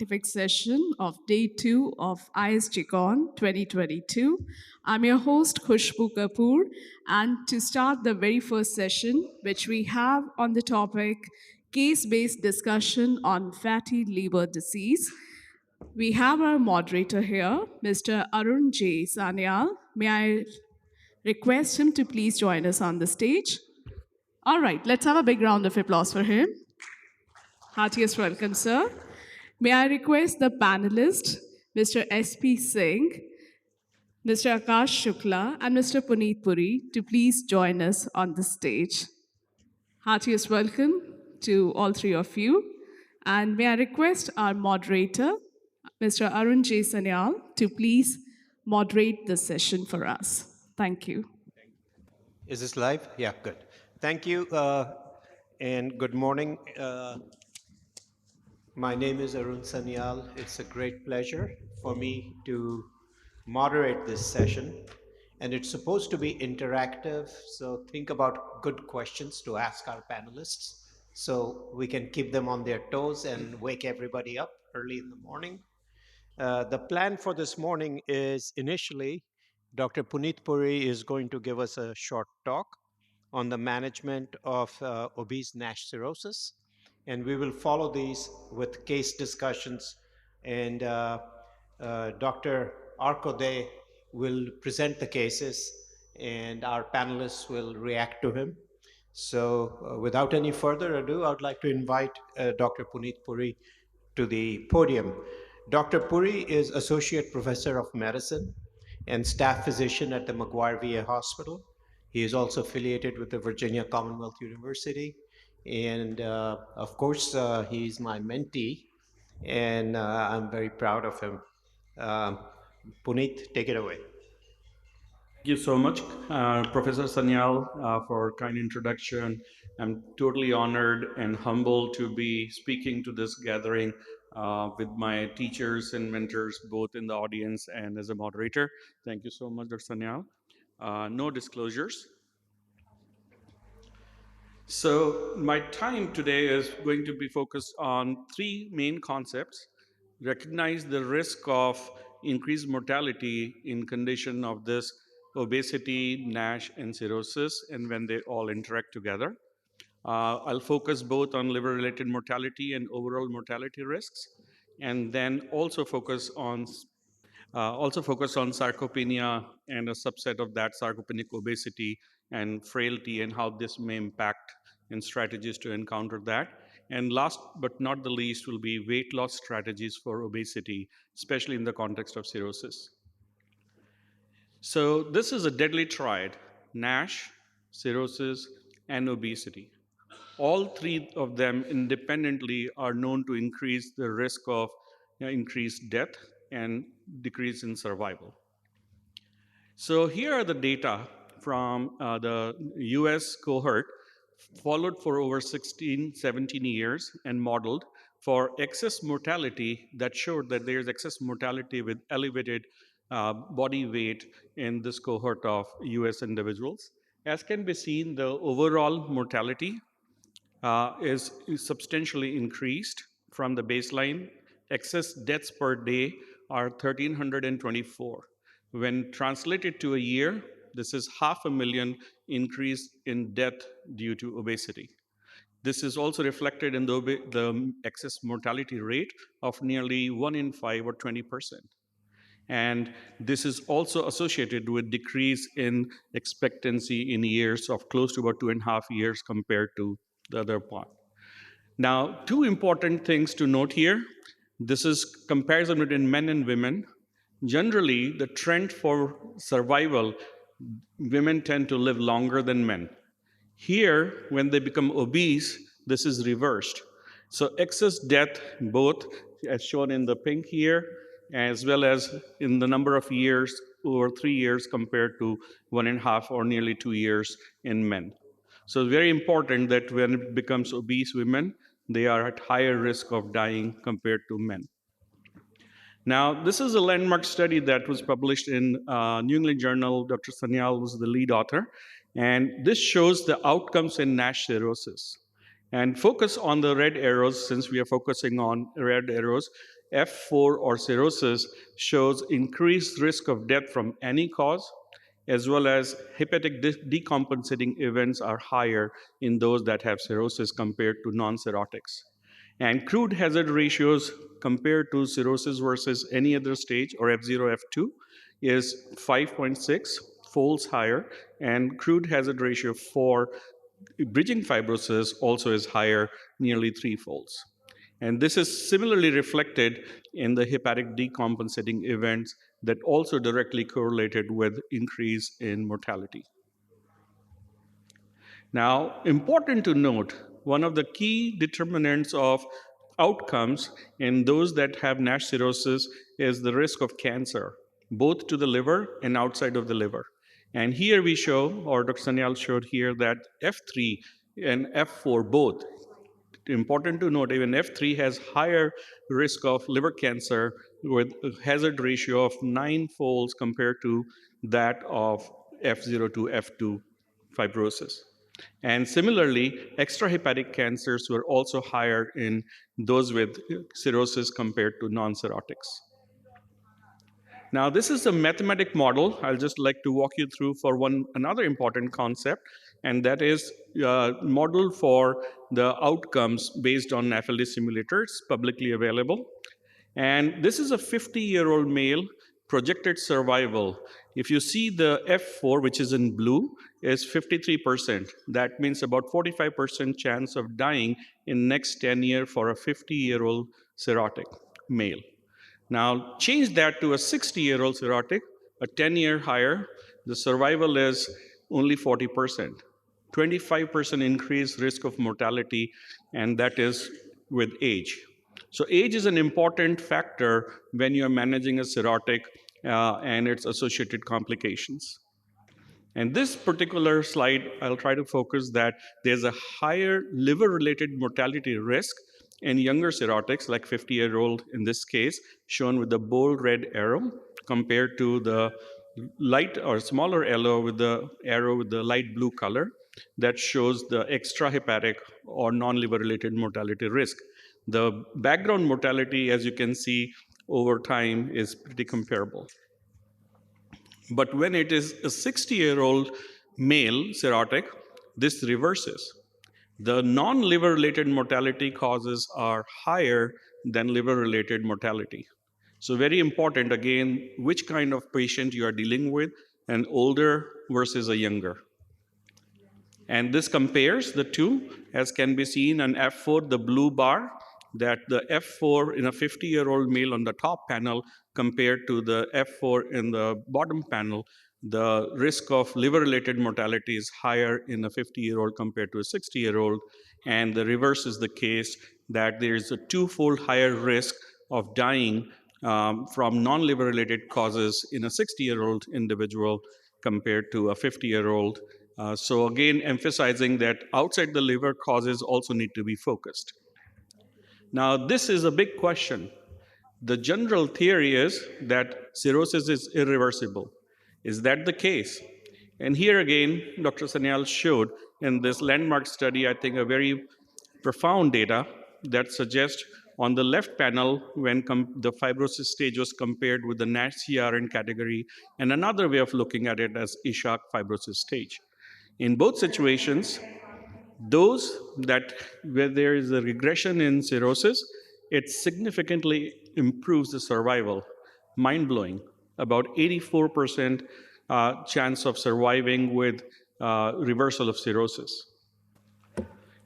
scientific session of Day 2 of ISGCon 2022. I'm your host, Khushbu Kapoor, and to start the very first session, which we have on the topic case-based discussion on fatty liver disease, we have our moderator here, Mr. Arun J. Sanyal. May I request him to please join us on the stage? All right, let's have a big round of applause for him. Heartiest welcome, sir. May I request the panelists, Mr. S.P. Singh, Mr. Akash Shukla, and Mr. Puneet Puri, to please join us on the stage. Heartiest welcome to all three of you. And may I request our moderator, Mr. Arun J. Sanyal, to please moderate the session for us. Thank you. Is this live? Yeah, good. Thank you and good morning. My name is Arun Sanyal. It's a great pleasure for me to moderate this session. And it's supposed to be interactive, so think about good questions to ask our panelists so we can keep them on their toes and wake everybody up early in the morning. The plan for this morning is initially Dr. Puneet Puri is going to give us a short talk on the management of obese NASH cirrhosis. And we will follow these with case discussions. And Dr. Arkode will present the cases and our panelists will react to him. So without any further ado, I would like to invite Dr. Puneet Puri to the podium. Dr. Puri is Associate Professor of Medicine and Staff Physician at the McGuire VA Hospital. He is also affiliated with the Virginia Commonwealth University. And of course, he's my mentee, and I'm very proud of him. Puneet, take it away. Thank you so much, Professor Sanyal, for kind introduction. I'm totally honored and humbled to be speaking to this gathering with my teachers and mentors, both in the audience and as a moderator. Thank you so much, Dr. Sanyal. No disclosures. So my time today is going to be focused on three main concepts. Recognize the risk of increased mortality in condition of this obesity, NASH, and cirrhosis, and when they all interact together. I'll focus both on liver-related mortality and overall mortality risks, and then also focus on sarcopenia and a subset of that, sarcopenic obesity and frailty, and how this may impact and strategies to encounter that. And last but not the least will be weight loss strategies for obesity, especially in the context of cirrhosis. So this is a deadly triad: NASH, cirrhosis, and obesity. All three of them independently are known to increase the risk of increased death and decrease in survival. So here are the data from the US cohort, followed for over 16, 17 years and modeled for excess mortality that showed that there's excess mortality with elevated body weight in this cohort of US individuals. As can be seen, the overall mortality is substantially increased from the baseline. Excess deaths per day are 1,324. When translated to a year, this is 500,000 increase in death due to obesity. This is also reflected in the excess mortality rate of nearly 1 in 5 or 20%. And this is also associated with decrease in expectancy in years of close to about 2.5 years compared to the other part. Now, two important things to note here. This is comparison between men and women. Generally, the trend for survival, women tend to live longer than men. Here, when they become obese, this is reversed. So excess death, both as shown in the pink here, as well as in the number of years, over 3 years compared to 1.5 or nearly 2 years in men. So it's very important that when it becomes obese women, they are at higher risk of dying compared to men. Now, this is a landmark study that was published in New England Journal. Dr. Sanyal was the lead author. And this shows the outcomes in NASH cirrhosis. And focus on the red arrows, since we are focusing on red arrows. F4 or cirrhosis shows increased risk of death from any cause, as well as hepatic decompensating events are higher in those that have cirrhosis compared to non-cirrhotics. And crude hazard ratios compared to cirrhosis versus any other stage, or F0, F2, is 5.6 folds higher, and crude hazard ratio for bridging fibrosis also is higher, nearly 3 folds. And this is similarly reflected in the hepatic decompensating events that also directly correlated with increase in mortality. Now, important to note, one of the key determinants of outcomes in those that have NASH cirrhosis is the risk of cancer, both to the liver and outside of the liver. And here we show, or Dr. Sanyal showed here, that F3 and F4 both, important to note, even F3 has higher risk of liver cancer with a hazard ratio of 9 folds compared to that of F0 to F2 fibrosis. And similarly, extrahepatic cancers were also higher in those with cirrhosis compared to non-cirrhotics. Now, this is a mathematic model I'll just like to walk you through for another important concept, and that is a model for the outcomes based on NAFLD simulators publicly available. And this is a 50-year-old male projected survival. If you see the F4, which is in blue, is 53%. That means about 45% chance of dying in next 10 years for a 50-year-old cirrhotic male. Now, change that to a 60-year-old cirrhotic, a 10-year higher, the survival is only 40%. 25% increased risk of mortality, and that is with age. So age is an important factor when you're managing a cirrhotic and its associated complications. And this particular slide, I'll try to focus that there's a higher liver-related mortality risk in younger cirrhotics, like 50-year-old in this case, shown with the bold red arrow, compared to the light or smaller arrow with the light blue color that shows the extrahepatic or non-liver related mortality risk. The background mortality, as you can see over time, is pretty comparable. But when it is a 60-year-old male cirrhotic, this reverses. The non-liver related mortality causes are higher than liver related mortality. So very important, again, which kind of patient you are dealing with, an older versus a younger. And this compares the two, as can be seen on F4, the blue bar, that the F4 in a 50-year-old male on the top panel compared to the F4 in the bottom panel, the risk of liver-related mortality is higher in a 50-year-old compared to a 60-year-old, and the reverse is the case, that there is a twofold higher risk of dying from non-liver-related causes in a 60-year-old individual compared to a 50-year-old. So again, emphasizing that outside the liver causes also need to be focused. Now, this is a big question. The general theory is that cirrhosis is irreversible. Is that the case? And here again, Dr. Sanyal showed in this landmark study, I think, a very profound data that suggests on the left panel, when the fibrosis stage was compared with the NASH CRN category, and another way of looking at it as Ishaq fibrosis stage. In both situations, those that where there is a regression in cirrhosis, it significantly improves the survival. Mind-blowing. About 84% chance of surviving with reversal of cirrhosis.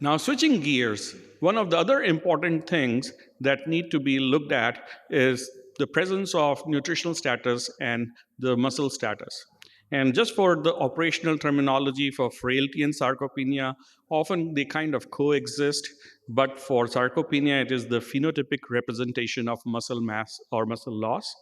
Now, switching gears, one of the other important things that need to be looked at is the presence of nutritional status and the muscle status. And just for the operational terminology for frailty and sarcopenia, often they kind of coexist, but for sarcopenia, it is the phenotypic representation of muscle mass or muscle loss.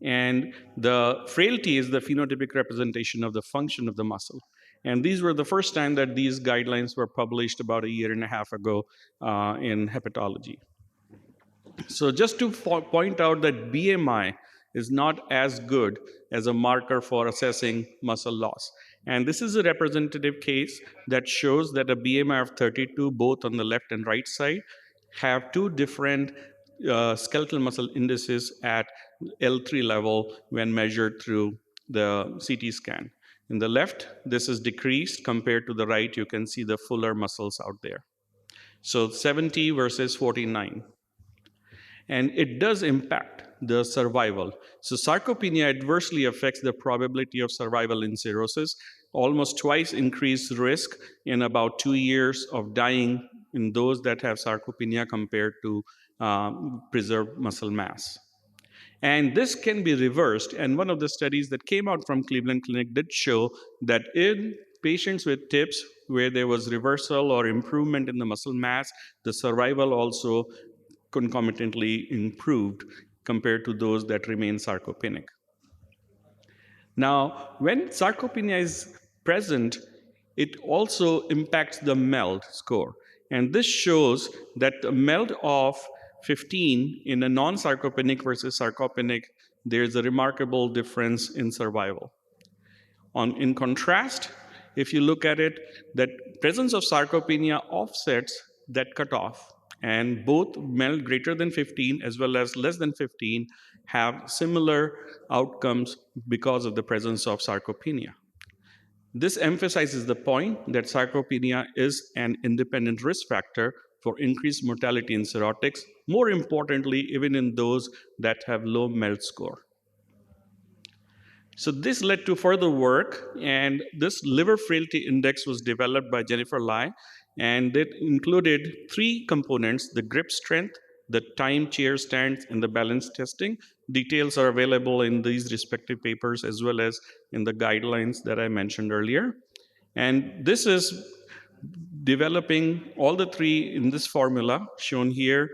And the frailty is the phenotypic representation of the function of the muscle. And these were the first time that these guidelines were published about a year and a half ago in hepatology. So just to point out that BMI is not as good as a marker for assessing muscle loss. And this is a representative case that shows that a BMI of 32, both on the left and right side, have two different skeletal muscle indices at L3 level when measured through the CT scan. In the left, this is decreased. Compared to the right, you can see the fuller muscles out there. So 70 versus 49. And it does impact the survival. So sarcopenia adversely affects the probability of survival in cirrhosis, almost twice increased risk in about 2 years of dying in those that have sarcopenia compared to preserved muscle mass. And this can be reversed. And one of the studies that came out from Cleveland Clinic did show that in patients with TIPS, where there was reversal or improvement in the muscle mass, the survival also concomitantly improved compared to those that remain sarcopenic. Now, when sarcopenia is present, it also impacts the MELD score. And this shows that the MELD of 15 in a non-sarcopenic versus sarcopenic, there's a remarkable difference in survival. In contrast, if you look at it, that presence of sarcopenia offsets that cutoff, and both MELD greater than 15 as well as less than 15 have similar outcomes because of the presence of sarcopenia. This emphasizes the point that sarcopenia is an independent risk factor for increased mortality in cirrhotics, more importantly, even in those that have low MELD score. So this led to further work, and this liver frailty index was developed by Jennifer Lai, and it included 3 components: the grip strength, the time chair stance, and the balance testing. Details are available in these respective papers as well as in the guidelines that I mentioned earlier. And this is developing all the 3 in this formula shown here.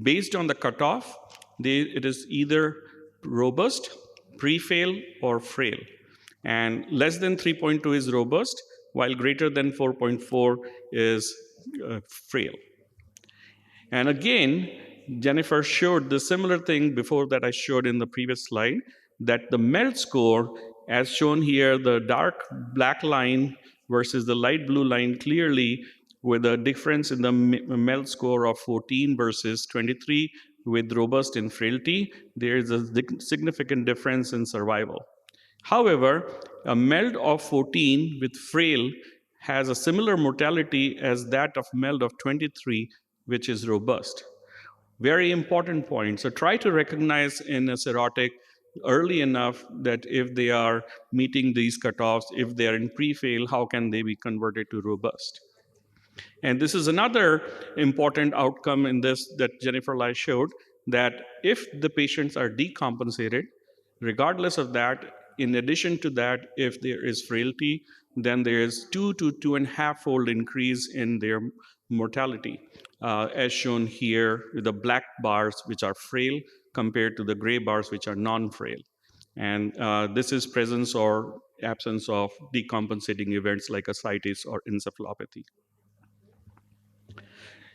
Based on the cutoff, it is either robust, pre-fail, or frail. And less than 3.2 is robust, while greater than 4.4 is frail. And again, Jennifer showed the similar thing before that I showed in the previous slide, that the MELD score, as shown here, the dark black line versus the light blue line, clearly with a difference in the MELD score of 14 versus 23 with robust and frailty, there is a significant difference in survival. However, a MELD of 14 with frail has a similar mortality as that of MELD of 23, which is robust. Very important point. So try to recognize in a cirrhotic early enough that if they are meeting these cutoffs, if they are in pre-fail, how can they be converted to robust? And this is another important outcome in this that Jennifer Lai showed, that if the patients are decompensated, regardless of that, in addition to that, if there is frailty, then there is 2 to 2.5-fold increase in their mortality, as shown here with the black bars, which are frail, compared to the gray bars, which are non-frail. And this is presence or absence of decompensating events like ascites or encephalopathy.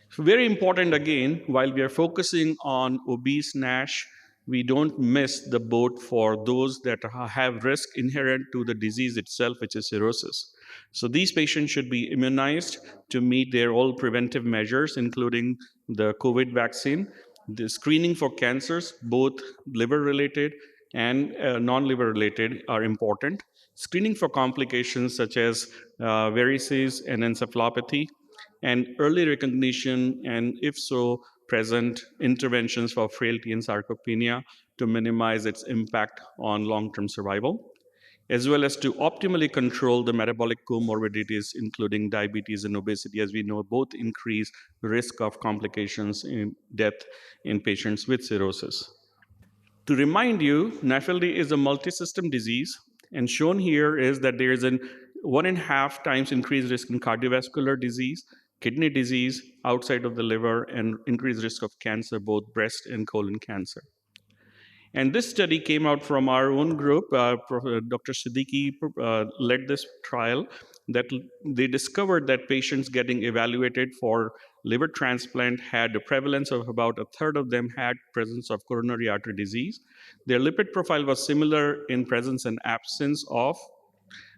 So very important again, while we are focusing on obese NASH, we don't miss the boat for those that have risk inherent to the disease itself, which is cirrhosis. So these patients should be immunized to meet their all preventive measures, including the COVID vaccine, the screening for cancers, both liver-related and non-liver related, are important. Screening for complications such as varices and encephalopathy, and early recognition, and if so, present interventions for frailty and sarcopenia to minimize its impact on long-term survival, as well as to optimally control the metabolic comorbidities, including diabetes and obesity, as we know both increase risk of complications in death in patients with cirrhosis. To remind you, NAFLD is a multi-system disease, and shown here is that there is a 1.5 times increased risk in cardiovascular disease, kidney disease outside of the liver, and increased risk of cancer, both breast and colon cancer. And this study came out from our own group. Dr. Siddiqui led this trial that they discovered that patients getting evaluated for liver transplant had a prevalence of about a third of them had presence of coronary artery disease. Their lipid profile was similar in presence and absence of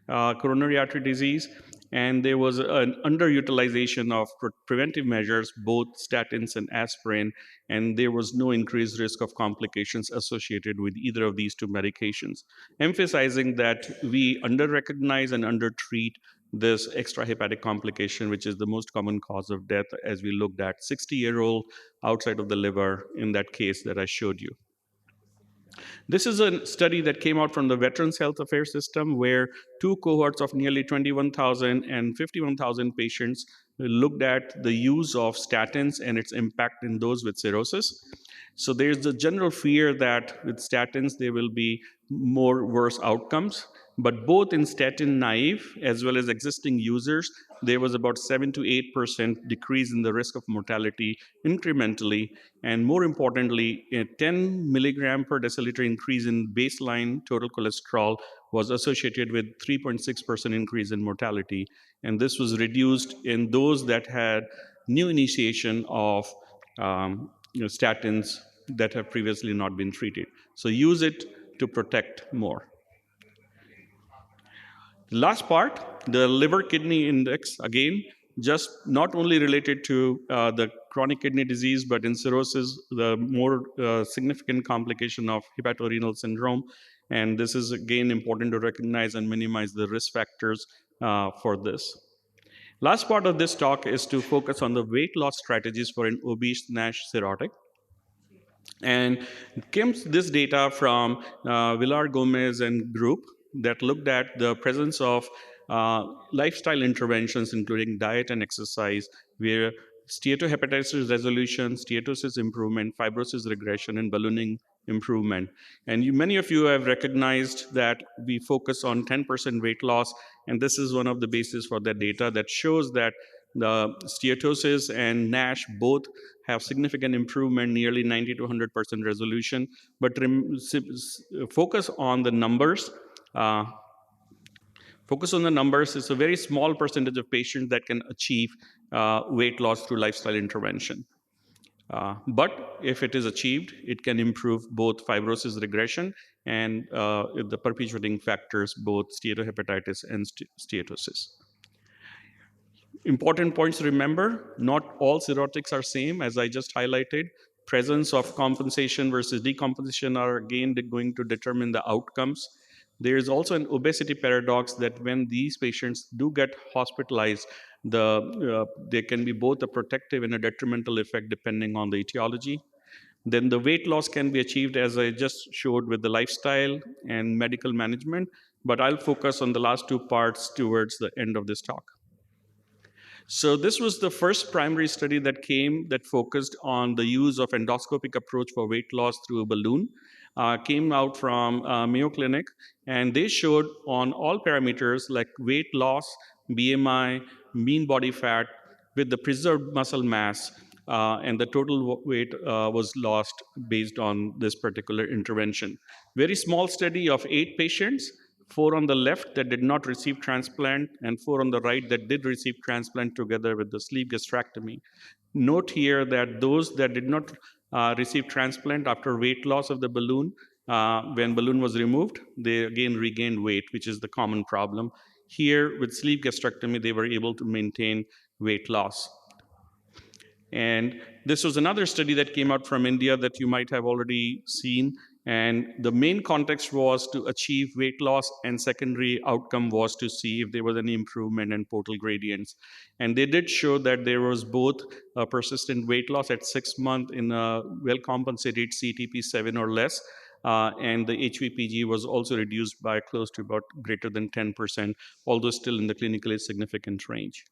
coronary artery disease, and there was an underutilization of preventive measures, both statins and aspirin, and there was no increased risk of complications associated with either of these two medications, emphasizing that we under-recognize and under-treat this extrahepatic complication, which is the most common cause of death, as we looked at 60-year-old outside of the liver in that case that I showed you. This is a study that came out from the Veterans Health Affairs System, where two cohorts of nearly 21,000 and 51,000 patients looked at the use of statins and its impact in those with cirrhosis. So there's the general fear that with statins there will be more worse outcomes, but both in statin naive as well as existing users, there was about 7 to 8% decrease in the risk of mortality incrementally, and more importantly, a 10 milligram per deciliter increase in baseline total cholesterol was associated with 3.6% increase in mortality, and this was reduced in those that had new initiation of statins that have previously not been treated. So use it to protect more. The last part, the liver kidney index, again, just not only related to the chronic kidney disease, but in cirrhosis, the more significant complication of hepatorenal syndrome. And this is, again, important to recognize and minimize the risk factors for this. Last part of this talk is to focus on the weight loss strategies for an obese NASH cirrhotic. And came this data from Villar Gomez and group that looked at the presence of lifestyle interventions, including diet and exercise, where steatohepatitis resolution, steatosis improvement, fibrosis regression, and ballooning improvement. And many of you have recognized that we focus on 10% weight loss, and this is one of the bases for that data that shows that the steatosis and NASH both have significant improvement, nearly 90 to 100% resolution, but focus on the numbers. Focus on the numbers. It's a very small percentage of patients that can achieve weight loss through lifestyle intervention. But if it is achieved, it can improve both fibrosis regression and the perpetuating factors, both steatohepatitis and steatosis. Important points to remember, not all cirrhotics are same, as I just highlighted. Presence of compensation versus decompensation are again going to determine the outcomes. There is also an obesity paradox that when these patients do get hospitalized, there can be both a protective and a detrimental effect depending on the etiology. Then the weight loss can be achieved, as I just showed, with the lifestyle and medical management, but I'll focus on the last two parts towards the end of this talk. So this was the first primary study that focused on the use of endoscopic approach for weight loss through a balloon. Came out from Mayo Clinic, and they showed on all parameters like weight loss, BMI, mean body fat, with the preserved muscle mass, and the total weight was lost based on this particular intervention. Very small study of 8 patients, 4 on the left that did not receive transplant, and 4 on the right that did receive transplant together with the sleeve gastrectomy. Note here that those that did not receive transplant after weight loss of the balloon, when balloon was removed, they again regained weight, which is the common problem. Here, with sleeve gastrectomy, they were able to maintain weight loss. And this was another study that came out from India that you might have already seen. And the main context was to achieve weight loss, and secondary outcome was to see if there was any improvement in portal gradients. And they did show that there was both a persistent weight loss at 6 months in a well-compensated CTP7 or less, and the HVPG was also reduced by close to about greater than 10%, although still in the clinically significant range.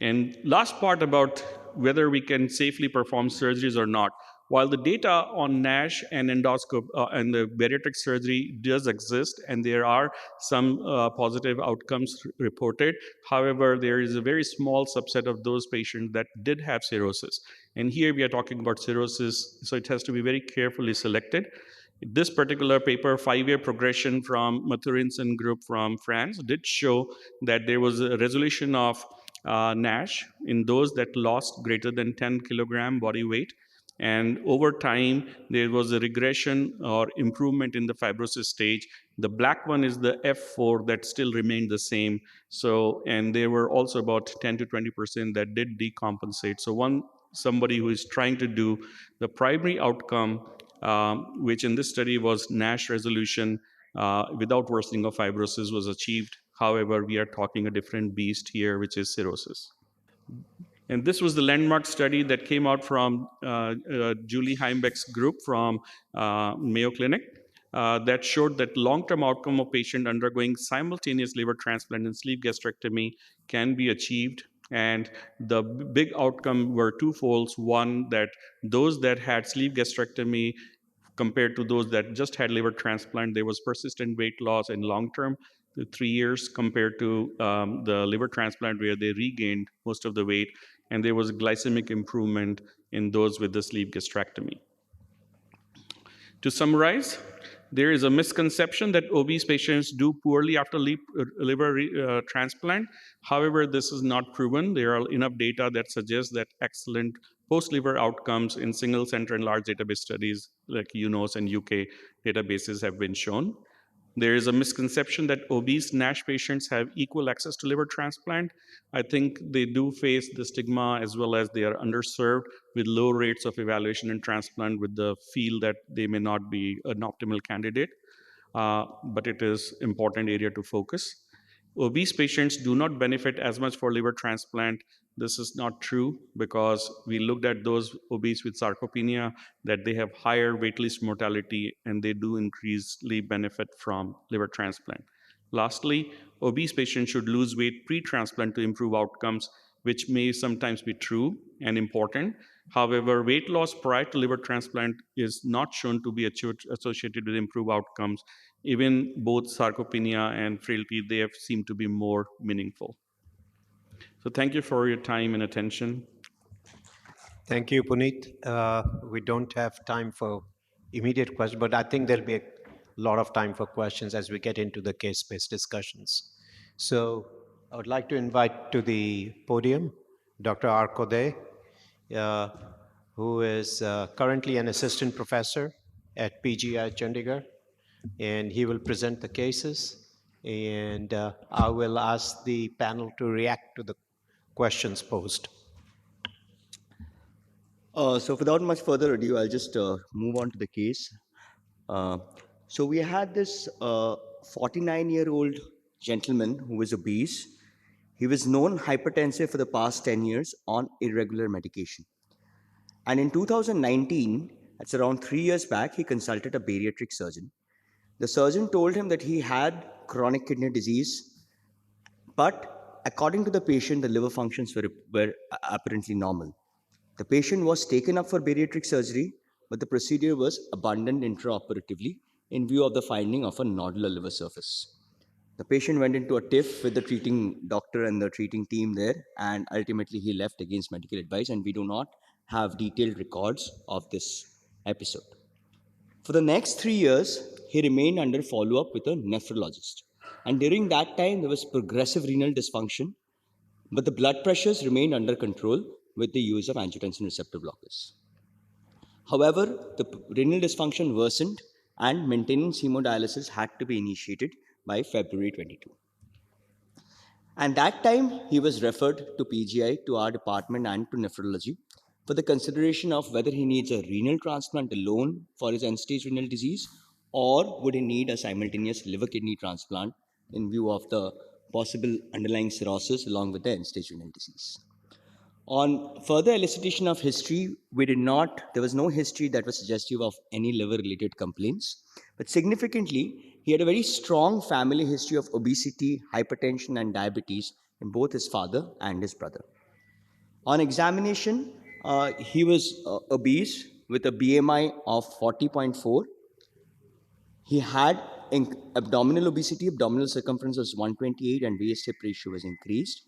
And last part about whether we can safely perform surgeries or not. While the data on NASH and endoscope and the bariatric surgery does exist, and there are some positive outcomes reported, however, there is a very small subset of those patients that did have cirrhosis. And here we are talking about cirrhosis, so it has to be very carefully selected. This particular paper, 5-year progression from Mathurinson group from France, did show that there was a resolution of NASH in those that lost greater than 10 kilogram body weight. And over time, there was a regression or improvement in the fibrosis stage. The black one is the F4 that still remained the same. So, and there were also about 10 to 20% that did decompensate. So, somebody who is trying to do the primary outcome, which in this study was NASH resolution without worsening of fibrosis, was achieved. However, we are talking a different beast here, which is cirrhosis. And this was the landmark study that came out from Julie Heimbeck's group from Mayo Clinic that showed that long-term outcome of patient undergoing simultaneous liver transplant and sleeve gastrectomy can be achieved. And the big outcome were twofold. One, that those that had sleeve gastrectomy compared to those that just had liver transplant, there was persistent weight loss in long term, 3 years, compared to the liver transplant where they regained most of the weight, and there was glycemic improvement in those with the sleeve gastrectomy. To summarize, there is a misconception that obese patients do poorly after liver transplant. However, this is not proven. There are enough data that suggests that excellent post-liver outcomes in single center and large database studies like UNOS and UK databases have been shown. There is a misconception that obese NASH patients have equal access to liver transplant. I think they do face the stigma, as well as they are underserved with low rates of evaluation and transplant, with the feel that they may not be an optimal candidate. But it is important area to focus. Obese patients do not benefit as much for liver transplant. This is not true because we looked at those obese with sarcopenia that they have higher waitlist mortality and they do increasingly benefit from liver transplant. Lastly, obese patients should lose weight pre-transplant to improve outcomes, which may sometimes be true and important. However, weight loss prior to liver transplant is not shown to be associated with improved outcomes. Even both sarcopenia and frailty, they have seemed to be more meaningful. So thank you for your time and attention. Thank you, Puneet. We don't have time for immediate questions, but I think there'll be a lot of time for questions as we get into the case-based discussions. So I would like to invite to the podium Dr. Arkode, who is currently an assistant professor at PGI Chandigarh, and he will present the cases, and I will ask the panel to react to the questions posed. So without much further ado, I'll just move on to the case. So we had this 49-year-old gentleman who was obese. He was known hypertensive for the past 10 years on irregular medication. And in 2019, that's around 3 years back, he consulted a bariatric surgeon. The surgeon told him that he had chronic kidney disease, but according to the patient, the liver functions were apparently normal. The patient was taken up for bariatric surgery, but the procedure was abandoned intraoperatively in view of the finding of a nodular liver surface. The patient went into a tiff with the treating doctor and the treating team there, and ultimately he left against medical advice, and we do not have detailed records of this episode. For the next 3 years, he remained under follow-up with a nephrologist. And during that time, there was progressive renal dysfunction, but the blood pressures remained under control with the use of angiotensin receptor blockers. However, the renal dysfunction worsened and maintenance hemodialysis had to be initiated by February 22. And that time, he was referred to PGI, to our department, and to nephrology for the consideration of whether he needs a renal transplant alone for his end-stage renal disease, or would he need a simultaneous liver-kidney transplant in view of the possible underlying cirrhosis along with the end-stage renal disease. On further elicitation of history, there was no history that was suggestive of any liver-related complaints, but significantly, he had a very strong family history of obesity, hypertension, and diabetes in both his father and his brother. On examination, he was obese with a BMI of 40.4. He had abdominal obesity, abdominal circumference was 128, and waist-hip ratio was increased.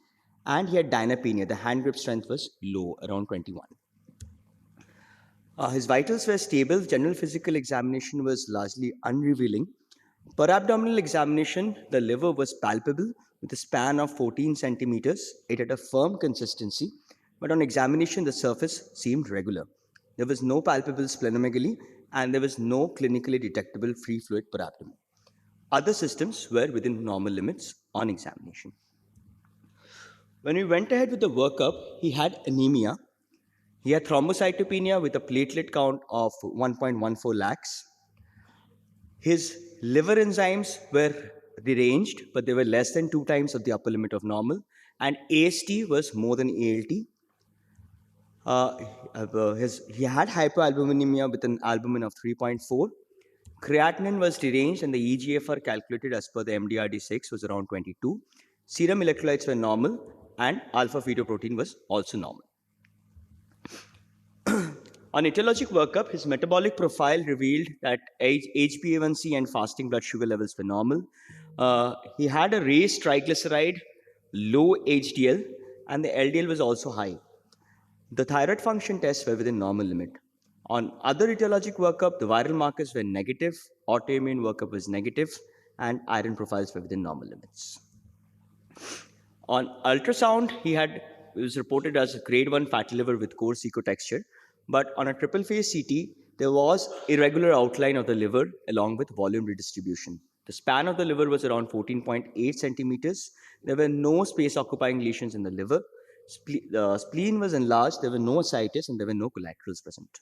And he had dynapenia, the hand grip strength was low, around 21. His vitals were stable. General physical examination was largely unrevealing. Per abdominal examination, the liver was palpable with a span of 14 centimeters. It had a firm consistency, but on examination, the surface seemed regular. There was no palpable splenomegaly, and there was no clinically detectable free fluid per abdomen. Other systems were within normal limits on examination. When we went ahead with the workup, he had anemia. He had thrombocytopenia with a platelet count of 1.14 lakhs. His liver enzymes were deranged, but they were less than 2 times of the upper limit of normal, and AST was more than ALT. He had hypoalbuminemia with an albumin of 3.4. Creatinine was deranged, and the EGFR calculated as per the MDRD6 was around 22. Serum electrolytes were normal, and alpha fetoprotein was also normal. On etiologic workup, his metabolic profile revealed that HbA1c and fasting blood sugar levels were normal. He had a raised triglyceride, low HDL, and the LDL was also high. The thyroid function tests were within normal limit. On other etiologic workup, the viral markers were negative, autoimmune workup was negative, and iron profiles were within normal limits. On ultrasound, it was reported as a grade 1 fatty liver with coarse ecotexture, but on a triple phase CT, there was irregular outline of the liver along with volume redistribution. The span of the liver was around 14.8 centimeters. There were no space occupying lesions in the liver. The spleen was enlarged, there were no ascites, and there were no collaterals present.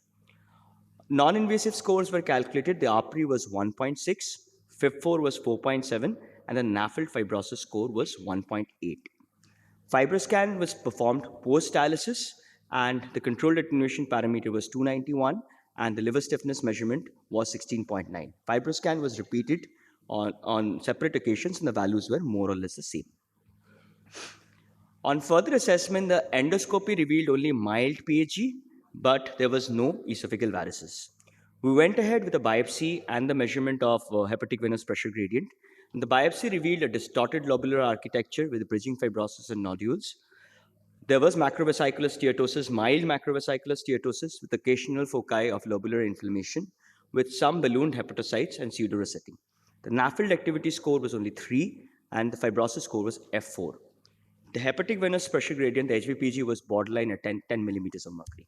Non-invasive scores were calculated. The APRI was 1.6, FIB4 was 4.7, and the NAFLD fibrosis score was 1.8. FibroScan was performed post-dialysis, and the controlled attenuation parameter was 291, and the liver stiffness measurement was 16.9. FibroScan was repeated on separate occasions, and the values were more or less the same. On further assessment, the endoscopy revealed only mild PHG, but there was no esophageal varices. We went ahead with a biopsy and the measurement of hepatic venous pressure gradient. And the biopsy revealed a distorted lobular architecture with bridging fibrosis and nodules. There was macrovesicular steatosis, mild macrovesicular steatosis with occasional foci of lobular inflammation with some ballooned hepatocytes and pseudoresetting. The NAFLD activity score was only 3, and the fibrosis score was F4. The hepatic venous pressure gradient, the HVPG, was borderline at 10 millimeters of mercury.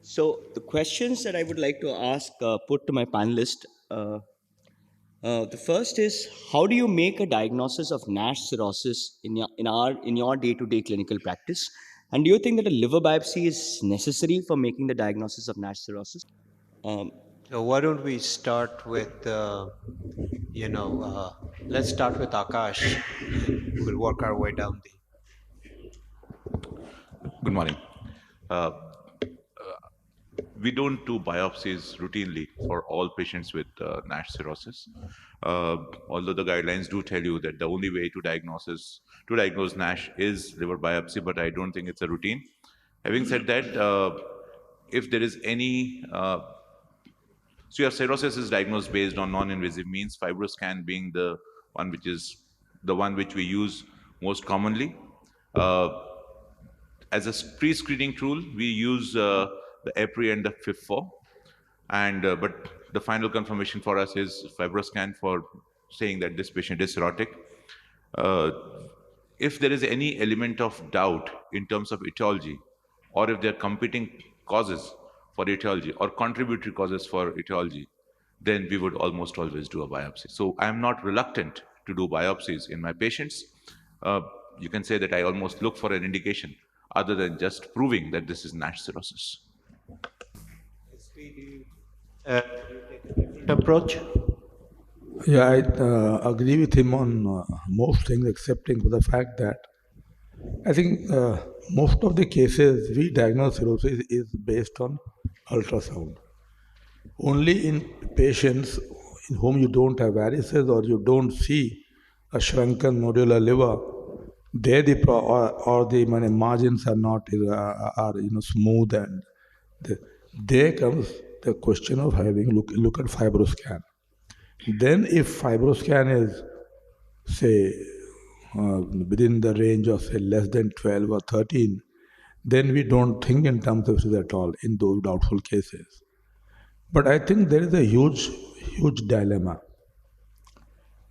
So the questions that I would like to ask, put to my panelist, the first is, how do you make a diagnosis of NASH cirrhosis in your day-to-day clinical practice? And do you think that a liver biopsy is necessary for making the diagnosis of NASH cirrhosis? So why don't we start with, let's start with Akash. We'll work our way down Good morning. We don't do biopsies routinely for all patients with NASH cirrhosis. Although the guidelines do tell you that the only way to diagnose NASH is liver biopsy, but I don't think it's a routine. Having said that, if there is any, so your cirrhosis is diagnosed based on non-invasive means, FibroScan being the one which we use most commonly. As a pre-screening tool, we use the APRI and the FIB4, but the final confirmation for us is FibroScan for saying that this patient is cirrhotic. If there is any element of doubt in terms of etiology, or if there are competing causes for etiology or contributory causes for etiology, then we would almost always do a biopsy. So I am not reluctant to do biopsies in my patients. You can say that I almost look for an indication other than just proving that this is NASH cirrhosis. approach. Yeah, I agree with him on most things, excepting for the fact that I think most of the cases we diagnose cirrhosis is based on ultrasound. Only in patients in whom you don't have varices or you don't see a shrunken nodular liver, there the margins are not smooth, and there comes the question of having look at FibroScan. Then if FibroScan is, say, within the range of, say, less than 12 or 13, then we don't think in terms of this at all in those doubtful cases. But I think there is a huge dilemma.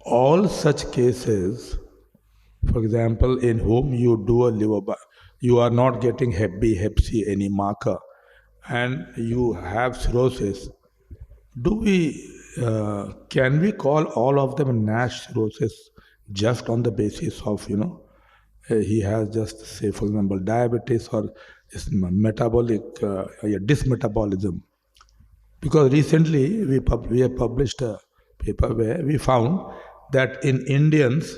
All such cases, for example, in whom you do a liver biopsy, you are not getting Hep B, Hep C, any marker, and you have cirrhosis, do we can we call all of them NASH cirrhosis just on the basis of he has just, say, for example, diabetes or is metabolic dysmetabolism? Because recently we have published a paper where we found that in Indians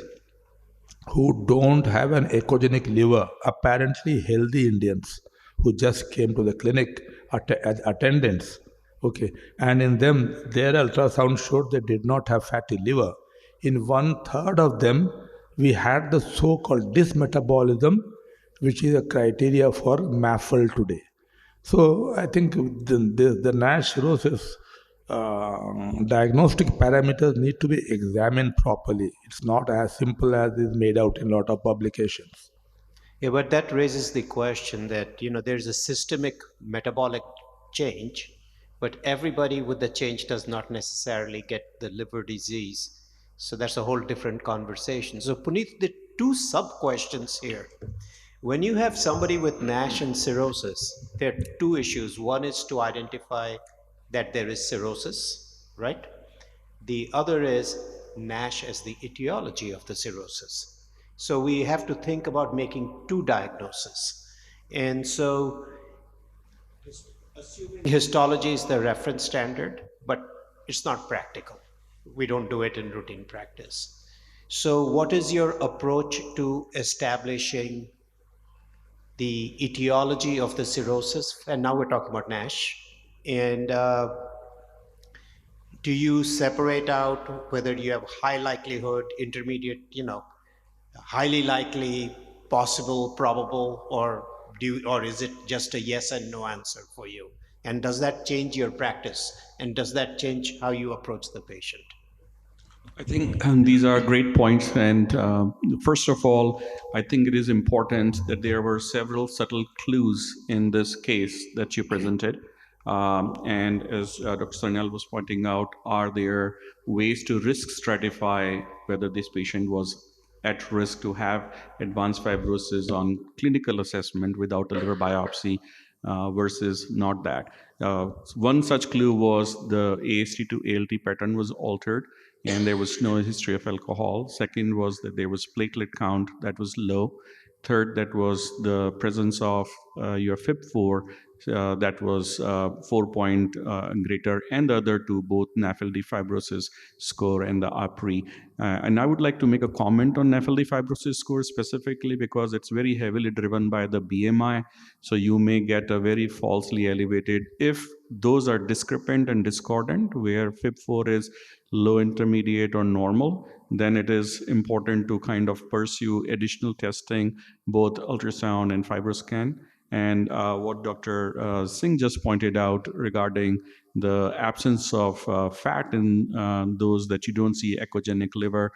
who don't have an echogenic liver, apparently healthy Indians who just came to the clinic as attendants, okay, and in them their ultrasound showed they did not have fatty liver. In one third of them, we had the so-called dysmetabolism, which is a criteria for MAFL today. So I think the NASH cirrhosis diagnostic parameters need to be examined properly. It's not as simple as is made out in a lot of publications. Yeah, but that raises the question that, there's a systemic metabolic change, but everybody with the change does not necessarily get the liver disease. So that's a whole different conversation. So Puneet, the two sub-questions here. When you have somebody with NASH and cirrhosis, there are two issues. One is to identify that there is cirrhosis, right? The other is NASH as the etiology of the cirrhosis. So we have to think about making two diagnoses. And so assuming histology is the reference standard, but it's not practical. We don't do it in routine practice. So what is your approach to establishing the etiology of the cirrhosis? And now we're talking about NASH. And do you separate out whether you have high likelihood, intermediate, highly likely, possible, probable, or is it just a yes and no answer for you? And does that change your practice? And does that change how you approach the patient? I think these are great points. And first of all, I think it is important that there were several subtle clues in this case that you presented. And as Dr. Sanyal was pointing out, are there ways to risk stratify whether this patient was at risk to have advanced fibrosis on clinical assessment without a liver biopsy versus not that. One such clue was the AST to ALT pattern was altered and there was no history of alcohol. Second was that there was platelet count that was low. Third, that was the presence of your FIB4 that was 4 point greater, and the other two, both NAFLD fibrosis score and the APRI. And I would like to make a comment on NAFLD fibrosis score specifically because it's very heavily driven by the BMI. So you may get a very falsely elevated if those are discrepant and discordant, where FIB4 is low, intermediate, or normal, then it is important to kind of pursue additional testing, both ultrasound and FibroScan. And what Dr. Singh just pointed out regarding the absence of fat in those that you don't see echogenic liver.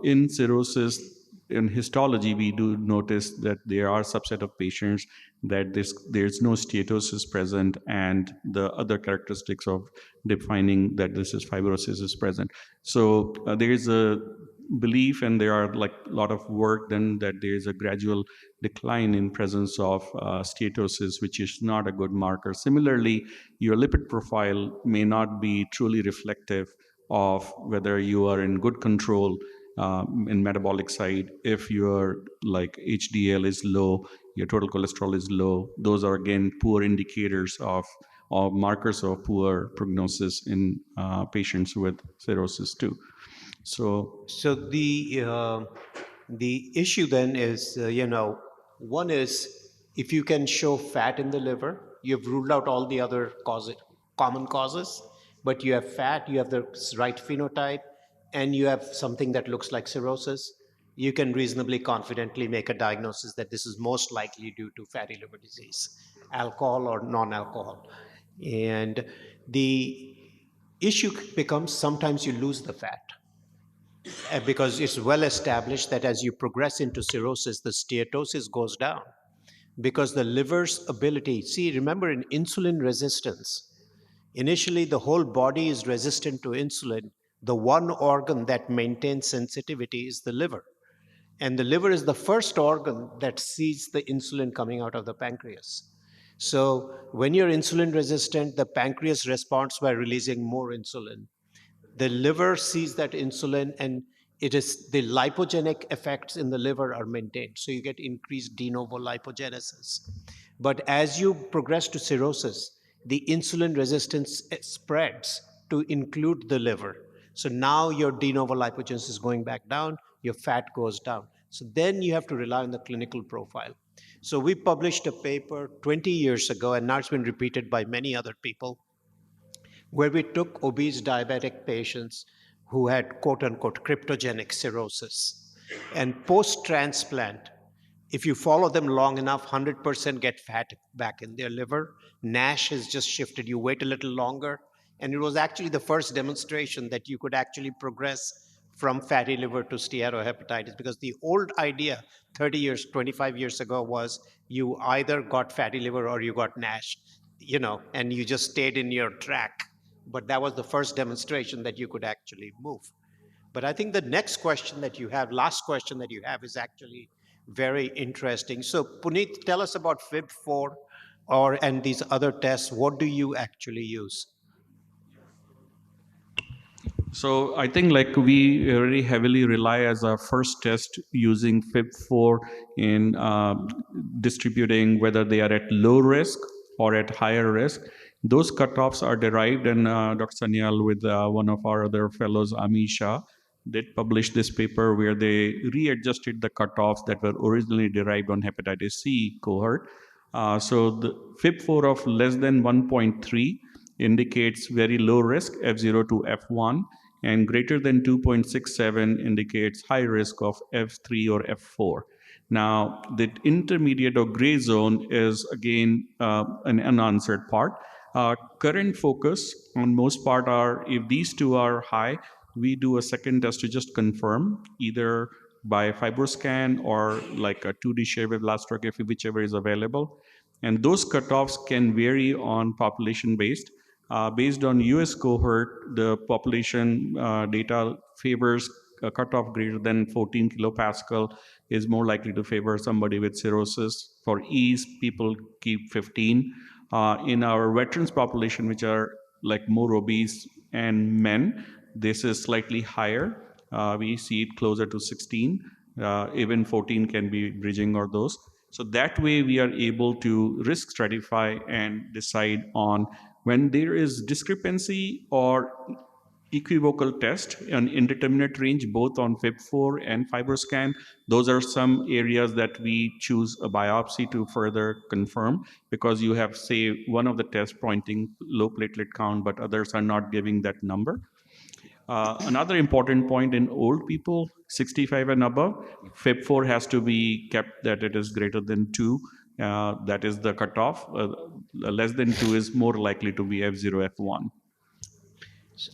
In cirrhosis, in histology, we do notice that there are a subset of patients that there's no steatosis present and the other characteristics of defining that this is fibrosis is present. So there is a belief and there are like a lot of work then that there is a gradual decline in presence of steatosis, which is not a good marker. Similarly, your lipid profile may not be truly reflective of whether you are in good control in metabolic side. If your like HDL is low, your total cholesterol is low, those are again poor indicators of markers of poor prognosis in patients with cirrhosis too. So the issue then is, one is if you can show fat in the liver, you've ruled out all the other common causes, but you have fat, you have the right phenotype, and you have something that looks like cirrhosis, you can reasonably confidently make a diagnosis that this is most likely due to fatty liver disease, alcohol or non-alcohol. And the issue becomes sometimes you lose the fat. Because it's well established that as you progress into cirrhosis, the steatosis goes down because the liver's ability, remember in insulin resistance, initially the whole body is resistant to insulin. The one organ that maintains sensitivity is the liver. And the liver is the first organ that sees the insulin coming out of the pancreas. So when you're insulin resistant, the pancreas responds by releasing more insulin. The liver sees that insulin, and it is the lipogenic effects in the liver are maintained. So you get increased de novo lipogenesis. But as you progress to cirrhosis, the insulin resistance spreads to include the liver. So now your de novo lipogenesis is going back down, your fat goes down. So then you have to rely on the clinical profile. So we published a paper 20 years ago, and now it's been repeated by many other people, where we took obese diabetic patients who had quote unquote cryptogenic cirrhosis. And post transplant, if you follow them long enough, 100% get fat back in their liver. NASH has just shifted. You wait a little longer. And it was actually the first demonstration that you could actually progress from fatty liver to steatohepatitis, because the old idea 30 years, 25 years ago was you either got fatty liver or you got NASH, and you just stayed in your track. But that was the first demonstration that you could actually move. But I think the next question that you have, last question that you have, is actually very interesting. So Puneet, tell us about FIB4 and these other tests. What do you actually use? So I think like we very heavily rely as our first test using FIB4 in distributing whether they are at low risk or at higher risk. Those cutoffs are derived, and Dr. Sanyal with one of our other fellows, Ami Shah, did publish this paper where they readjusted the cutoffs that were originally derived on hepatitis C cohort. So the FIB4 of less than 1.3 indicates very low risk, F0 to F1, and greater than 2.67 indicates high risk of F3 or F4. Now, the intermediate or gray zone is again an unanswered part. Current focus on most part are, if these two are high, we do a second test to just confirm, either by FibroScan or like a 2D shared wave elastography, whichever is available. And those cutoffs can vary on population based. Based on US cohort, the population data favors a cutoff greater than 14 kilopascal is more likely to favor somebody with cirrhosis. For ease, people keep 15. In our veterans population, which are like more obese and men, this is slightly higher. We see it closer to 16. Even 14 can be bridging or those. So that way we are able to risk stratify and decide on when there is discrepancy or equivocal test, an indeterminate range, both on FIB4 and FibroScan. Those are some areas that we choose a biopsy to further confirm, because you have, say, one of the tests pointing low platelet count, but others are not giving that number. Another important point in old people, 65 and above, FIB4 has to be kept that it is greater than 2. That is the cutoff. Less than 2 is more likely to be F0, F1.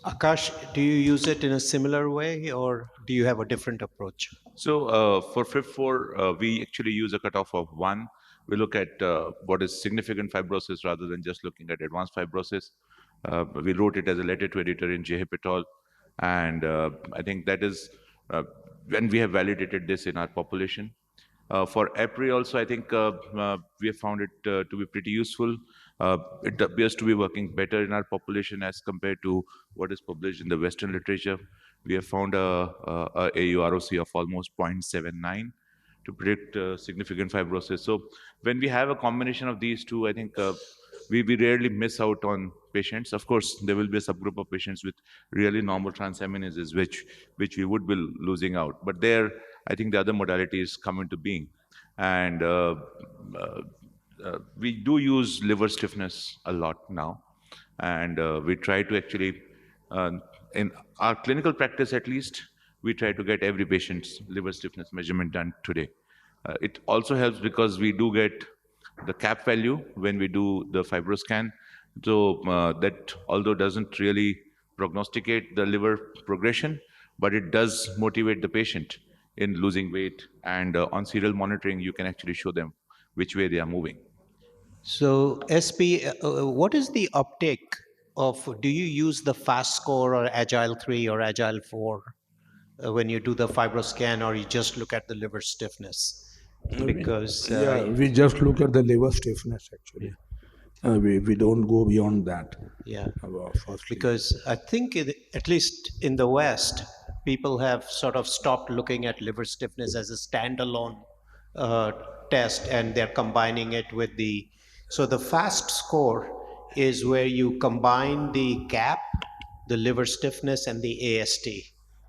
Akash, do you use it in a similar way, or do you have a different approach? So for FIB4, we actually use a cutoff of 1. We look at what is significant fibrosis rather than just looking at advanced fibrosis. We wrote it as a letter to editor in JHIP et al. And I think that is when we have validated this in our population. For EPRI also, I think we have found it to be pretty useful. It appears to be working better in our population as compared to what is published in the Western literature. We have found a AUROC of almost 0.79 to predict significant fibrosis. So when we have a combination of these two, I think we rarely miss out on patients. Of course, there will be a subgroup of patients with really normal transaminases, which we would be losing out. But there, I think the other modalities come into being. And we do use liver stiffness a lot now. And we try to actually, in our clinical practice at least, we try to get every patient's liver stiffness measurement done today. It also helps because we do get the cap value when we do the FibroScan. So that although doesn't really prognosticate the liver progression, but it does motivate the patient in losing weight. And on serial monitoring, you can actually show them which way they are moving. So SP, what is the uptake of, do you use the FAST score or Agile 3 or Agile 4 when you do the FibroScan, or you just look at the liver stiffness? Because we just look at the liver stiffness actually. we don't go beyond that. Yeah. Firstly. Because I think, at least in the West, people have sort of stopped looking at liver stiffness as a standalone uh, test, and they're combining it with the. So the FAST score is where you combine the CAP, the liver stiffness, and the AST,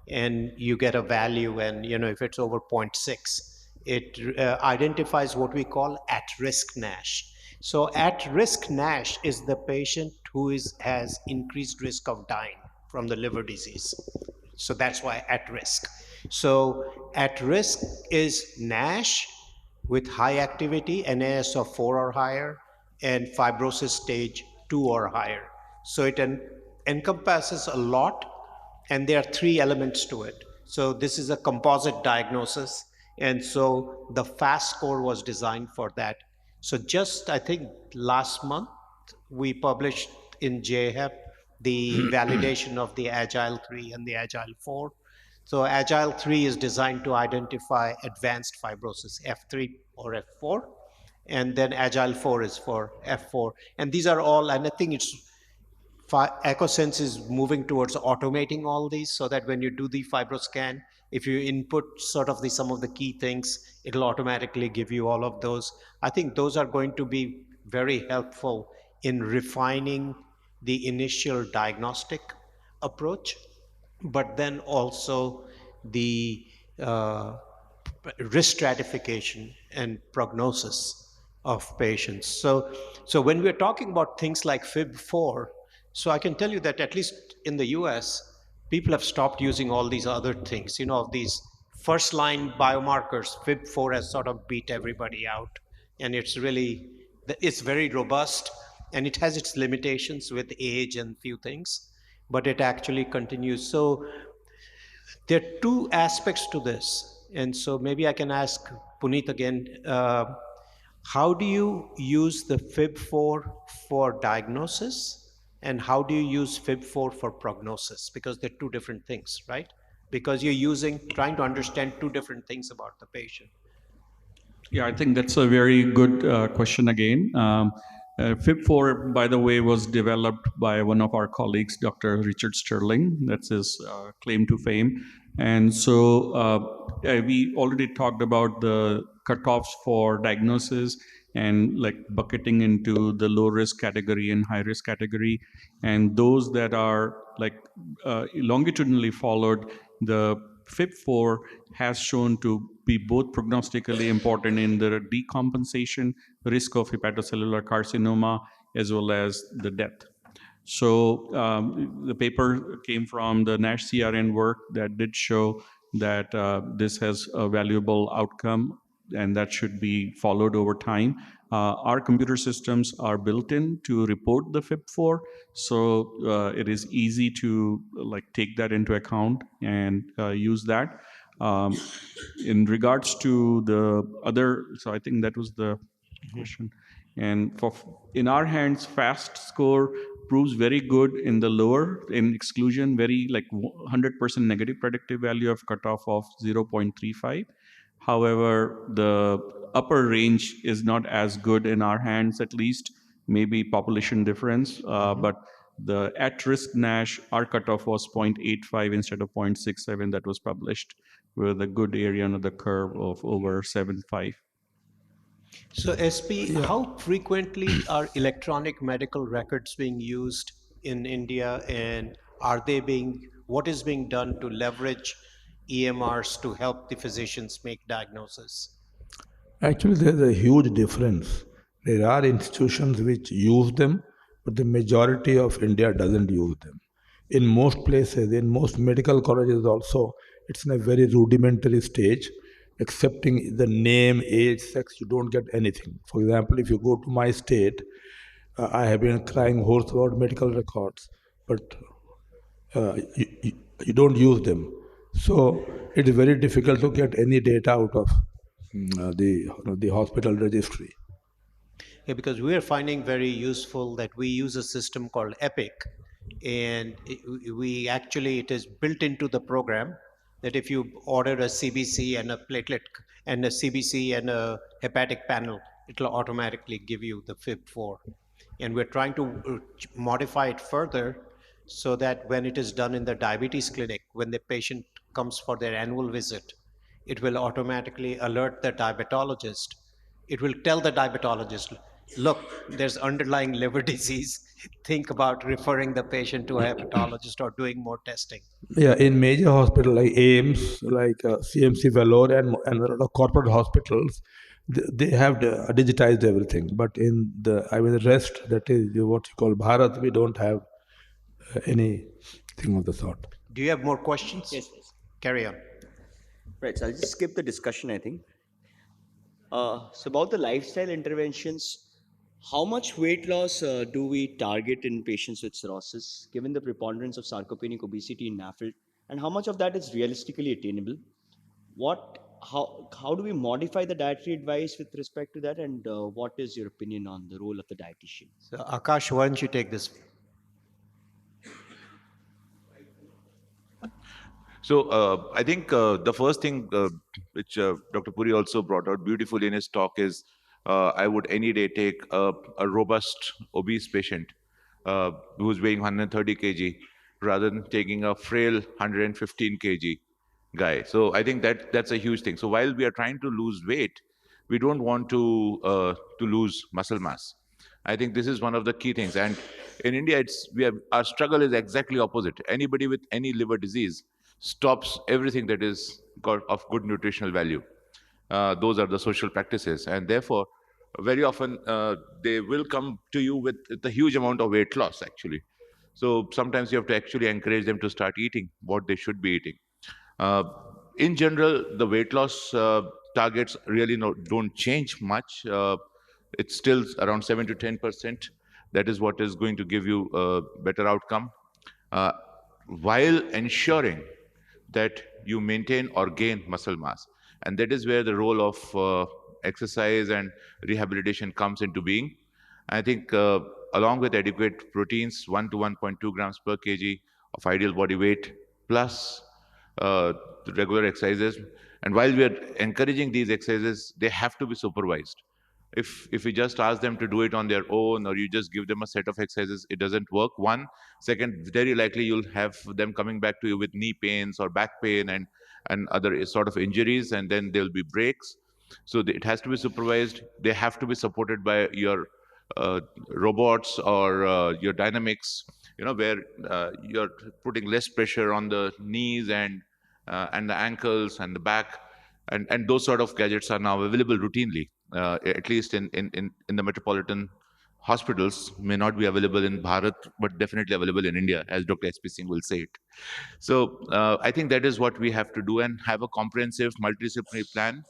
and you get a value. And if it's over zero 0.6, it identifies what we call at-risk NASH. So at-risk NASH is the patient who has increased risk of dying from the liver disease. So that's why at risk. So at risk is NASH with high activity, NAS of 4 or higher, and fibrosis stage 2 or higher. So it encompasses a lot, and there are 3 elements to it. So this is a composite diagnosis, and so the FAST score was designed for that. So just, I think, last month, we published in JHEP the validation of the Agile 3 and the Agile 4. So Agile 3 is designed to identify advanced fibrosis, F3 or F4, and then Agile 4 is for F4. And these are all, and I think Echosense is moving towards automating all these, so that when you do the FibroScan, if you input sort of some of the key things, it'll automatically give you all of those. I think those are going to be very helpful in refining the initial diagnostic approach, but then also the risk stratification and prognosis of patients. So when we're talking about things like FIB4, so I can tell you that at least in the US, people have stopped using all these other things, these first line biomarkers. FIB4 has sort of beat everybody out, and it's very robust, and it has its limitations with age and few things, but it actually continues. So there are 2 aspects to this, and so maybe I can ask Puneet again. How do you use the FIB4 for diagnosis, and how do you use FIB4 for prognosis? Because they're 2 different things, right? Because you're trying to understand 2 different things about the patient. Yeah, I think that's a very good question again. FIB4, by the way, was developed by one of our colleagues, Dr. Richard Sterling. That's his claim to fame. And so we already talked about the cutoffs for diagnosis and like bucketing into the low risk category and high risk category. And those that are like longitudinally followed, the FIB4 has shown to be both prognostically important in the decompensation risk of hepatocellular carcinoma as well as the death. So the paper came from the NASH CRN work that did show that this has a valuable outcome, and that should be followed over time. Our computer systems are built in to report the FIB4, so it is easy to take that into account and use that. In regards to the other, so I think that was the question. And in our hands, FAST score proves very good in the lower, in exclusion, very 100% negative predictive value of cutoff of 0.35. However, the upper range is not as good in our hands, at least, maybe population difference, but the at-risk NASH, our cutoff was 0.85 instead of 0.67 that was published, with a good area under the curve of over 7.5. So SP, how frequently are electronic medical records being used in India, and what is being done to leverage EMRs to help the physicians make diagnosis? Actually, there's a huge difference. There are institutions which use them, but the majority of India doesn't use them. In most places, in most medical colleges also, it's in a very rudimentary stage. Excepting the name, age, sex, you don't get anything. For example, if you go to my state, I have been crying horse about medical records, but you don't use them. So it is very difficult to get any data out of the hospital registry. Yeah, because we are finding very useful that we use a system called Epic, and it is built into the program that if you order a CBC and a platelet and a CBC and a hepatic panel, it'll automatically give you the FIB4. And we're trying to modify it further so that when it is done in the diabetes clinic, when the patient comes for their annual visit, it will automatically alert the diabetologist. It will tell the diabetologist, look, there's underlying liver disease. Think about referring the patient to a hepatologist or doing more testing. Yeah, in major hospital like AIMS, like CMC Vellore, and a lot of corporate hospitals, they have digitized everything. But in the rest, that is what you call Bharat, we don't have anything of the sort. Do you have more questions? Yes. Carry on. Right. So I'll just skip the discussion, I think. So about the lifestyle interventions, how much weight loss do we target in patients with cirrhosis, given the preponderance of sarcopenic obesity in NAFLD, and how much of that is realistically attainable? How do we modify the dietary advice with respect to that, and what is your opinion on the role of the dietitian? So, Akash, why don't you take this? So I think the first thing which Dr. Puri also brought out beautifully in his talk is I would any day take a robust obese patient who's weighing 130 kg rather than taking a frail 115 kg guy. So I think that's a huge thing. So while we are trying to lose weight, we don't want to lose muscle mass. I think this is one of the key things. And in India, our struggle is exactly opposite. Anybody with any liver disease stops everything that is of good nutritional value. Those are the social practices, and therefore, very often they will come to you with a huge amount of weight loss. Actually, so sometimes you have to actually encourage them to start eating what they should be eating. Uh, in general, the weight loss targets really don't change much. It's still around 7 to 10%. That is what is going to give you a better outcome, uh, while ensuring that you maintain or gain muscle mass. And that is where the role of exercise and rehabilitation comes into being. I think along with adequate proteins, 1 to 1.2 grams per kg of ideal body weight, plus the regular exercises. And while we are encouraging these exercises, they have to be supervised. If you just ask them to do it on their own, or you just give them a set of exercises, it doesn't work. One second, very likely you'll have them coming back to you with knee pains or back pain and other sort of injuries, and then there'll be breaks. So it has to be supervised. They have to be supported by your robots or your dynamics, where you're putting less pressure on the knees and the ankles and the back, and those sort of gadgets are now available routinely, at least in the metropolitan hospitals. May not be available in Bharat, but definitely available in India, as Dr. S.P. Singh will say it. So I think that is what we have to do, and have a comprehensive multidisciplinary plan.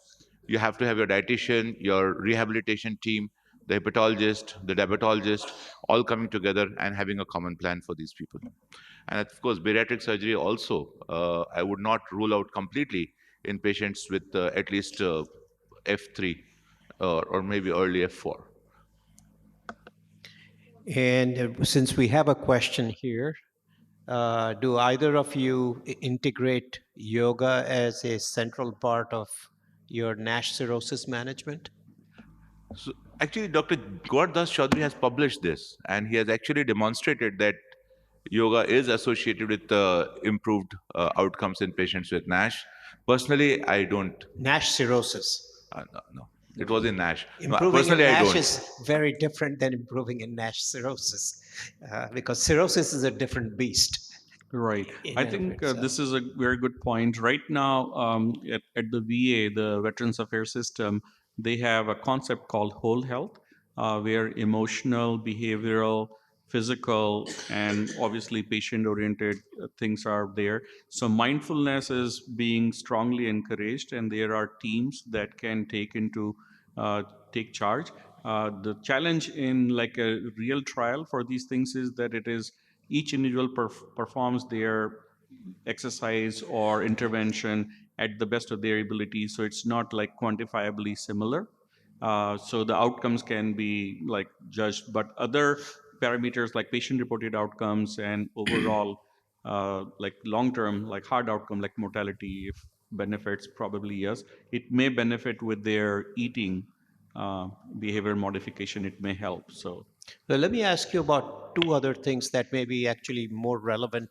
You have to have your dietitian, your rehabilitation team, the hepatologist, the diabetologist, all coming together and having a common plan for these people. And of course, bariatric surgery also, I would not rule out completely in patients with at least F3 or maybe early F4. And since we have a question here, do either of you integrate yoga as a central part of your NASH cirrhosis management? So actually, Dr. Gaurav Das Chaudhary has published this, and he has actually demonstrated that yoga is associated with improved outcomes in patients with NASH. Personally, I don't. NASH cirrhosis. No. It was in NASH. No, Improving in personally, I NASH don't. is very different than improving in NASH cirrhosis, because cirrhosis is a different beast. Right. in I and of think itself. this is a very good point. Right now, at the VA, the Veterans Affairs System, they have a concept called whole health, where emotional, behavioral, physical, and obviously patient-oriented things are there. So mindfulness is being strongly encouraged, and there are teams that can take charge. The challenge in like a real trial for these things is that it is each individual performs their exercise or intervention at the best of their ability, so it's not like quantifiably similar. So the outcomes can be like judged, but other parameters like patient reported outcomes and overall like long term, like hard outcome like mortality, if benefits, probably yes, it may benefit with their eating behavior modification, it may help. So Well, let me ask you about two other things that may be actually more relevant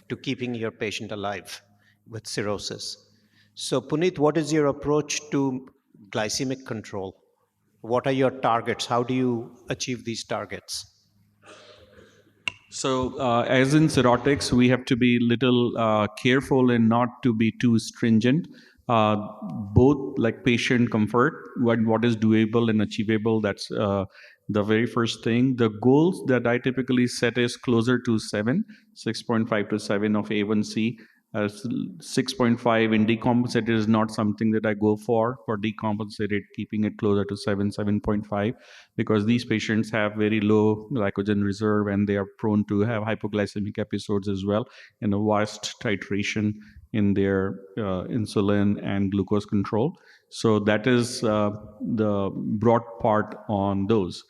to keeping your patient alive with cirrhosis. So, Puneet, what is your approach to glycemic control? What are your targets? How do you achieve these targets? So, as in cirrhotics, we have to be little careful and not to be too stringent. Both like patient comfort, what is doable and achievable. That's the very first thing. The goals that I typically set is closer to 7, 6.5 to 7 of A1C. 6.5 in decompensated is not something that I go for decompensated, keeping it closer to 7, 7.5, because these patients have very low glycogen reserve and they are prone to have hypoglycemic episodes as well, and a vast titration in their insulin and glucose control. So that is the broad part on those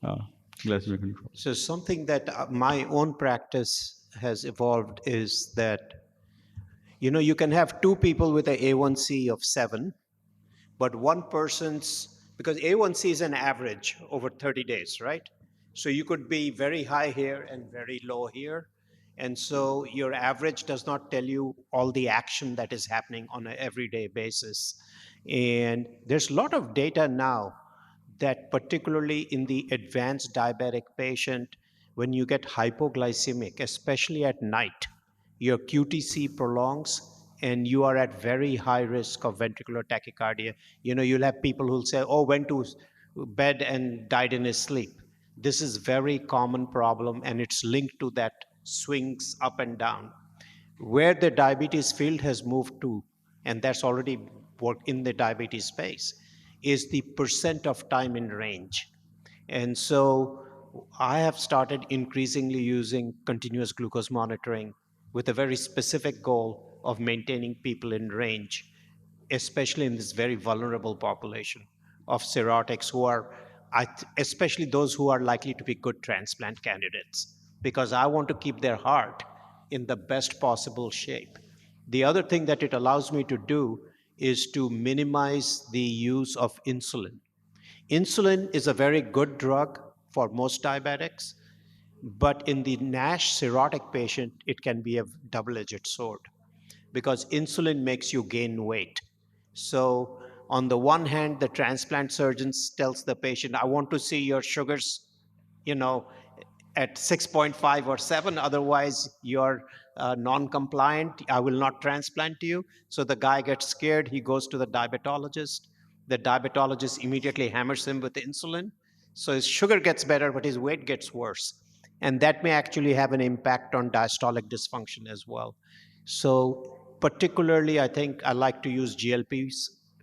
glycemic control. So, something that my own practice has evolved is that you can have two people with a A1C of 7, but one person's, because A1C is an average over 30 days, right? So you could be very high here and very low here. And so your average does not tell you all the action that is happening on an everyday basis. And there's a lot of data now that, particularly in the advanced diabetic patient, when you get hypoglycemic, especially at night, your QTC prolongs and you are at very high risk of ventricular tachycardia. You'll have people who'll say, oh, went to bed and died in his sleep. This is very common problem, and it's linked to that swings up and down. Where the diabetes field has moved to, and that's already worked in the diabetes space, is the percent of time in range. And so I have started increasingly using continuous glucose monitoring with a very specific goal of maintaining people in range, especially in this very vulnerable population of cirrhotics who are, especially those who are likely to be good transplant candidates, because I want to keep their heart in the best possible shape. The other thing that it allows me to do is to minimize the use of insulin. Insulin is a very good drug for most diabetics, but in the NASH cirrhotic patient, it can be a double-edged sword because insulin makes you gain weight. So on the one hand, the transplant surgeon tells the patient, I want to see your sugars, at 6.5 or 7, otherwise you're non-compliant, I will not transplant you. So the guy gets scared, he goes to the diabetologist. The diabetologist immediately hammers him with insulin. So his sugar gets better, but his weight gets worse. And that may actually have an impact on diastolic dysfunction as well. So particularly, I think I like to use GLPs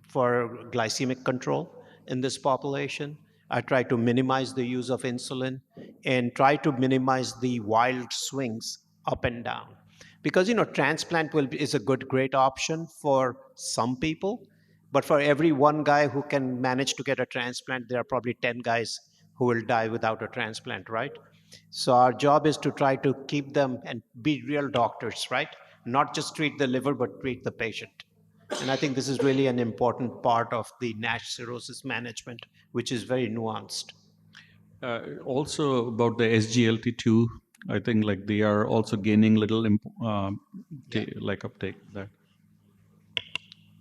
for glycemic control in this population. I try to minimize the use of insulin and try to minimize the wild swings up and down. Because, transplant is a great option for some people, but for every one guy who can manage to get a transplant, there are probably 10 guys who will die without a transplant, right? So our job is to try to keep them and be real doctors, right? Not just treat the liver, but treat the patient. And I think this is really an important part of the NASH cirrhosis management, which is very nuanced. Also about the SGLT2, I think like they are also gaining little like uptake there.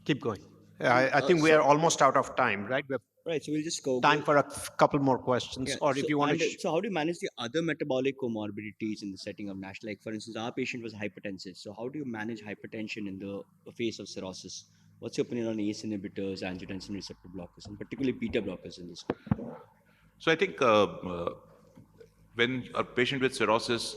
Keep going. I think we are almost out of time, right? We have Right, so we'll just go. time for a couple more questions, or if you want to. So how do you manage the other metabolic comorbidities in the setting of NASH? Like, for instance, our patient was hypertensive. So how do you manage hypertension in the face of cirrhosis? What's your opinion on ACE inhibitors, angiotensin receptor blockers, and particularly beta blockers in this? So I think when a patient with cirrhosis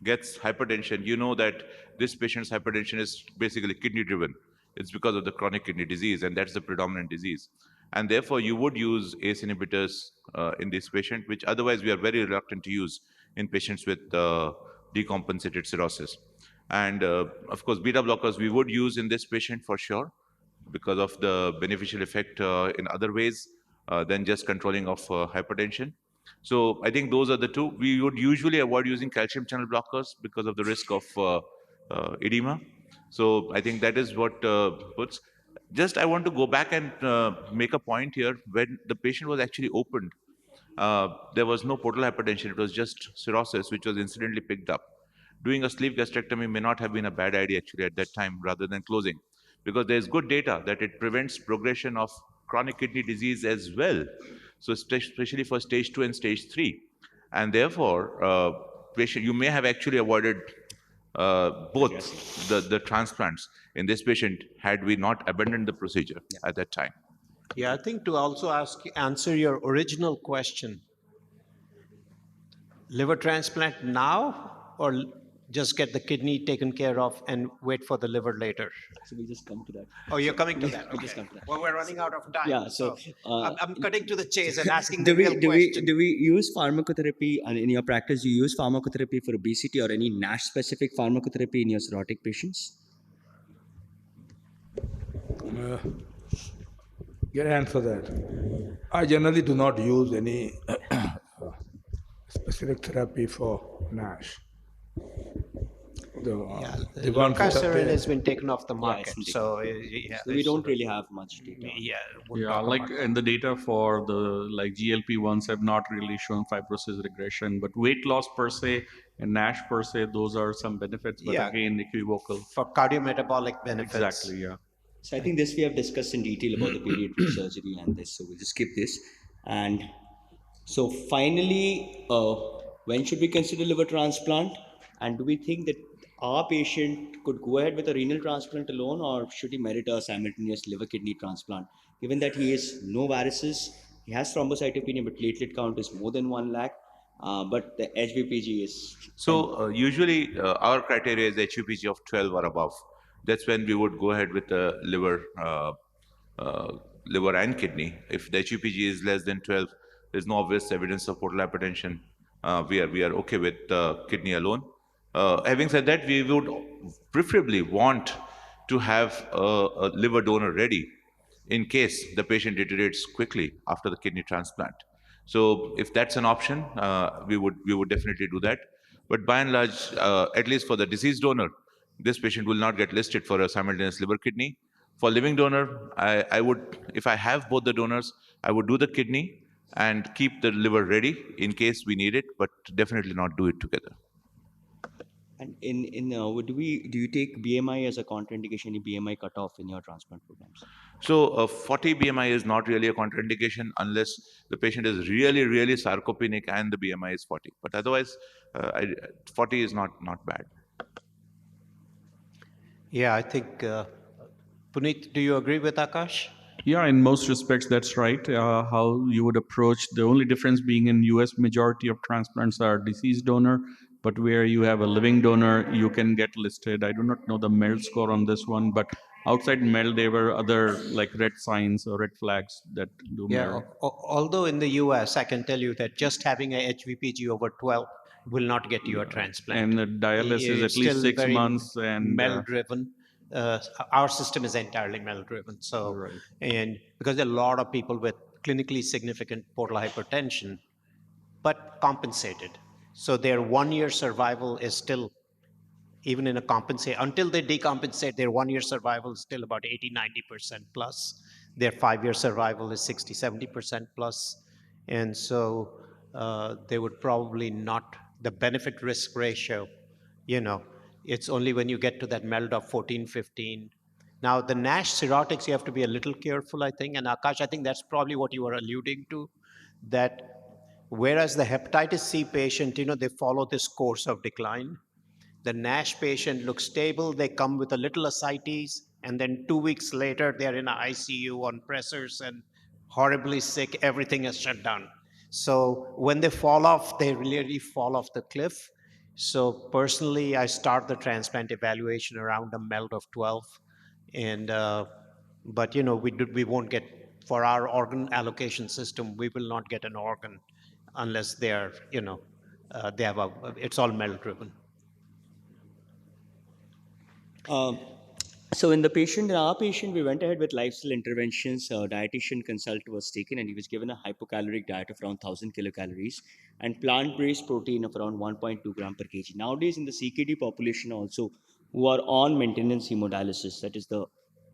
gets hypertension, you know that this patient's hypertension is basically kidney driven. It's because of the chronic kidney disease, and that's the predominant disease. And therefore, you would use ACE inhibitors in this patient, which otherwise we are very reluctant to use in patients with decompensated cirrhosis. And of course, beta blockers we would use in this patient for sure, because of the beneficial effect in other ways than just controlling of hypertension. So I think those are the two. We would usually avoid using calcium channel blockers because of the risk of edema. So I think that is what puts. Just I want to go back and make a point here. When the patient was actually opened, there was no portal hypertension. It was just cirrhosis, which was incidentally picked up. Doing a sleeve gastrectomy may not have been a bad idea actually at that time, rather than closing, because there is good data that it prevents progression of chronic kidney disease as well. So especially for stage 2 and stage 3, and therefore, patient, you may have actually avoided both the transplants in this patient had we not abandoned the procedure at that time. Yeah, I think to also answer your original question, liver transplant now or just get the kidney taken care of and wait for the liver later? So we just come to that. Oh, you're coming to that. we just Okay. come to that. Well, we're running out of time. Yeah, so, I'm cutting to the chase and asking Do the we real do we question. do we use pharmacotherapy, and in your practice? Do you use pharmacotherapy for obesity or any NASH specific pharmacotherapy in your cirrhotic patients? Can I answer that? I generally do not use any specific therapy for NASH. The ones which are Lorcaserin there- has been taken off the it's market, been so yeah, So we don't really have much data. yeah, we'll Yeah, talk like about and the data for the like GLP-1s have not really shown fibrosis regression, but weight loss per se and NASH per se, those are some benefits, but Yeah. again equivocal. for cardiometabolic benefits. Exactly, yeah. So I think this we have discussed in detail about the pediatric surgery and this. So we'll just skip this. And so finally, when should we consider liver transplant? And do we think that our patient could go ahead with a renal transplant alone, or should he merit a simultaneous liver kidney transplant? Given that he has no varices, he has thrombocytopenia, but platelet count is more than 1 lakh, but the HVPG is So usually our criteria is HUPG of 12 or above. That's when we would go ahead with the liver and kidney. If the HUPG is less than 12, there's no obvious evidence of portal hypertension. We are okay with kidney alone. Having said that, we would preferably want to have a liver donor ready in case the patient deteriorates quickly after the kidney transplant. So if that's an option, we would definitely do that. But by and large, at least for the deceased donor, this patient will not get listed for a simultaneous liver kidney. For living donor, I would, if I have both the donors, I would do the kidney and keep the liver ready in case we need it, but definitely not do it together. And do you take BMI as a contraindication? Any BMI cutoff in your transplant programs? So 40 BMI is not really a contraindication unless the patient is really, really sarcopenic and the BMI is 40. But otherwise, 40 is not bad. Yeah, I think, Puneet, do you agree with Akash? Yeah, in most respects, that's right. How you would approach the only difference being in U.S. majority of transplants are deceased donor, but where you have a living donor, you can get listed. I do not know the MELD score on this one, but outside MELD, there were other like red signs or red flags that do Yeah, merit. although in the US, I can tell you that just having a HVPG over 12 will not get you a transplant. And the dialysis It's at least still 6 very months and MEL driven. Our system is entirely MEL driven. So, Right. and because there are a lot of people with clinically significant portal hypertension, but compensated. So their 1 year survival is still, even in a compensate, until they decompensate, their 1 year survival is still about 80-90% plus. Their 5 year survival is 60-70% plus. And so they would probably not, the benefit risk ratio, it's only when you get to that MELD of 14, 15. Now, the NASH cirrhotics, you have to be a little careful, I think. And Akash, I think that's probably what you were alluding to, that whereas the hepatitis C patient, they follow this course of decline. The NASH patient looks stable, they come with a little ascites, and then 2 weeks later, they're in an ICU on pressors and horribly sick, everything is shut down. So when they fall off, they really fall off the cliff. So personally, I start the transplant evaluation around a MELD of 12. And, but we won't get, for our organ allocation system, we will not get an organ unless they are, they have it's all MELD driven. So in our patient, we went ahead with lifestyle interventions. Dietitian consult was taken, and he was given a hypocaloric diet of around 1,000 kilocalories and plant-based protein of around 1.2 gram per kg. Nowadays, in the CKD population also, who are on maintenance hemodialysis, that is the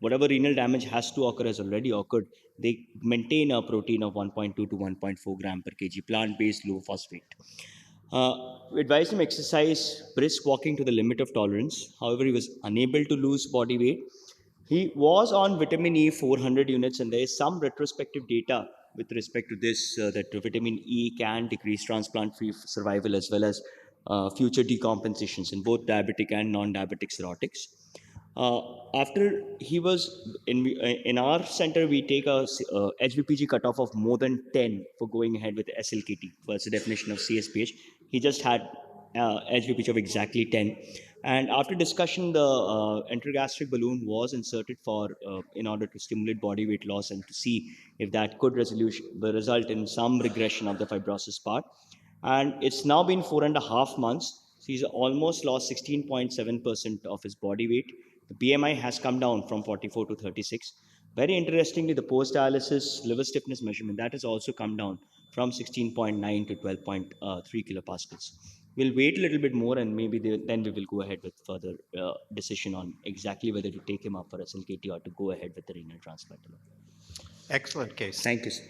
whatever renal damage has to occur has already occurred. They maintain a protein of 1.2 to 1.4 gram per kg, plant-based, low phosphate. We advised him exercise, brisk walking to the limit of tolerance. However, he was unable to lose body weight. He was on vitamin E 400 units, and there is some retrospective data with respect to this that vitamin E can decrease transplant-free survival as well as future decompensations in both diabetic and non-diabetic cirrhotics. After he was in our center, we take a HVPG cutoff of more than 10 for going ahead with SLKT. That's the definition of CSPH. He just had HVPG of exactly 10. And after discussion, the intragastric balloon was inserted for in order to stimulate body weight loss and to see if that could result in some regression of the fibrosis part. And it's now been 4.5 months. So he's almost lost 16.7% of his body weight. The BMI has come down from 44 to 36. Very interestingly, the post-dialysis liver stiffness measurement, that has also come down from 16.9 to 12.3 kilopascals. We'll wait a little bit more, and maybe then we will go ahead with further decision on exactly whether to take him up for SLKT or to go ahead with the renal transplant. Excellent case. Thank you, sir.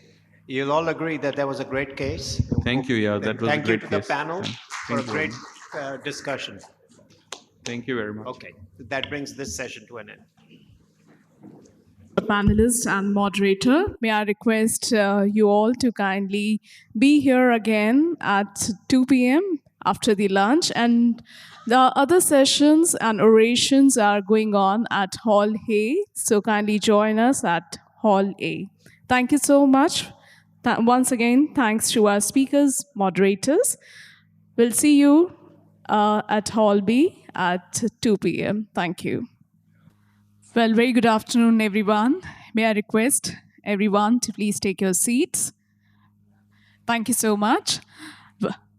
You'll all agree that that was a great case. Thank you. Yeah, that was a Thank you great to the case. panel for a Thank you. great discussion. Thank you very much. Okay, that brings this session to an end. The panelist and moderator, may I request you all to kindly be here again at 2 p.m. after the lunch. And the other sessions and orations are going on at Hall A. So kindly join us at Hall A. Thank you so much. Once again, thanks to our speakers, moderators. We'll see you at Hall B at 2 p.m. Thank you. Well, very good afternoon, everyone. May I request everyone to please take your seats. Thank you so much.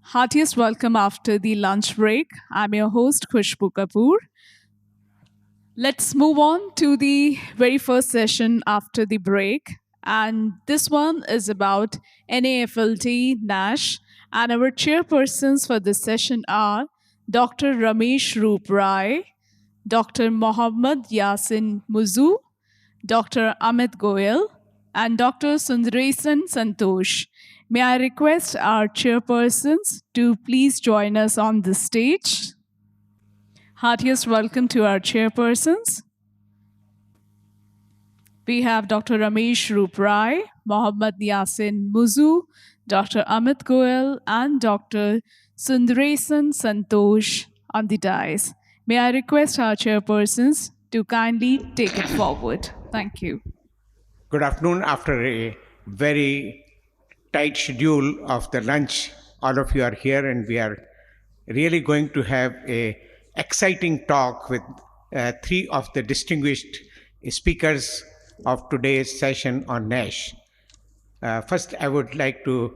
Heartiest welcome after the lunch break. I'm your host, Khushbu Kapoor. Let's move on to the very first session after the break. And this one is about NAFLD NASH. And our chairpersons for this session are Dr. Ramesh Roop Rai, Dr. Mohammad Yasin Muzu, Dr. Amit Goyal, and Dr. Sundaresan Santosh. May I request our chairpersons to please join us on the stage. Heartiest welcome to our chairpersons. We have Dr. Ramesh Roop Rai, Mohammad Yasin Muzu, Dr. Amit Goyal, and Dr. Sundaresan Santosh on the dais. May I request our chairpersons to kindly take it forward. Thank you. Good afternoon. After a very tight schedule of the lunch, all of you are here, and we are really going to have a exciting talk with three of the distinguished speakers of today's session on NASH. First, I would like to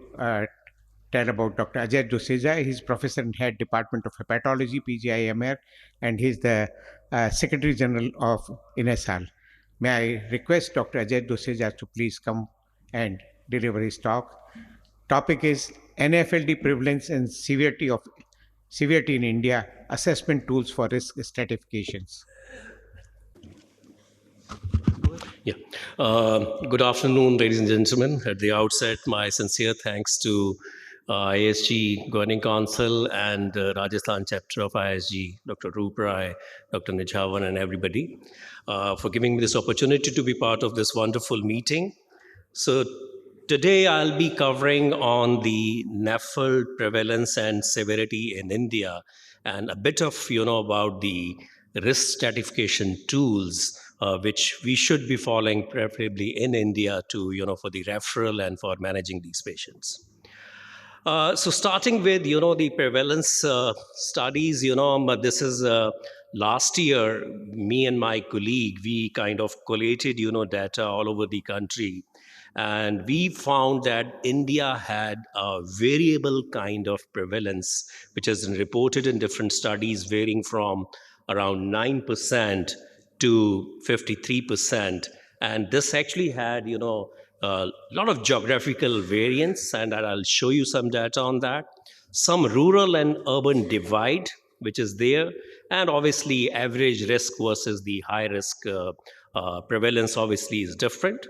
tell about Dr. Ajay Doseja. He's Professor and Head Department of Hepatology, PGIMR, and he's the Secretary General of INESAL. May I request Dr. Ajay Doseja to please come and deliver his talk. Topic is NAFLD prevalence and severity in India, assessment tools for risk stratifications. Yeah. Good afternoon, ladies and gentlemen. At the outset, my sincere thanks to ISG Governing Council and Rajasthan chapter of ISG, Dr. Roop Rai, Dr. Nijavan, and everybody for giving me this opportunity to be part of this wonderful meeting. So today I'll be covering on the NAFLD prevalence and severity in India and a bit of, about the risk stratification tools which we should be following preferably in India to, for the referral and for managing these patients. So starting with, the prevalence studies, this is last year, me and my colleague, we kind of collated, data all over the country. And we found that India had a variable kind of prevalence, which has been reported in different studies varying from around 9% to 53%. And this actually had, a lot of geographical variance, and I'll show you some data on that. Some rural and urban divide, which is there, And obviously, average risk versus the high risk prevalence obviously is different.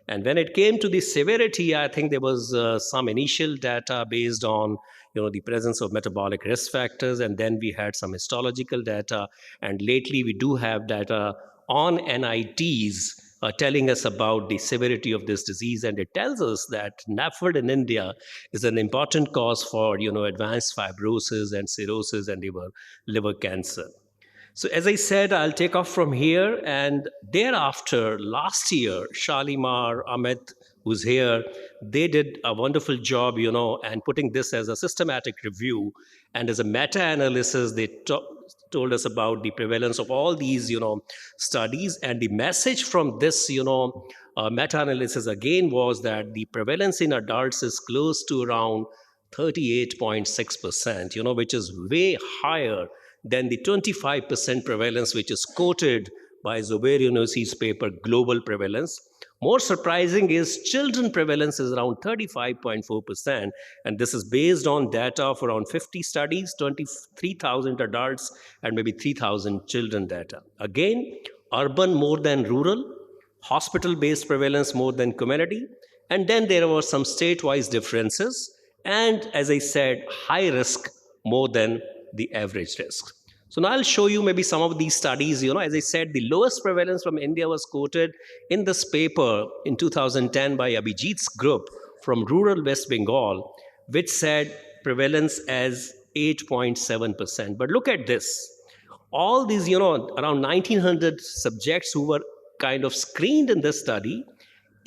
And when it came to the severity, I think there was some initial data based on the presence of metabolic risk factors, and then we had some histological data, and lately we do have data on NITs telling us about the severity of this disease, and it tells us that NAFLD in India is an important cause for advanced fibrosis and cirrhosis and liver cancer. So as I said, I'll take off from here, and thereafter, last year, Shalimar, Amit, who's here, they did a wonderful job, and putting this as a systematic review and as a meta-analysis. They told us about the prevalence of all these, studies, and the message from this, meta-analysis again was that the prevalence in adults is close to around 38.6%, which is way higher than the 25% prevalence which is quoted by Zubair University's paper Global Prevalence. More surprising is children prevalence is around 35.4%, and this is based on data of around 50 studies, 23,000 adults, and maybe 3,000 children data. Again, urban more than rural, hospital-based prevalence more than community, and then there were some state-wise differences, and as I said, high risk more than the average risk. So now I'll show you maybe some of these studies. As I said, the lowest prevalence from India was quoted in this paper in 2010 by Abhijit's group from rural West Bengal, which said prevalence as 8.7%. But look at this. All these, around 1,900 subjects who were kind of screened in this study,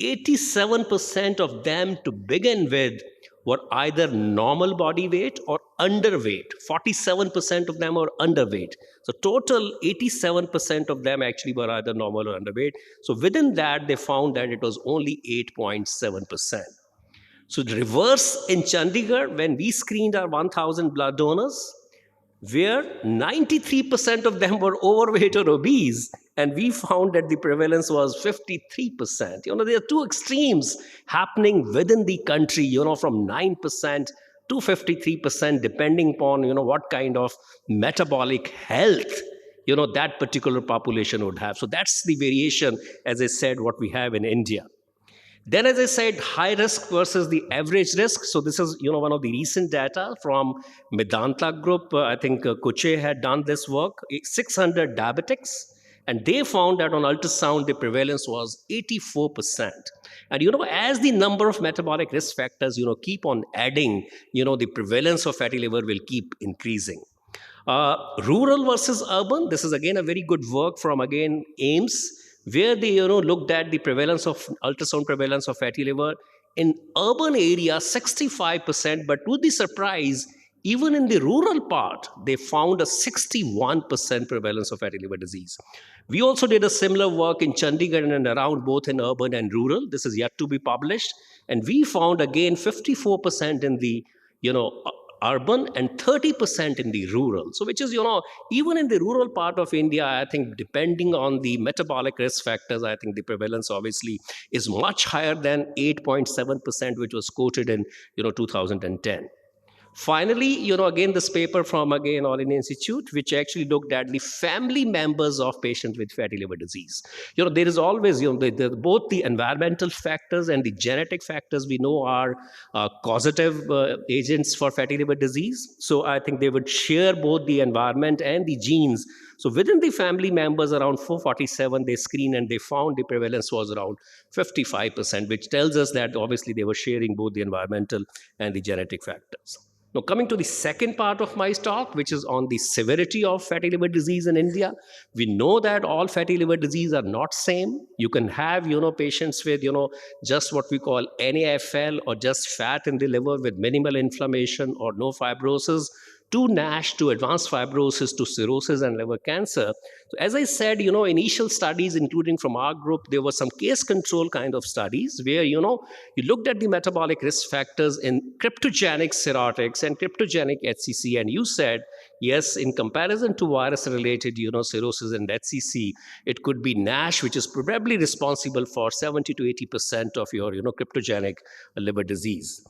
87% of them to begin with were either normal body weight or underweight. 47% of them were underweight. So total 87% of them actually were either normal or underweight. So within that, they found that it was only 8.7%. So the reverse in Chandigarh, when we screened our 1,000 blood donors, where 93% of them were overweight or obese, and we found that the prevalence was 53%. There are two extremes happening within the country, from 9% to 53%, depending upon, what kind of metabolic health, that particular population would have. So that's the variation, as I said, what we have in India. Then, as I said, high risk versus the average risk. So this is, one of the recent data from Medanta group. I think Koche had done this work, 600 diabetics. And they found that on ultrasound, the prevalence was 84%. And, as the number of metabolic risk factors, keep on adding, the prevalence of fatty liver will keep increasing. Rural versus urban, this is again a very good work from, again, AIIMS, where they looked at the prevalence of ultrasound prevalence of fatty liver in urban area 65%, but to the surprise, even in the rural part, they found a 61% prevalence of fatty liver disease. We also did a similar work in Chandigarh and around, both in urban and rural. This is yet to be published, and we found again 54% in the urban and 30% in the rural. So which is, even in the rural part of India, I think depending on the metabolic risk factors, I think the prevalence obviously is much higher than 8.7%, which was quoted in, 2010. Finally, again, this paper from, again, All India Institute, which actually looked at the family members of patients with fatty liver disease. There is always, both the environmental factors and the genetic factors we know are causative agents for fatty liver disease. So I think they would share both the environment and the genes. So within the family members, around 447, they screened and they found the prevalence was around 55%, which tells us that obviously they were sharing both the environmental and the genetic factors. Now, coming to the second part of my talk, which is on the severity of fatty liver disease in India. We know that all fatty liver disease are not same. You can have, patients with, just what we call NAFL or just fat in the liver with minimal inflammation or no fibrosis, to NASH, to advanced fibrosis, to cirrhosis and liver cancer. So as I said, initial studies, including from our group, there were some case control kind of studies where, you looked at the metabolic risk factors in cryptogenic cirrhotics and cryptogenic HCC, and you said, yes, in comparison to virus-related, cirrhosis and HCC, it could be NASH, which is probably responsible for 70 to 80% of your, cryptogenic liver disease.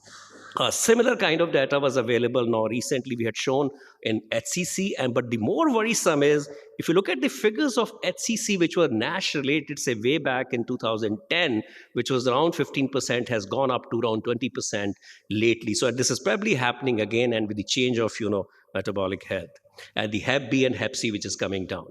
Similar kind of data was available now recently. We had shown in HCC, but the more worrisome is if you look at the figures of HCC, which were NASH related, say way back in 2010, which was around 15%, has gone up to around 20% lately. So this is probably happening again, and with the change of metabolic health, and the Hep B and Hep C, which is coming down.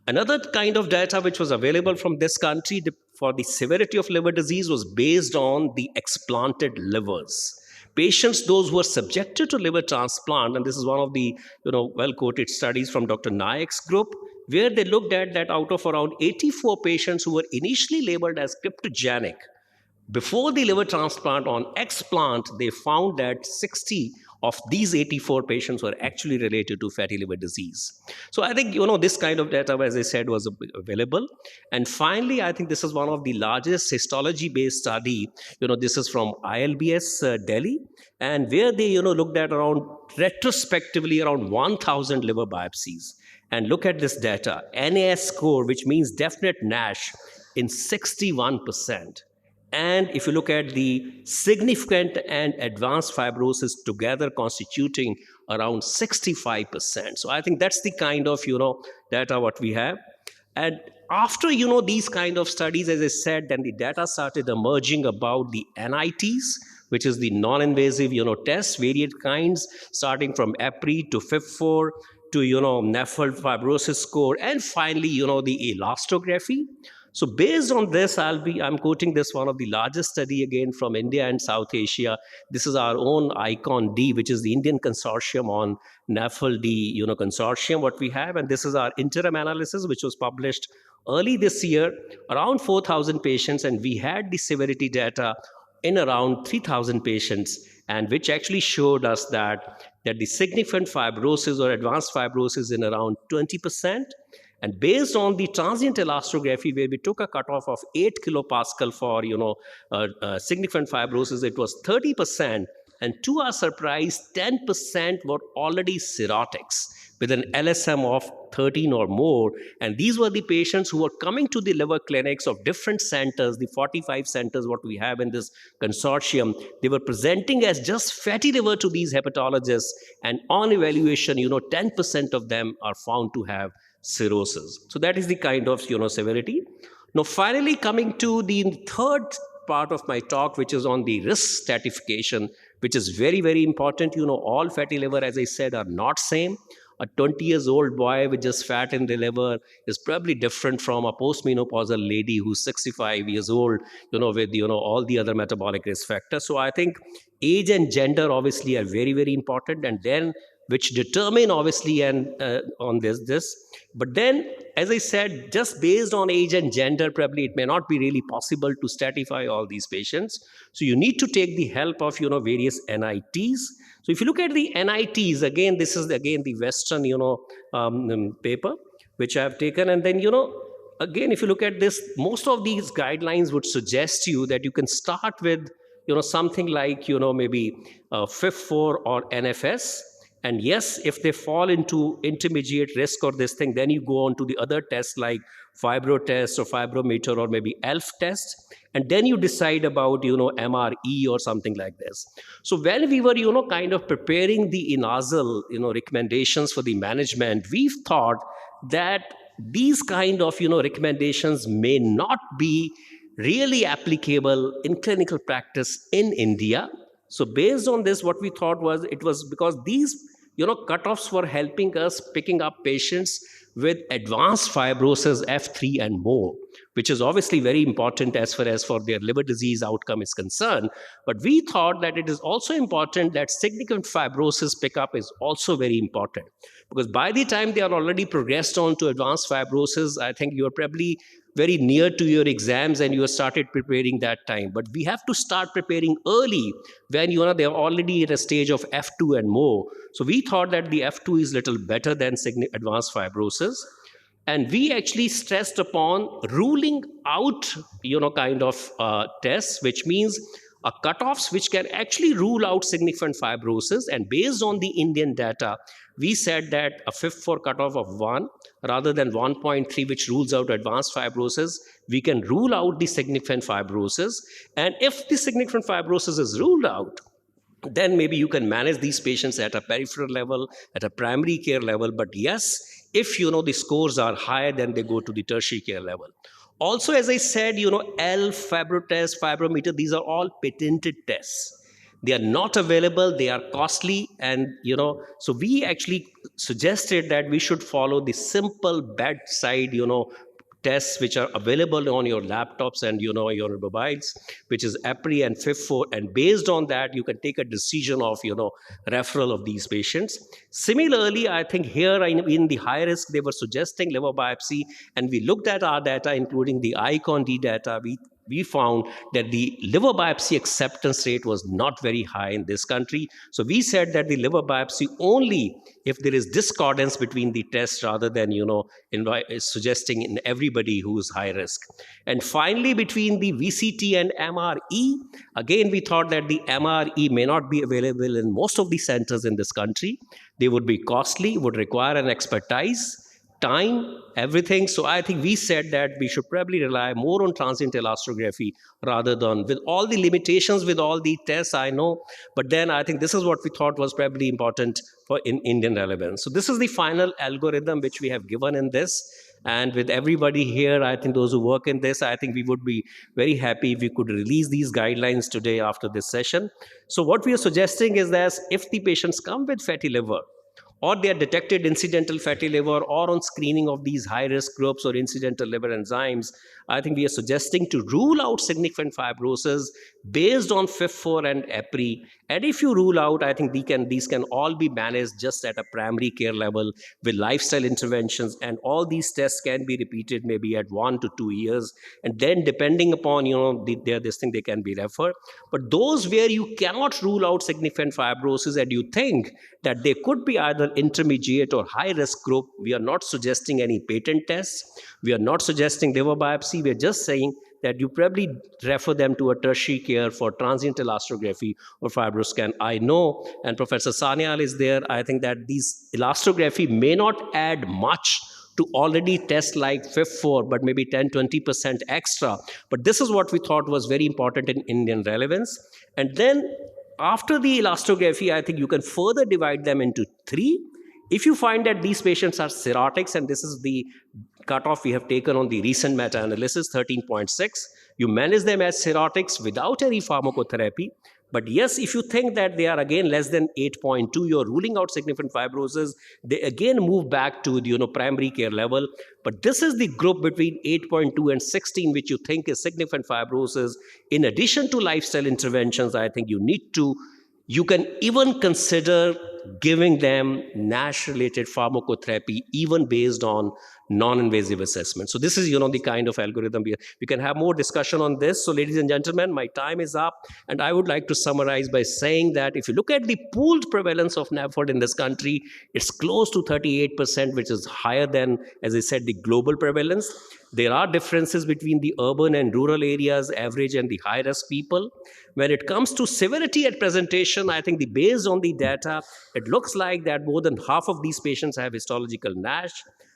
Another kind of data which was available from this country for the severity of liver disease was based on the explanted livers. Patients, those who were subjected to liver transplant, and this is one of the well-quoted studies from Dr. Naik's group, where they looked at that out of around 84 patients who were initially labeled as cryptogenic, before the liver transplant on explant, they found that 60 of these 84 patients were actually related to fatty liver disease. So I think, this kind of data, as I said, was available. And finally, I think this is one of the largest histology-based study. This is from ILBS Delhi, and where they, looked at retrospectively around 1,000 liver biopsies. And look at this data, NAS score, which means definite NASH, in 61%. And if you look at the significant and advanced fibrosis together constituting around 65%. So I think that's the kind of, data what we have. And after, these kind of studies, as I said, then the data started emerging about the NITs, which is the non-invasive, tests, varied kinds, starting from EPRI to FIB-4 to, NAFLD fibrosis score, and finally, the elastography. So based on this, I'm quoting this, one of the largest study again from India and South Asia. This is our own ICON-D, which is the Indian consortium on NAFLD, consortium, what we have. And this is our interim analysis, which was published early this year, around 4,000 patients. And we had the severity data in around 3,000 patients, and which actually showed us that the significant fibrosis or advanced fibrosis in around 20%. And based on the transient elastography, where we took a cutoff of 8 kilopascal for, significant fibrosis, it was 30%. And to our surprise, 10% were already cirrhotics with an LSM of 13 or more. And these were the patients who were coming to the liver clinics of different centers, the 45 centers what we have in this consortium. They were presenting as just fatty liver to these hepatologists. And on evaluation, 10% of them are found to have cirrhosis. So that is the kind of, severity. Now, finally, coming to the third part of my talk, which is on the risk stratification, which is very, very important. All fatty liver, as I said, are not same. A 20-year-old boy with just fat in the liver is probably different from a postmenopausal lady who's 65 years old, with, all the other metabolic risk factors. So I think age and gender obviously are very, very important. And then which determine obviously and on this. But then, as I said, just based on age and gender, probably it may not be really possible to stratify all these patients. So you need to take the help of, various NITs. So if you look at the NITs, again, this is again the Western, paper, which I have taken. And then, again, if you look at this, most of these guidelines would suggest you that you can start with, something like, maybe FIB-4 or NFS. And yes, if they fall into intermediate risk or this thing, then you go on to the other tests like fibro test or fibrometer or maybe ELF test. And then you decide about, MRE or something like this. So when we were, kind of preparing the ENASL, recommendations for the management, we've thought that these kind of, recommendations may not be really applicable in clinical practice in India. So based on this, what we thought was, it was because these, cutoffs were helping us picking up patients with advanced fibrosis F3 and more, which is obviously very important as far as for their liver disease outcome is concerned. But we thought that it is also important that significant fibrosis pickup is also very important, because by the time they are already progressed on to advanced fibrosis, I think you are probably very near to your exams and you have started preparing that time. But we have to start preparing early when they're already at a stage of F2 and more. So we thought that the F2 is little better than advanced fibrosis. And we actually stressed upon ruling out, kind of tests, which means cutoffs which can actually rule out significant fibrosis. And based on the Indian data, we said that a FIB-4 cutoff of 1 rather than 1.3, which rules out advanced fibrosis, we can rule out the significant fibrosis. And if the significant fibrosis is ruled out, then maybe you can manage these patients at a peripheral level, at a primary care level. But yes, if the scores are higher, then they go to the tertiary care level. Also, as I said, ELF, Fabro test, Fibrometer, these are all patented tests. They are not available, they are costly, and so we actually suggested that we should follow the simple bedside tests which are available on your laptops and your mobiles, which is APRI and FIF4, and based on that you can take a decision of referral of these patients. Similarly, I think here in the high risk they were suggesting liver biopsy, and we looked at our data, including the ICON-D data. We found that the liver biopsy acceptance rate was not very high in this country. So we said that the liver biopsy only if there is discordance between the tests, rather than suggesting in everybody who is high risk. And finally, between the VCT and MRE, again we thought that the MRE may not be available in most of the centers in this country. They would be costly, would require an expertise, time, everything. So I think we said that we should probably rely more on transient elastography rather than, with all the limitations with all the tests, I know, but then I think this is what we thought was probably important for in Indian relevance. So this is the final algorithm which we have given in this. And with everybody here, I think those who work in this, I think we would be very happy if we could release these guidelines today after this session. So what we are suggesting is that if the patients come with fatty liver, or they are detected incidental fatty liver, or on screening of these high-risk groups or incidental liver enzymes, I think we are suggesting to rule out significant fibrosis based on FIF4 and APRI. And if you rule out, I think these can all be managed just at a primary care level with lifestyle interventions, and all these tests can be repeated maybe at 1 to 2 years. And then depending upon, they can be referred. But those where you cannot rule out significant fibrosis and you think that they could be either intermediate or high risk group, we are not suggesting any patent tests. We are not suggesting liver biopsy. We are just saying that you probably refer them to a tertiary care for transient elastography or fibroscan. I know, and Professor Sanyal is there, I think that these elastography may not add much to already tests like FIF4, but maybe 10-20% extra. But this is what we thought was very important in Indian relevance. And then after the elastography, I think you can further divide them into 3. If you find that these patients are cirrhotics, and this is the cutoff we have taken on the recent meta-analysis, 13.6, you manage them as cirrhotics without any pharmacotherapy. But yes, if you think that they are again less than 8.2, you're ruling out significant fibrosis, they again move back to the primary care level. But this is the group between 8.2 and 16, which you think is significant fibrosis. In addition to lifestyle interventions, I think you can even consider giving them NASH-related pharmacotherapy, even based on non-invasive assessment. So this is, the kind of algorithm we can have more discussion on this. So ladies and gentlemen, my time is up. And I would like to summarize by saying that if you look at the pooled prevalence of NAFLD in this country, it's close to 38%, which is higher than, as I said, the global prevalence. There are differences between the urban and rural areas, average and the high-risk people. When it comes to severity at presentation, I think based on the data, it looks like that more than half of these patients have histological NASH,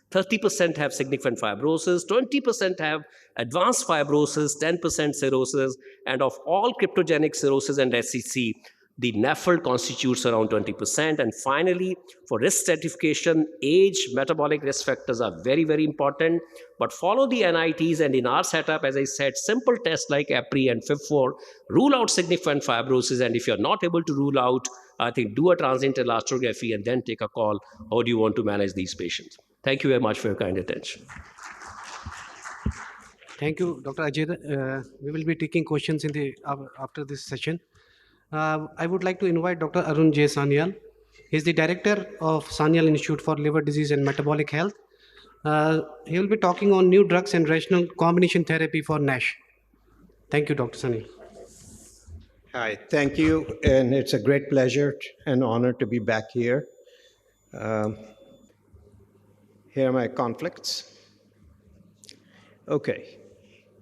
30% have significant fibrosis, 20% have advanced fibrosis, 10% cirrhosis, and of all cryptogenic cirrhosis and SCC, the NAFLD constitutes around 20%. And finally, for risk stratification, age, metabolic risk factors are very, very important. But follow the NITs, and in our setup, as I said, simple tests like APRI and FIF4 rule out significant fibrosis. And if you're not able to rule out, I think do a transient elastography and then take a call. How do you want to manage these patients? Thank you very much for your kind attention. Thank you, Dr. Ajay. We will be taking questions after this session. I would like to invite Dr. Arun J. Sanyal. He is the director of Sanyal Institute for Liver Disease and Metabolic Health. He will be talking on new drugs and rational combination therapy for NASH. Thank you, Dr. Sanyal. Hi, thank you. And it's a great pleasure and honor to be back here. Here are my conflicts. Okay.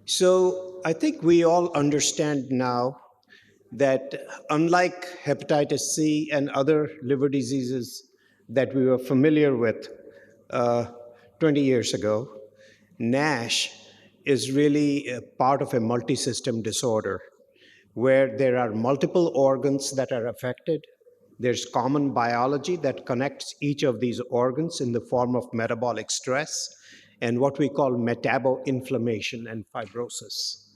So I think we all understand now that unlike hepatitis C and other liver diseases that we were familiar with 20 years ago, NASH is really a part of a multi-system disorder where there are multiple organs that are affected. There's common biology that connects each of these organs in the form of metabolic stress and what we call metabo-inflammation and fibrosis.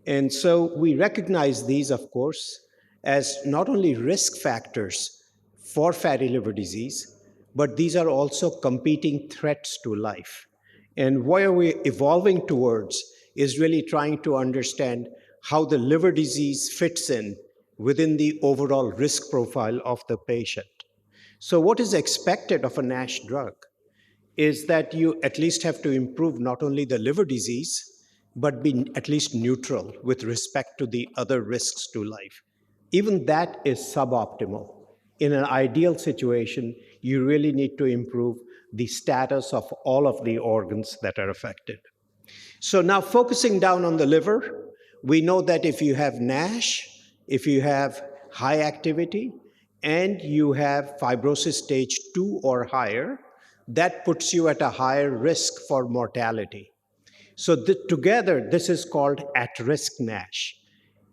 And so we recognize these, of course, as not only risk factors for fatty liver disease, but these are also competing threats to life. And where we're evolving towards is really trying to understand how the liver disease fits in within the overall risk profile of the patient. So what is expected of a NASH drug is that you at least have to improve not only the liver disease, but be at least neutral with respect to the other risks to life. Even that is suboptimal. In an ideal situation, you really need to improve the status of all of the organs that are affected. So now focusing down on the liver, we know that if you have NASH, if you have high activity, and you have fibrosis stage 2 or higher, that puts you at a higher risk for mortality. So together, this is called at-risk NASH.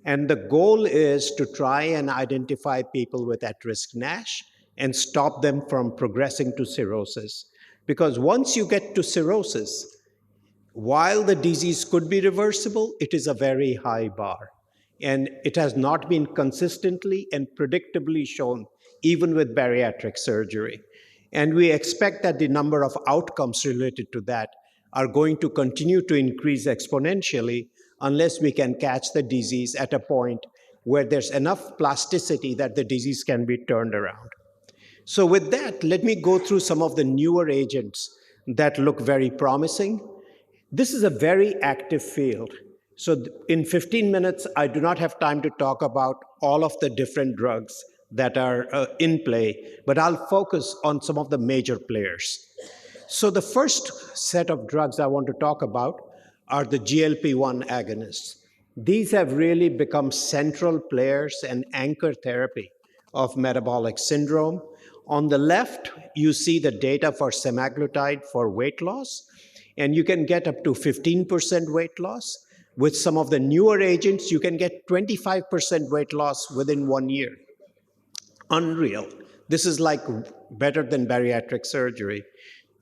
And the goal is to try and identify people with at-risk NASH and stop them from progressing to cirrhosis. Because once you get to cirrhosis, while the disease could be reversible, it is a very high bar. And it has not been consistently and predictably shown, even with bariatric surgery. And we expect that the number of outcomes related to that are going to continue to increase exponentially unless we can catch the disease at a point where there's enough plasticity that the disease can be turned around. So with that, let me go through some of the newer agents that look very promising. This is a very active field. So in 15 minutes, I do not have time to talk about all of the different drugs that are in play, but I'll focus on some of the major players. So the first set of drugs I want to talk about are the GLP-1 agonists. These have really become central players and anchor therapy of metabolic syndrome. On the left, you see the data for semaglutide for weight loss, and you can get up to 15% weight loss. With some of the newer agents, you can get 25% weight loss within 1 year. Unreal. This is like better than bariatric surgery.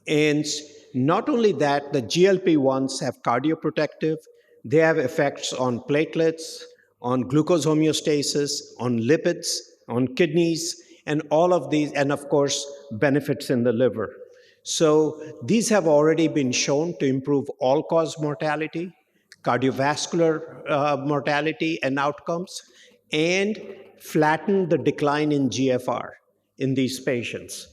And not only that, the GLP-1s have cardioprotective, they have effects on platelets, on glucose homeostasis, on lipids, on kidneys, and all of these, and of course, benefits in the liver. So these have already been shown to improve all-cause mortality, cardiovascular mortality and outcomes, and flatten the decline in GFR in these patients.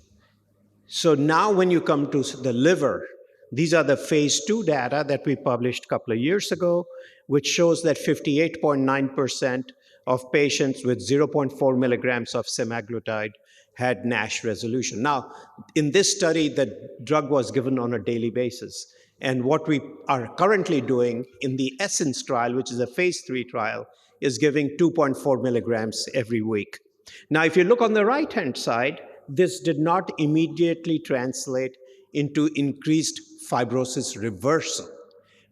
So now when you come to the liver, these are the phase 2 data that we published a couple of years ago, which shows that 58.9% of patients with 0.4 milligrams of semaglutide had NASH resolution. Now, in this study, the drug was given on a daily basis. And what we are currently doing in the ESSENCE trial, which is a phase 3 trial, is giving 2.4 milligrams every week. Now, if you look on the right-hand side, this did not immediately translate into increased fibrosis reversal.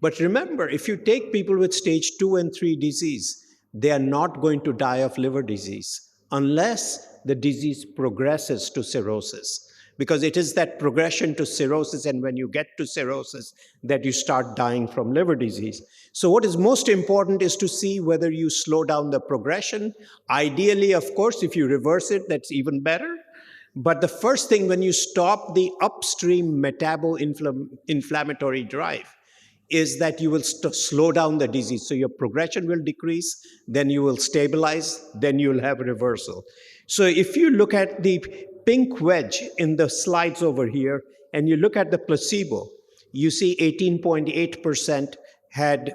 But remember, if you take people with stage 2 and 3 disease, they are not going to die of liver disease unless the disease progresses to cirrhosis. Because it is that progression to cirrhosis, and when you get to cirrhosis, that you start dying from liver disease. So what is most important is to see whether you slow down the progression. Ideally, of course, if you reverse it, that's even better. But the first thing, when you stop the upstream metabo-inflammatory drive, is that you will slow down the disease. So your progression will decrease, then you will stabilize, then you'll have a reversal. So if you look at the pink wedge in the slides over here, and you look at the placebo, you see 18.8% had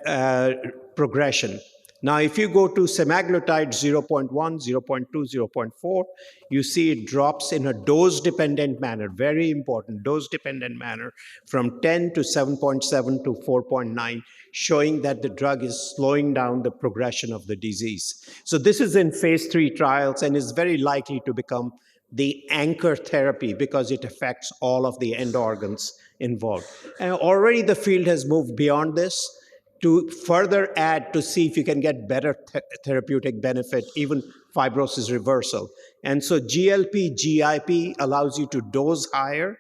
progression. Now, if you go to semaglutide 0.1, 0.2, 0.4, you see it drops in a dose-dependent manner, very important, dose-dependent manner, from 10 to 7.7 to 4.9, showing that the drug is slowing down the progression of the disease. So this is in phase 3 trials and is very likely to become the anchor therapy because it affects all of the end organs involved. And already the field has moved beyond this to further add to see if you can get better therapeutic benefit, even fibrosis reversal. And so GLP, GIP allows you to dose higher,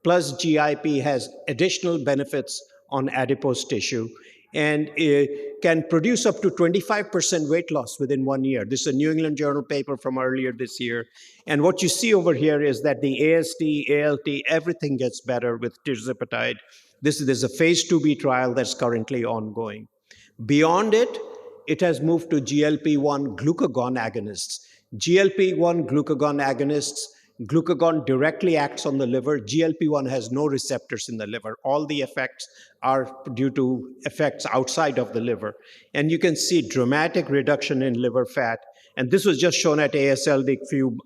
plus GIP has additional benefits on adipose tissue, and it can produce up to 25% weight loss within 1 year. This is a New England Journal paper from earlier this year. And what you see over here is that the AST, ALT, everything gets better with tirzepatide. There's a phase 2b trial that's currently ongoing. Beyond it, it has moved to GLP-1 glucagon agonists. GLP-1 glucagon agonists, glucagon directly acts on the liver. GLP-1 has no receptors in the liver. All the effects are due to effects outside of the liver. And you can see dramatic reduction in liver fat. And this was just shown at AASLD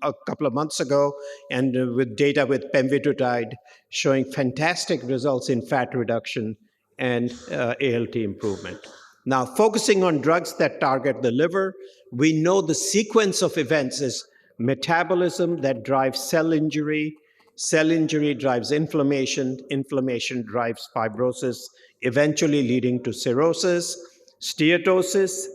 a couple of months ago, and with data with pemvidutide showing fantastic results in fat reduction and ALT improvement. Now, focusing on drugs that target the liver, we know the sequence of events is metabolism that drives cell injury drives inflammation, inflammation drives fibrosis, eventually leading to cirrhosis, steatosis,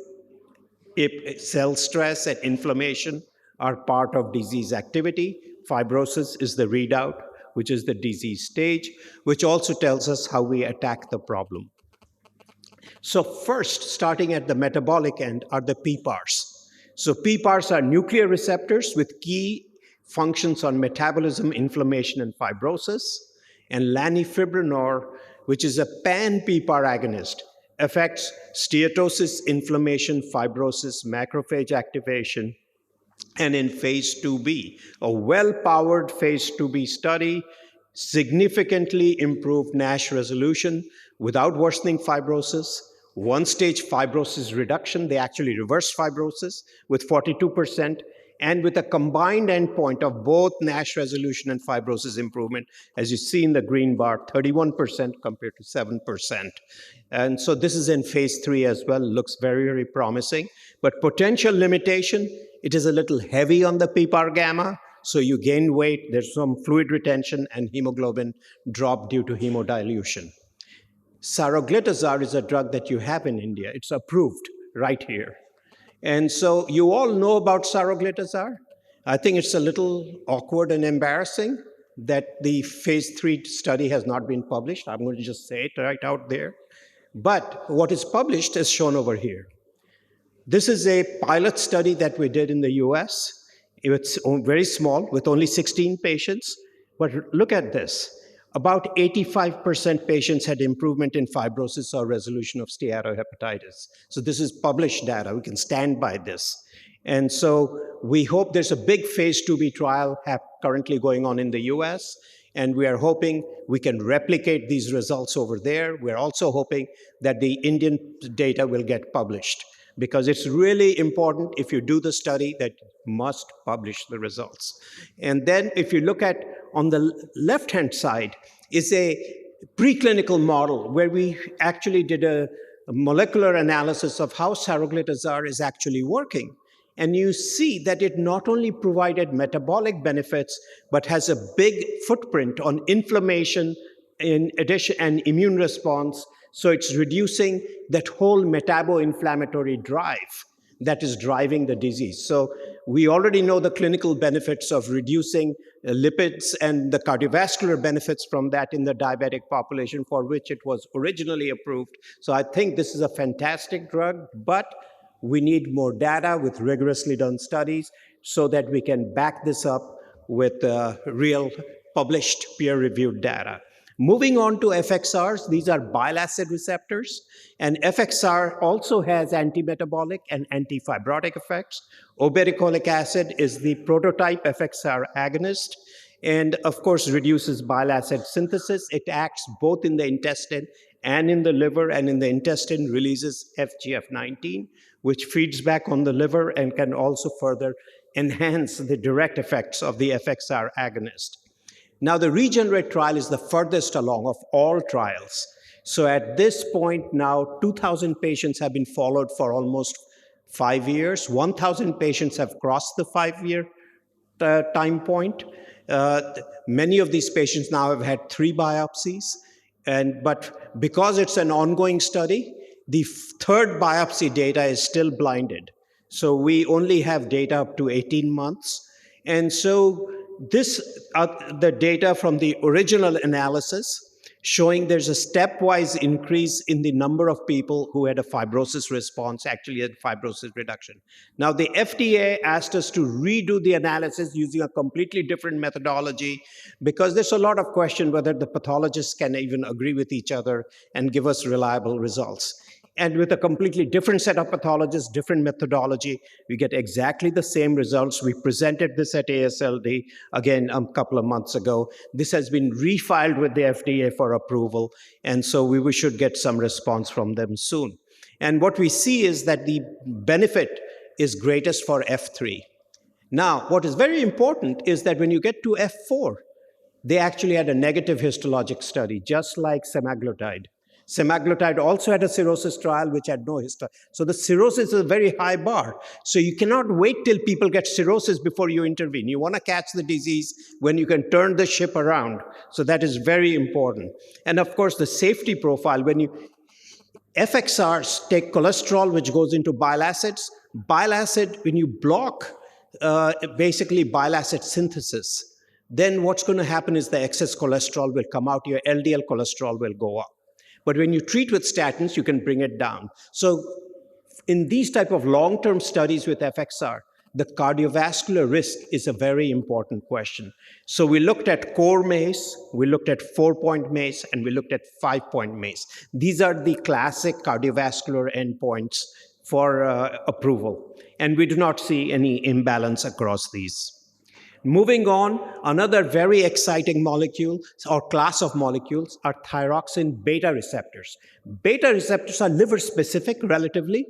cell stress and inflammation are part of disease activity. Fibrosis is the readout, which is the disease stage, which also tells us how we attack the problem. So first, starting at the metabolic end, are the PPARs. So PPARs are nuclear receptors with key functions on metabolism, inflammation, and fibrosis. And lanifibranor, which is a pan-PPAR agonist, affects steatosis, inflammation, fibrosis, macrophage activation, and in phase 2b, a well-powered phase 2b study significantly improved NASH resolution without worsening fibrosis, one-stage fibrosis reduction. They actually reversed fibrosis with 42%, and with a combined endpoint of both NASH resolution and fibrosis improvement, as you see in the green bar, 31% compared to 7%. And so this is in phase 3 as well, looks very, very promising. But potential limitation, it is a little heavy on the PPAR gamma, so you gain weight, there's some fluid retention, and hemoglobin drop due to hemodilution. Saroglitazar is a drug that you have in India. It's approved right here. And so you all know about saroglitazar. I think it's a little awkward and embarrassing that the phase 3 study has not been published. I'm going to just say it right out there. But what is published is shown over here. This is a pilot study that we did in the US. It's very small with only 16 patients. But look at this. About 85% patients had improvement in fibrosis or resolution of steatohepatitis. So this is published data. We can stand by this. And so we hope there's a big phase 2b trial currently going on in the US, and we are hoping we can replicate these results over there. We're also hoping that the Indian data will get published, because it's really important, if you do the study, that you must publish the results. And then if you look at, on the left-hand side, is a preclinical model where we actually did a molecular analysis of how saroglitazar is actually working. And you see that it not only provided metabolic benefits, but has a big footprint on inflammation in addition and immune response. So it's reducing that whole metabo-inflammatory drive that is driving the disease. So we already know the clinical benefits of reducing lipids and the cardiovascular benefits from that in the diabetic population for which it was originally approved. So I think this is a fantastic drug, but we need more data with rigorously done studies so that we can back this up with real published peer-reviewed data. Moving on to FXRs, these are bile acid receptors, and FXR also has anti-metabolic and anti-fibrotic effects. Obeticholic acid is the prototype FXR agonist, and of course reduces bile acid synthesis. It acts both in the intestine and in the liver, and in the intestine releases FGF19, which feeds back on the liver and can also further enhance the direct effects of the FXR agonist. Now, the REGENERATE trial is the furthest along of all trials. So at this point now, 2,000 patients have been followed for almost 5 years. 1,000 patients have crossed the 5-year time point. Many of these patients now have had 3 biopsies. But because it's an ongoing study, The third biopsy data is still blinded. So we only have data up to 18 months. And so this, the data from the original analysis showing there's a stepwise increase in the number of people who had a fibrosis response, actually had fibrosis reduction. Now, the FDA asked us to redo the analysis using a completely different methodology because there's a lot of question whether the pathologists can even agree with each other and give us reliable results. And with a completely different set of pathologists, different methodology, we get exactly the same results. We presented this at ASLD, again, a couple of months ago. This has been refiled with the FDA for approval, and so we should get some response from them soon. And what we see is that the benefit is greatest for F3. Now, what is very important is that when you get to F4, they actually had a negative histologic study, just like semaglutide. Semaglutide also had a cirrhosis trial which had no history. So the cirrhosis is a very high bar. So you cannot wait till people get cirrhosis before you intervene. You want to catch the disease when you can turn the ship around. So that is very important. And of course, the safety profile, when you FXRs take cholesterol, which goes into bile acids. Bile acid, when you block basically bile acid synthesis, then what's going to happen is the excess cholesterol will come out, your LDL cholesterol will go up. But when you treat with statins, you can bring it down. So in these type of long-term studies with FXR, the cardiovascular risk is a very important question. So we looked at core MACE, we looked at 4-point MACE, and we looked at 5-point MACE. These are the classic cardiovascular endpoints for approval. And we do not see any imbalance across these. Moving on, another very exciting molecule or class of molecules are thyroxine beta receptors. Beta receptors are liver specific relatively,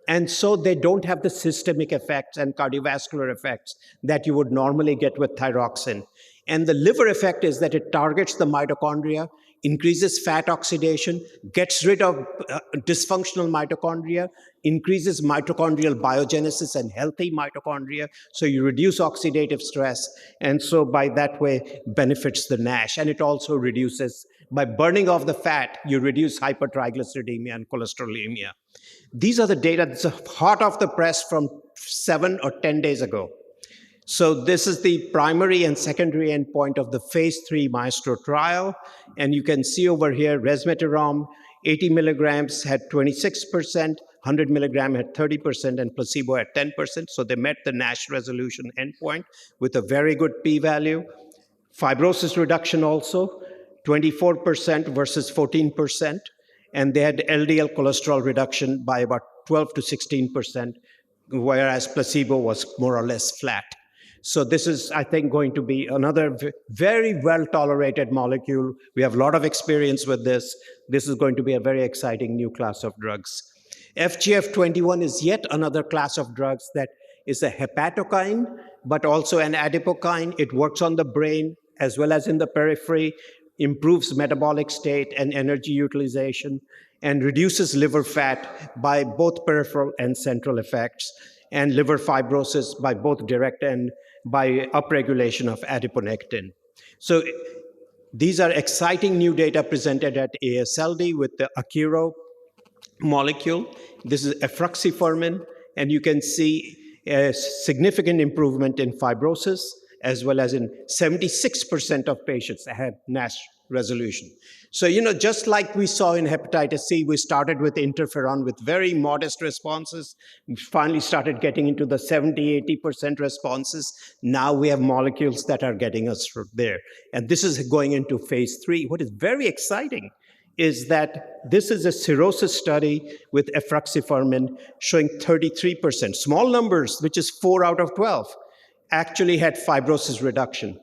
and so they don't have the systemic effects and cardiovascular effects that you would normally get with thyroxine. And the liver effect is that it targets the mitochondria, increases fat oxidation, gets rid of dysfunctional mitochondria, increases mitochondrial biogenesis and healthy mitochondria, so you reduce oxidative stress, and so by that way benefits the NASH. And it also reduces, by burning off the fat, you reduce hypertriglyceridemia and cholesterolemia. These are the data that's hot off the press from 7 or 10 days ago. So this is the primary and secondary endpoint of the phase 3 Maestro trial. And you can see over here, resmetirom, 80 milligrams had 26%, 100 milligram had 30%, and placebo at 10%. So they met the NASH resolution endpoint with a very good p-value. Fibrosis reduction also, 24% versus 14%. And they had LDL cholesterol reduction by about 12 to 16%, whereas placebo was more or less flat. So this is, I think, going to be another very well-tolerated molecule. We have a lot of experience with this. This is going to be a very exciting new class of drugs. FGF21 is yet another class of drugs that is a hepatokine, but also an adipokine. It works on the brain as well as in the periphery, improves metabolic state and energy utilization, and reduces liver fat by both peripheral and central effects, and liver fibrosis by both direct and by upregulation of adiponectin. So these are exciting new data presented at ASLD with the Akero molecule. This is efruxifermin, and you can see a significant improvement in fibrosis, as well as in 76% of patients that had NASH resolution. So, just like we saw in hepatitis C, we started with interferon with very modest responses. We finally started getting into the 70, 80% responses. Now we have molecules that are getting us there. And this is going into phase 3. What is very exciting is that this is a cirrhosis study with efruxifermin showing 33%. Small numbers, which is 4 out of 12, actually had fibrosis reduction.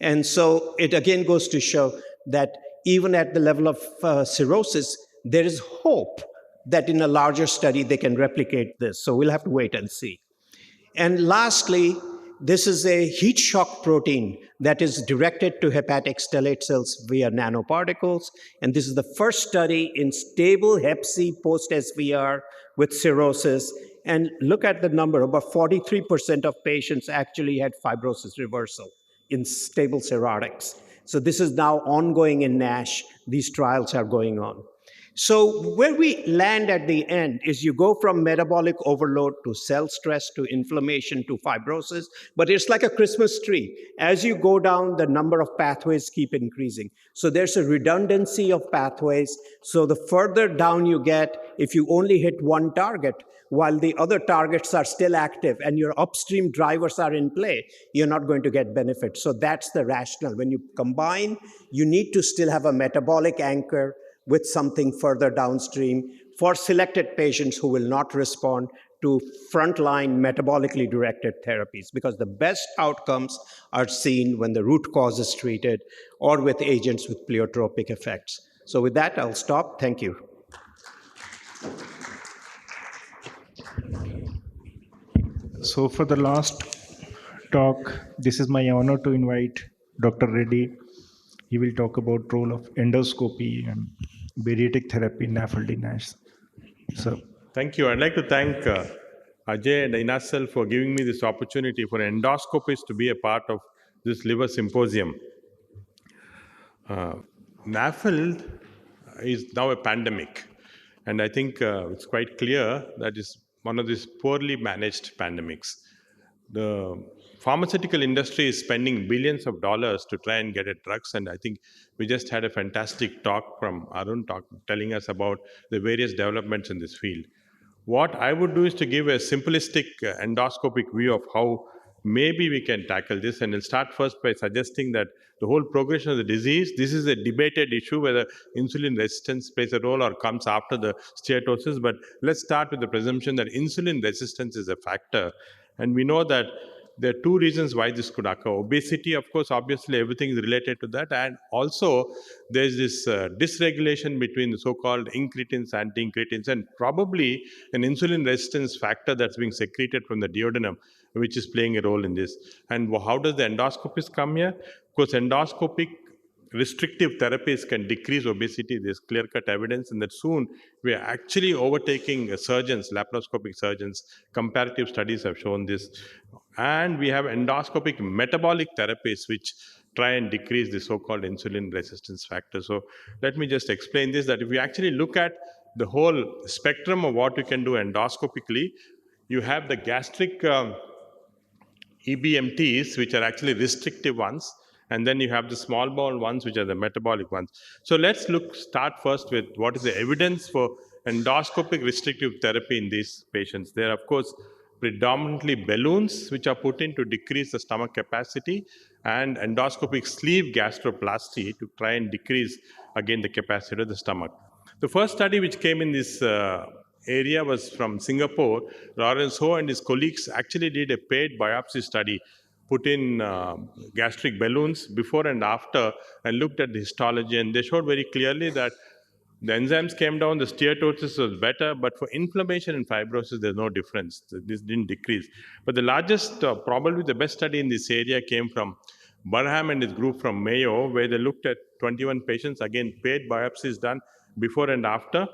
And so it again goes to show that even at the level of cirrhosis, there is hope that in a larger study they can replicate this. So we'll have to wait and see. And lastly, this is a heat shock protein that is directed to hepatic stellate cells via nanoparticles. And this is the first study in stable hep C post-SVR with cirrhosis. And look at the number, about 43% of patients actually had fibrosis reversal in stable cirrhotics. So this is now ongoing in NASH. These trials are going on. So where we land at the end is you go from metabolic overload to cell stress to inflammation to fibrosis, but it's like a Christmas tree. As you go down, the number of pathways keep increasing. So there's a redundancy of pathways. So the further down you get, if you only hit one target, while the other targets are still active and your upstream drivers are in play, you're not going to get benefit. So that's the rationale. When you combine, you need to still have a metabolic anchor with something further downstream for selected patients who will not respond to frontline metabolically directed therapies, because the best outcomes are seen when the root cause is treated or with agents with pleiotropic effects. So with that, I'll stop. Thank you. So for the last talk, this is my honor to invite Dr. Reddy. He will talk about role of endoscopy and bariatric therapy in NAFLD-NASH. So, Thank you. I'd like to thank Ajay and Inasal for giving me this opportunity for endoscopists to be a part of this liver symposium. NAFLD is now a pandemic, and I think it's quite clear that it's one of these poorly managed pandemics. The pharmaceutical industry is spending billions of dollars to try and get at drugs, and I think we just had a fantastic talk from Arun telling us about the various developments in this field. What I would do is to give a simplistic endoscopic view of how maybe we can tackle this, and I'll start first by suggesting that the whole progression of the disease, this is a debated issue whether insulin resistance plays a role or comes after the steatosis, but let's start with the presumption that insulin resistance is a factor. And we know that there are two reasons why this could occur. Obesity, of course, obviously everything is related to that. And also there's this dysregulation between the so-called incretins, anti-incretins, and probably an insulin resistance factor that's being secreted from the duodenum, which is playing a role in this. And how does the endoscopist come here? Of course, endoscopic restrictive therapies can decrease obesity. There's clear-cut evidence, and that soon we are actually overtaking surgeons, laparoscopic surgeons. Comparative studies have shown this. And we have endoscopic metabolic therapies which try and decrease the so-called insulin resistance factor. So let me just explain this, that if you actually look at the whole spectrum of what you can do endoscopically, you have the gastric EBMTs, which are actually restrictive ones. And then you have the small bowel ones, which are the metabolic ones. So let's start first with what is the evidence for endoscopic restrictive therapy in these patients. There are, of course, predominantly balloons, which are put in to decrease the stomach capacity, and endoscopic sleeve gastroplasty to try and decrease, again, the capacity of the stomach. The first study which came in this area was from Singapore. Lawrence Ho and his colleagues actually did a paired biopsy study, put in gastric balloons before and after, and looked at the histology, and they showed very clearly that the enzymes came down, the steatosis was better, but for inflammation and fibrosis, there's no difference. This didn't decrease. But the largest, probably the best study in this area came from Barham and his group from Mayo, where they looked at 21 patients, again, paired biopsies done before and after.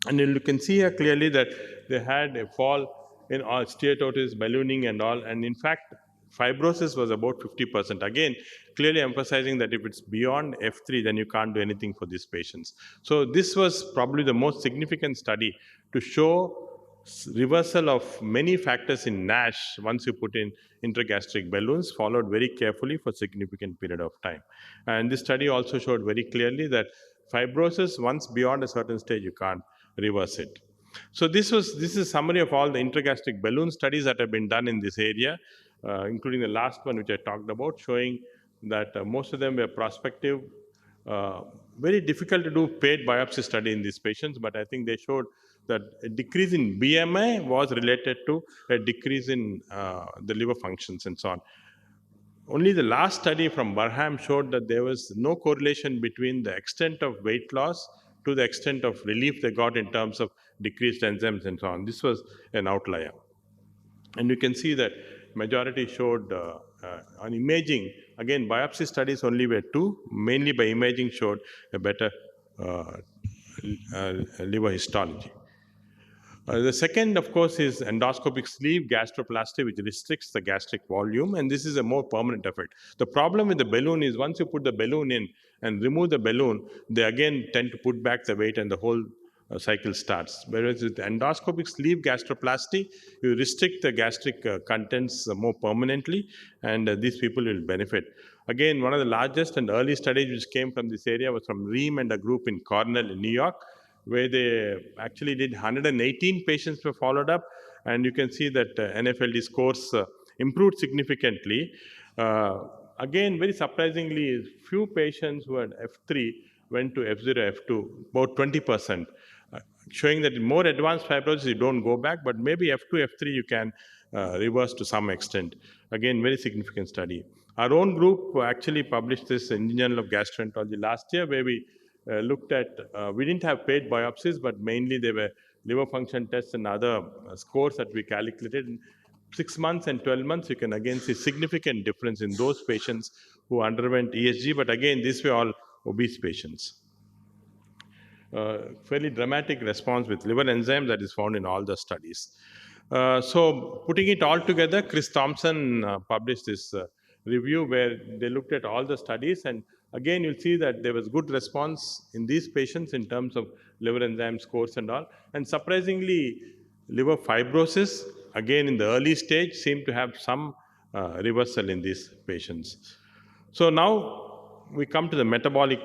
And you can see here clearly that they had a fall in all steatosis, ballooning and all, and in fact, fibrosis was about 50%. Again, clearly emphasizing that if it's beyond F3, then you can't do anything for these patients. So this was probably the most significant study to show reversal of many factors in NASH once you put in intragastric balloons, followed very carefully for significant period of time. And this study also showed very clearly that fibrosis, once beyond a certain stage, you can't reverse it. So this is a summary of all the intragastric balloon studies that have been done in this area, including the last one which I talked about, showing that most of them were prospective. Very difficult to do paired biopsy study in these patients, but I think they showed that a decrease in BMI was related to a decrease in the liver functions and so on. Only the last study from Barham showed that there was no correlation between the extent of weight loss to the extent of relief they got in terms of decreased enzymes and so on. This was an outlier. And you can see that majority showed on imaging, again, biopsy studies only were 2, mainly by imaging showed a better liver histology. The second, of course, is endoscopic sleeve gastroplasty, which restricts the gastric volume, and this is a more permanent effect. The problem with the balloon is once you put the balloon in, and remove the balloon, they again tend to put back the weight and the whole cycle starts. Whereas with endoscopic sleeve gastroplasty, you restrict the gastric contents more permanently, and these people will benefit. Again, one of the largest and early studies which came from this area was from Ream and a group in Cornell in New York, where they actually did 118 patients were followed up, and you can see that NFLD scores improved significantly. Again, very surprisingly, few patients who had F3 went to F0, F2, about 20%, showing that in more advanced fibrosis, you don't go back, but maybe F2, F3, you can reverse to some extent. Again, very significant study. Our own group actually published this in the Journal of Gastroenterology last year, where we looked at, we didn't have paid biopsies, but mainly they were liver function tests and other scores that we calculated. In 6 months and 12 months, you can again see significant difference in those patients who underwent ESG, but again, these were all obese patients. Fairly dramatic response with liver enzymes that is found in all the studies. So putting it all together, Chris Thompson published this review where they looked at all the studies, and again you'll see that there was good response in these patients in terms of liver enzyme scores and all, and surprisingly liver fibrosis again in the early stage seemed to have some reversal in these patients. So now we come to the metabolic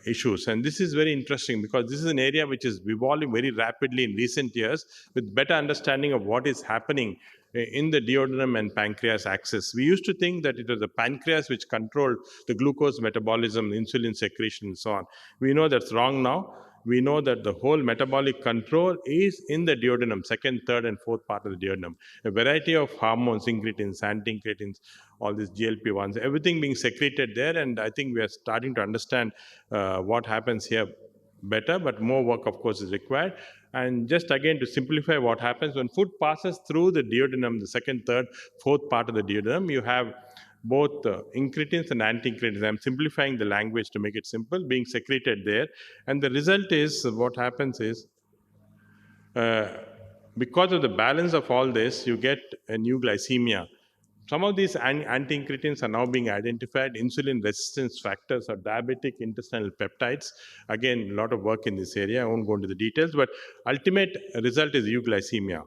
issues, and this is very interesting because this is an area which is evolving very rapidly in recent years with better understanding of what is happening in the duodenum and pancreas axis. We used to think that it was the pancreas which controlled the glucose metabolism, insulin secretion, and so on. We know that's wrong now. We know that the whole metabolic control is in the duodenum, second, third, and fourth part of the duodenum. A variety of hormones, incretins, anti-incretins, all these GLP-1s, everything being secreted there, and I think we are starting to understand what happens here better, but more work, of course, is required. And just again to simplify what happens when food passes through the duodenum, the second, third, fourth part of the duodenum, you have both incretins and anti-incretins. I'm simplifying the language to make it simple, being secreted there. And the result is, what happens is, because of the balance of all this, you get a new glycemia. Some of these anti-incretins are now being identified, insulin resistance factors or diabetic intestinal peptides. Again, a lot of work in this area. I won't go into the details, but ultimate result is euglycemia.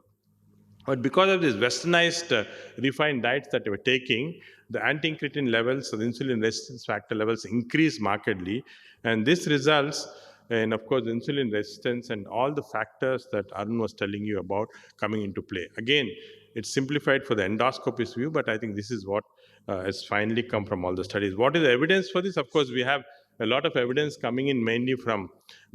But because of this westernized refined diets that they were taking, the anti-incretin levels, so the insulin resistance factor levels increase markedly. And this results in, of course, insulin resistance and all the factors that Arun was telling you about coming into play. Again, it's simplified for the endoscopist view, but I think this is what has finally come from all the studies. What is the evidence for this? Of course, we have a lot of evidence coming in mainly from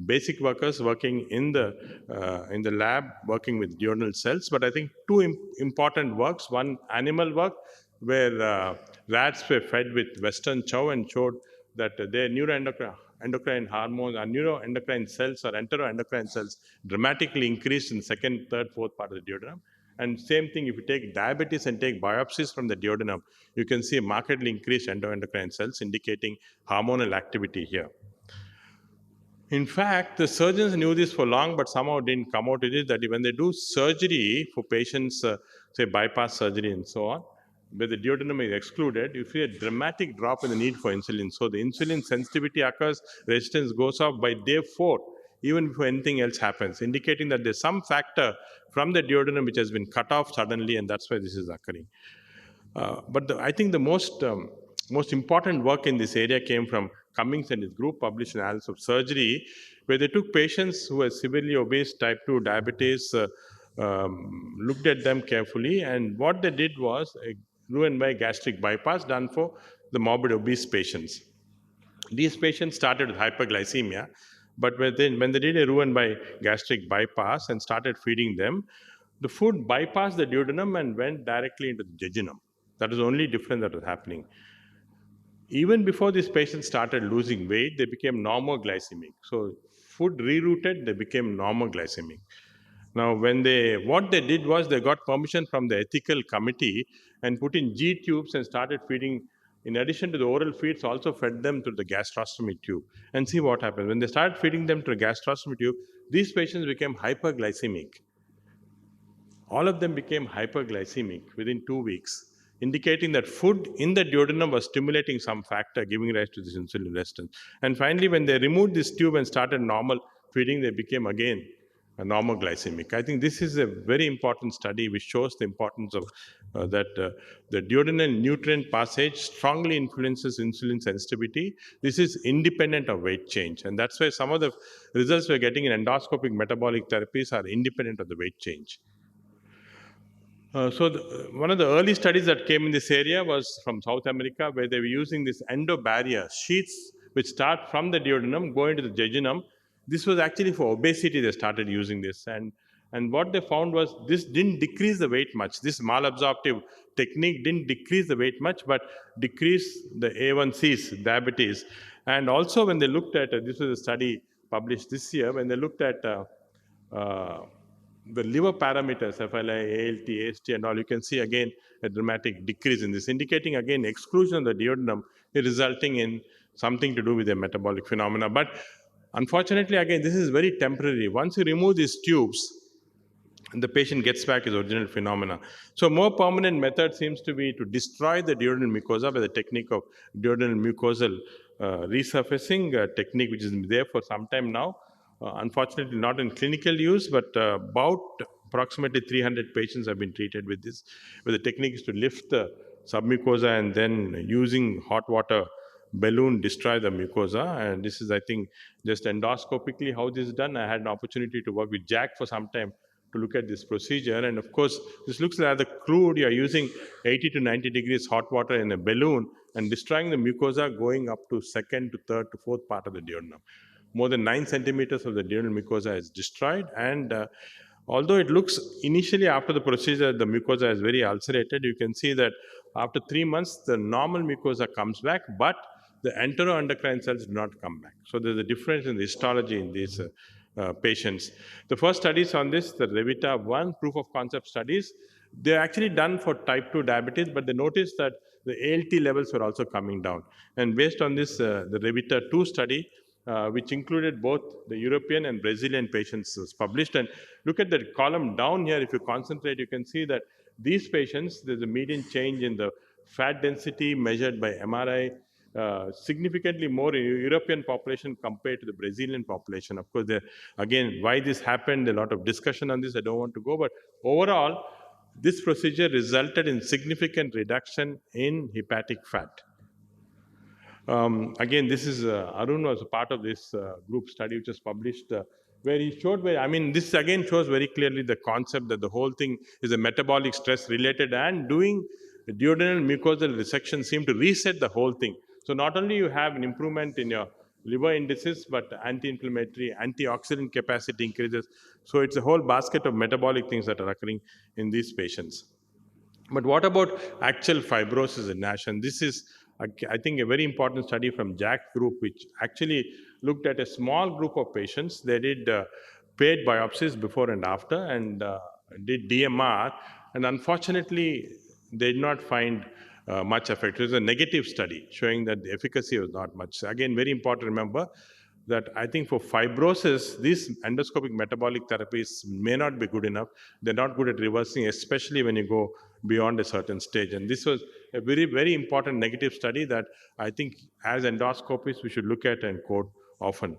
basic workers working in the lab, working with duodenal cells. But I think two important works, one animal work, where rats were fed with Western chow and showed that their neuroendocrine hormones or neuroendocrine cells or enteroendocrine cells dramatically increased in second, third, fourth part of the duodenum. And same thing, if you take diabetes and take biopsies from the duodenum, you can see a markedly increased endoendocrine cells indicating hormonal activity here. In fact, the surgeons knew this for long, but somehow didn't come out with it, that when they do surgery for patients, say bypass surgery and so on, where the duodenum is excluded, you see a dramatic drop in the need for insulin. So the insulin sensitivity occurs, resistance goes up by day 4, even before anything else happens, indicating that there's some factor from the duodenum which has been cut off suddenly, and that's why this is occurring. But I think the most important work in this area came from Cummings and his group, published analysis of surgery, where they took patients who were severely obese, type 2 diabetes, looked at them carefully, and what they did was a Roux-en-Y gastric bypass done for the morbid obese patients. These patients started with hyperglycemia, but when they did a Roux-en-Y gastric bypass and started feeding them, the food bypassed the duodenum and went directly into the jejunum. That was the only difference that was happening. Even before these patients started losing weight, they became normoglycemic. So food rerouted, they became normoglycemic. Now, what they did was they got permission from the ethical committee and put in G tubes and started feeding. In addition to the oral feeds, also fed them through the gastrostomy tube, and see what happens. When they started feeding them through the gastrostomy tube, these patients became hyperglycemic. All of them became hyperglycemic within 2 weeks. indicating that food in the duodenum was stimulating some factor giving rise to this insulin resistance. And finally, when they removed this tube and started normal feeding, they became again a normal glycemic. I think this is a very important study which shows the importance of the duodenal nutrient passage strongly influences insulin sensitivity. This is independent of weight change, and that's why some of the results we're getting in endoscopic metabolic therapies are independent of the weight change. One of the early studies that came in this area was from South America, where they were using this endobarrier sheets which start from the duodenum, go into the jejunum. This was actually for obesity they started using this. And what they found was this didn't decrease the weight much. This malabsorptive technique didn't decrease the weight much, but decreased the A1Cs, diabetes. And also when they looked at, this was a study published this year, when they looked at the liver parameters, FLI, ALT, AST, and all, you can see again a dramatic decrease in this, indicating again exclusion of the duodenum resulting in something to do with the metabolic phenomena. But unfortunately, again, this is very temporary. Once you remove these tubes, the patient gets back his original phenomena. So more permanent method seems to be to destroy the duodenal mucosa by the technique of duodenal mucosal resurfacing technique, which is there for some time now. Unfortunately, not in clinical use, but about approximately 300 patients have been treated with this, where the technique is to lift the submucosa and then using hot water balloon destroy the mucosa. And this is, I think, just endoscopically how this is done. I had an opportunity to work with Jack for some time to look at this procedure. And of course, this looks rather crude. You're using 80 to 90 degrees hot water in a balloon and destroying the mucosa going up to second to third to fourth part of the duodenum. More than 9 centimeters of the duodenal mucosa is destroyed. And although it looks initially after the procedure, the mucosa is very ulcerated, you can see that after 3 months, the normal mucosa comes back, but the enteroendocrine cells do not come back. So there's a difference in the histology in these patients. The first studies on this, the REVITA-1 proof of concept studies, they're actually done for type 2 diabetes, but they noticed that the ALT levels were also coming down. And based on this, the REVITA-2 study, which included both the European and Brazilian patients, was published. And look at the column down here. If you concentrate, you can see that these patients, there's a median change in the fat density measured by MRI, significantly more in European population compared to the Brazilian population. Of course, again, why this happened, a lot of discussion on this, I don't want to go, but overall, this procedure resulted in significant reduction in hepatic fat. Again, this is, Arun was a part of this group study which was published where he showed, this again shows very clearly the concept that the whole thing is a metabolic stress related, and doing duodenal mucosal resection seemed to reset the whole thing. So not only you have an improvement in your liver indices, but anti-inflammatory, antioxidant capacity increases. So it's a whole basket of metabolic things that are occurring in these patients. But what about actual fibrosis in NASH? And this is, I think, a very important study from Jack group, which actually looked at a small group of patients. They did paired biopsies before and after, and did DMR. And unfortunately, they did not find much effect. It was a negative study showing that the efficacy was not much. Again, very important to remember that I think for fibrosis, these endoscopic metabolic therapies may not be good enough. They're not good at reversing, especially when you go beyond a certain stage. And this was a very, very important negative study that I think as endoscopists we should look at and quote often.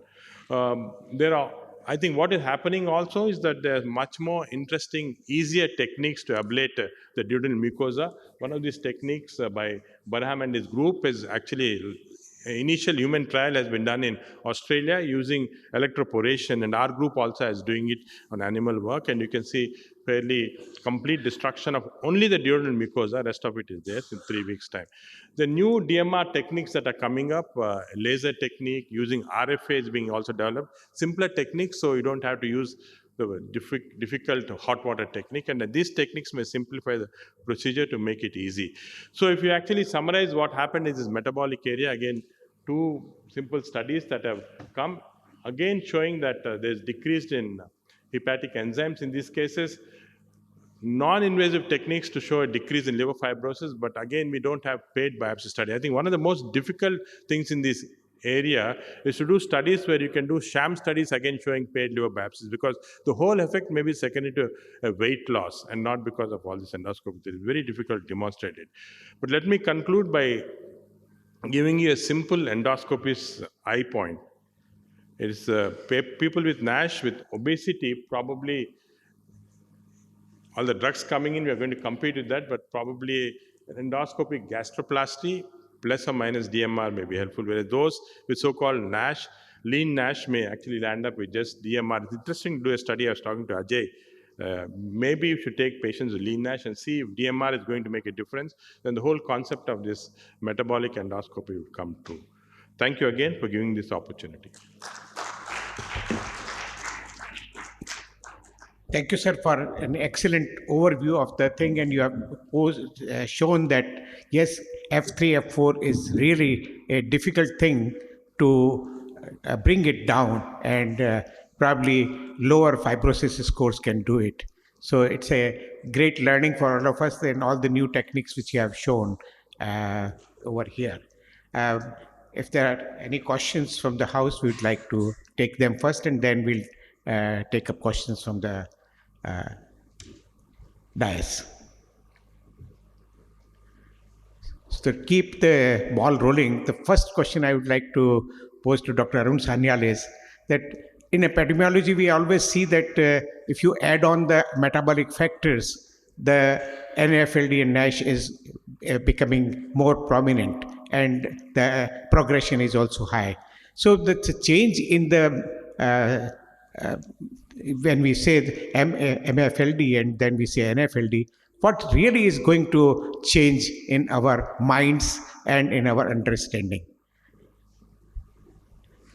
I think what is happening also is that there's much more interesting, easier techniques to ablate the duodenal mucosa. One of these techniques by Barham and his group is actually initial human trial has been done in Australia using electroporation, and our group also is doing it on animal work, and you can see fairly complete destruction of only the duodenal mucosa, rest of it is there in 3 weeks' time. The new DMR techniques that are coming up, laser technique, using RFA is being also developed, simpler techniques, so you don't have to use the difficult hot water technique, and these techniques may simplify the procedure to make it easy. So if you actually summarize what happened in this metabolic area, again, 2 simple studies that have come, again showing that there's decreased in hepatic enzymes in these cases, non-invasive techniques to show a decrease in liver fibrosis, but again, we don't have paired biopsy study. I think one of the most difficult things in this area is to do studies where you can do sham studies again showing paid liver biopsies, because the whole effect may be secondary to a weight loss and not because of all this endoscopy. It is very difficult to demonstrate it. But let me conclude by giving you a simple endoscopy's eye point. It is people with NASH, with obesity, probably all the drugs coming in, we are going to compete with that, but probably endoscopic gastroplasty plus or minus DMR may be helpful, whereas those with so-called NASH, lean NASH may actually land up with just DMR. It's interesting to do a study. I was talking to Ajay. Maybe you should take patients with lean NASH and see if DMR is going to make a difference. Then the whole concept of this metabolic endoscopy would come true. Thank you again for giving this opportunity. Thank you, sir, for an excellent overview of the thing. And you have shown that, yes, F3, F4 is really a difficult thing to bring it down, and probably lower fibrosis scores can do it. So it's a great learning for all of us and all the new techniques which you have shown over here. If there are any questions from the house, we'd like to take them first, and then we'll take up questions from the dais. So to keep the ball rolling, the first question I would like to pose to Dr. Arun Sanyal is that in epidemiology, we always see that if you add on the metabolic factors, the NAFLD and NASH is becoming more prominent, and the progression is also high. So that's a change in the when we say MFLD and then we say NFLD, what really is going to change in our minds and in our understanding?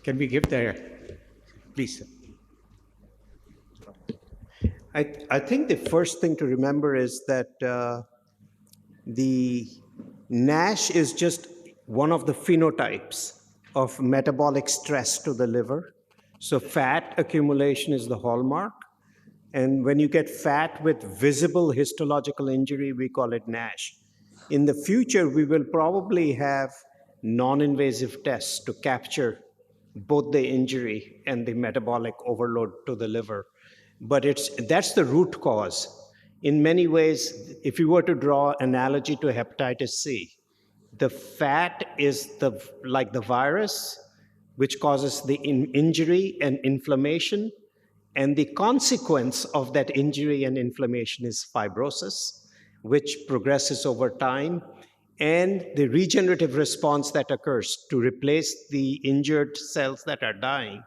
Can we give the, please? I think the first thing to remember is that the NASH is just one of the phenotypes of metabolic stress to the liver. So fat accumulation is the hallmark. And when you get fat with visible histological injury, we call it NASH. In the future, we will probably have non-invasive tests to capture both the injury and the metabolic overload to the liver. But that's the root cause. In many ways, if you were to draw analogy to hepatitis C, the fat is like the virus, which causes the injury and inflammation. And the consequence of that injury and inflammation is fibrosis, which progresses over time. And the regenerative response that occurs to replace the injured cells that are dying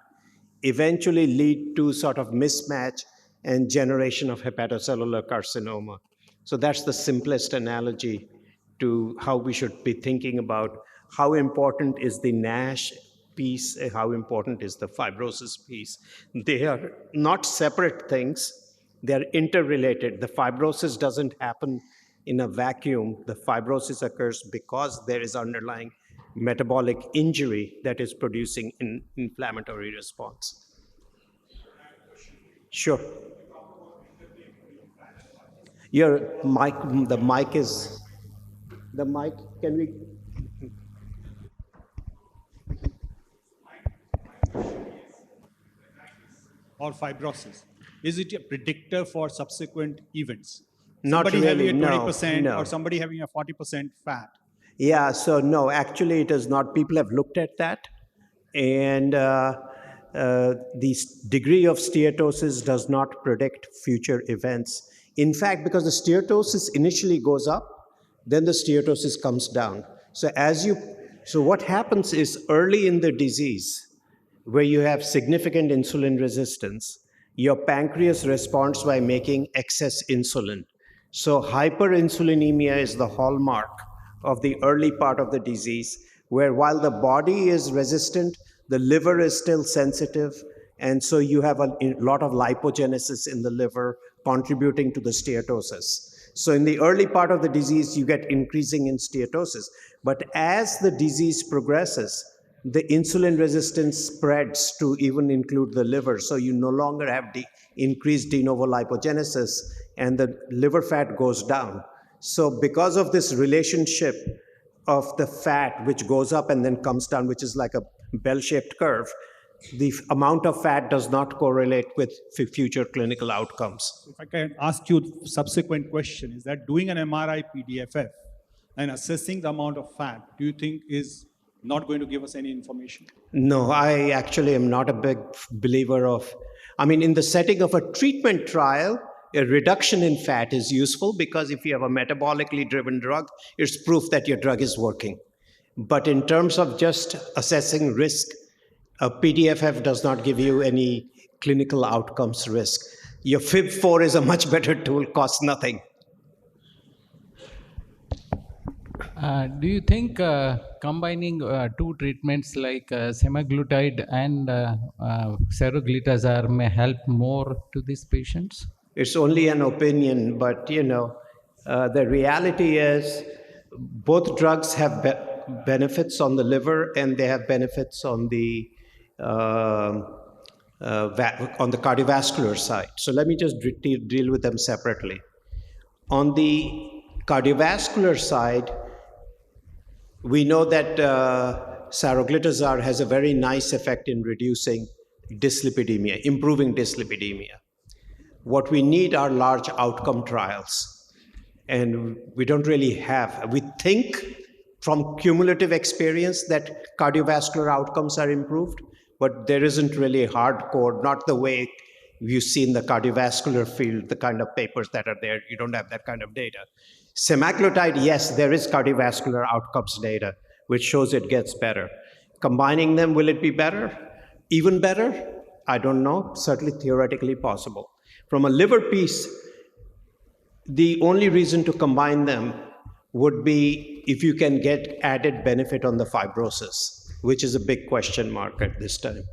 eventually lead to sort of mismatch and generation of hepatocellular carcinoma. So that's the simplest analogy to how we should be thinking about how important is the NASH piece, how important is the fibrosis piece. They are not separate things, they're interrelated. The fibrosis doesn't happen in a vacuum. The fibrosis occurs because there is underlying metabolic injury that is producing an inflammatory response. Sure. Your mic, the mic, can we? Or fibrosis? Is it a predictor for subsequent events? Not somebody really, having a 20% no. or somebody having a 40% fat? Yeah, so no, actually it is not. People have looked at that, and the degree of steatosis does not predict future events. In fact, because the steatosis initially goes up, then the steatosis comes down. So what happens is early in the disease, where you have significant insulin resistance, your pancreas responds by making excess insulin. So hyperinsulinemia is the hallmark of the early part of the disease, where while the body is resistant, the liver is still sensitive, and so you have a lot of lipogenesis in the liver contributing to the steatosis. So in the early part of the disease, you get increasing in steatosis. But as the disease progresses, the insulin resistance spreads to even include the liver. So you no longer have the increased de novo lipogenesis, and the liver fat goes down. So because of this relationship of the fat, which goes up and then comes down, which is like a bell-shaped curve, the amount of fat does not correlate with future clinical outcomes. If I can ask you subsequent question, is that doing an MRI PDFF and assessing the amount of fat, do you think is not going to give us any information? No, I actually am not a big believer of, I mean, in the setting of a treatment trial, a reduction in fat is useful because if you have a metabolically driven drug, it's proof that your drug is working. But in terms of just assessing risk, a PDFF does not give you any clinical outcomes risk. Your FIB4 is a much better tool, costs nothing. Do you think combining two treatments like semaglutide and seroglitazar may help more to these patients? It's only an opinion, but the reality is both drugs have benefits on the liver and they have benefits on the cardiovascular side. So let me just deal with them separately. On the cardiovascular side, we know that saroglitazar has a very nice effect in reducing dyslipidemia, improving dyslipidemia. What we need are large outcome trials. And we don't really have. We think from cumulative experience that cardiovascular outcomes are improved, but there isn't really hardcore, not the way you see in the cardiovascular field, the kind of papers that are there. You don't have that kind of data. Semaglutide, yes, there is cardiovascular outcomes data, which shows it gets better. Combining them, will it be better? Even better? I don't know. Certainly theoretically possible. From a liver piece, the only reason to combine them would be if you can get added benefit on the fibrosis, which is a big question mark at this time.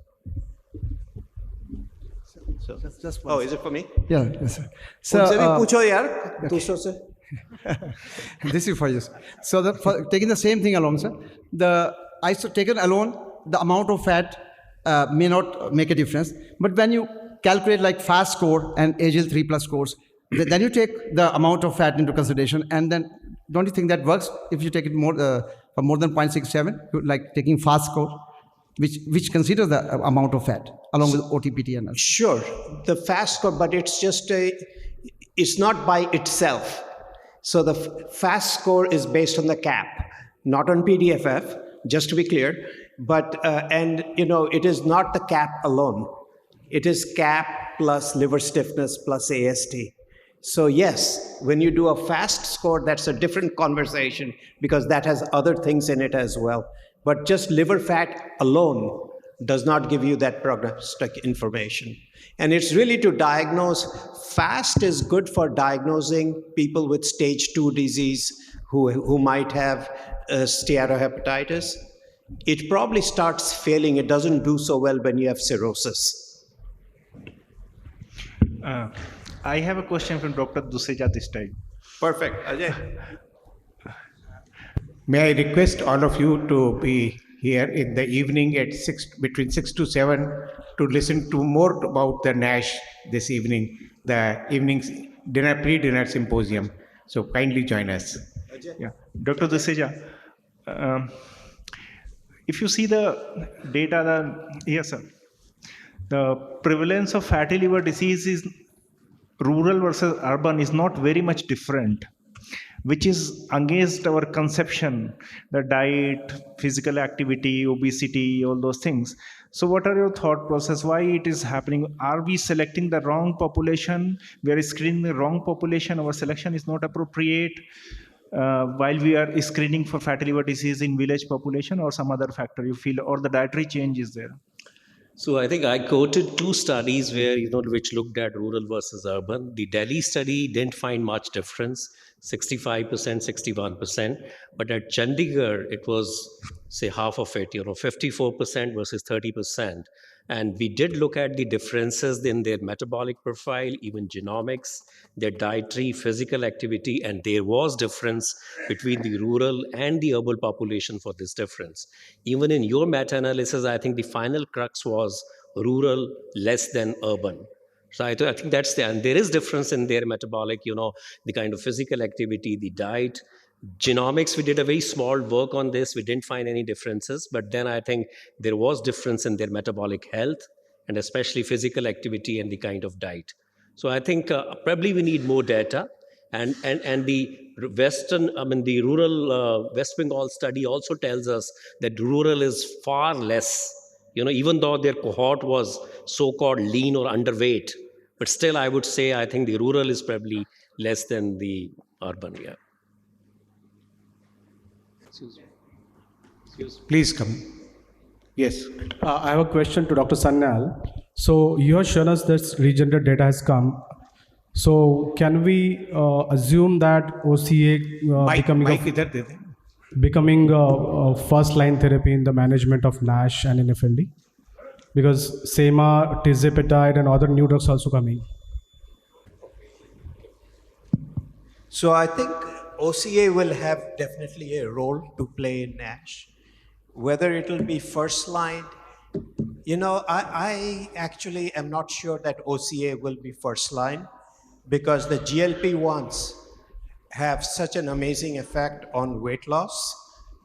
So, oh, is it for me? Yeah, yes, sir. So, this is for you. So, for taking the same thing along, sir, taken alone, the amount of fat may not make a difference. But when you calculate like FAST score and AGL3+ scores, then you take the amount of fat into consideration, and then don't you think that works if you take it more for more than 0.67, like taking FAST score, which considers the amount of fat along with OTPT and Sure, the FAST score, but it's just it's not by itself. So the FAST score is based on the CAP, not on PDFF, just to be clear. But and it is not the CAP alone. It is CAP plus liver stiffness plus AST. So yes, when you do a FAST score, that's a different conversation because that has other things in it as well. But just liver fat alone does not give you that prognostic information. And it's really to diagnose. FAST is good for diagnosing people with stage 2 disease who might have steatohepatitis. It probably starts failing. It doesn't do so well when you have cirrhosis. I have a question from Dr. Duseja this time. Perfect. Ajay. May I request all of you to be here in the evening at between 6 to 7 to listen to more about the NASH this evening, the evening's pre-dinner symposium. So kindly join us. Yeah. Dr. Duseja, if you see the data, yes, sir. The prevalence of fatty liver disease is rural versus urban is not very much different, which is against our conception, the diet, physical activity, obesity, all those things. So what are your thought process? Why it is happening? Are we selecting the wrong population? We are screening the wrong population. Our selection is not appropriate while we are screening for fatty liver disease in village population, or some other factor you feel, or the dietary change is there? So I think I quoted two studies where, which looked at rural versus urban. The Delhi study didn't find much difference, 65%, 61%. But at Chandigarh, it was, say, half of it, 54% versus 30%. And we did look at the differences in their metabolic profile, even genomics, their dietary, physical activity, and there was difference between the rural and the urban population for this difference. Even in your meta-analysis, I think the final crux was rural less than urban. So I think that's and there is difference in their metabolic, the kind of physical activity, the diet, Genomics, we did a very small work on this. We didn't find any differences, but then I think there was difference in their metabolic health and especially physical activity and the kind of diet. So I think probably we need more data, and the the rural West Bengal study also tells us that rural is far less. Even though their cohort was so-called lean or underweight, but still I would say I think the rural is probably less than the urban. Yeah. Please come. Yes. I have a question to Dr. Sanyal. So you have shown us that regenerative data has come. So can we assume that OCA becoming a first-line therapy in the management of NASH and NFLD? Because SEMA, tirzepatide, and other new drugs also coming. So I think OCA will have definitely a role to play in NASH. Whether it will be first line, I actually am not sure that OCA will be first line, because the GLP-1s have such an amazing effect on weight loss.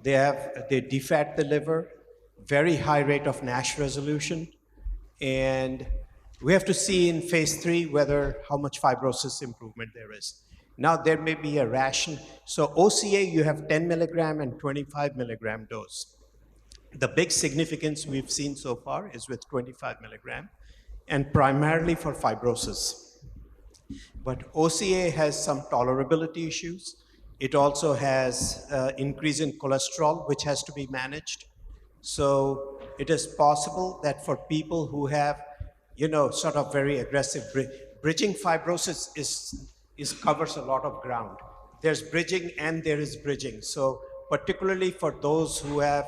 They defat the liver, very high rate of NASH resolution, and we have to see in phase 3 how much fibrosis improvement there is. Now there may be a ration. So OCA, you have 10 milligram and 25 milligram dose. The big significance we've seen so far is with 25 milligram, and primarily for fibrosis. But OCA has some tolerability issues. It also has increase in cholesterol, which has to be managed. So it is possible that for people who have, sort of very aggressive bridging fibrosis covers a lot of ground. There's bridging and there is bridging. So particularly for those who have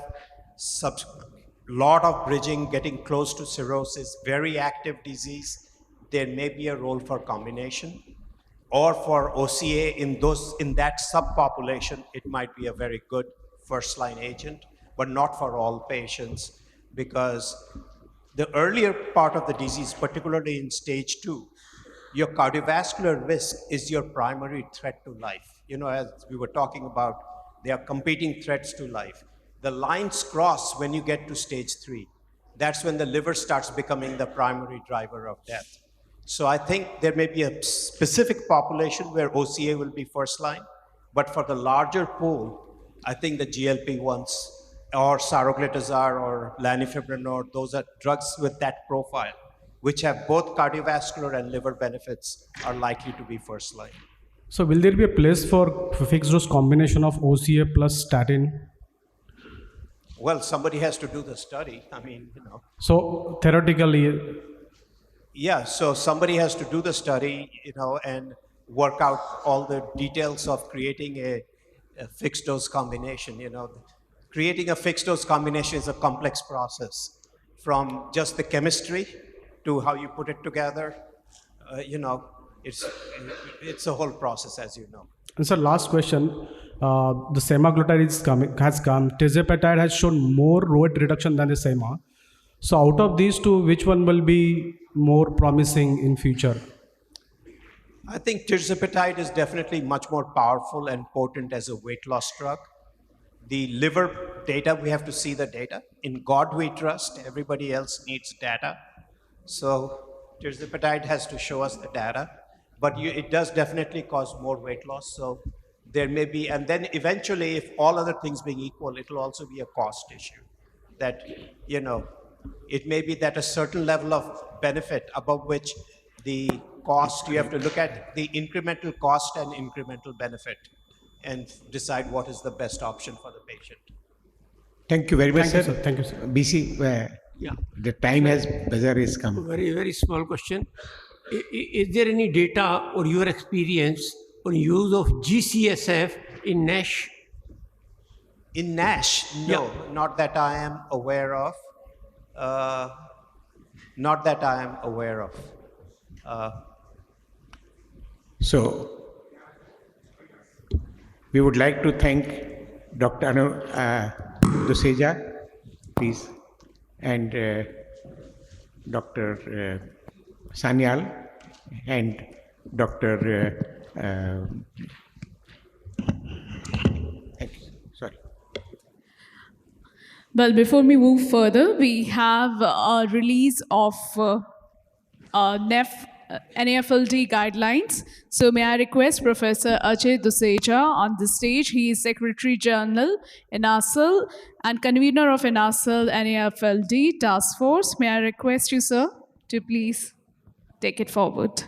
lot of bridging, getting close to cirrhosis, very active disease, there may be a role for combination. Or for OCA in that subpopulation, it might be a very good first-line agent, but not for all patients, because the earlier part of the disease, particularly in stage 2, your cardiovascular risk is your primary threat to life. As we were talking about, they are competing threats to life. The lines cross when you get to stage 3. That's when the liver starts becoming the primary driver of death. So I think there may be a specific population where OCA will be first line, but for the larger pool, I think the GLP-1s or saroglitazar or lanifibranor, those are drugs with that profile, which have both cardiovascular and liver benefits, are likely to be first line. So will there be a place for fixed dose combination of OCA plus statin? Well, somebody has to do the study. So theoretically, yeah, so somebody has to do the study, and work out all the details of creating a fixed dose combination. Creating a fixed dose combination is a complex process, from just the chemistry to how you put it together. It's a whole process, as you know. And sir, last question. The semaglutide has come. Tirzepatide has shown more weight reduction than the SEMA. So out of these two, which one will be more promising in future? I think tirzepatide is definitely much more powerful and potent as a weight loss drug. The liver data, we have to see the data. In God we trust, everybody else needs data. So tirzepatide has to show us the data, but it does definitely cause more weight loss. So there may be, and then eventually, if all other things being equal, it will also be a cost issue. That, it may be that a certain level of benefit above which the cost, you have to look at the incremental cost and incremental benefit and decide what is the best option for the patient. Thank you very much, sir. Thank you, sir. BC, the time has, buzzer is come. Very, very small question. Is there any data or your experience on use of GCSF in NASH? In NASH, no, not that I am aware of. So, we would like to thank Dr. Duseja, please, and Dr. Sanyal, and Dr. Sorry. Well, before we move further, we have a release of NAFLD guidelines. So may I request Professor Ajay Duseja on the stage. He is Secretary General, NASL, and convener of NASL NAFLD Task Force. May I request you, sir, to please take it forward.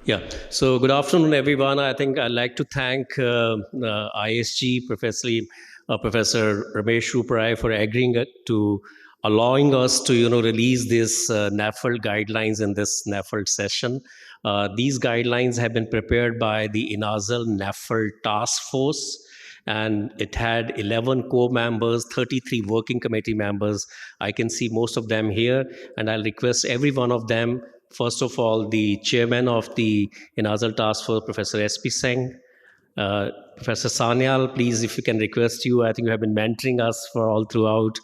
Yeah, so good afternoon, everyone. I think I'd like to thank ISG, Professor Ramesh Ruprai, for agreeing to allowing us to, release this NAFLD guidelines in this NAFLD session. These guidelines have been prepared by the INAZL NAFLD Task Force, and it had 11 core members, 33 working committee members. I can see most of them here, and I'll request every one of them. First of all, the chairman of the INAZL Task Force, Professor S.P. Singh. Professor Sanyal, please, if we can request you. I think you have been mentoring us for all throughout.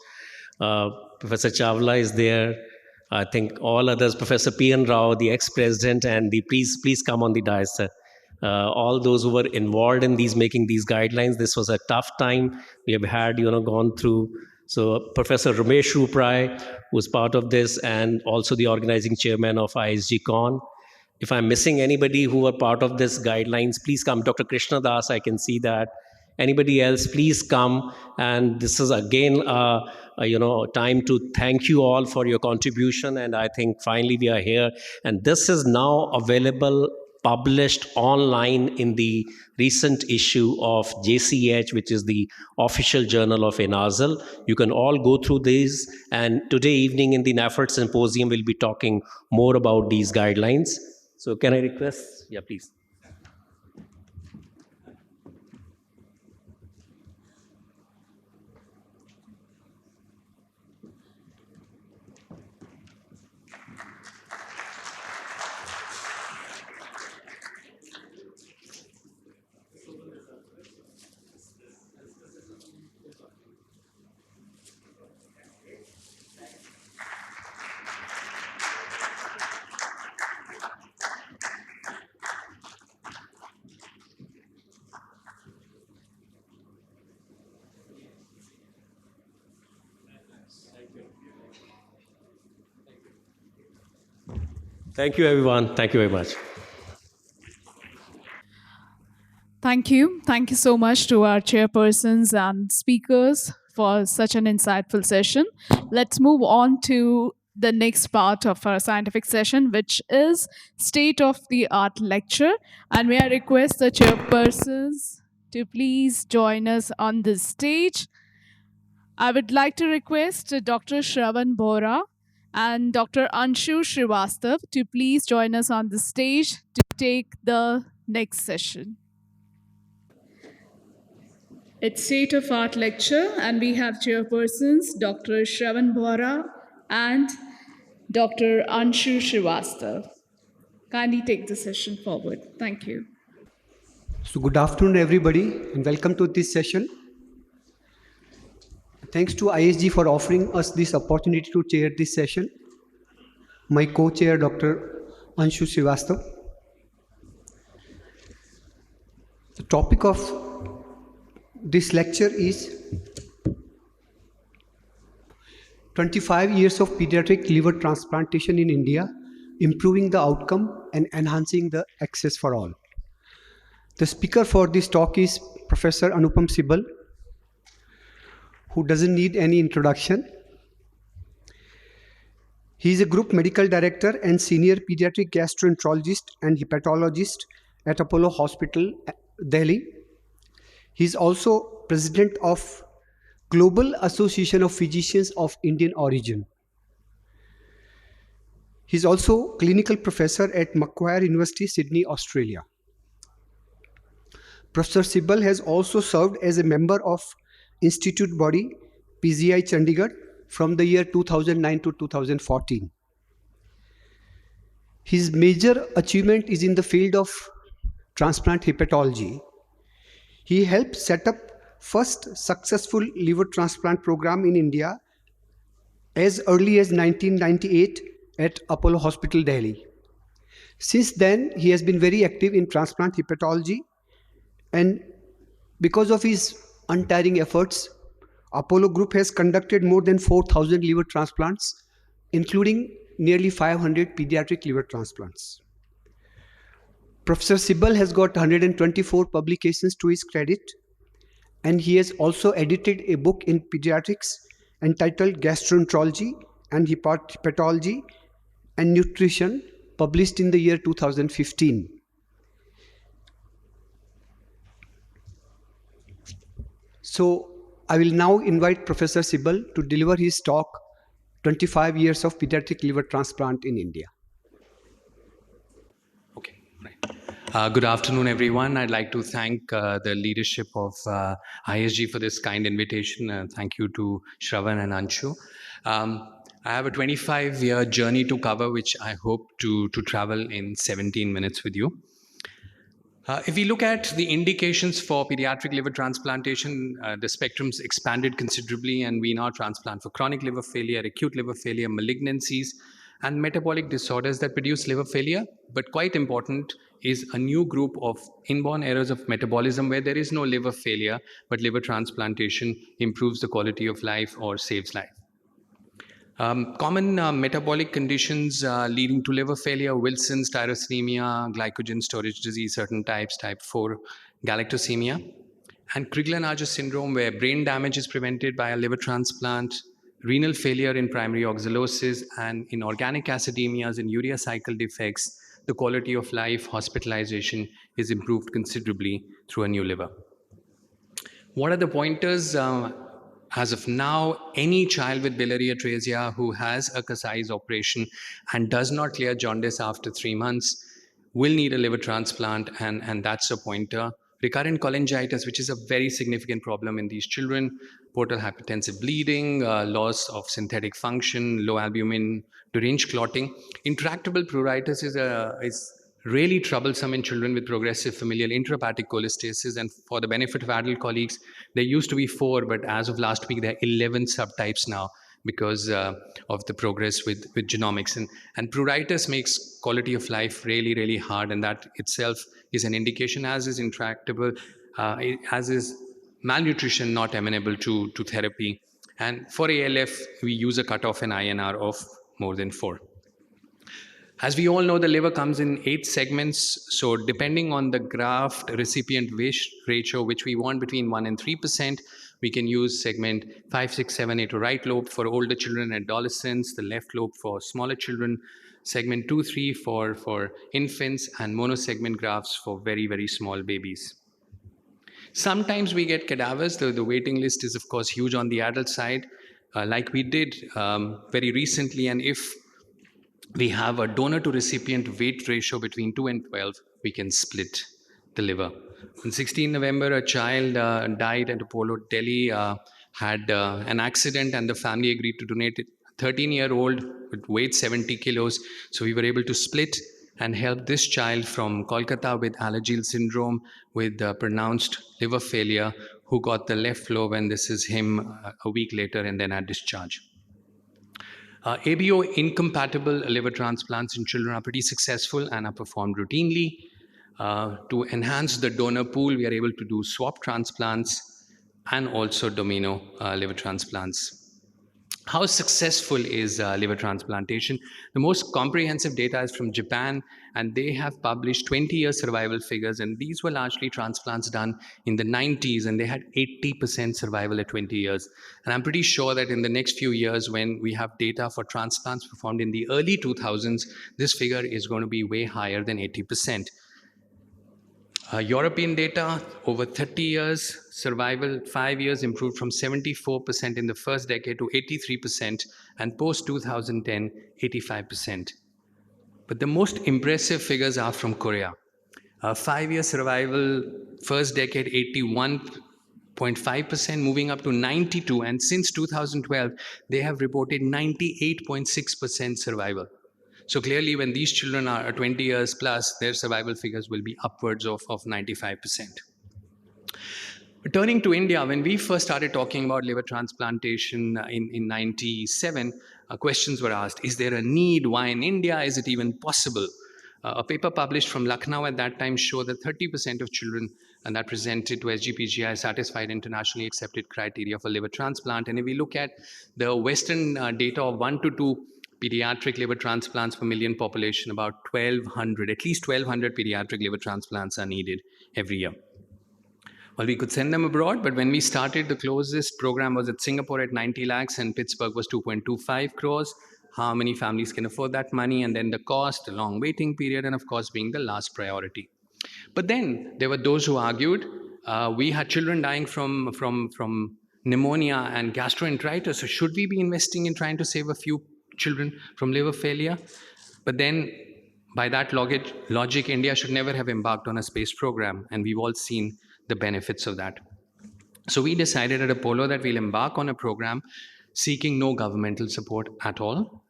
Professor Chawla is there. I think all others, Professor P.N. Rao, the ex-president, and please come on the dais, sir. All those who were involved in making these guidelines. This was a tough time. We have had, gone through. So Professor Ramesh Ruprai was part of this, and also the organizing chairman of ISG Con. If I'm missing anybody who were part of this guidelines, please come. Dr. Krishna Das, I can see that. Anybody else, please come. And this is again, time to thank you all for your contribution. And I think finally we are here. And this is now available, published online in the recent issue of JCH, which is the official journal of INAZL. You can all go through these. And today evening in the NAFLD Symposium, we'll be talking more about these guidelines. So can I request? Yeah, please. Thank you, everyone. Thank you very much. Thank you. Thank you so much to our chairpersons and speakers for such an insightful session. Let's move on to the next part of our scientific session, which is state-of-the-art lecture. And may I request the chairpersons to please join us on this stage. I would like to request Dr. Shravan Bora and Dr. Anshu Srivastav to please join us on the stage to take the next session. It's state-of-art lecture, and we have chairpersons Dr. Shravan Bora and Dr. Anshu Srivastav. Kindly take the session forward. Thank you. So good afternoon, everybody, and welcome to this session. Thanks to ISG for offering us this opportunity to chair this session. My co-chair, Dr. Anshu Srivastav. The topic of this lecture is 25 years of pediatric liver transplantation in India, improving the outcome and enhancing the access for all. The speaker for this talk is Professor Anupam Sibal, who doesn't need any introduction. He is a group medical director and senior pediatric gastroenterologist and hepatologist at Apollo Hospital, Delhi. He is also president of Global Association of Physicians of Indian origin. He is also clinical professor at Macquarie University, Sydney, Australia. Professor Sibal has also served as a member of Institute body PGI Chandigarh from the year 2009 to 2014. His major achievement is in the field of transplant hepatology. He helped set up first successful liver transplant program in India as early as 1998 at Apollo Hospital, Delhi. Since then, he has been very active in transplant hepatology, and because of his untiring efforts, Apollo Group has conducted more than 4,000 liver transplants, including nearly 500 pediatric liver transplants. Professor Sibal has got 124 publications to his credit, and he has also edited a book in pediatrics entitled Gastroenterology and Hepatology and Nutrition, published in the year 2015. So I will now invite Professor Sibal to deliver his talk, 25 years of pediatric liver transplant in India. Good afternoon, everyone. I'd like to thank the leadership of ISG for this kind invitation. Thank you to Shravan and Anshu. I have a 25-year journey to cover, which I hope to travel in 17 minutes with you. If we look at the indications for pediatric liver transplantation, the spectrum's expanded considerably, and we now transplant for chronic liver failure, acute liver failure, malignancies, and metabolic disorders that produce liver failure. But quite important is a new group of inborn errors of metabolism where there is no liver failure, but liver transplantation improves the quality of life or saves life. Common metabolic conditions leading to liver failure: Wilson's, tyrosinemia, glycogen storage disease, certain types, type 4 galactosemia, and Crigler-Najjar syndrome, where brain damage is prevented by a liver transplant, renal failure in primary oxalosis, and in organic acidemias and urea cycle defects, the quality of life, hospitalization is improved considerably through a new liver. What are the pointers? As of now, any child with biliary atresia who has a Kasai's operation and does not clear jaundice after 3 months will need a liver transplant, and that's a pointer. Recurrent cholangitis, which is a very significant problem in these children, portal hypertensive bleeding, loss of synthetic function, low albumin, deranged clotting. Intractable pruritus is really troublesome in children with progressive familial intrahepatic cholestasis, and for the benefit of adult colleagues, there used to be 4, but as of last week, there are 11 subtypes now because of the progress with genomics. And pruritus makes quality of life really, really hard, and that itself is an indication, as is intractable, as is malnutrition not amenable to therapy. And for ALF, we use a cutoff in INR of more than 4. As we all know, the liver comes in 8 segments. So depending on the graft recipient ratio, which we want between 1 and 3%, we can use segment 5, 6, 7, 8 or right lobe for older children and adolescents, the left lobe for smaller children, segment 2, 3 for infants, and monosegment grafts for very, very small babies. Sometimes we get cadavers. The waiting list is, of course, huge on the adult side, like we did very recently. And if we have a donor to recipient weight ratio between 2 and 12, we can split the liver. On 16 November, a child died at Apollo Delhi, had an accident, and the family agreed to donate it. 13-year-old with weight 70 kilos. So we were able to split and help this child from Kolkata with Alagille syndrome with pronounced liver failure, who got the left lobe, and this is him a week later and then at discharge. ABO incompatible liver transplants in children are pretty successful and are performed routinely. To enhance the donor pool, we are able to do swap transplants and also domino liver transplants. How successful is liver transplantation? The most comprehensive data is from Japan, and they have published 20-year survival figures, and these were largely transplants done in the 90s, and they had 80% survival at 20 years. And I'm pretty sure that in the next few years, when we have data for transplants performed in the early 2000s, this figure is going to be way higher than 80%. European data, over 30 years, survival 5 years improved from 74% in the first decade to 83%, and post-2010, 85%. But the most impressive figures are from Korea. 5-year survival, first decade, 81.5%, moving up to 92%, and since 2012, they have reported 98.6% survival. So clearly, when these children are 20 years plus, their survival figures will be upwards of 95%. Turning to India, when we first started talking about liver transplantation in 97, questions were asked: is there a need? Why in India? Is it even possible? A paper published from Lucknow at that time showed that 30% of children and that presented to SGPGI satisfied internationally accepted criteria for liver transplant. And if we look at the Western data of 1 to 2 pediatric liver transplants per million population, about 1,200, at least 1,200 pediatric liver transplants are needed every year. Well, we could send them abroad, but when we started, the closest program was at Singapore at 90 lakhs and Pittsburgh was 2.25 crores. How many families can afford that money? And then the cost, the long waiting period, and of course being the last priority. But then there were those who argued, we had children dying from pneumonia and gastroenteritis, so should we be investing in trying to save a few children from liver failure? But then by that logic, India should never have embarked on a space program, and we've all seen the benefits of that. So we decided at Apollo that we'll embark on a program seeking no governmental support at all.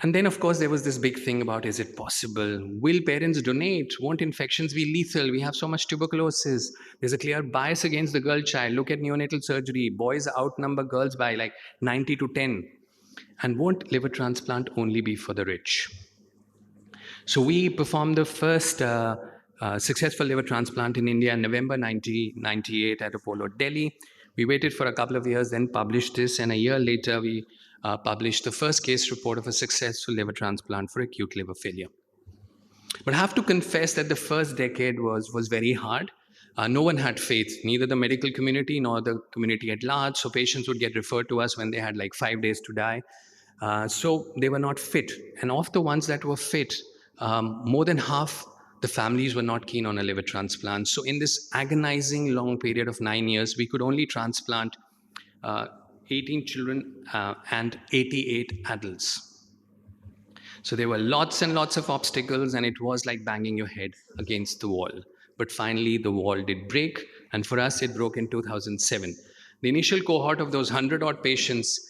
And then, of course, there was this big thing about, is it possible? Will parents donate? Won't infections be lethal? We have so much tuberculosis. There's a clear bias against the girl child. Look at neonatal surgery. Boys outnumber girls by like 90 to 10. And won't liver transplant only be for the rich? So we performed the first successful liver transplant in India in November 1998 at Apollo, Delhi. We waited for a couple of years, then published this, and a year later we published the first case report of a successful liver transplant for acute liver failure. But I have to confess that the first decade was very hard. No one had faith, neither the medical community nor the community at large. So patients would get referred to us when they had like 5 days to die. So they were not fit. And of the ones that were fit, more than half the families were not keen on a liver transplant. So in this agonizing long period of 9 years, we could only transplant 18 children and 88 adults. So there were lots and lots of obstacles, and it was like banging your head against the wall. But finally, the wall did break, and for us, it broke in 2007. The initial cohort of those 100-odd patients,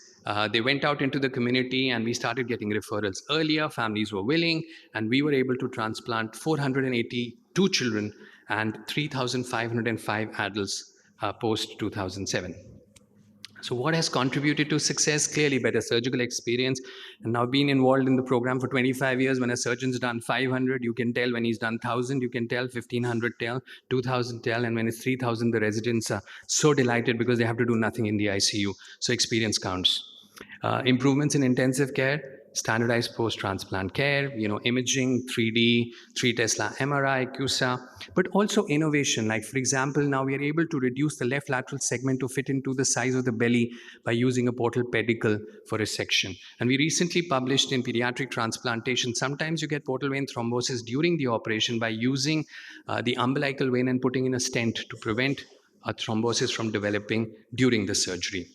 they went out into the community, and we started getting referrals earlier. Families were willing, and we were able to transplant 482 children and 3,505 adults post-2007. So what has contributed to success? Clearly better surgical experience. And now being involved in the program for 25 years, when a surgeon's done 500, you can tell. When he's done 1,000, you can tell. 1,500 tell, 2,000 tell. And when it's 3,000, the residents are so delighted because they have to do nothing in the ICU. So experience counts. Improvements in intensive care, standardized post-transplant care, imaging, 3D, 3 Tesla MRI, CUSA, but also innovation. Like, for example, now we are able to reduce the left lateral segment to fit into the size of the belly by using a portal pedicle for resection. And we recently published in Pediatric Transplantation, sometimes you get portal vein thrombosis during the operation by using the umbilical vein and putting in a stent to prevent a thrombosis from developing during the surgery.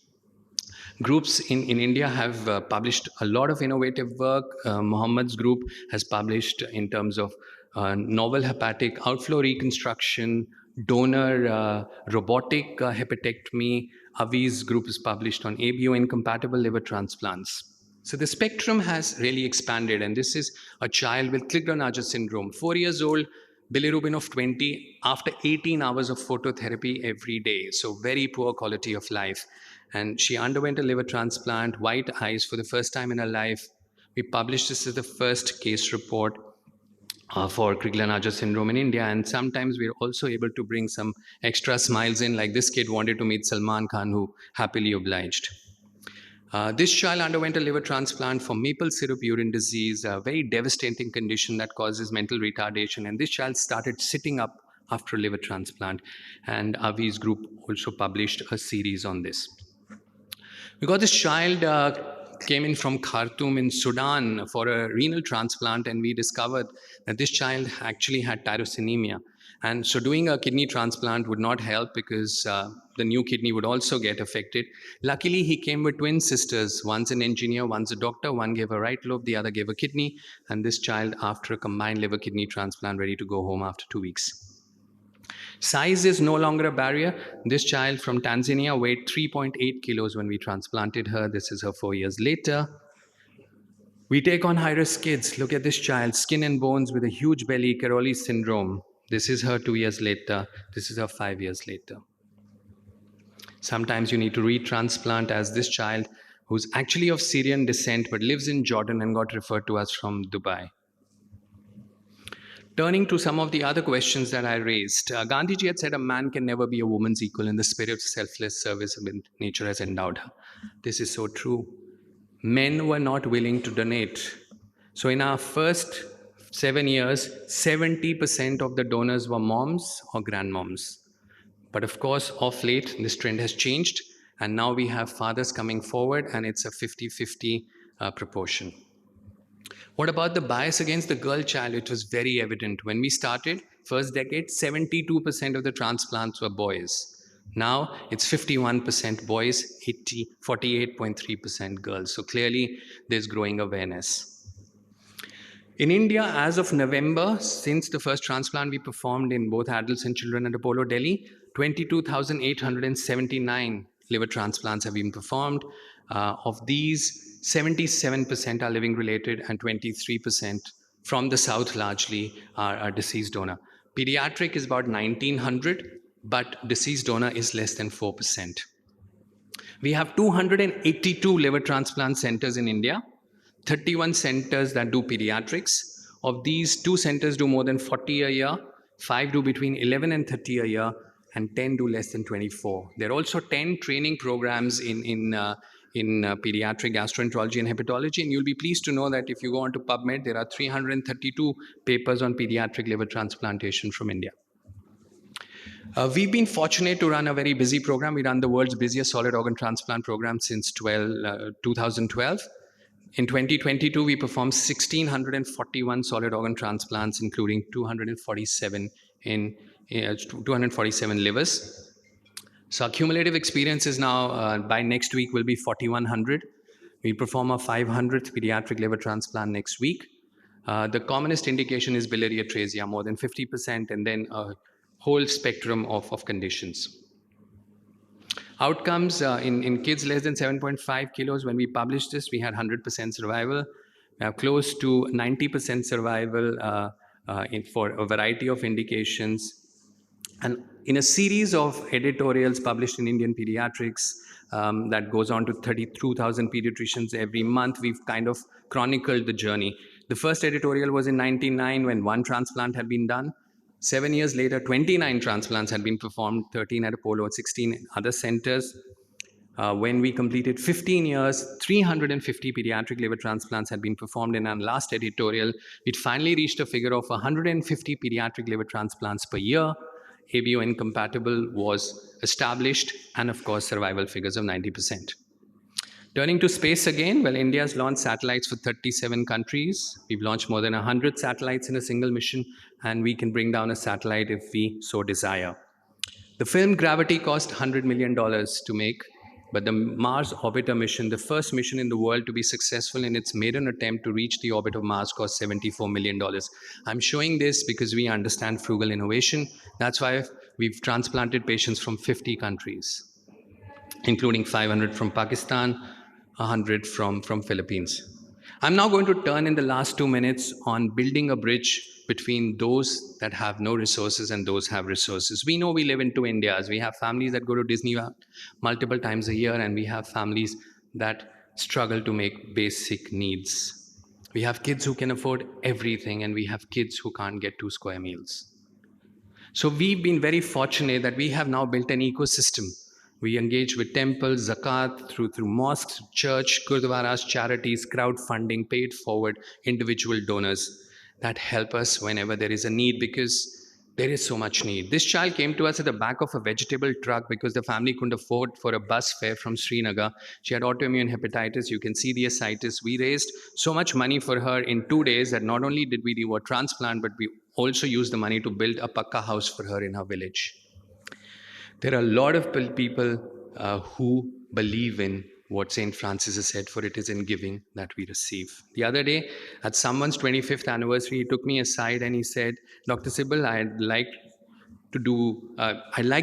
Groups in India have published a lot of innovative work. Mohammad's group has published in terms of novel hepatic outflow reconstruction, donor robotic hepatectomy. Avi's group is published on ABO-incompatible liver transplants. So the spectrum has really expanded, and this is a child with Crigler-Najjar syndrome, 4 years old, bilirubin of 20, after 18 hours of phototherapy every day. So very poor quality of life. And she underwent a liver transplant, white eyes for the first time in her life. We published this as the first case report for Crigler-Najjar syndrome in India. And sometimes we're also able to bring some extra smiles in, like this kid wanted to meet Salman Khan, who happily obliged. This child underwent a liver transplant for maple syrup urine disease, a very devastating condition that causes mental retardation. And this child started sitting up after a liver transplant. And Avi's group also published a series on this. Because this child came in from Khartoum in Sudan for a renal transplant, and we discovered that this child actually had tyrosinemia. And so doing a kidney transplant would not help because the new kidney would also get affected. Luckily, he came with twin sisters. One's an engineer, one's a doctor. One gave a right lobe, the other gave a kidney. And this child, after a combined liver kidney transplant, ready to go home after 2 weeks. Size is no longer a barrier. This child from Tanzania weighed 3.8 kilos when we transplanted her. This is her 4 years later. We take on high-risk kids. Look at this child, skin and bones with a huge belly, Caroli syndrome. This is her 2 years later. This is her 5 years later. Sometimes you need to retransplant, as this child, who's actually of Syrian descent but lives in Jordan and got referred to us from Dubai. Turning to some of the other questions that I raised, Gandhiji had said a man can never be a woman's equal in the spirit of selfless service when nature has endowed her. This is so true. Men were not willing to donate. So in our first 7 years, 70% of the donors were moms or grandmoms. But of course, of late, this trend has changed, and now we have fathers coming forward, and it's a 50-50 proportion. What about the bias against the girl child? It was very evident. When we started, first decade, 72% of the transplants were boys. Now it's 51% boys, 48.3% girls. So clearly there's growing awareness. In India, as of November, since the first transplant we performed in both adults and children at Apollo Delhi, 22,879 liver transplants have been performed. Of these, 77% are living related and 23% from the south largely are deceased donor. Pediatric is about 1,900, but deceased donor is less than 4%. We have 282 liver transplant centers in India, 31 centers that do pediatrics. Of these, 2 centers do more than 40 a year, 5 do between 11 and 30 a year, and 10 do less than 24. There are also 10 training programs in pediatric gastroenterology and hepatology, and you'll be pleased to know that if you go onto PubMed, there are 332 papers on pediatric liver transplantation from India. We've been fortunate to run a very busy program. We run the world's busiest solid organ transplant program since 2012. In 2022, we performed 1,641 solid organ transplants, including 247 livers. So our cumulative experience is now, by next week, will be 4,100. We perform our 500th pediatric liver transplant next week. The commonest indication is biliary atresia, more than 50%, and then a whole spectrum of conditions. Outcomes in kids less than 7.5 kilos, when we published this, we had 100% survival. We have close to 90% survival for a variety of indications. And in a series of editorials published in Indian Pediatrics that goes on to 32,000 pediatricians every month, we've kind of chronicled the journey. The first editorial was in 1999 when 1 transplant had been done. 7 years later, 29 transplants had been performed, 13 at Apollo, 16 in other centers. When we completed 15 years, 350 pediatric liver transplants had been performed. In our last editorial, it finally reached a figure of 150 pediatric liver transplants per year. ABO incompatible was established, and of course, survival figures of 90%. Turning to space again, well, India's launched satellites for 37 countries. We've launched more than 100 satellites in a single mission, and we can bring down a satellite if we so desire. The film Gravity cost $100 million to make, but the Mars Orbiter mission, the first mission in the world to be successful in its maiden attempt to reach the orbit of Mars, cost $74 million. I'm showing this because we understand frugal innovation. That's why we've transplanted patients from 50 countries, including 500 from Pakistan, 100 from Philippines. I'm now going to turn in the last 2 minutes on building a bridge between those that have no resources and those have resources. We know we live in 2 Indias. We have families that go to Disney multiple times a year, and we have families that struggle to make basic needs. We have kids who can afford everything, and we have kids who can't get 2 square meals. So we've been very fortunate that we have now built an ecosystem. We engage with temples, zakat, through mosques, church, gurdwaras, charities, crowdfunding, paid forward, individual donors that help us whenever there is a need, because there is so much need. This child came to us at the back of a vegetable truck because the family couldn't afford for a bus fare from Srinagar. She had autoimmune hepatitis. You can see the ascites. We raised so much money for her in 2 days that not only did we do a transplant, but we also used the money to build a pakka house for her in her village. There are a lot of people who believe in what St. Francis has said, for it is in giving that we receive. The other day, at someone's 25th anniversary, he took me aside and he said, Dr. Sibal, I'd like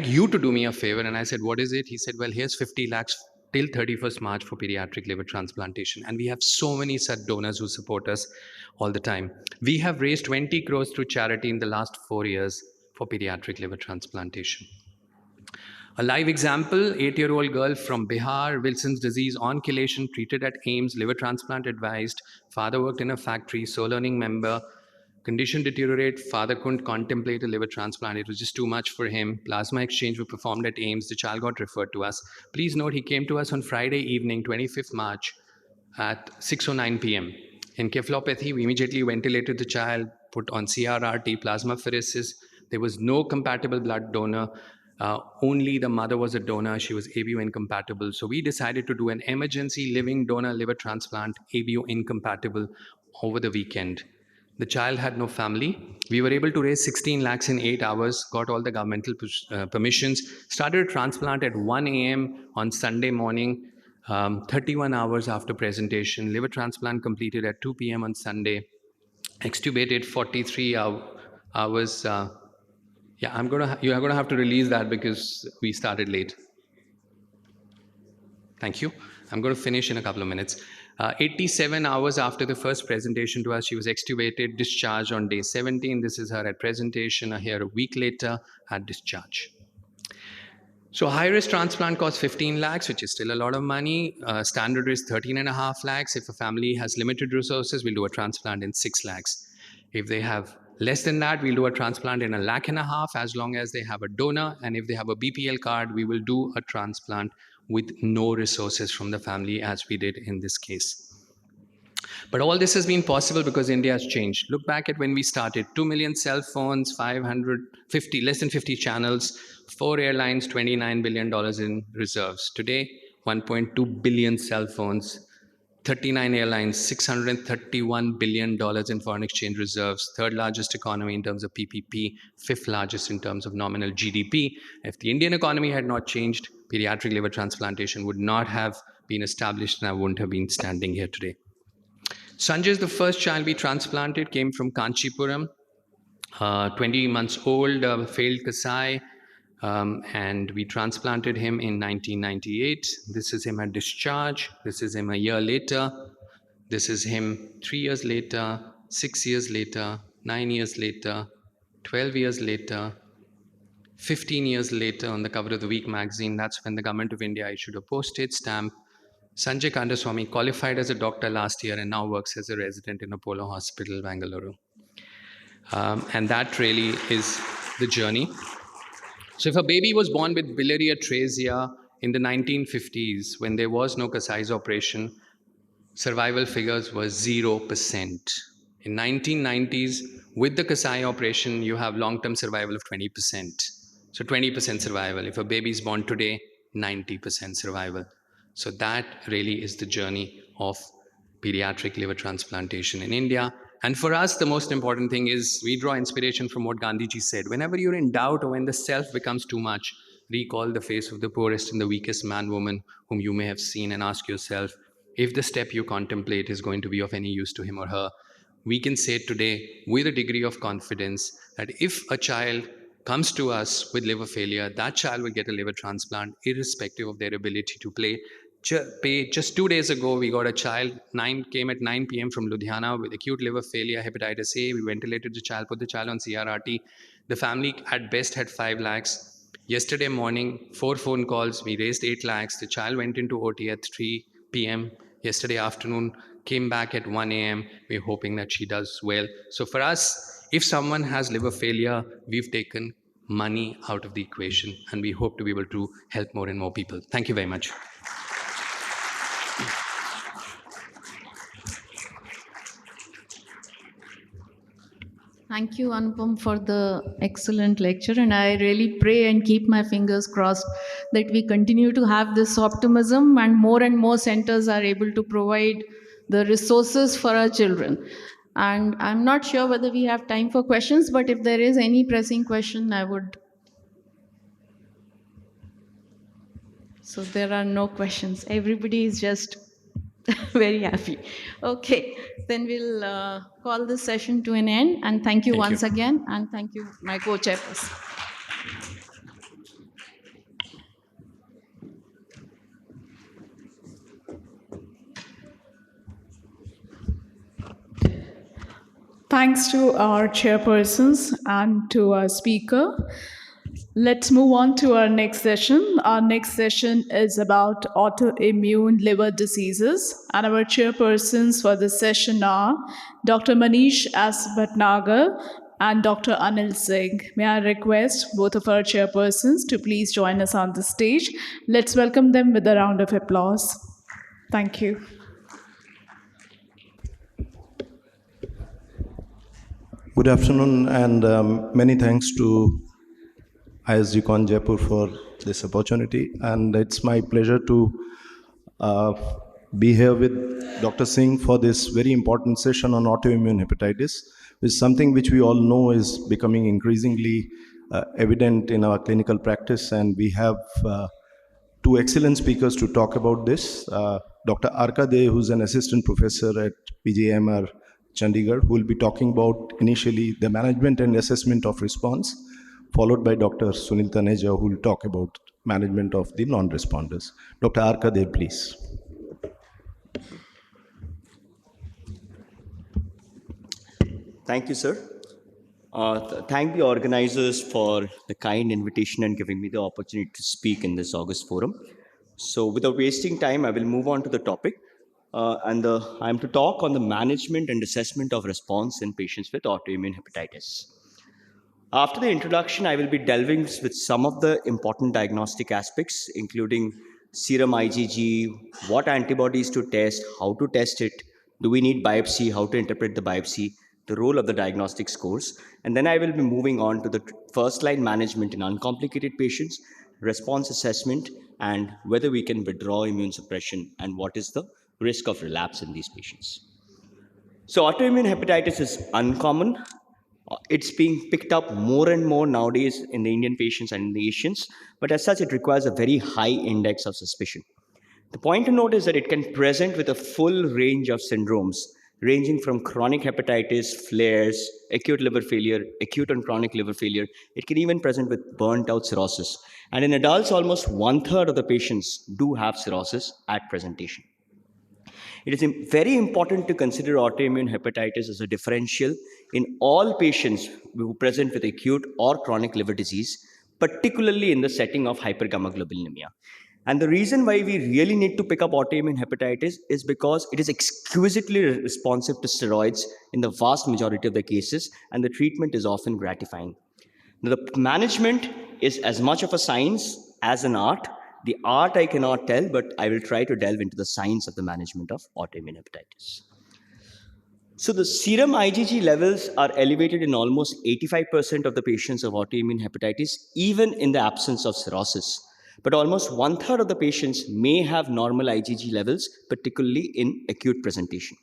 you to do me a favor. And I said, what is it? He said, well, here's 50 lakhs till 31st March for pediatric liver transplantation. And we have so many such donors who support us all the time. We have raised 20 crores through charity in the last 4 years for pediatric liver transplantation. A live example, 8-year-old girl from Bihar, Wilson's disease on chelation, treated at AIIMS, liver transplant advised, father worked in a factory, soul learning member, Condition deteriorate. Father couldn't contemplate a liver transplant. It was just too much for him. Plasma exchange were performed at AIIMS. The child got referred to us. Please note, he came to us on Friday evening, 25th March at 6:09 p.m. Encephalopathy, we immediately ventilated the child, put on CRRT, plasmapheresis. There was no compatible blood donor. Only the mother was a donor. She was ABO incompatible. So we decided to do an emergency living donor liver transplant, ABO incompatible, over the weekend. The child had no family. We were able to raise 16 lakhs in 8 hours, got all the governmental permissions, started a transplant at 1 a.m. on Sunday morning, 31 hours after presentation. Liver transplant completed at 2 p.m. on Sunday, extubated 43 hours. Yeah, you are gonna have to release that because we started late. Thank you. I'm going to finish in a couple of minutes. 87 hours after the first presentation to us, she was extubated, discharged on day 17. This is her at presentation, here a week later at discharge. So high-risk transplant costs 15 lakhs, which is still a lot of money. Standard risk 13.5 lakhs. If a family has limited resources, we'll do a transplant in 6 lakhs. If they have less than that, we'll do a transplant in 1.5 lakhs as long as they have a donor. And if they have a BPL card, we will do a transplant with no resources from the family, as we did in this case. But all this has been possible because India has changed. Look back at when we started, 2 million cell phones, less than 50 channels, 4 airlines, $29 billion in reserves. Today, 1.2 billion cell phones, 39 airlines, $631 billion in foreign exchange reserves, third largest economy in terms of PPP, fifth largest in terms of nominal GDP. If the Indian economy had not changed, pediatric liver transplantation would not have been established and I wouldn't have been standing here today. Sanjay is the first child we transplanted, came from Kanchipuram, 20 months old, failed Kasai, and we transplanted him in 1998. This is him at discharge. This is him a year later. This is him 3 years later, 6 years later, 9 years later, 12 years later, 15 years later on the cover of the Week magazine. That's when the government of India issued a postage stamp. Sanjay Kandaswamy qualified as a doctor last year and now works as a resident in Apollo Hospital, Bangalore. And that really is the journey. So if a baby was born with biliary atresia in the 1950s, when there was no Kasai's operation, survival figures were 0%. In 1990s, with the Kasai operation, you have long-term survival of 20%. So 20% survival. If a baby is born today, 90% survival. So that really is the journey of pediatric liver transplantation in India. And for us, the most important thing is we draw inspiration from what Gandhiji said. Whenever you're in doubt or when the self becomes too much, recall the face of the poorest and the weakest man, woman whom you may have seen and ask yourself if the step you contemplate is going to be of any use to him or her. We can say today with a degree of confidence that if a child comes to us with liver failure, that child will get a liver transplant irrespective of their ability to pay. Just 2 days ago, we got a child, came at 9 p.m. from Ludhiana with acute liver failure, hepatitis A. We ventilated the child, put the child on CRRT. The family at best had 5 lakhs. Yesterday morning, 4 phone calls, we raised 8 lakhs. The child went into OT at 3 p.m. Yesterday afternoon, came back at 1 a.m. We're hoping that she does well. So for us, if someone has liver failure, we've taken money out of the equation, and we hope to be able to help more and more people. Thank you very much. Thank you, Anupam, for the excellent lecture. And I really pray and keep my fingers crossed that we continue to have this optimism and more centers are able to provide the resources for our children. And I'm not sure whether we have time for questions, but if there is any pressing question, I would. So there are no questions. Everybody is just very happy. Okay, then we'll call this session to an end. And thank you once again. And thank you, my co-chairperson. Thanks to our chairpersons and to our speaker. Let's move on to our next session. Our next session is about autoimmune liver diseases, and our chairpersons for this session are Dr. Manish S. Bhatnagar and Dr. Anil Singh. May I request both of our chairpersons to please join us on the stage. Let's welcome them with a round of applause. Thank you. Good afternoon, and many thanks to ISG Con Jaipur for this opportunity. And it's my pleasure to be here with Dr. Singh for this very important session on autoimmune hepatitis, which is something which we all know is becoming increasingly evident in our clinical practice. And we have two excellent speakers to talk about this. Dr. Arka De, who's an assistant professor at PGIMR Chandigarh, who will be talking about initially the management and assessment of response, followed by Dr. Sunil Taneja, who will talk about management of the non-responders. Dr. Arka De, please. Thank you, sir. Thank the organizers for the kind invitation and giving me the opportunity to speak in this August forum. So without wasting time, I will move on to the topic. I'm to talk on the management and assessment of response in patients with autoimmune hepatitis. After the introduction, I will be delving with some of the important diagnostic aspects, including serum IgG, what antibodies to test, how to test it, do we need biopsy, how to interpret the biopsy, the role of the diagnostic scores. And then I will be moving on to the first-line management in uncomplicated patients, response assessment, and whether we can withdraw immune suppression and what is the risk of relapse in these patients. So autoimmune hepatitis is uncommon. It's being picked up more and more nowadays in the Indian patients and in the Asians, but as such, it requires a very high index of suspicion. The point to note is that it can present with a full range of syndromes, ranging from chronic hepatitis, flares, acute liver failure, acute and chronic liver failure. It can even present with burnt out cirrhosis. And in adults, almost 1/3 of the patients do have cirrhosis at presentation. It is very important to consider autoimmune hepatitis as a differential in all patients who present with acute or chronic liver disease, particularly in the setting of hypergammaglobulinemia. And the reason why we really need to pick up autoimmune hepatitis is because it is exquisitely responsive to steroids in the vast majority of the cases, and the treatment is often gratifying. Now, the management is as much of a science as an art. The art I cannot tell, but I will try to delve into the science of the management of autoimmune hepatitis. So the serum IgG levels are elevated in almost 85% of the patients of autoimmune hepatitis, even in the absence of cirrhosis. But almost 1/3 of the patients may have normal IgG levels, particularly in acute presentation.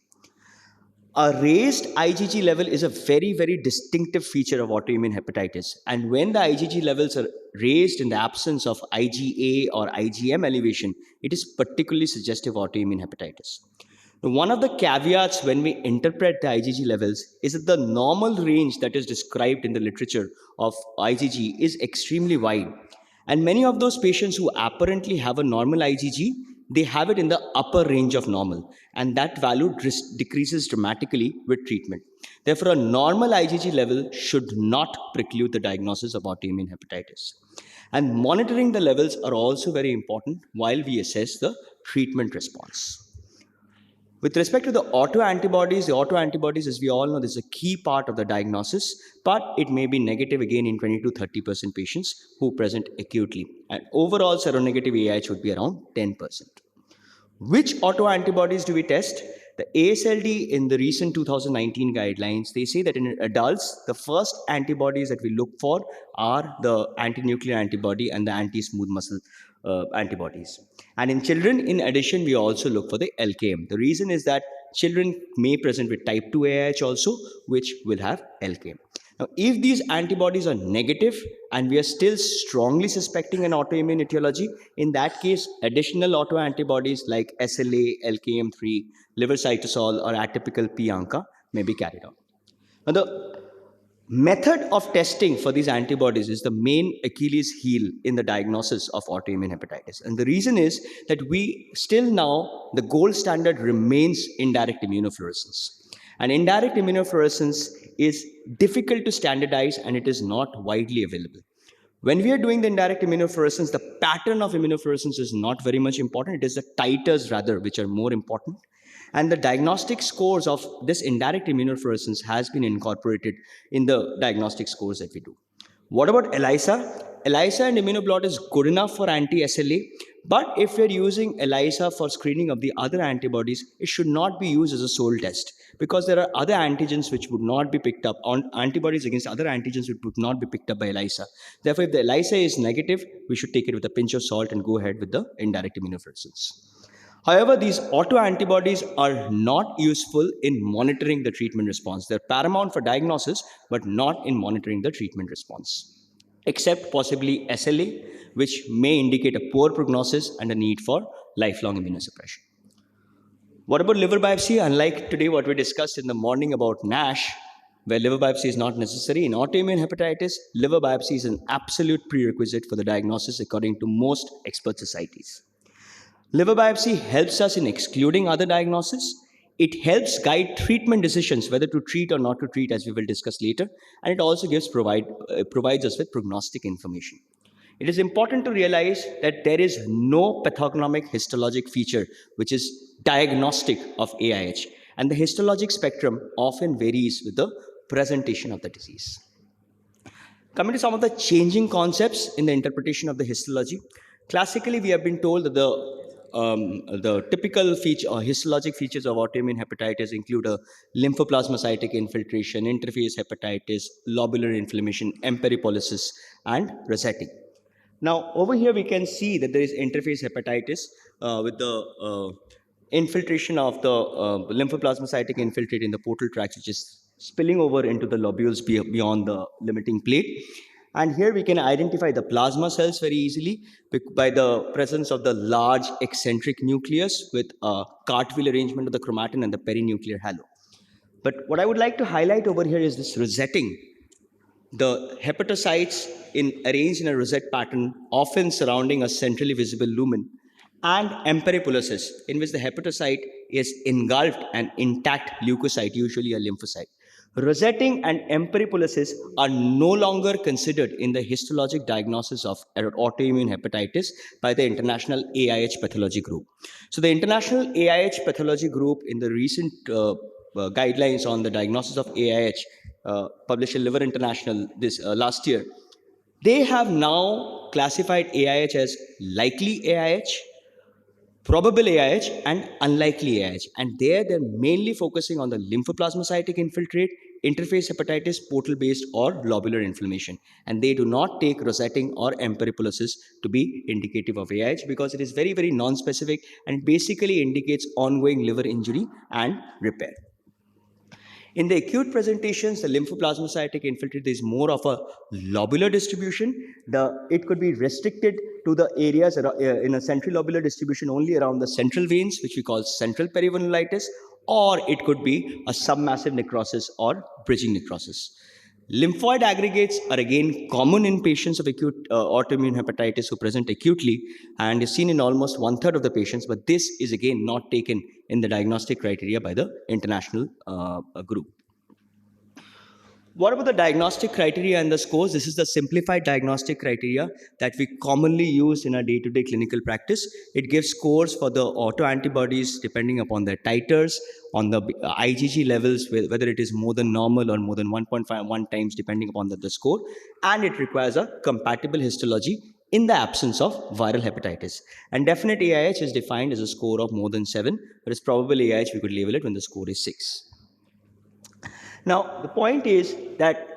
A raised IgG level is a very, very distinctive feature of autoimmune hepatitis. And when the IgG levels are raised in the absence of IgA or IgM elevation, it is particularly suggestive of autoimmune hepatitis. Now, one of the caveats when we interpret the IgG levels is that the normal range that is described in the literature of IgG is extremely wide. And many of those patients who apparently have a normal IgG, they have it in the upper range of normal, and that value decreases dramatically with treatment. Therefore, a normal IgG level should not preclude the diagnosis of autoimmune hepatitis. And monitoring the levels are also very important while we assess the treatment response. With respect to the autoantibodies, as we all know, this is a key part of the diagnosis, but it may be negative again in 20 to 30% patients who present acutely. And overall seronegative AIH would be around 10%. Which autoantibodies do we test? The ASLD in the recent 2019 guidelines, they say that in adults, the first antibodies that we look for are the anti-nuclear antibody and the anti-smooth muscle antibodies. And in children, in addition, we also look for the LKM. The reason is that children may present with type 2 AIH also, which will have LKM. Now, if these antibodies are negative and we are still strongly suspecting an autoimmune etiology, in that case, additional autoantibodies like SLA, LKM3, liver cytosol, or atypical P-ANCA may be carried out. Now, the method of testing for these antibodies is the main Achilles heel in the diagnosis of autoimmune hepatitis. And the reason is that we still now, the gold standard remains indirect immunofluorescence. And indirect immunofluorescence is difficult to standardize and it is not widely available. When we are doing the indirect immunofluorescence, the pattern of immunofluorescence is not very much important. It is the titers rather which are more important. And the diagnostic scores of this indirect immunofluorescence has been incorporated in the diagnostic scores that we do. What about ELISA? ELISA and immunoblot is good enough for anti-SLA, but if we're using ELISA for screening of the other antibodies, it should not be used as a sole test because there are other antigens which would not be picked up, on antibodies against other antigens which would not be picked up by ELISA. Therefore, if the ELISA is negative, we should take it with a pinch of salt and go ahead with the indirect immunofluorescence. However, these autoantibodies are not useful in monitoring the treatment response. They're paramount for diagnosis, but not in monitoring the treatment response, except possibly SLA, which may indicate a poor prognosis and a need for lifelong immunosuppression. What about liver biopsy? Unlike today what we discussed in the morning about NASH, where liver biopsy is not necessary, in autoimmune hepatitis, liver biopsy is an absolute prerequisite for the diagnosis according to most expert societies. Liver biopsy helps us in excluding other diagnoses. It helps guide treatment decisions, whether to treat or not to treat, as we will discuss later. And it also provides us with prognostic information. It is important to realize that there is no pathognomic histologic feature which is diagnostic of AIH. And the histologic spectrum often varies with the presentation of the disease. Coming to some of the changing concepts in the interpretation of the histology. Classically, we have been told that the typical histologic features of autoimmune hepatitis include a lymphoplasmacytic infiltration, interface hepatitis, lobular inflammation, emperipolysis, and rosetting. Now, over here we can see that there is interface hepatitis with the infiltration of the lymphoplasmacytic infiltrate in the portal tracts, which is spilling over into the lobules beyond the limiting plate. And here we can identify the plasma cells very easily by the presence of the large eccentric nucleus with a cartwheel arrangement of the chromatin and the perinuclear halo. But what I would like to highlight over here is this rosetting. The hepatocytes arranged in a rosette pattern, often surrounding a centrally visible lumen, and emperipolysis, in which the hepatocyte is engulfed an intact leukocyte, usually a lymphocyte. Rosetting and emperipolysis are no longer considered in the histologic diagnosis of autoimmune hepatitis by the International AIH Pathology Group. So the International AIH Pathology Group, in the recent guidelines on the diagnosis of AIH, published in Liver International last year, they have now classified AIH as likely AIH, probable AIH, and unlikely AIH. And there they're mainly focusing on the lymphoplasmacytic infiltrate, interface hepatitis, portal-based or lobular inflammation. And they do not take rosetting or emperipolysis to be indicative of AIH because it is very, very non-specific and basically indicates ongoing liver injury and repair. In the acute presentations, the lymphoplasmacytic infiltrate is more of a lobular distribution. It could be restricted to the areas in a central lobular distribution only around the central veins, which we call central perivenulitis, or it could be a submassive necrosis or bridging necrosis. Lymphoid aggregates are again common in patients of acute autoimmune hepatitis who present acutely and is seen in almost 1/3 of the patients, but this is again not taken in the diagnostic criteria by the international group. What about the diagnostic criteria and the scores? This is the simplified diagnostic criteria that we commonly use in our day-to-day clinical practice. It gives scores for the autoantibodies depending upon their titers, on the IgG levels, whether it is more than normal or more than 1.51 times depending upon the score, and it requires a compatible histology in the absence of viral hepatitis. And definite AIH is defined as a score of more than 7, whereas probable AIH we could label it when the score is 6. Now, the point is that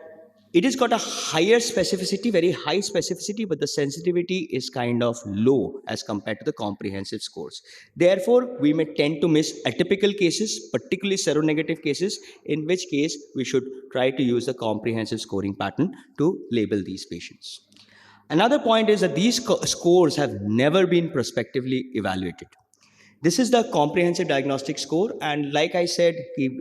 it has got a higher specificity, very high specificity, but the sensitivity is kind of low as compared to the comprehensive scores. Therefore, we may tend to miss atypical cases, particularly seronegative cases, in which case we should try to use the comprehensive scoring pattern to label these patients. Another point is that these scores have never been prospectively evaluated. This is the comprehensive diagnostic score, and like I said,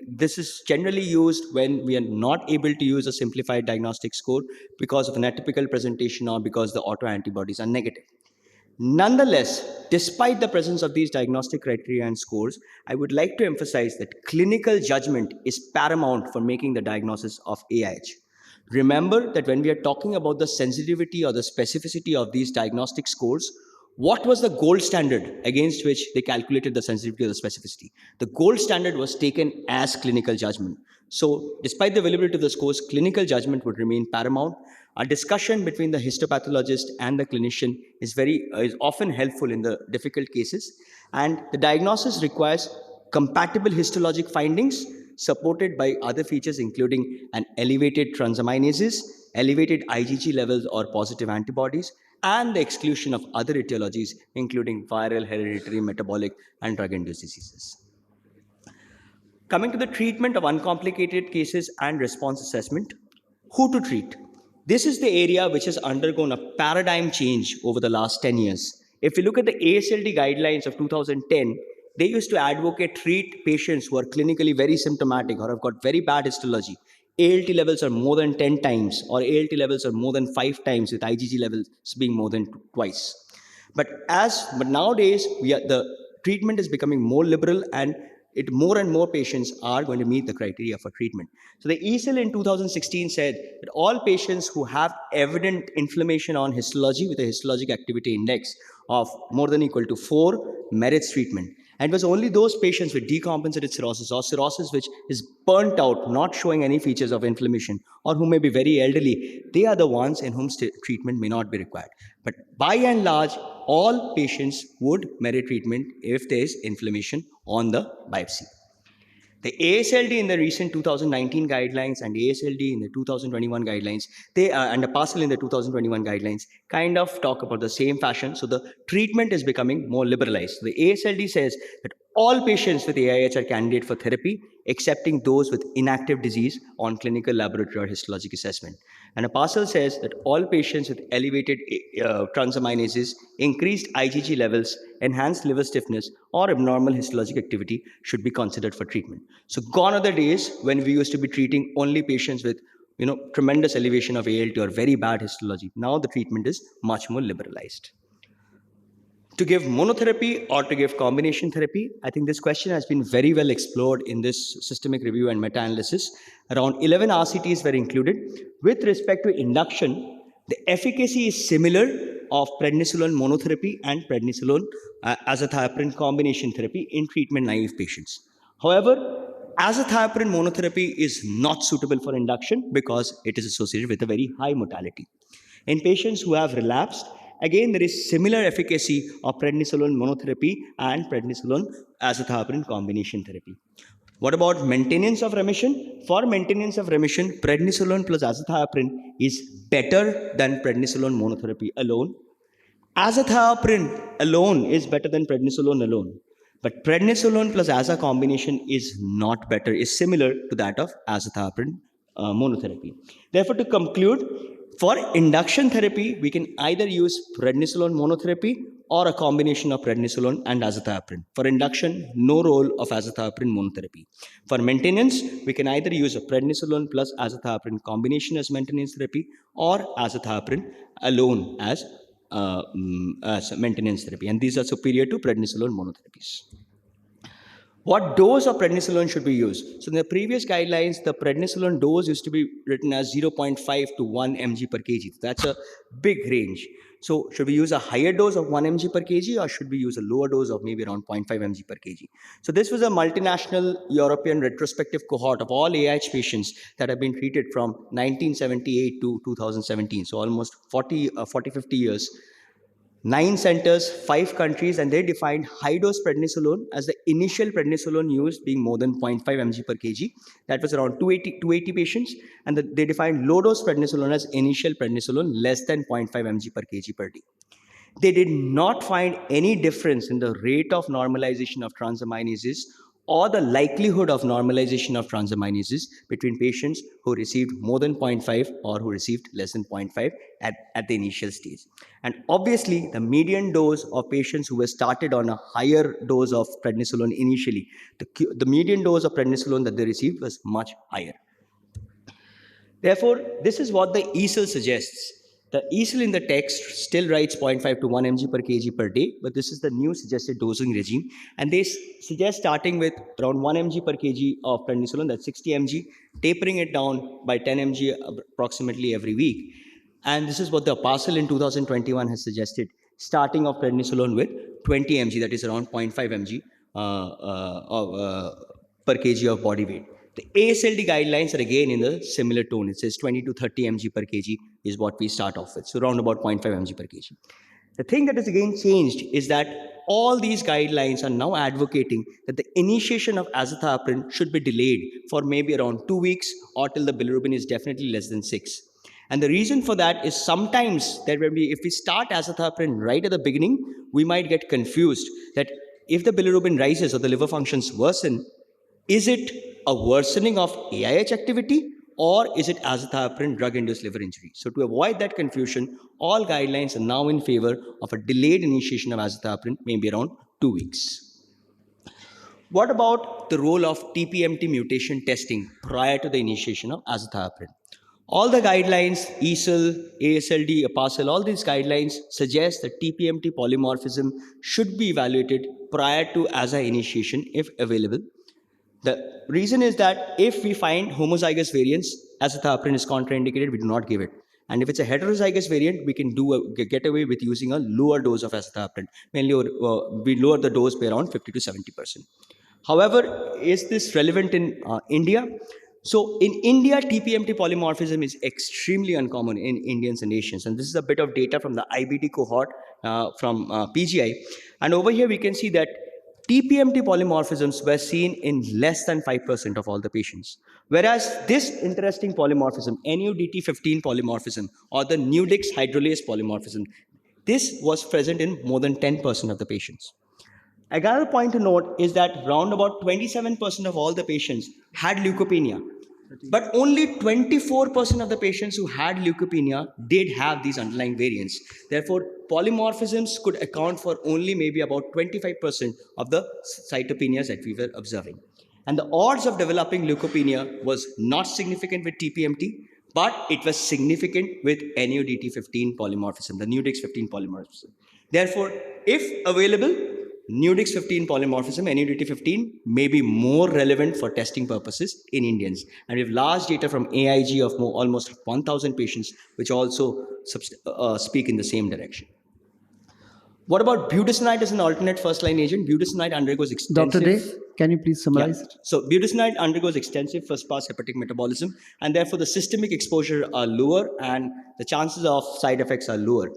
this is generally used when we are not able to use a simplified diagnostic score because of an atypical presentation or because the autoantibodies are negative. Nonetheless, despite the presence of these diagnostic criteria and scores, I would like to emphasize that clinical judgment is paramount for making the diagnosis of AIH. Remember that when we are talking about the sensitivity or the specificity of these diagnostic scores, what was the gold standard against which they calculated the sensitivity or the specificity? The gold standard was taken as clinical judgment. So despite the availability of the scores, clinical judgment would remain paramount. A discussion between the histopathologist and the clinician is often helpful in the difficult cases. And the diagnosis requires compatible histologic findings supported by other features including an elevated transaminases, elevated IgG levels or positive antibodies, and the exclusion of other etiologies including viral, hereditary, metabolic, and drug-induced diseases. Coming to the treatment of uncomplicated cases and response assessment, who to treat? This is the area which has undergone a paradigm change over the last 10 years. If you look at the ASLD guidelines of 2010, they used to advocate treat patients who are clinically very symptomatic or have got very bad histology. ALT levels are more than 10 times or ALT levels are more than 5 times with IgG levels being more than twice. But nowadays, the treatment is becoming more liberal and more and more patients are going to meet the criteria for treatment. So the EASL in 2016 said that all patients who have evident inflammation on histology with a histologic activity index of more than or equal to 4 merits treatment. And it was only those patients with decompensated cirrhosis or cirrhosis which is burnt out, not showing any features of inflammation, or who may be very elderly, they are the ones in whom treatment may not be required. But by and large, all patients would merit treatment if there is inflammation on the biopsy. The ASLD in the recent 2019 guidelines and ASLD in the 2021 guidelines, and the PASL in the 2021 guidelines kind of talk about the same fashion. So the treatment is becoming more liberalized. The ASLD says that all patients with AIH are candidate for therapy, excepting those with inactive disease on clinical laboratory or histologic assessment. And a PASL says that all patients with elevated transaminases, increased IgG levels, enhanced liver stiffness, or abnormal histologic activity should be considered for treatment. So gone are the days when we used to be treating only patients with tremendous elevation of ALT or very bad histology. Now the treatment is much more liberalized. To give monotherapy or to give combination therapy, I think this question has been very well explored in this systemic review and meta-analysis. Around 11 RCTs were included. With respect to induction, the efficacy is similar of prednisolone monotherapy and prednisolone azathioprine combination therapy in treatment-naive patients. However, azathioprine monotherapy is not suitable for induction because it is associated with a very high mortality. In patients who have relapsed, again, there is similar efficacy of prednisolone monotherapy and prednisolone azathioprine combination therapy. What about maintenance of remission? For maintenance of remission, prednisolone plus azathioprine is better than prednisolone monotherapy alone. Azathioprine alone is better than prednisolone alone. But prednisolone plus aza combination is not better, is similar to that of azathioprine monotherapy. Therefore, to conclude, for induction therapy, we can either use prednisolone monotherapy or a combination of prednisolone and azathioprine. For induction, no role of azathioprine monotherapy. For maintenance, we can either use a prednisolone plus azathioprine combination as maintenance therapy or azathioprine alone as maintenance therapy. And these are superior to prednisolone monotherapies. What dose of prednisolone should be used? So in the previous guidelines, the prednisolone dose used to be written as 0.5 to 1 mg per kg. That's a big range. So should we use a higher dose of 1 mg per kg or should we use a lower dose of maybe around 0.5 mg per kg? So this was a multinational European retrospective cohort of all AIH patients that have been treated from 1978 to 2017. So almost 50 years. 9 centers, 5 countries, and they defined high-dose prednisolone as the initial prednisolone used being more than 0.5 mg per kg. That was around 280 patients. And they defined low-dose prednisolone as initial prednisolone less than 0.5 mg per kg per day. They did not find any difference in the rate of normalization of transaminases or the likelihood of normalization of transaminases between patients who received more than 0.5 or who received less than 0.5 at the initial stage. And obviously, the median dose of patients who were started on a higher dose of prednisolone initially, the median dose of prednisolone that they received was much higher. Therefore, this is what the EASL suggests. The ESL in the text still writes 0.5 to 1 mg per kg per day, but this is the new suggested dosing regime. And they suggest starting with around 1 mg per kg of prednisolone, that's 60 mg, tapering it down by 10 mg approximately every week. And this is what the Apasal in 2021 has suggested, starting of prednisolone with 20 mg, that is around 0.5 mg per kg of body weight. The ASLD guidelines are again in a similar tone. It says 20 to 30 mg per kg is what we start off with. So around about 0.5 mg per kg. The thing that has again changed is that all these guidelines are now advocating that the initiation of azathioprine should be delayed for maybe around 2 weeks or till the bilirubin is definitely less than 6. And the reason for that is sometimes that if we start azathioprine right at the beginning, we might get confused that if the bilirubin rises or the liver functions worsen, is it a worsening of AIH activity or is it azathioprine drug-induced liver injury? So to avoid that confusion, all guidelines are now in favor of a delayed initiation of azathioprine, maybe around 2 weeks. What about the role of TPMT mutation testing prior to the initiation of azathioprine? All the guidelines, ESL, ASLD, Apasal, all these guidelines suggest that TPMT polymorphism should be evaluated prior to AZA initiation if available. The reason is that if we find homozygous variants, azathioprine is contraindicated, we do not give it. And if it's a heterozygous variant, we can get away with using a lower dose of azathioprine. Mainly, we lower the dose by around 50 to 70%. However, is this relevant in India? So in India, TPMT polymorphism is extremely uncommon in Indians and Asians. And this is a bit of data from the IBD cohort from PGI. And over here, we can see that TPMT polymorphisms were seen in less than 5% of all the patients. Whereas this interesting polymorphism, NUDT15 polymorphism, or the Nudix hydrolase polymorphism, this was present in more than 10% of the patients. Another point to note is that round about 27% of all the patients had leukopenia, but only 24% of the patients who had leukopenia did have these underlying variants. Therefore, polymorphisms could account for only maybe about 25% of the cytopenias that we were observing. And the odds of developing leukopenia was not significant with TPMT, but it was significant with NUDT15 polymorphism, the Nudix15 polymorphism. Therefore, if available, Nudix15 polymorphism, NUDT15, may be more relevant for testing purposes in Indians. And we have large data from AIG of almost 1,000 patients, which also speak in the same direction. What about budesonide as an alternate first-line agent? Budesonide undergoes extensive... Dr. Dave, can you please summarize it? So budesonide undergoes extensive first-pass hepatic metabolism, and therefore the systemic exposure are lower and the chances of side effects are lower.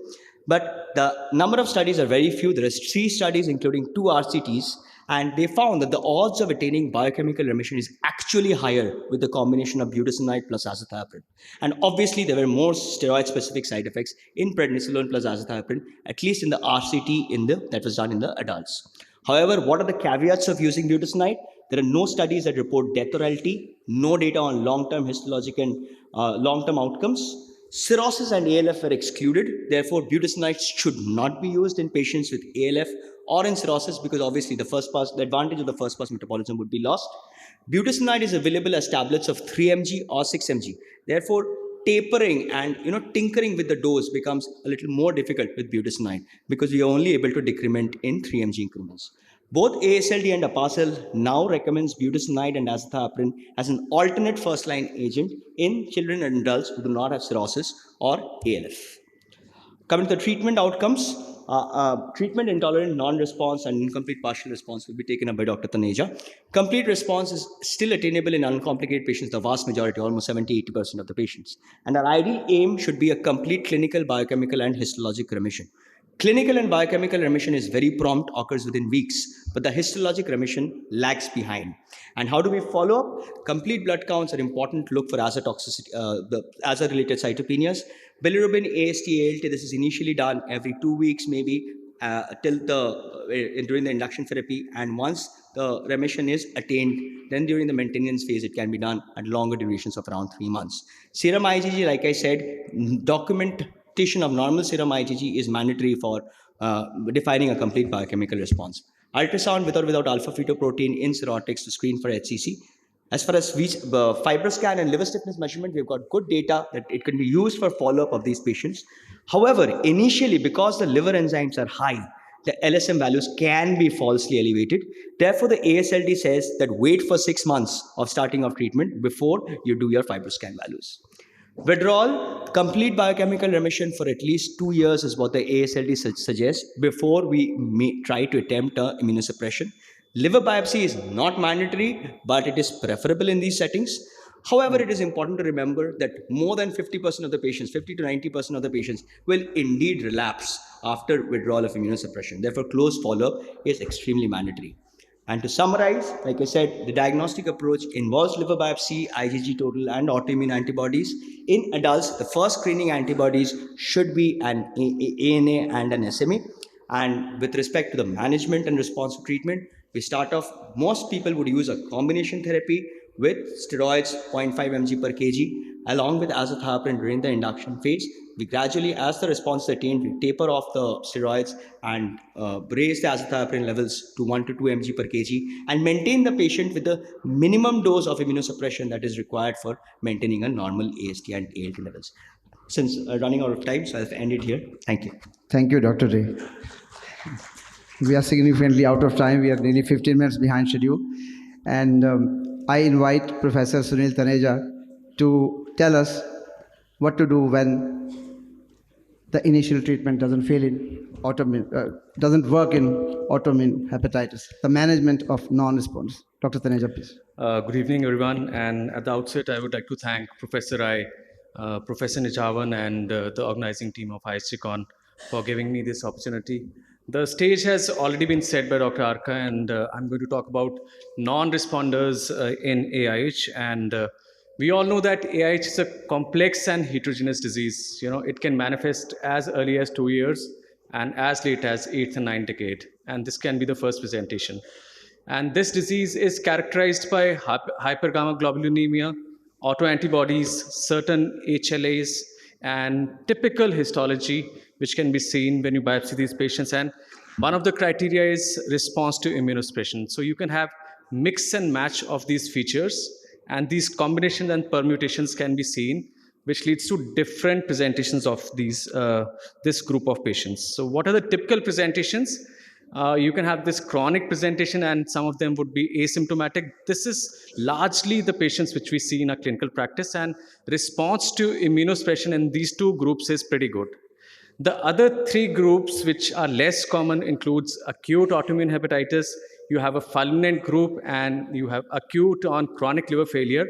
But the number of studies are very few. There are 3 studies, including 2 RCTs, and they found that the odds of attaining biochemical remission is actually higher with the combination of budesonide plus azathioprine. And obviously, there were more steroid-specific side effects in prednisolone plus azathioprine, at least in the RCT that was done in the adults. However, what are the caveats of using budesonide? There are no studies that report death or LT, no data on long-term histologic and long-term outcomes. Cirrhosis and ALF were excluded. Therefore, budesonide should not be used in patients with ALF or in cirrhosis because obviously the advantage of the first pass metabolism would be lost. Budesonide is available as tablets of 3 mg or 6 mg. Therefore, tapering and tinkering with the dose becomes a little more difficult with budesonide because we are only able to decrement in 3 mg increments. Both ASLD and Apasal now recommends budesonide and azathioprine as an alternate first-line agent in children and adults who do not have cirrhosis or ALF. Coming to the treatment outcomes, treatment intolerant non-response and incomplete partial response will be taken up by Dr. Taneja. Complete response is still attainable in uncomplicated patients, the vast majority, almost 70-80% of the patients. And our ideal aim should be a complete clinical, biochemical, and histologic remission. Clinical and biochemical remission is very prompt, occurs within weeks, but the histologic remission lags behind. And how do we follow up? Complete blood counts are important to look for aza-toxicity, the aza-related cytopenias. Bilirubin, AST, ALT, this is initially done every 2 weeks, maybe during the induction therapy. And once the remission is attained, then during the maintenance phase, it can be done at longer durations of around 3 months. Serum IgG, like I said, documentation of normal serum IgG is mandatory for defining a complete biochemical response. Ultrasound with or without alpha-fetoprotein in cirrhotics to screen for HCC. As far as FibroScan and liver stiffness measurement, we've got good data that it can be used for follow-up of these patients. However, initially, because the liver enzymes are high, the LSM values can be falsely elevated. Therefore, the ASLD says that wait for 6 months of starting of treatment before you do your FibroScan values. Withdrawal, complete biochemical remission for at least 2 years is what the ASLD suggests before we try to attempt immunosuppression. Liver biopsy is not mandatory, but it is preferable in these settings. However, it is important to remember that more than 50% of the patients, 50 to 90% of the patients will indeed relapse after withdrawal of immunosuppression. Therefore, close follow-up is extremely mandatory. And to summarize, like I said, the diagnostic approach involves liver biopsy, IgG total, and autoimmune antibodies. In adults, the first screening antibodies should be an ANA and an SMA. And with respect to the management and response to treatment, we start off, most people would use a combination therapy with steroids 0.5 mg per kg along with azathioprine during the induction phase. We gradually, as the response is attained, we taper off the steroids and raise the azathioprine levels to 1 to 2 mg per kg and maintain the patient with the minimum dose of immunosuppression that is required for maintaining a normal AST and ALT levels. Since running out of time, so I'll end it here. Thank you. Thank you, Dr. Ray. We are significantly out of time. We are nearly 15 minutes behind schedule. And I invite Professor Sunil Taneja to tell us what to do when the initial treatment doesn't fail in doesn't work in autoimmune hepatitis, the management of non-response. Dr. Taneja, please. Good evening, everyone. And at the outset, I would like to thank Professor Rai, Professor Nijavan, and the organizing team of ISGCon for giving me this opportunity. The stage has already been set by Dr. Arka, and I'm going to talk about non-responders in AIH. And we all know that AIH is a complex and heterogeneous disease. You know, it can manifest as early as 2 years and as late as 8th and 9th decade. And this can be the first presentation. And this disease is characterized by hypergammaglobulinemia, autoantibodies, certain HLAs, and typical histology, which can be seen when you biopsy these patients. And one of the criteria is response to immunosuppression. So you can have mix and match of these features, and these combinations and permutations can be seen, which leads to different presentations of these this group of patients. So what are the typical presentations? You can have this chronic presentation, and some of them would be asymptomatic. This is largely the patients which we see in our clinical practice, and response to immunosuppression in these two groups is pretty good. The other three groups, which are less common, includes acute autoimmune hepatitis, you have a fulminant group, and you have acute on chronic liver failure,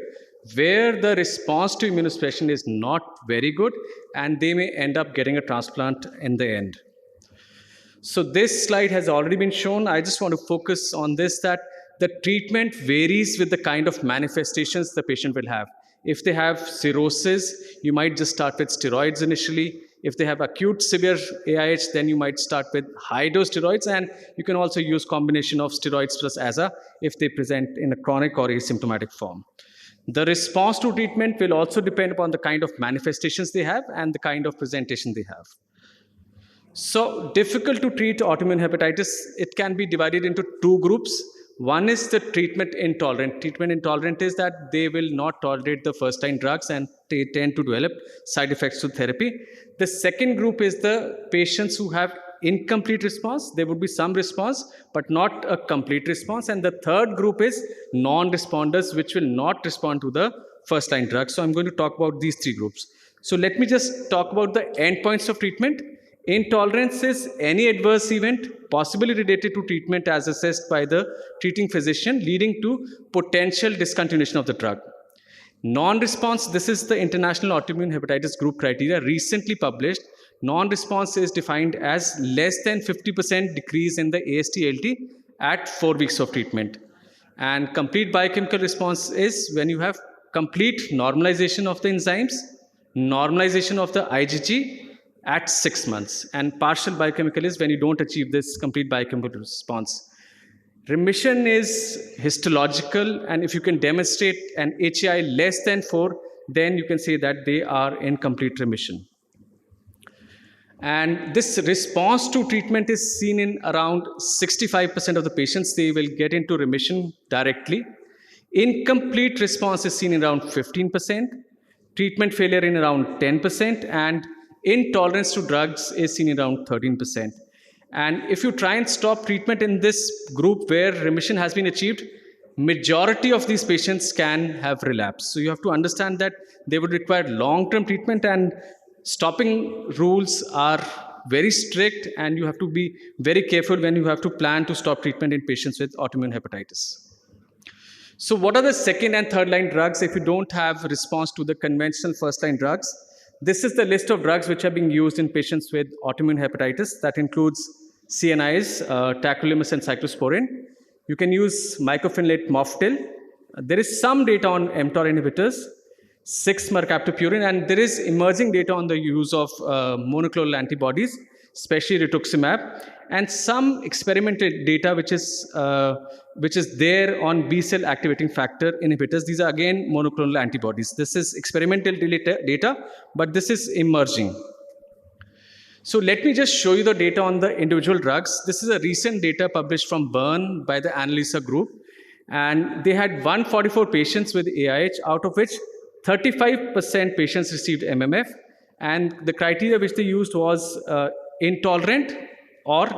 where the response to immunosuppression is not very good, and they may end up getting a transplant in the end. So this slide has already been shown. I just want to focus on this, that the treatment varies with the kind of manifestations the patient will have. If they have cirrhosis, you might just start with steroids initially. If they have acute severe AIH, then you might start with high-dose steroids, and you can also use combination of steroids plus AZA if they present in a chronic or asymptomatic form. The response to treatment will also depend upon the kind of manifestations they have and the kind of presentation they have. So difficult to treat autoimmune hepatitis, it can be divided into two groups. One is the treatment intolerant. Treatment intolerant is that they will not tolerate the first-line drugs and they tend to develop side effects to therapy. The second group is the patients who have incomplete response. There would be some response, but not a complete response. And the third group is non-responders, which will not respond to the first-line drugs. So I'm going to talk about these three groups. So let me just talk about the endpoints of treatment. Intolerance is any adverse event possibly related to treatment as assessed by the treating physician, leading to potential discontinuation of the drug. Non-response, this is the International Autoimmune Hepatitis Group criteria recently published. Non-response is defined as less than 50% decrease in the AST/ALT at 4 weeks of treatment. And complete biochemical response is when you have complete normalization of the enzymes, normalization of the IgG, at 6 months, and partial biochemical is when you don't achieve this complete biochemical response. Remission is histological, and if you can demonstrate an HAI less than 4, then you can say that they are in complete remission. And this response to treatment is seen in around 65% of the patients. They will get into remission directly. Incomplete response is seen in around 15%, treatment failure in around 10%, and intolerance to drugs is seen in around 13%. And if you try and stop treatment in this group where remission has been achieved, majority of these patients can have relapse. So you have to understand that they would require long-term treatment, and stopping rules are very strict, and you have to be very careful when you have to plan to stop treatment in patients with autoimmune hepatitis. So what are the second and third line drugs if you don't have response to the conventional first line drugs? This is the list of drugs which are being used in patients with autoimmune hepatitis. That includes CNIs, tacrolimus and cyclosporin. You can use mycophenolate mofetil. There is some data on mTOR inhibitors, 6-mercaptopurine, and there is emerging data on the use of monoclonal antibodies, especially rituximab, and some experimental data which is there on B-cell activating factor inhibitors. These are again monoclonal antibodies. This is experimental data, but this is emerging. So let me just show you the data on the individual drugs. This is a recent data published from Bern by the Annalisa group, and they had 144 patients with AIH, out of which 35% patients received MMF, and the criteria which they used was intolerant or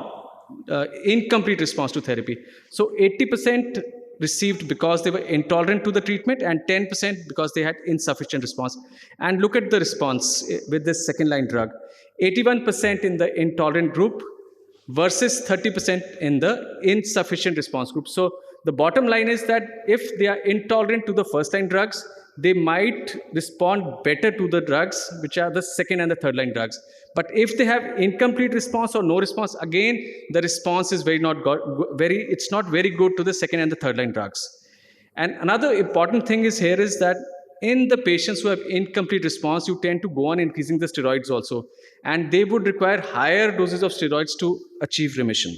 incomplete response to therapy. So 80% received because they were intolerant to the treatment, and 10% because they had insufficient response. And look at the response with this second line drug. 81% in the intolerant group versus 30% in the insufficient response group. So the bottom line is that if they are intolerant to the first line drugs, they might respond better to the drugs which are the second and the third line drugs. But if they have incomplete response or no response, again the response is it's not very good to the second and the third line drugs. And another important thing is here is that in the patients who have incomplete response, you tend to go on increasing the steroids also, and they would require higher doses of steroids to achieve remission.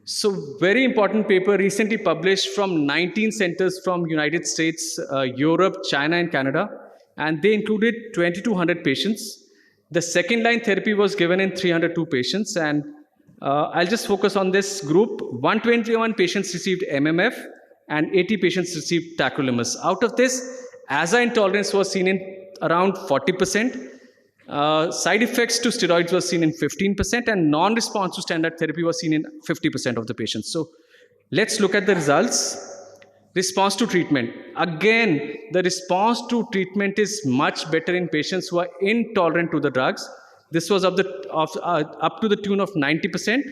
So very important paper recently published from 19 centers from United States, Europe, China and Canada, and they included 2,200 patients. The second line therapy was given in 302 patients, and I'll just focus on this group. 121 patients received MMF and 80 patients received tacrolimus. Out of this, ASA intolerance was seen in around 40%. Side effects to steroids was seen in 15%, and non-response to standard therapy was seen in 50% of the patients. So let's look at the results. Response to treatment. Again, the response to treatment is much better in patients who are intolerant to the drugs. This was up to the tune of 90%,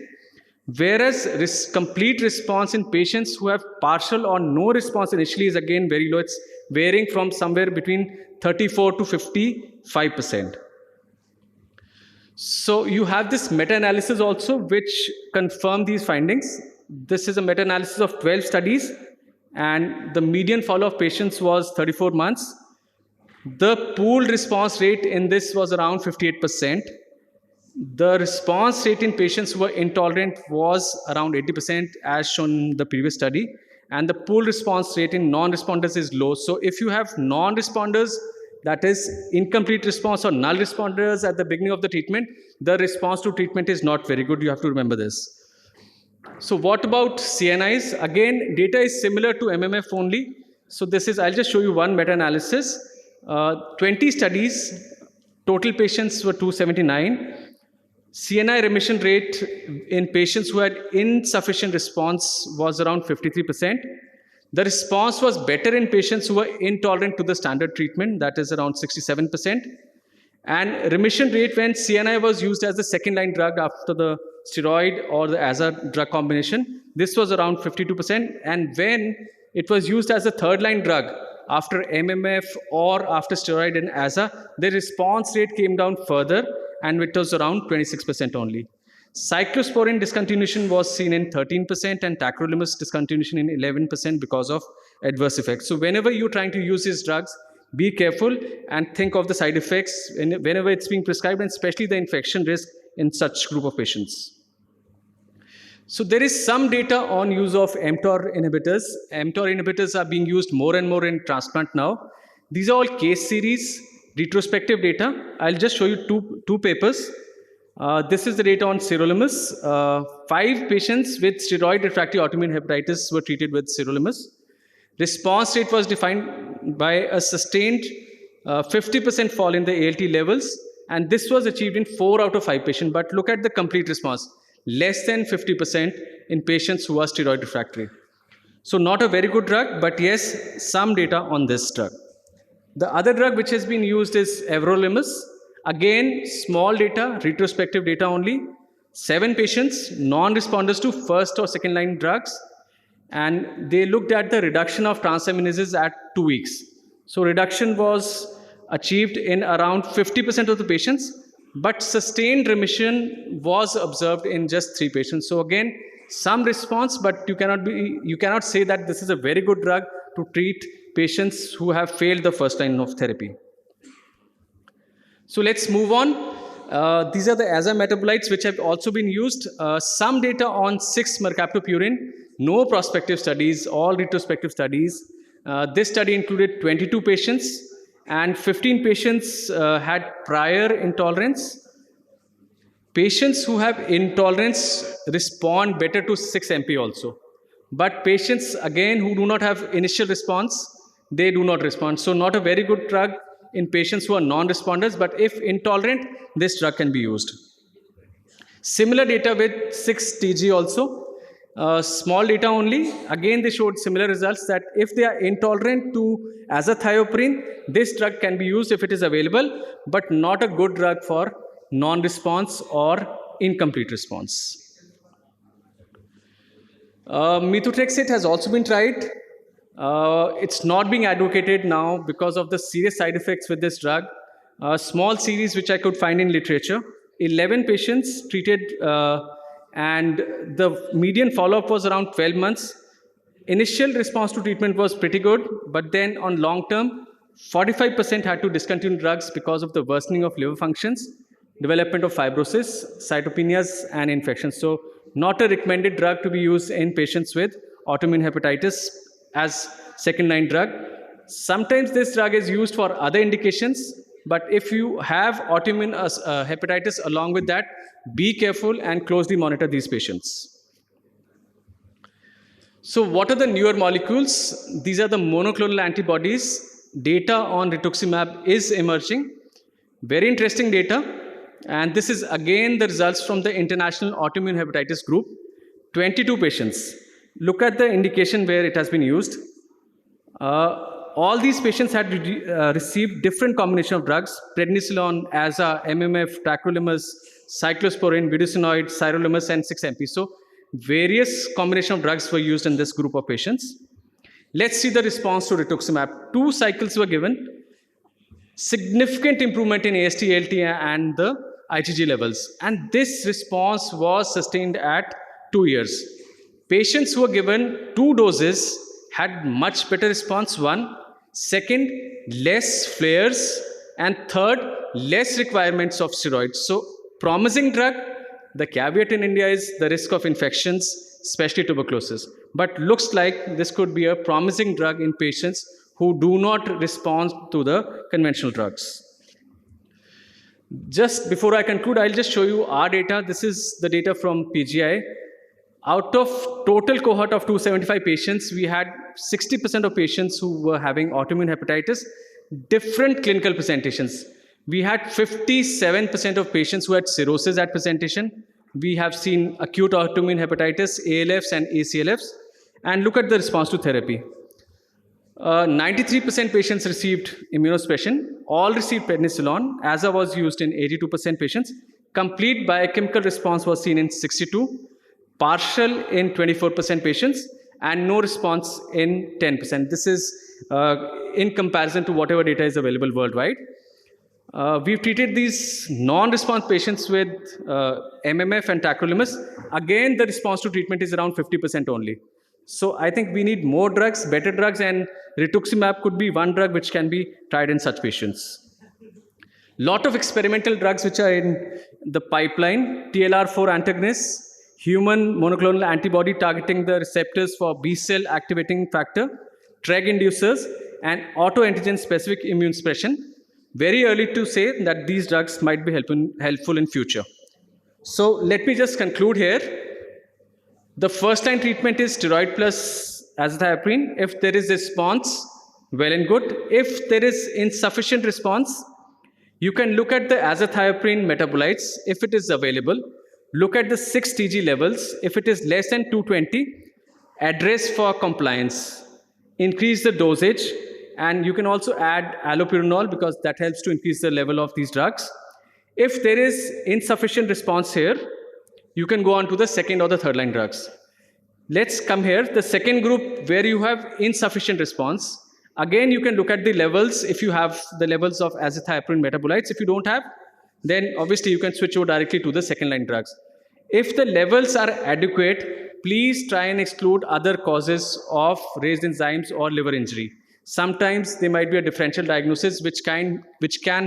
whereas complete response in patients who have partial or no response initially is again very low. It's varying from somewhere between 34 to 55%. So you have this meta-analysis also which confirm these findings. This is a meta-analysis of 12 studies, and the median follow-up patients was 34 months. The pooled response rate in this was around 58%. The response rate in patients who were intolerant was around 80% as shown in the previous study, and the pooled response rate in non-responders is low. So if you have non-responders, that is incomplete response or null responders at the beginning of the treatment, the response to treatment is not very good. You have to remember this. So what about CNIs? Again, data is similar to MMF only. So I'll just show you one meta-analysis. 20 studies, total patients were 279. CNI remission rate in patients who had insufficient response was around 53%. The response was better in patients who were intolerant to the standard treatment, that is around 67%. And remission rate when CNI was used as the second line drug after the steroid or the ASA drug combination, this was around 52%. And when it was used as a third line drug after MMF or after steroid and ASA, the response rate came down further and it was around 26% only. Cyclosporin discontinuation was seen in 13% and tacrolimus discontinuation in 11% because of adverse effects. So whenever you're trying to use these drugs, be careful and think of the side effects whenever it's being prescribed, and especially the infection risk in such group of patients. So there is some data on use of mTOR inhibitors. mTOR inhibitors are being used more and more in transplant now. These are all case series, retrospective data. I'll just show you two papers. This is the data on sirolimus. 5 patients with steroid refractory autoimmune hepatitis were treated with sirolimus. Response rate was defined by a sustained 50% fall in the ALT levels, and this was achieved in 4 out of 5 patients. But look at the complete response, less than 50% in patients who are steroid refractory. So not a very good drug, but yes, some data on this drug. The other drug which has been used is everolimus. Again, small data, retrospective data only. 7 patients, non-responders to first or second line drugs. And they looked at the reduction of transaminases at 2 weeks. So reduction was achieved in around 50% of the patients, but sustained remission was observed in just 3 patients. So again, some response, but you cannot say that this is a very good drug to treat patients who have failed the first line of therapy. So let's move on. These are the ASA metabolites which have also been used. Some data on 6-mercaptopurine, no prospective studies, all retrospective studies. This study included 22 patients and 15 patients had prior intolerance. Patients who have intolerance respond better to 6-MP also. But patients, again, who do not have initial response, they do not respond. So not a very good drug in patients who are non-responders, but if intolerant, this drug can be used. Similar data with 6-TG also. Small data only. Again, they showed similar results that if they are intolerant to azathioprine, this drug can be used if it is available, but not a good drug for non-response or incomplete response. Methotrexate has also been tried. It's not being advocated now because of the serious side effects with this drug. A small series which I could find in literature, 11 patients treated and the median follow-up was around 12 months. Initial response to treatment was pretty good, but then on long term, 45% had to discontinue drugs because of the worsening of liver functions, development of fibrosis, cytopenias, and infections. So not a recommended drug to be used in patients with autoimmune hepatitis as second-line drug. Sometimes this drug is used for other indications, but if you have autoimmune hepatitis along with that, be careful and closely monitor these patients. So what are the newer molecules? These are the monoclonal antibodies. Data on rituximab is emerging. Very interesting data. And this is again the results from the International Autoimmune Hepatitis Group. 22 patients. Look at the indication where it has been used. All these patients had received different combination of drugs: prednisolone, AZA, MMF, tacrolimus, cyclosporin, budesonide, sirolimus, and 6-MP. So various combination of drugs were used in this group of patients. Let's see the response to rituximab. 2 cycles were given. Significant improvement in AST, ALT, and the IgG levels. And this response was sustained at 2 years. Patients who were given 2 doses had much better response. 1. Second, less flares. And third, less requirements of steroids. So promising drug. The caveat in India is the risk of infections, especially tuberculosis. But looks like this could be a promising drug in patients who do not respond to the conventional drugs. Just before I conclude, I'll just show you our data. This is the data from PGI. Out of total cohort of 275 patients, we had 60% of patients who were having autoimmune hepatitis, different clinical presentations. We had 57% of patients who had cirrhosis at presentation. We have seen acute autoimmune hepatitis, ALFs and ACLFs. And look at the response to therapy. 93% patients received immunosuppression. All received prednisolone. AZA was used in 82% patients. Complete biochemical response was seen in 62%. Partial in 24% patients. And no response in 10%. This is in comparison to whatever data is available worldwide. We've treated these non-response patients with MMF and tacrolimus. Again, the response to treatment is around 50% only. So I think we need more drugs, better drugs, and rituximab could be one drug which can be tried in such patients. Lot of experimental drugs which are in the pipeline: TLR4 antagonists, human monoclonal antibody targeting the receptors for B-cell activating factor, TREG inducers, and autoantigen specific immune suppression. Very early to say that these drugs might be helpful in future. So let me just conclude here. The first line treatment is steroid plus azathioprine. If there is response, well and good. If there is insufficient response, you can look at the azathioprine metabolites if it is available. Look at the 6 Tg levels. If it is less than 220, address for compliance. Increase the dosage, and you can also add allopurinol because that helps to increase the level of these drugs. If there is insufficient response here, you can go on to the second or the third line drugs. Let's come here. The second group where you have insufficient response. Again, you can look at the levels if you have the levels of azathioprine metabolites. If you don't have, then obviously you can switch over directly to the second line drugs. If the levels are adequate, please try and exclude other causes of raised enzymes or liver injury. Sometimes there might be a differential diagnosis which can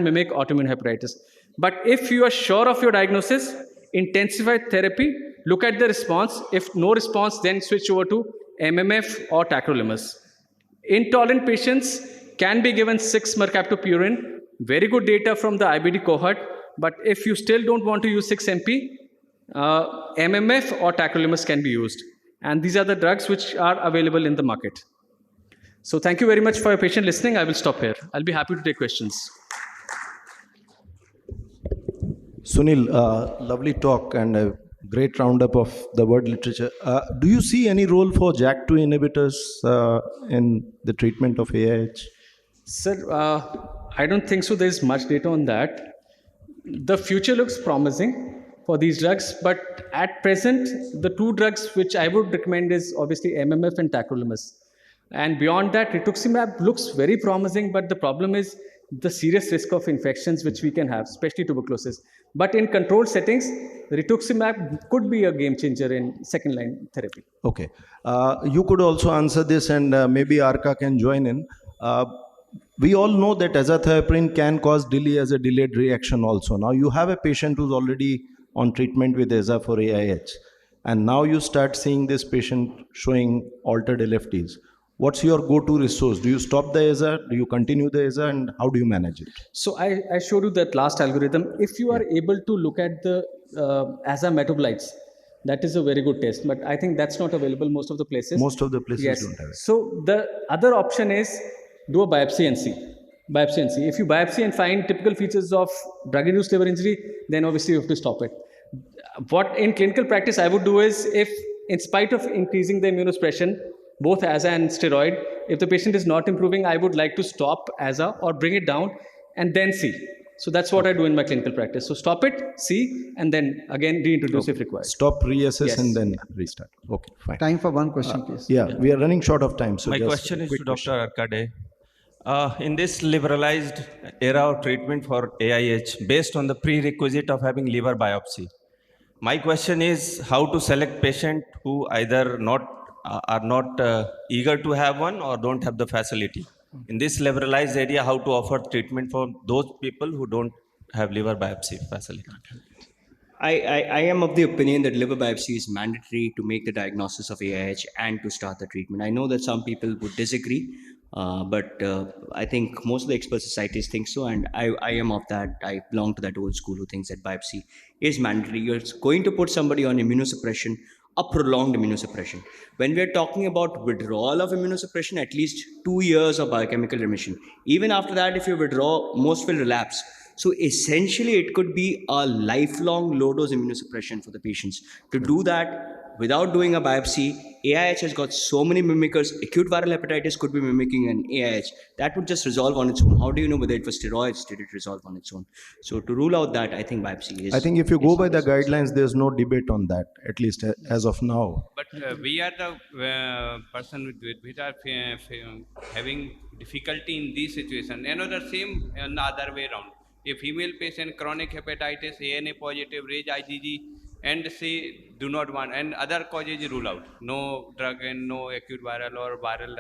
mimic autoimmune hepatitis. But if you are sure of your diagnosis, intensify therapy, look at the response. If no response, then switch over to MMF or tacrolimus. Intolerant patients can be given 6 mercaptopurine. Very good data from the IBD cohort. But if you still don't want to use 6-MP, MMF or tacrolimus can be used. And these are the drugs which are available in the market. So thank you very much for your patient listening. I will stop here. I'll be happy to take questions. Sunil, lovely talk and a great roundup of the word literature. Do you see any role for JAK2 inhibitors in the treatment of AIH? Sir, I don't think so. There's much data on that. The future looks promising for these drugs, but at present, the 2 drugs which I would recommend is obviously MMF and tacrolimus. And beyond that, rituximab looks very promising, but the problem is the serious risk of infections which we can have, especially tuberculosis. But in controlled settings, rituximab could be a game changer in second line therapy. Okay. You could also answer this, and maybe Arka can join in. We all know that azathioprine can cause DILI as a delayed reaction also. Now you have a patient who's already on treatment with AZA for AIH, and now you start seeing this patient showing altered LFTs. What's your go-to resource? Do you stop the AZA? Do you continue the AZA? And how do you manage it? So I showed you that last algorithm. If you are able to look at the AZA metabolites, that is a very good test. But I think that's not available most of the places. Most of the places yes. don't have it. So the other option is do a biopsy and see. Biopsy and see. If you biopsy and find typical features of drug-induced liver injury, then obviously you have to stop it. What in clinical practice I would do is, if in spite of increasing the immunosuppression, both AZA and steroid, if the patient is not improving, I would like to stop AZA or bring it down and then see. So that's what I do in my clinical practice. So stop it, see, and then again reintroduce if required. Stop, reassess, Yes. and then restart. Okay, fine. Time for one question, please. Yeah, we are running short of time. So My just question is quick to Dr. Arkade. In this liberalized era of treatment for AIH, based on the prerequisite of having liver biopsy, my question is how to select patient who either are not eager to have one or don't have the facility. In this liberalized area, how to offer treatment for those people who don't have liver biopsy facility. I am of the opinion that liver biopsy is mandatory to make the diagnosis of AIH and to start the treatment. I know that some people would disagree, but I think most of the expert societies think so, and I am of that. I belong to that old school who thinks that biopsy is mandatory. You're going to put somebody on immunosuppression, a prolonged immunosuppression. When we are talking about withdrawal of immunosuppression, at least 2 years of biochemical remission. Even after that, if you withdraw, most will relapse. So essentially, it could be a lifelong low-dose immunosuppression for the patients. To do that without doing a biopsy, AIH has got so many mimickers. Acute viral hepatitis could be mimicking an AIH. That would just resolve on its own. How do you know whether it was steroids? Did it resolve on its own? So to rule out that, I think biopsy is... I think if you go by the guidelines, there's no debate on that, at least as of now. But we are the person which are having difficulty in this situation. Another same other way around. A female patient, chronic hepatitis, ANA positive, rage IgG, and say do not want, and other causes rule out, no drug and no acute viral or viral,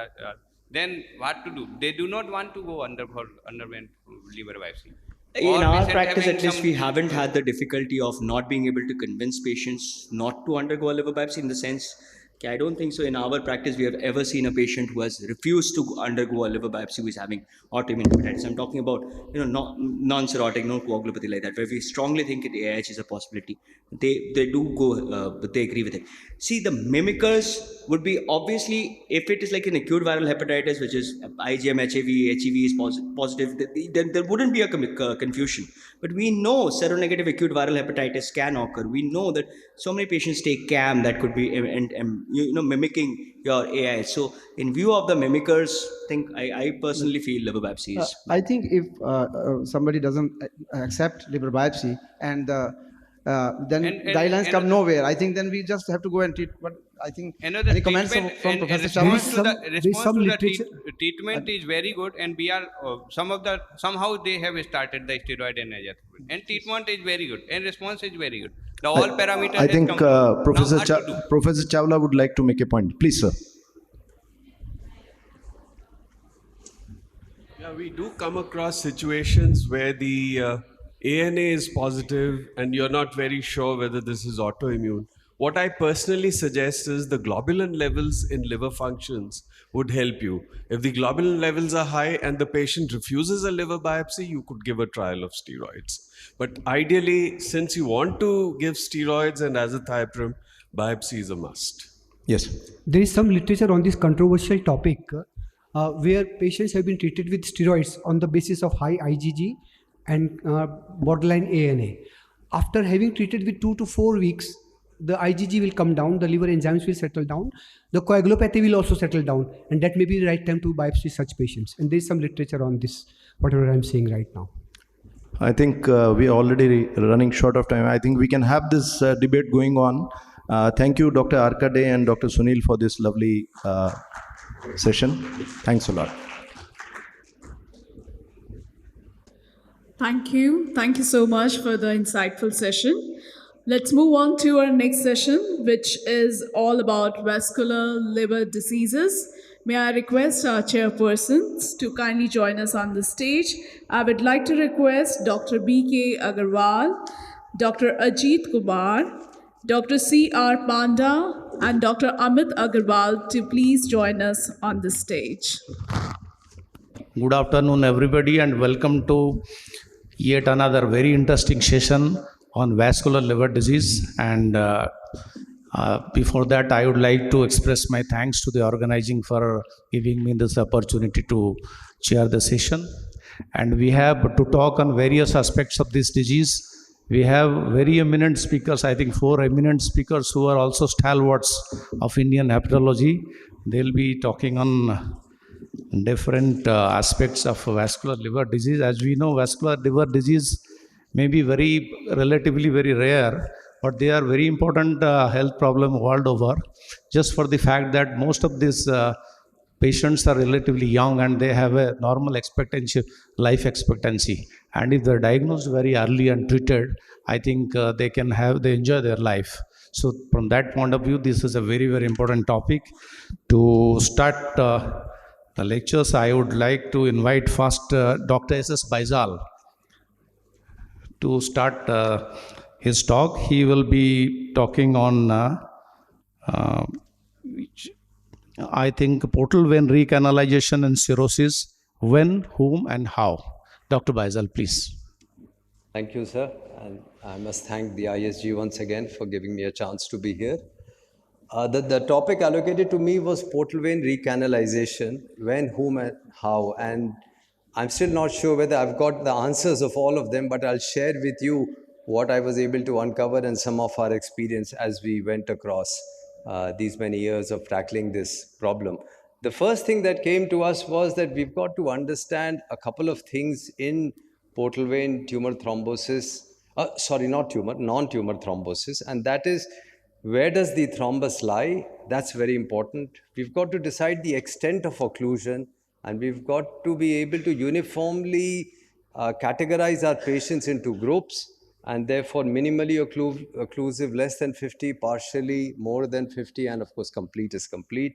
then what to do? They do not want to go underwent liver biopsy. In our practice, at least, we haven't had the difficulty of not being able to convince patients not to undergo a liver biopsy, in the sense Okay, I don't think so. In our practice, we have ever seen a patient who has refused to undergo a liver biopsy who is having autoimmune hepatitis. I'm talking about non-cirrhotic, no coagulopathy like that, where we strongly think AIH is a possibility. They do go, but they agree with it. See, the mimickers would be obviously, if it is like an acute viral hepatitis, which is IgM, HEV is positive, then there wouldn't be a confusion. But we know seronegative acute viral hepatitis can occur. We know that so many patients take CAM that could be mimicking your AI. So in view of the mimickers, I personally feel liver biopsy is. I think if somebody doesn't accept liver biopsy and then guidelines come nowhere, I think then we just have to go and treat. But I think any comments from Professor Sharma? Response to the treatment is very good, and we are somehow they have started the steroid and azathioprine, and treatment is very good, and response is very good. The all parameters. I think Professor Chawla would like to make a point. Please, sir. Yeah, we do come across situations where the ANA is positive and you're not very sure whether this is autoimmune. What I personally suggest is the globulin levels in liver functions would help you. If the globulin levels are high and the patient refuses a liver biopsy, you could give a trial of steroids. But ideally, since you want to give steroids and azathioprine, biopsy is a must. Yes. There is some literature on this controversial topic where patients have been treated with steroids on the basis of high IgG and borderline ANA. After having treated with 2 to 4 weeks, the IgG will come down, the liver enzymes will settle down, the coagulopathy will also settle down, and that may be the right time to biopsy such patients. And there is some literature on this, whatever I'm saying right now. I think we are already running short of time. I think we can have this debate going on. Thank you, Dr. Arkade and Dr. Sunil, for this lovely session. Thanks a lot. Thank you. Thank you so much for the insightful session. Let's move on to our next session, which is all about vascular liver diseases. May I request our chairpersons to kindly join us on the stage. I would like to request Dr. B.K. Agarwal, Dr. Ajit Kumar, Dr. C.R. Panda, and Dr. Amit Agarwal to please join us on the stage. Good afternoon, everybody, and welcome to yet another very interesting session on vascular liver disease. And before that, I would like to express my thanks to the organizing for giving me this opportunity to chair the session. And we have to talk on various aspects of this disease. We have very eminent speakers, I think 4 eminent speakers who are also stalwarts of Indian hepatology. They'll be talking on different aspects of vascular liver disease. As we know, vascular liver disease may be relatively very rare, but they are very important health problem world over, just for the fact that most of these patients are relatively young and they have a normal life expectancy. And if they're diagnosed very early and treated, I think they enjoy their life. So from that point of view, this is a very, very important topic. To start the lectures, I would like to invite first Dr. S.S. Baijal to start his talk. He will be talking on, I think, portal vein recanalization and cirrhosis, when, whom, and how. Dr. Baijal, please. Thank you, sir. And I must thank the ISG once again for giving me a chance to be here. The topic allocated to me was portal vein recanalization, when, whom, and how. And I'm still not sure whether I've got the answers of all of them, but I'll share with you what I was able to uncover and some of our experience as we went across these many years of tackling this problem. The first thing that came to us was that we've got to understand a couple of things in portal vein tumor thrombosis, non-tumor thrombosis, and that is, where does the thrombus lie? That's very important. We've got to decide the extent of occlusion, and we've got to be able to uniformly categorize our patients into groups, and therefore minimally occlusive less than 50, partially more than 50, and of course complete is complete.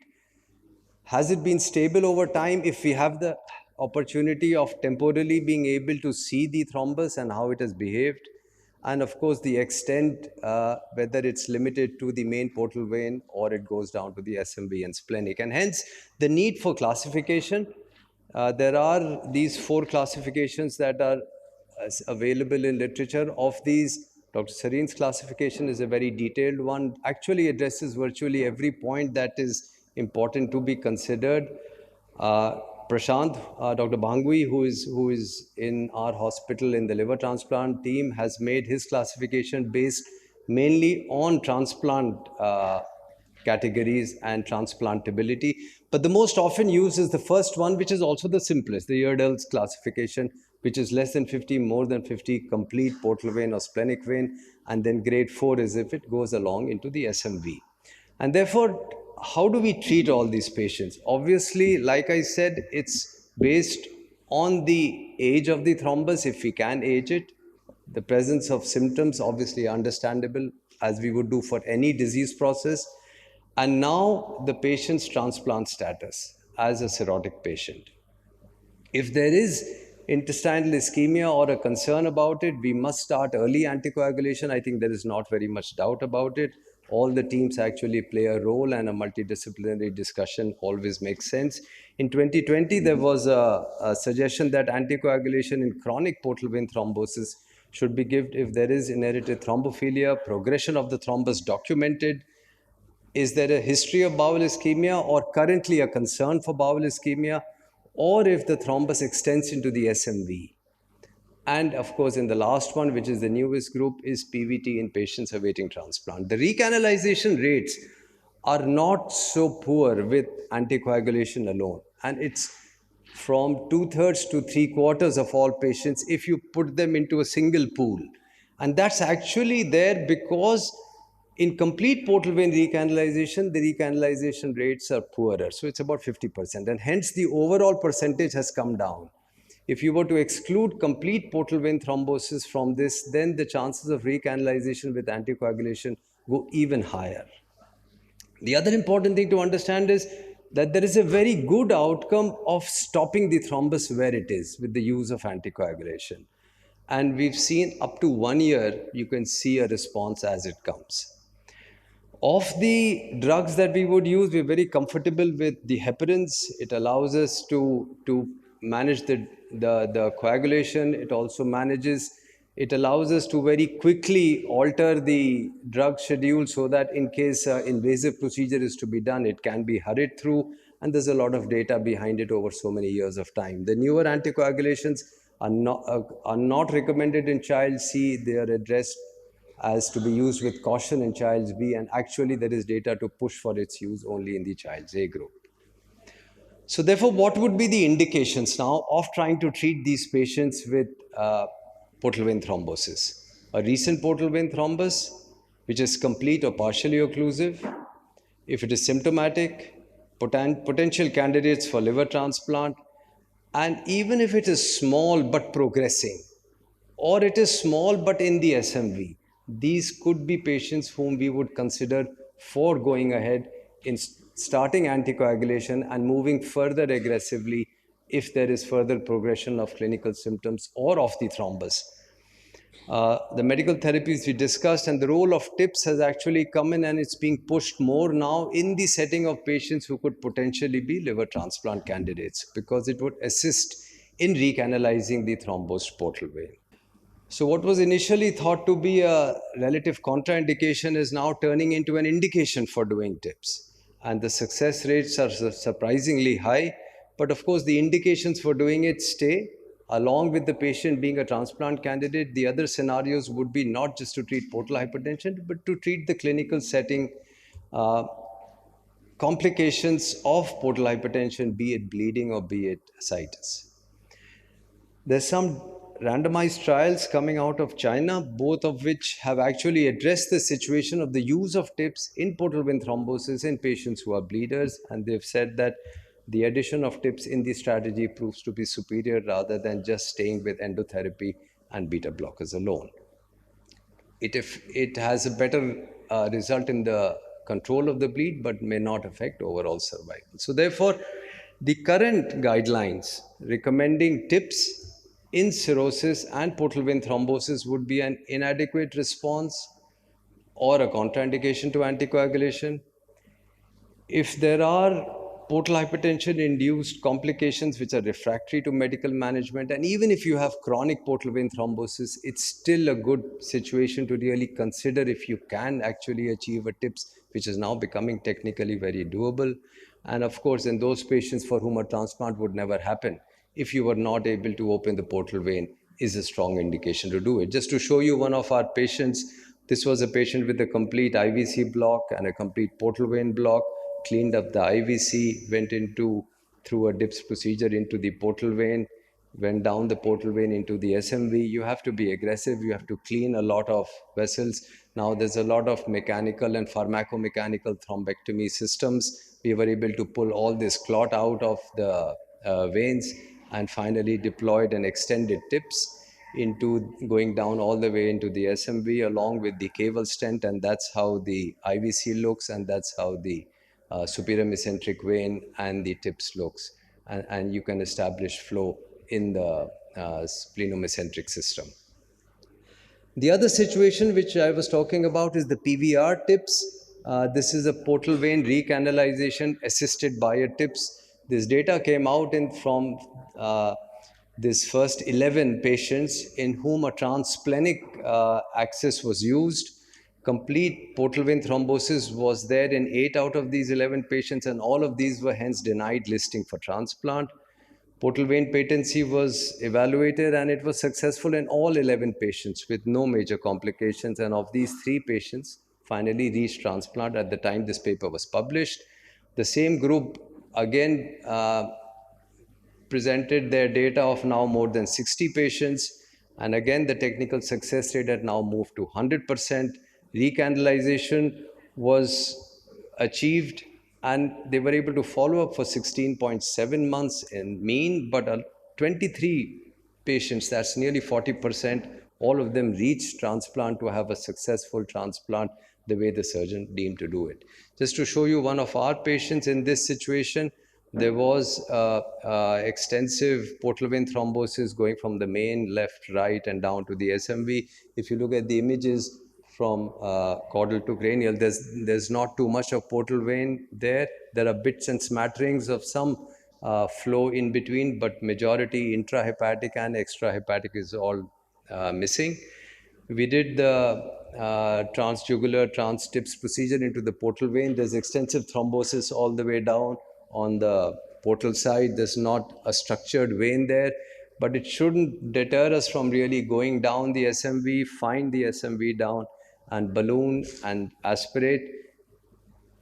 Has it been stable over time? If we have the opportunity of temporally being able to see the thrombus and how it has behaved, and of course the extent, whether it's limited to the main portal vein or it goes down to the SMV and splenic, and hence the need for classification. There are these 4 classifications that are available in literature. Of these, Dr. Sareen's classification is a very detailed one, actually addresses virtually every point that is important to be considered. Prashant, Dr. Bhangui, who is in our hospital in the liver transplant team, has made his classification based mainly on transplant categories and transplantability. But the most often used is the first one, which is also the simplest, the Iredell's classification, which is less than 50, more than 50, complete portal vein or splenic vein, and then grade 4 is if it goes along into the SMV. And therefore, how do we treat all these patients? Obviously, like I said, it's based on the age of the thrombus, if we can age it. The presence of symptoms, obviously understandable, as we would do for any disease process. And now the patient's transplant status as a cirrhotic patient. If there is intestinal ischemia or a concern about it, we must start early anticoagulation. I think there is not very much doubt about it. All the teams actually play a role, and a multidisciplinary discussion always makes sense. In 2020, there was a suggestion that anticoagulation in chronic portal vein thrombosis should be given if there is inherited thrombophilia, progression of the thrombus documented. Is there a history of bowel ischemia or currently a concern for bowel ischemia, or if the thrombus extends into the SMV? And of course, in the last one, which is the newest group, is PVT in patients awaiting transplant. The recanalization rates are not so poor with anticoagulation alone. And it's from 2/3 to 3/4 of all patients if you put them into a single pool. And that's actually there because in complete portal vein recanalization, the recanalization rates are poorer. So it's about 50%. And hence the overall percentage has come down. If you were to exclude complete portal vein thrombosis from this, then the chances of recanalization with anticoagulation go even higher. The other important thing to understand is that there is a very good outcome of stopping the thrombus where it is with the use of anticoagulation. And we've seen up to 1 year, you can see a response as it comes. Of the drugs that we would use, we're very comfortable with the heparins. It allows us to manage the coagulation. It also it allows us to very quickly alter the drug schedule so that in case invasive procedure is to be done, it can be hurried through. And there's a lot of data behind it over so many years of time. The newer anticoagulations are not recommended in child C. They are addressed as to be used with caution in child B, and actually there is data to push for its use only in the child A group. So therefore, what would be the indications now of trying to treat these patients with portal vein thrombosis? A recent portal vein thrombus, which is complete or partially occlusive. If it is symptomatic, potential candidates for liver transplant, and even if it is small but progressing, or it is small but in the SMV, these could be patients whom we would consider for going ahead in starting anticoagulation and moving further aggressively if there is further progression of clinical symptoms or of the thrombus. The medical therapies we discussed and the role of TIPS has actually come in, and it's being pushed more now in the setting of patients who could potentially be liver transplant candidates because it would assist in recanalizing the thrombosed portal vein. So what was initially thought to be a relative contraindication is now turning into an indication for doing TIPS. And the success rates are surprisingly high. But of course, the indications for doing it stay. Along with the patient being a transplant candidate, the other scenarios would be not just to treat portal hypertension, but to treat the clinical setting complications of portal hypertension, be it bleeding or be it ascites. There's some randomized trials coming out of China, both of which have actually addressed the situation of the use of TIPS in portal vein thrombosis in patients who are bleeders. And they've said that the addition of TIPS in the strategy proves to be superior rather than just staying with endotherapy and beta blockers alone. It has a better result in the control of the bleed, but may not affect overall survival. So therefore, the current guidelines recommending TIPS in cirrhosis and portal vein thrombosis would be an inadequate response or a contraindication to anticoagulation. If there are portal hypertension induced complications which are refractory to medical management, and even if you have chronic portal vein thrombosis, it's still a good situation to really consider if you can actually achieve a TIPS, which is now becoming technically very doable. And of course, in those patients for whom a transplant would never happen, if you were not able to open the portal vein, is a strong indication to do it. Just to show you one of our patients, this was a patient with a complete IVC block and a complete portal vein block, cleaned up the IVC, went through a DIPS procedure into the portal vein, went down the portal vein into the SMV. You have to be aggressive. You have to clean a lot of vessels. Now there's a lot of mechanical and pharmacomechanical thrombectomy systems. We were able to pull all this clot out of the veins and finally deployed an extended TIPS into going down all the way into the SMV along with the caval stent, and that's how the IVC looks, and that's how the superior mesenteric vein and the TIPS looks, and you can establish flow in the splenomesenteric system. The other situation which I was talking about is the PVR TIPS. This is a portal vein recanalization assisted by a TIPS. This data came out from this first 11 patients in whom a transsplenic access was used. Complete portal vein thrombosis was there in 8 out of these 11 patients, and all of these were hence denied listing for transplant. Portal vein patency was evaluated and it was successful in all 11 patients with no major complications, and of these 3 patients finally reached transplant at the time this paper was published. The same group again presented their data of now more than 60 patients, and again the technical success rate had now moved to 100%. Recanalization was achieved and they were able to follow up for 16.7 months in mean, but 23 patients, that's nearly 40%, all of them reached transplant to have a successful transplant the way the surgeon deemed to do it. Just to show you one of our patients in this situation, there was extensive portal vein thrombosis going from the main, left, right, and down to the SMV. If you look at the images from caudal to cranial, there's not too much of portal vein there. There are bits and smatterings of some flow in between, but majority intrahepatic and extrahepatic is all missing. We did the transjugular trans-TIPS procedure into the portal vein. There's extensive thrombosis all the way down on the portal side. There's not a structured vein there, but it shouldn't deter us from really going down the SMV, find the SMV down and balloon and aspirate.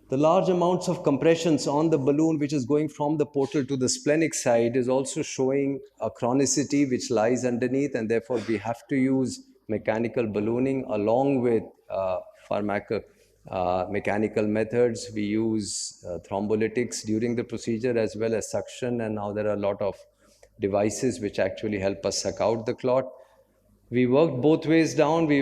The large amounts of compressions on the balloon which is going from the portal to the splenic side is also showing a chronicity which lies underneath, and therefore we have to use mechanical ballooning along with mechanical methods. We use thrombolytics during the procedure as well as suction, and now there are a lot of devices which actually help us suck out the clot. We worked both ways down. We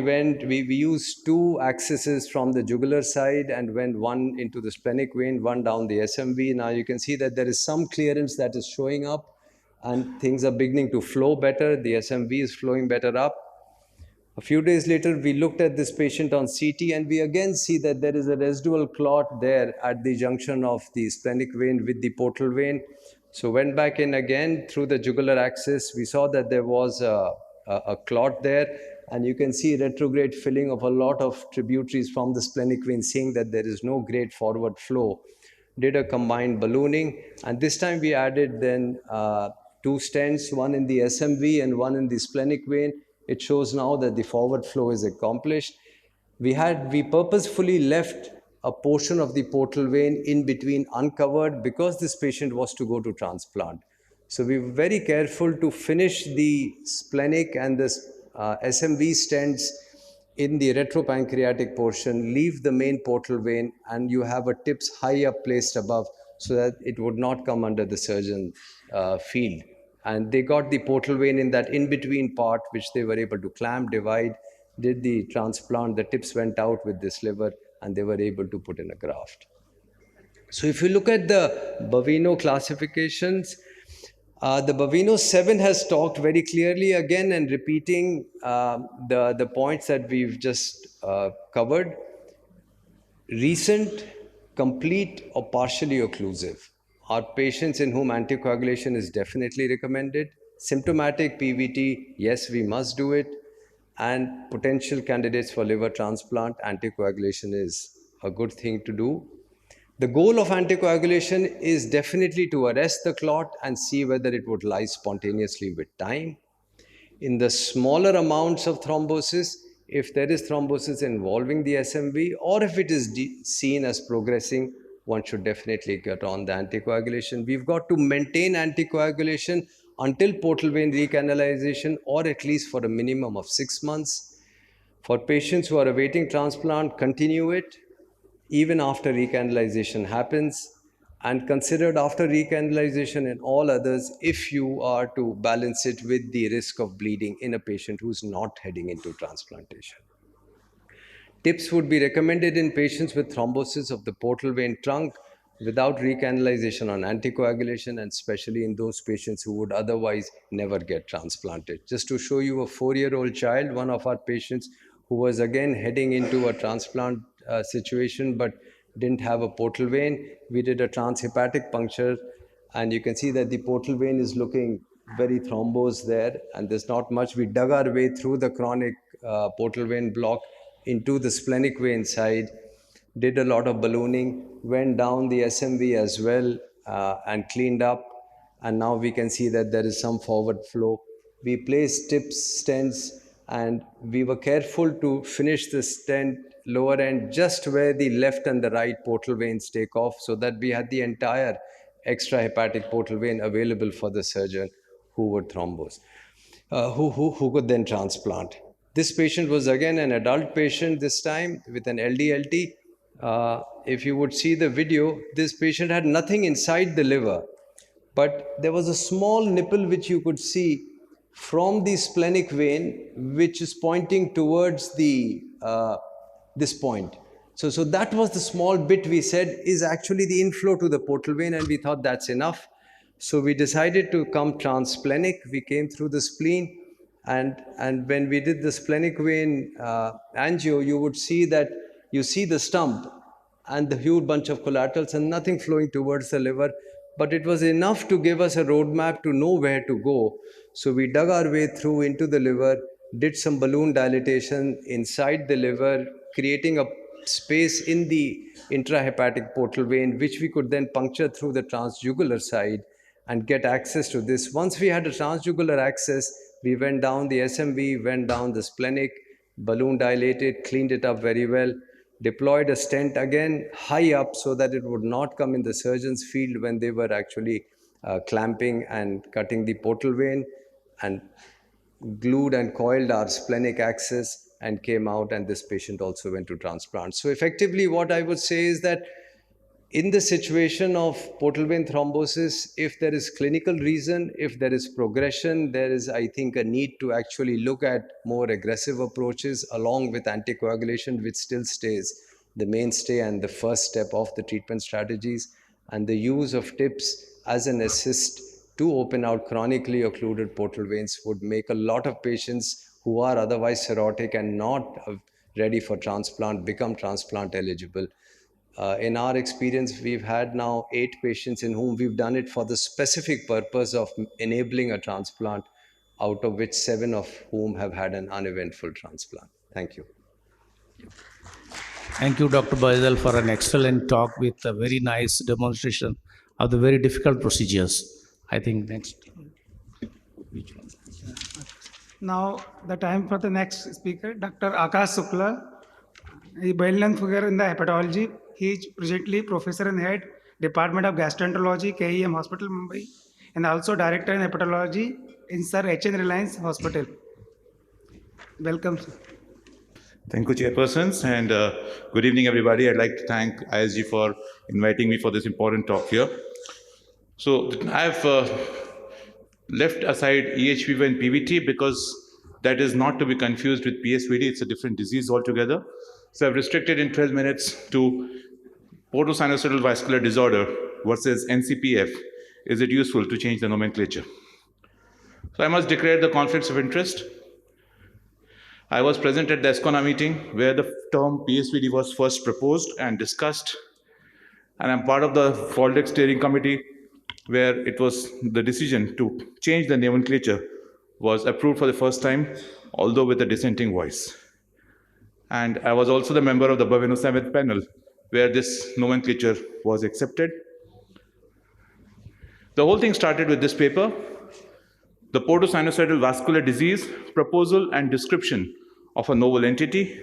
used 2 accesses from the jugular side and went one into the splenic vein, one down the SMV. Now you can see that there is some clearance that is showing up and things are beginning to flow better. The SMV is flowing better up. A few days later, we looked at this patient on CT and we again see that there is a residual clot there at the junction of the splenic vein with the portal vein. So went back in again through the jugular axis. We saw that there was a clot there, and you can see retrograde filling of a lot of tributaries from the splenic vein, saying that there is no great forward flow. Did a combined ballooning, and this time we added then 2 stents, one in the SMV and one in the splenic vein. It shows now that the forward flow is accomplished. We purposefully left a portion of the portal vein in between uncovered because this patient was to go to transplant. So we were very careful to finish the splenic and the SMV stents in the retropancreatic portion, leave the main portal vein, and you have a TIPS high up placed above so that it would not come under the surgeon field. And they got the portal vein in that in-between part, which they were able to clamp, divide, did the transplant, the TIPS went out with this liver, and they were able to put in a graft. So if you look at the Baveno classifications, The Bavino 7 has talked very clearly again and repeating the points that we've just covered. Recent, complete or partially occlusive are patients in whom anticoagulation is definitely recommended. Symptomatic PVT, yes, we must do it. And potential candidates for liver transplant, anticoagulation is a good thing to do. The goal of anticoagulation is definitely to arrest the clot and see whether it would lyse spontaneously with time. In the smaller amounts of thrombosis, if there is thrombosis involving the SMV or if it is seen as progressing, one should definitely get on the anticoagulation. We've got to maintain anticoagulation until portal vein recanalization or at least for a minimum of 6 months. For patients who are awaiting transplant, continue it even after recanalization happens, and considered after recanalization and all others if you are to balance it with the risk of bleeding in a patient who's not heading into transplantation. TIPS would be recommended in patients with thrombosis of the portal vein trunk without recanalization on anticoagulation, and especially in those patients who would otherwise never get transplanted. Just to show you a 4-year-old child, one of our patients who was again heading into a transplant situation but didn't have a portal vein. We did a transhepatic puncture and you can see that the portal vein is looking very thrombosed there and there's not much. We dug our way through the chronic portal vein block into the splenic vein side, did a lot of ballooning, went down the SMV as well and cleaned up, and now we can see that there is some forward flow. We placed TIPS stents and we were careful to finish the stent lower end just where the left and the right portal veins take off so that we had the entire extrahepatic portal vein available for the surgeon who would thrombose, who could then transplant. This patient was again an adult patient this time with an LDLT. If you would see the video, this patient had nothing inside the liver, but there was a small nipple which you could see from the splenic vein, which is pointing towards the this point. So that was the small bit we said is actually the inflow to the portal vein, and we thought that's enough. So we decided to come transsplenic. We came through the spleen, and when we did the splenic vein angio, you would see that you see the stump and the huge bunch of collaterals and nothing flowing towards the liver, but it was enough to give us a roadmap to know where to go. So we dug our way through into the liver, did some balloon dilatation inside the liver, creating a space in the intrahepatic portal vein, which we could then puncture through the transjugular side and get access to this. Once we had a transjugular access, we went down the SMV, went down the splenic, balloon dilated, cleaned it up very well, deployed a stent again high up so that it would not come in the surgeon's field when they were actually clamping and cutting the portal vein, and glued and coiled our splenic axis and came out, and this patient also went to transplant. So effectively what I would say is that in the situation of portal vein thrombosis, if there is clinical reason, if there is progression, there is, I think, a need to actually look at more aggressive approaches along with anticoagulation, which still stays the mainstay and the first step of the treatment strategies, and the use of TIPS as an assist to open out chronically occluded portal veins would make a lot of patients who are otherwise cirrhotic and not ready for transplant become transplant eligible. In our experience, we've had now 8 patients in whom we've done it for the specific purpose of enabling a transplant, out of which 7 of whom have had an uneventful transplant. Thank you. Thank you, Dr. Baidal, for an excellent talk with a very nice demonstration of the very difficult procedures. I think next. Now, the time for the next speaker, Dr. Akash Sukla, a well-known figure in the hepatology. He is presently Professor and Head, Department of Gastroenterology, KEM Hospital, Mumbai, and also Director in Hepatology in Sir H.N. Reliance Hospital. Welcome, sir. Thank you, chairpersons, and good evening, everybody. I'd like to thank ISG for inviting me for this important talk here. So I've left aside EHV and PVT because that is not to be confused with PSVD. It's a different disease altogether. So I've restricted in 12 minutes to portosinusoidal vascular disorder versus NCPF is it useful to change the nomenclature? So I must declare the conflicts of interest. I was present at the ESCONA meeting where the term PSVD was first proposed and discussed, and I'm part of the Falldex steering committee where it was the decision to change the nomenclature was approved for the first time, although with a dissenting voice. And I was also the member of the Baveno 7th panel where this nomenclature was accepted. The whole thing started with this paper, The Portosinusoidal Vascular Disease, Proposal and Description of a Novel Entity.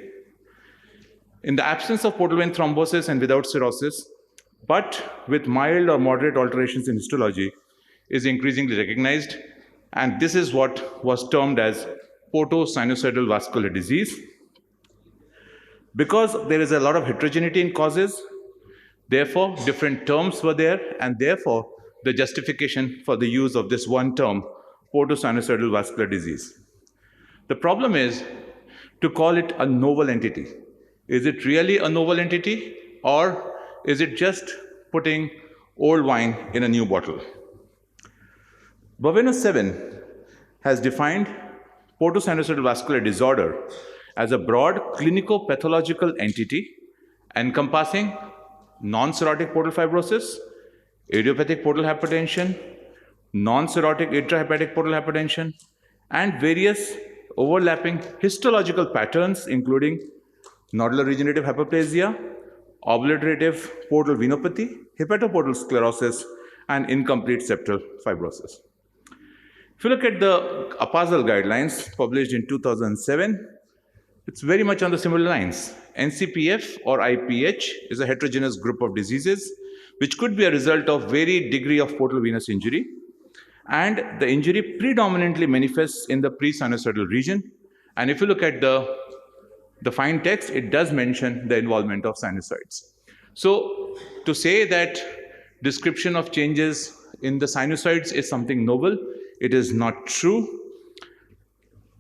In the absence of portal vein thrombosis and without cirrhosis, but with mild or moderate alterations in histology, is increasingly recognized, and this is what was termed as portosinusoidal vascular disease. Because there is a lot of heterogeneity in causes, therefore different terms were there, and therefore the justification for the use of this one term, portosinusoidal vascular disease. The problem is to call it a novel entity. Is it really a novel entity, or is it just putting old wine in a new bottle? Baveno 7 has defined portosinusoidal vascular disorder as a broad clinico-pathological entity encompassing non-cirrhotic portal fibrosis, idiopathic portal hypertension, non-cirrhotic intrahepatic portal hypertension, and various overlapping histological patterns including nodular regenerative hyperplasia, obliterative portal venopathy, hepatoportal sclerosis, and incomplete septal fibrosis. If you look at the APASL guidelines published in 2007, it's very much on the similar lines. NCPF or IPH is a heterogeneous group of diseases which could be a result of varied degree of portal venous injury, and the injury predominantly manifests in the pre-sinusoidal region. And if you look at the fine text, it does mention the involvement of sinusoids. So to say that description of changes in the sinusoids is something novel, it is not true.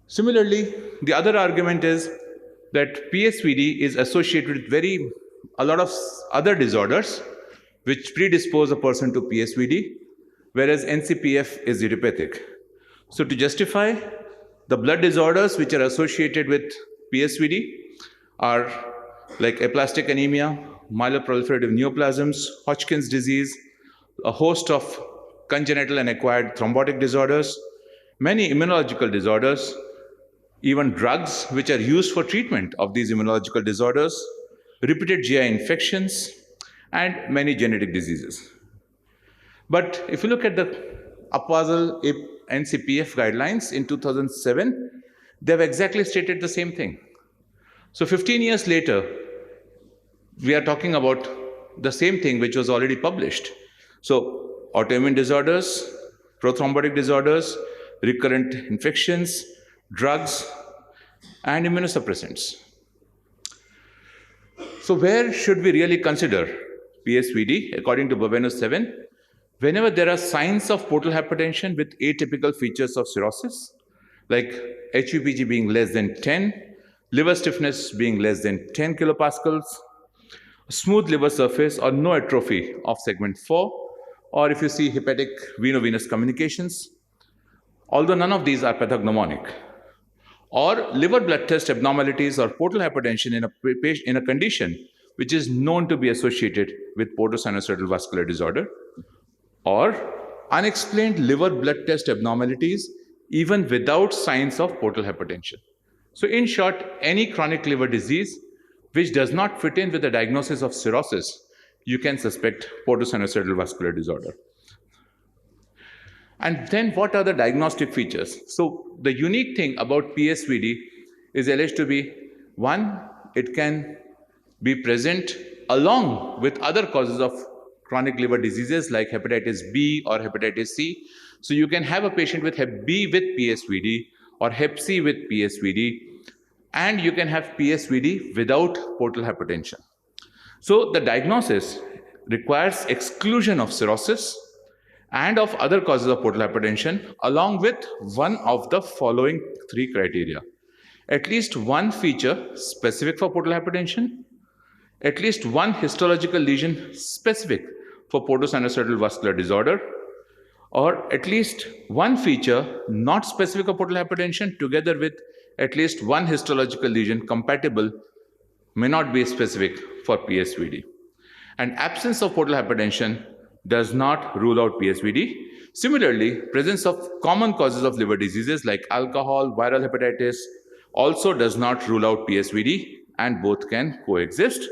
Similarly, the other argument is that PSVD is associated with a lot of other disorders which predispose a person to PSVD, whereas NCPF is idiopathic. So to justify, the blood disorders which are associated with PSVD are like aplastic anemia, myeloproliferative neoplasms, Hodgkin's disease, a host of congenital and acquired thrombotic disorders, many immunological disorders, even drugs which are used for treatment of these immunological disorders, repeated GI infections, and many genetic diseases. But if you look at the APASL NCPF guidelines in 2007, they have exactly stated the same thing. So 15 years later, we are talking about the same thing which was already published. So autoimmune disorders, prothrombotic disorders, recurrent infections, drugs, and immunosuppressants. So where should we really consider PSVD according to Baveno 7? Whenever there are signs of portal hypertension with atypical features of cirrhosis, like HVPG being less than 10, liver stiffness being less than 10 kilopascals, smooth liver surface or no atrophy of segment 4, or if you see hepatic veno-venous communications, although none of these are pathognomonic, or liver blood test abnormalities or portal hypertension in a condition which is known to be associated with portosinusoidal vascular disorder, or unexplained liver blood test abnormalities even without signs of portal hypertension. So in short, any chronic liver disease which does not fit in with the diagnosis of cirrhosis, you can suspect portosinusoidal vascular disorder. And then what are the diagnostic features? So the unique thing about PSVD is alleged to be, one, it can be present along with other causes of chronic liver diseases like hepatitis B or hepatitis C. So you can have a patient with Hep B with PSVD or Hep C with PSVD, and you can have PSVD without portal hypertension. So the diagnosis requires exclusion of cirrhosis and of other causes of portal hypertension along with one of the following three criteria. At least one feature specific for portal hypertension, at least one histological lesion specific for portosinusoidal vascular disorder, or at least one feature not specific of portal hypertension together with at least one histological lesion compatible may not be specific for PSVD. And absence of portal hypertension does not rule out PSVD. Similarly, presence of common causes of liver diseases like alcohol, viral hepatitis also does not rule out PSVD, and both can coexist.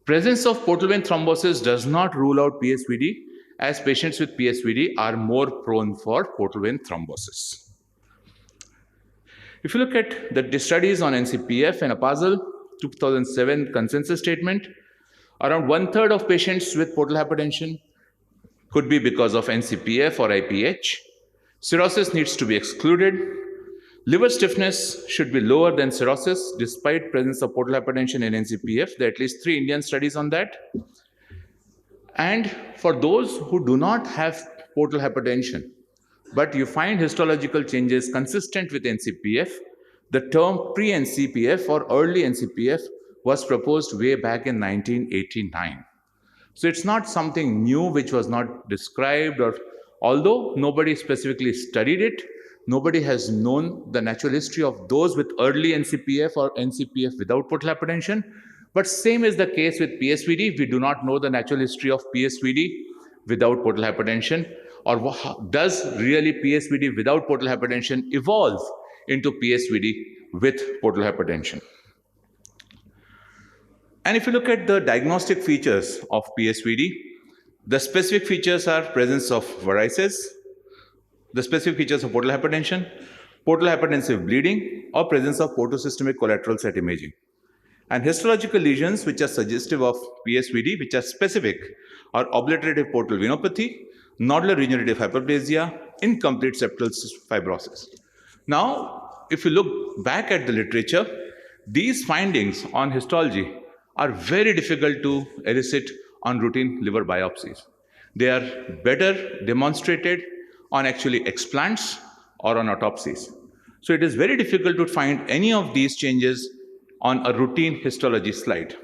Presence of portal vein thrombosis does not rule out PSVD, as patients with PSVD are more prone for portal vein thrombosis. If you look at the studies on NCPF and APASL 2007 consensus statement, around 1/3 of patients with portal hypertension could be because of NCPF or IPH. Cirrhosis needs to be excluded. Liver stiffness should be lower than cirrhosis despite presence of portal hypertension in NCPF. There are at least 3 Indian studies on that. And for those who do not have portal hypertension, but you find histological changes consistent with NCPF, the term pre-NCPF or early NCPF was proposed way back in 1989. So it's not something new which was not described, or although nobody specifically studied it, nobody has known the natural history of those with early NCPF or NCPF without portal hypertension. But same is the case with PSVD. We do not know the natural history of PSVD without portal hypertension, or does really PSVD without portal hypertension evolve into PSVD with portal hypertension. And if you look at the diagnostic features of PSVD, the specific features are presence of varices, the specific features of portal hypertension, portal hypertensive bleeding, or presence of portosystemic collateral set imaging. And histological lesions which are suggestive of PSVD, which are specific, are obliterative portal venopathy, nodular regenerative hyperplasia, incomplete septal fibrosis. Now, if you look back at the literature, these findings on histology are very difficult to elicit on routine liver biopsies. They are better demonstrated on actually explants or on autopsies. So it is very difficult to find any of these changes on a routine histology slide.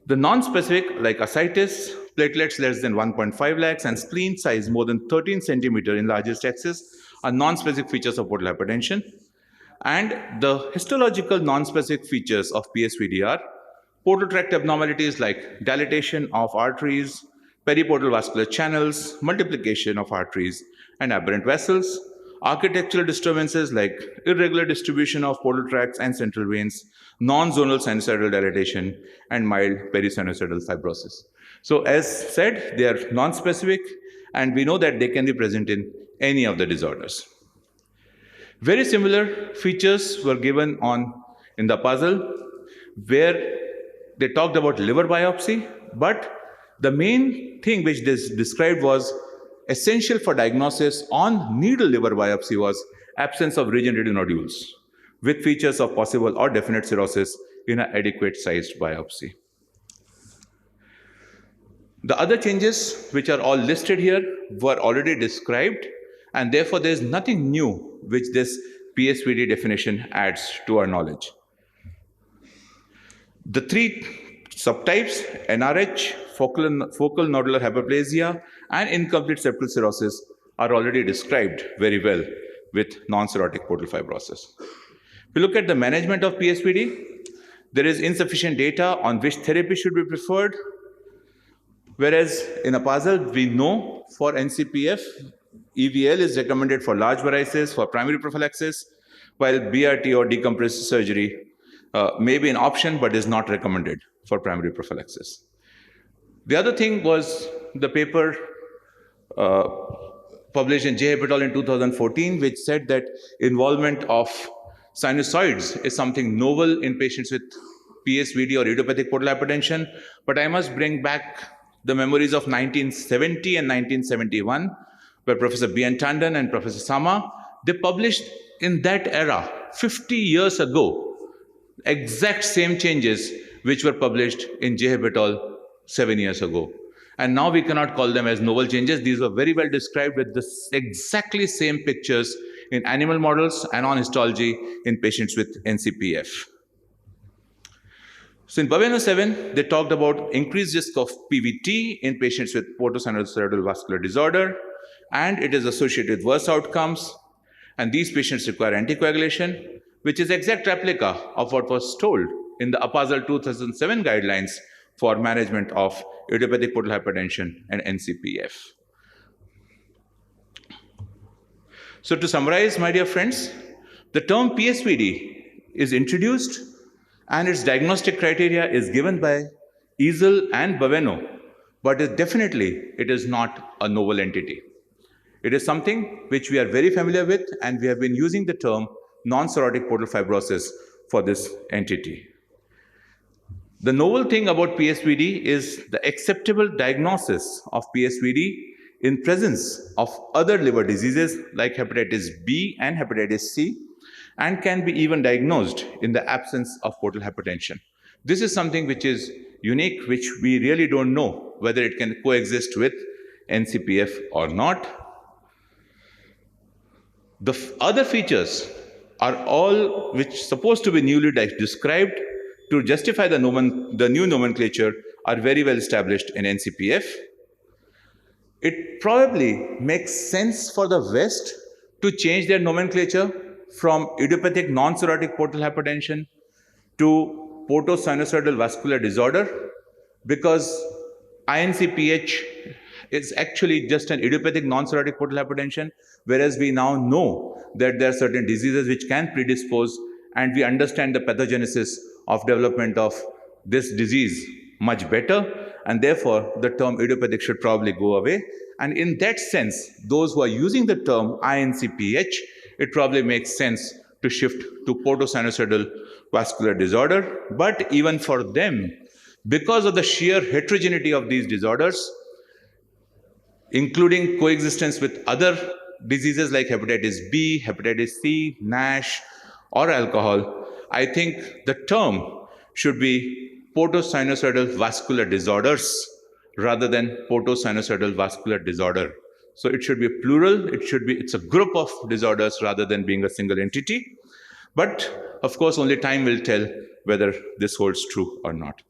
The non-specific, like ascites, platelets less than 1.5 lakhs, and spleen size more than 13 centimeter in largest axis, are non-specific features of portal hypertension. And the histological non-specific features of PSVD are portal tract abnormalities like dilatation of arteries, periportal vascular channels, multiplication of arteries and aberrant vessels, architectural disturbances like irregular distribution of portal tracts and central veins, non-zonal sinusoidal dilatation, and mild perisinusoidal fibrosis. So as said, they are non-specific, and we know that they can be present in any of the disorders. Very similar features were given in the APASL, where they talked about liver biopsy, but the main thing which this described was essential for diagnosis on needle liver biopsy was absence of regenerative nodules with features of possible or definite cirrhosis in an adequate sized biopsy. The other changes which are all listed here were already described, and therefore there is nothing new which this PSVD definition adds to our knowledge. The 3 subtypes, NRH, focal nodular hyperplasia, and incomplete septal cirrhosis, are already described very well with non-cirrhotic portal fibrosis. If you look at the management of PSVD, there is insufficient data on which therapy should be preferred, whereas in APASL, we know for NCPF, EVL is recommended for large varices for primary prophylaxis, while BRT or decompressive surgery may be an option but is not recommended for primary prophylaxis. The other thing was the paper published in J. et al. In 2014, which said that involvement of sinusoids is something novel in patients with PSVD or idiopathic portal hypertension. But I must bring back the memories of 1970 and 1971, where Professor B.N. Tandon and Professor Sama, they published in that era, 50 years ago, exact same changes which were published in J. et al. 7 years ago. And now we cannot call them as novel changes. These were very well described with the exactly same pictures in animal models and on histology in patients with NCPF. So in Baveno 7, they talked about increased risk of PVT in patients with portosinusoidal vascular disorder, and it is associated with worse outcomes. And these patients require anticoagulation, which is exact replica of what was told in the APASL 2007 guidelines for management of idiopathic portal hypertension and NCPF. So to summarize, my dear friends, the term PSVD is introduced and its diagnostic criteria is given by Easel and Baveno, but it is not a novel entity. It is something which we are very familiar with, and we have been using the term non-cirrhotic portal fibrosis for this entity. The novel thing about PSVD is the acceptable diagnosis of PSVD in presence of other liver diseases like hepatitis B and hepatitis C, and can be even diagnosed in the absence of portal hypertension. This is something which is unique, which we really don't know whether it can coexist with NCPF or not. The other features are all which supposed to be newly described to justify the new nomenclature are very well established in NCPF. It probably makes sense for the West to change their nomenclature from idiopathic non-cirrhotic portal hypertension to portosinusoidal vascular disorder, because INCPH is actually just an idiopathic non-cirrhotic portal hypertension, whereas we now know that there are certain diseases which can predispose, and we understand the pathogenesis of development of this disease much better, and therefore the term idiopathic should probably go away. And in that sense, those who are using the term INCPH, it probably makes sense to shift to portosinusoidal vascular disorder. But even for them, because of the sheer heterogeneity of these disorders, including coexistence with other diseases like hepatitis B, hepatitis C, NASH, or alcohol, I think the term should be portosinusoidal vascular disorders rather than portosinusoidal vascular disorder. So it should be plural, it's a group of disorders rather than being a single entity. But of course, only time will tell whether this holds true or not.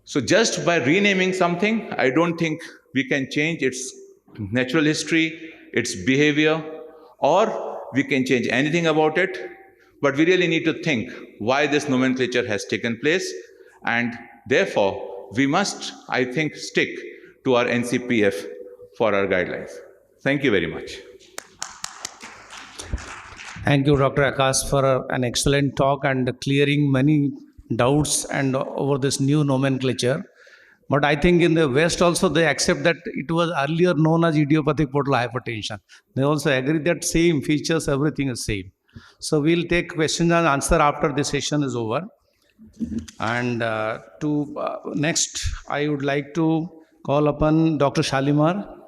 So just by renaming something, I don't think we can change its natural history, its behavior, or we can change anything about it. But we really need to think why this nomenclature has taken place. And therefore, we must, I think, stick to our NCPF for our guidelines. Thank you very much. Thank you, Dr. Akash, for an excellent talk and clearing many doubts and over this new nomenclature. But I think in the West also they accept that it was earlier known as idiopathic portal hypertension. They also agree that same features, everything is same. So we'll take questions and answer after the session is over. And next, I would like to call upon Dr. Shalimar,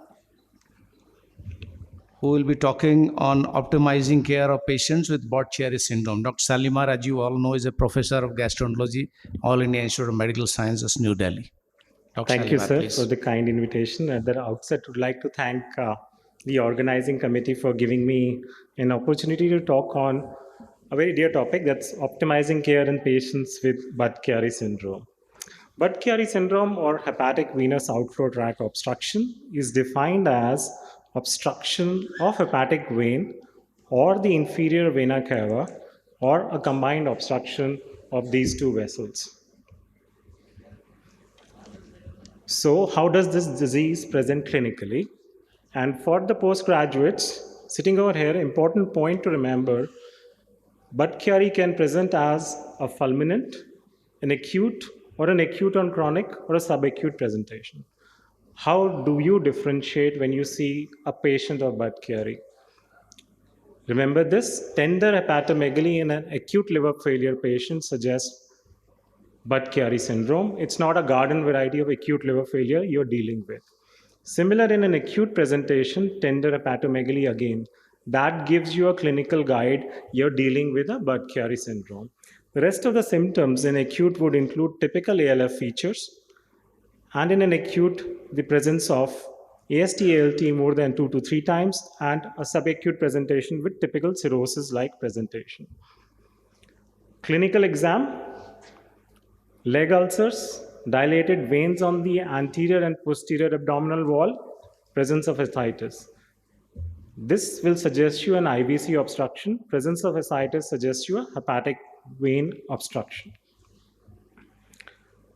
who will be talking on optimizing care of patients with Budd-Chiari syndrome. Dr. Shalimar, as you all know, is a professor of gastroenterology, All India Institute of Medical Sciences, New Delhi. Dr. Thank you, Shalimar, sir, please. for the kind invitation. At the outset, I would like to thank the organizing committee for giving me an opportunity to talk on a very dear topic, that's optimizing care in patients with Budd-Chiari syndrome. Budd-Chiari syndrome, or hepatic venous outflow tract obstruction, is defined as obstruction of hepatic vein or the inferior vena cava, or a combined obstruction of these two vessels. So how does this disease present clinically? And for the postgraduates sitting over here, important point to remember, Budd-Chiari can present as a fulminant, an acute on chronic, or a subacute presentation. How do you differentiate when you see a patient of Budd-Chiari? Remember this, tender hepatomegaly in an acute liver failure patient suggests Budd-Chiari syndrome. It's not a garden variety of acute liver failure you're dealing with. Similar in an acute presentation, tender hepatomegaly again, that gives you a clinical guide you're dealing with a Budd-Chiari syndrome. The rest of the symptoms in acute would include typical ALF features, and in an acute, the presence of AST-ALT more than 2 to 3 times, and a subacute presentation with typical cirrhosis-like presentation. Clinical exam, leg ulcers, dilated veins on the anterior and posterior abdominal wall, presence of ascites. This will suggest you an IVC obstruction. Presence of ascites suggests you a hepatic vein obstruction.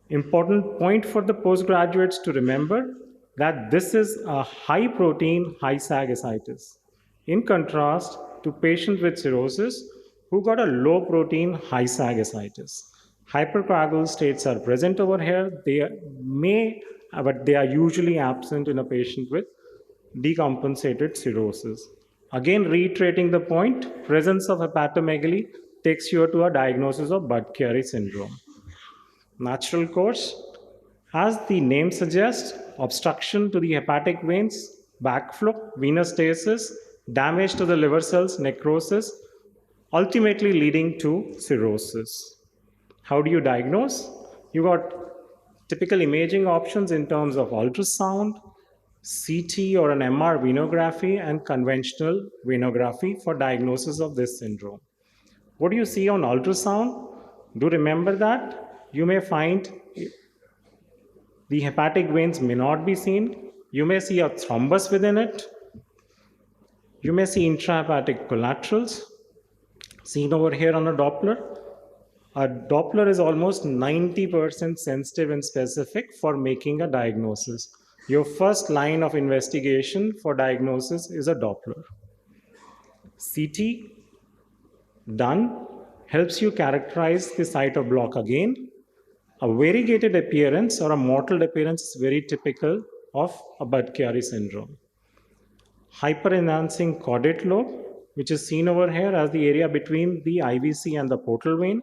Important point for the postgraduates to remember that this is a high protein, high SAG ascites. In contrast to patients with cirrhosis who got a low protein, high SAG ascites. Hypercoagulable states are present over here. But they are usually absent in a patient with decompensated cirrhosis. Again, reiterating the point, presence of hepatomegaly takes you to a diagnosis of Budd-Chiari syndrome. Natural course, as the name suggests, obstruction to the hepatic veins, backflow, venous stasis, damage to the liver cells, necrosis, ultimately leading to cirrhosis. How do you diagnose? You got typical imaging options in terms of ultrasound, CT or an MR venography, and conventional venography for diagnosis of this syndrome. What do you see on ultrasound? Do remember that you may find the hepatic veins may not be seen. You may see a thrombus within it. You may see intrahepatic collaterals seen over here on a Doppler. A Doppler is almost 90% sensitive and specific for making a diagnosis. Your first line of investigation for diagnosis is a Doppler. CT done helps you characterize the site of block again. A variegated appearance or a mottled appearance is very typical of a Budd-Chiari syndrome. Hyperenhancing caudate lobe, which is seen over here as the area between the IVC and the portal vein.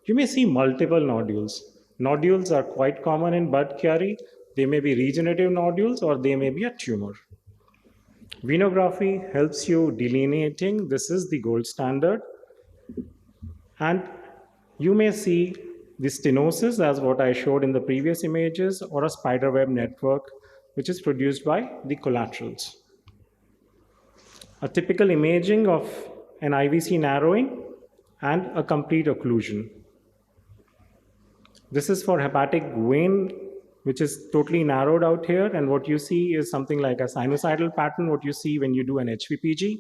You may see multiple nodules. Nodules are quite common in Budd-Chiari. They may be regenerative nodules or they may be a tumor. Venography helps you delineating. This is the gold standard. And you may see the stenosis as what I showed in the previous images, or a spiderweb network which is produced by the collaterals. A typical imaging of an IVC narrowing and a complete occlusion. This is for hepatic vein, which is totally narrowed out here, and what you see is something like a sinusoidal pattern, what you see when you do an HVPG,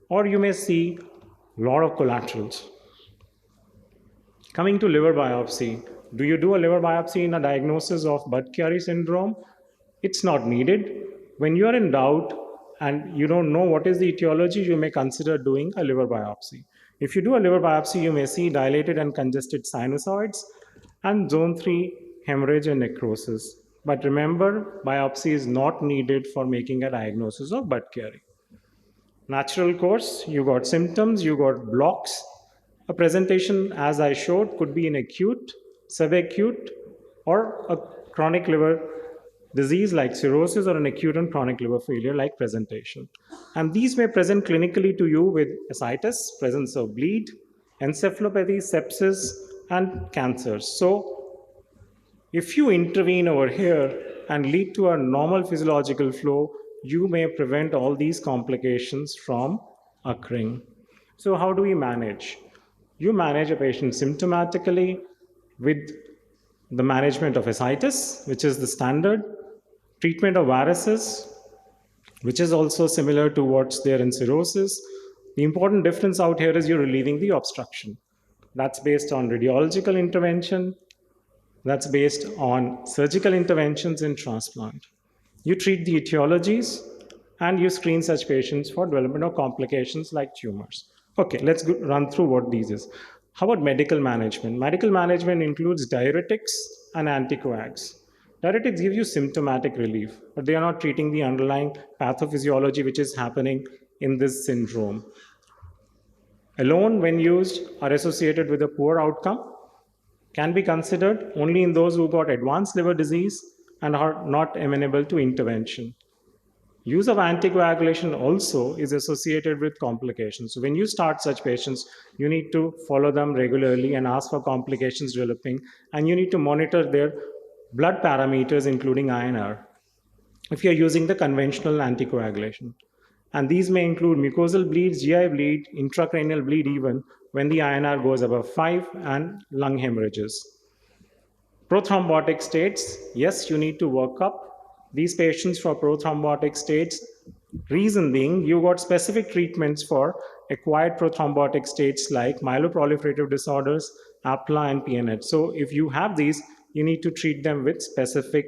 or you may see a lot of collaterals. Coming to liver biopsy, do you do a liver biopsy in a diagnosis of Budd-Chiari syndrome? It's not needed. When you are in doubt and you don't know what is the etiology, you may consider doing a liver biopsy. If you do a liver biopsy, you may see dilated and congested sinusoids and zone 3 hemorrhage and necrosis. But remember, biopsy is not needed for making a diagnosis of Budd-Chiari. Natural course, you got symptoms, you got blocks. A presentation, as I showed, could be an acute, subacute, or a chronic liver disease like cirrhosis or an acute and chronic liver failure like presentation. And these may present clinically to you with ascites, presence of bleed, encephalopathy, sepsis, and cancers. So if you intervene over here and lead to a normal physiological flow, you may prevent all these complications from occurring. So how do we manage? You manage a patient symptomatically with the management of ascites, which is the standard, treatment of varices, which is also similar to what's there in cirrhosis. The important difference out here is you're relieving the obstruction. That's based on radiological intervention. That's based on surgical interventions in transplant. You treat the etiologies and you screen such patients for development of complications like tumors. Okay, let's run through what these is. How about medical management? Medical management includes diuretics and anticoags. Diuretics give you symptomatic relief, but they are not treating the underlying pathophysiology which is happening in this syndrome. Alone, when used, are associated with a poor outcome, can be considered only in those who got advanced liver disease and are not amenable to intervention. Use of anticoagulation also is associated with complications. So when you start such patients, you need to follow them regularly and ask for complications developing, and you need to monitor their blood parameters, including INR, if you're using the conventional anticoagulation. And these may include mucosal bleeds, GI bleed, intracranial bleed even when the INR goes above 5, and lung hemorrhages. Prothrombotic states, yes, you need to work up these patients for prothrombotic states. Reason being, you got specific treatments for acquired prothrombotic states like myeloproliferative disorders, APLA, and PNH. So if you have these, you need to treat them with specific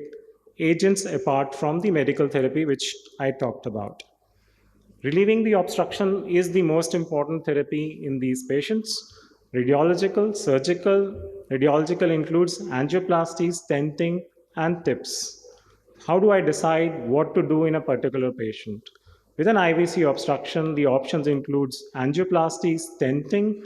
agents apart from the medical therapy, which I talked about. Relieving the obstruction is the most important therapy in these patients. Radiological, surgical. Radiological includes angioplasty, stenting, and TIPS. How do I decide what to do in a particular patient? With an IVC obstruction, the options includes angioplasty, stenting.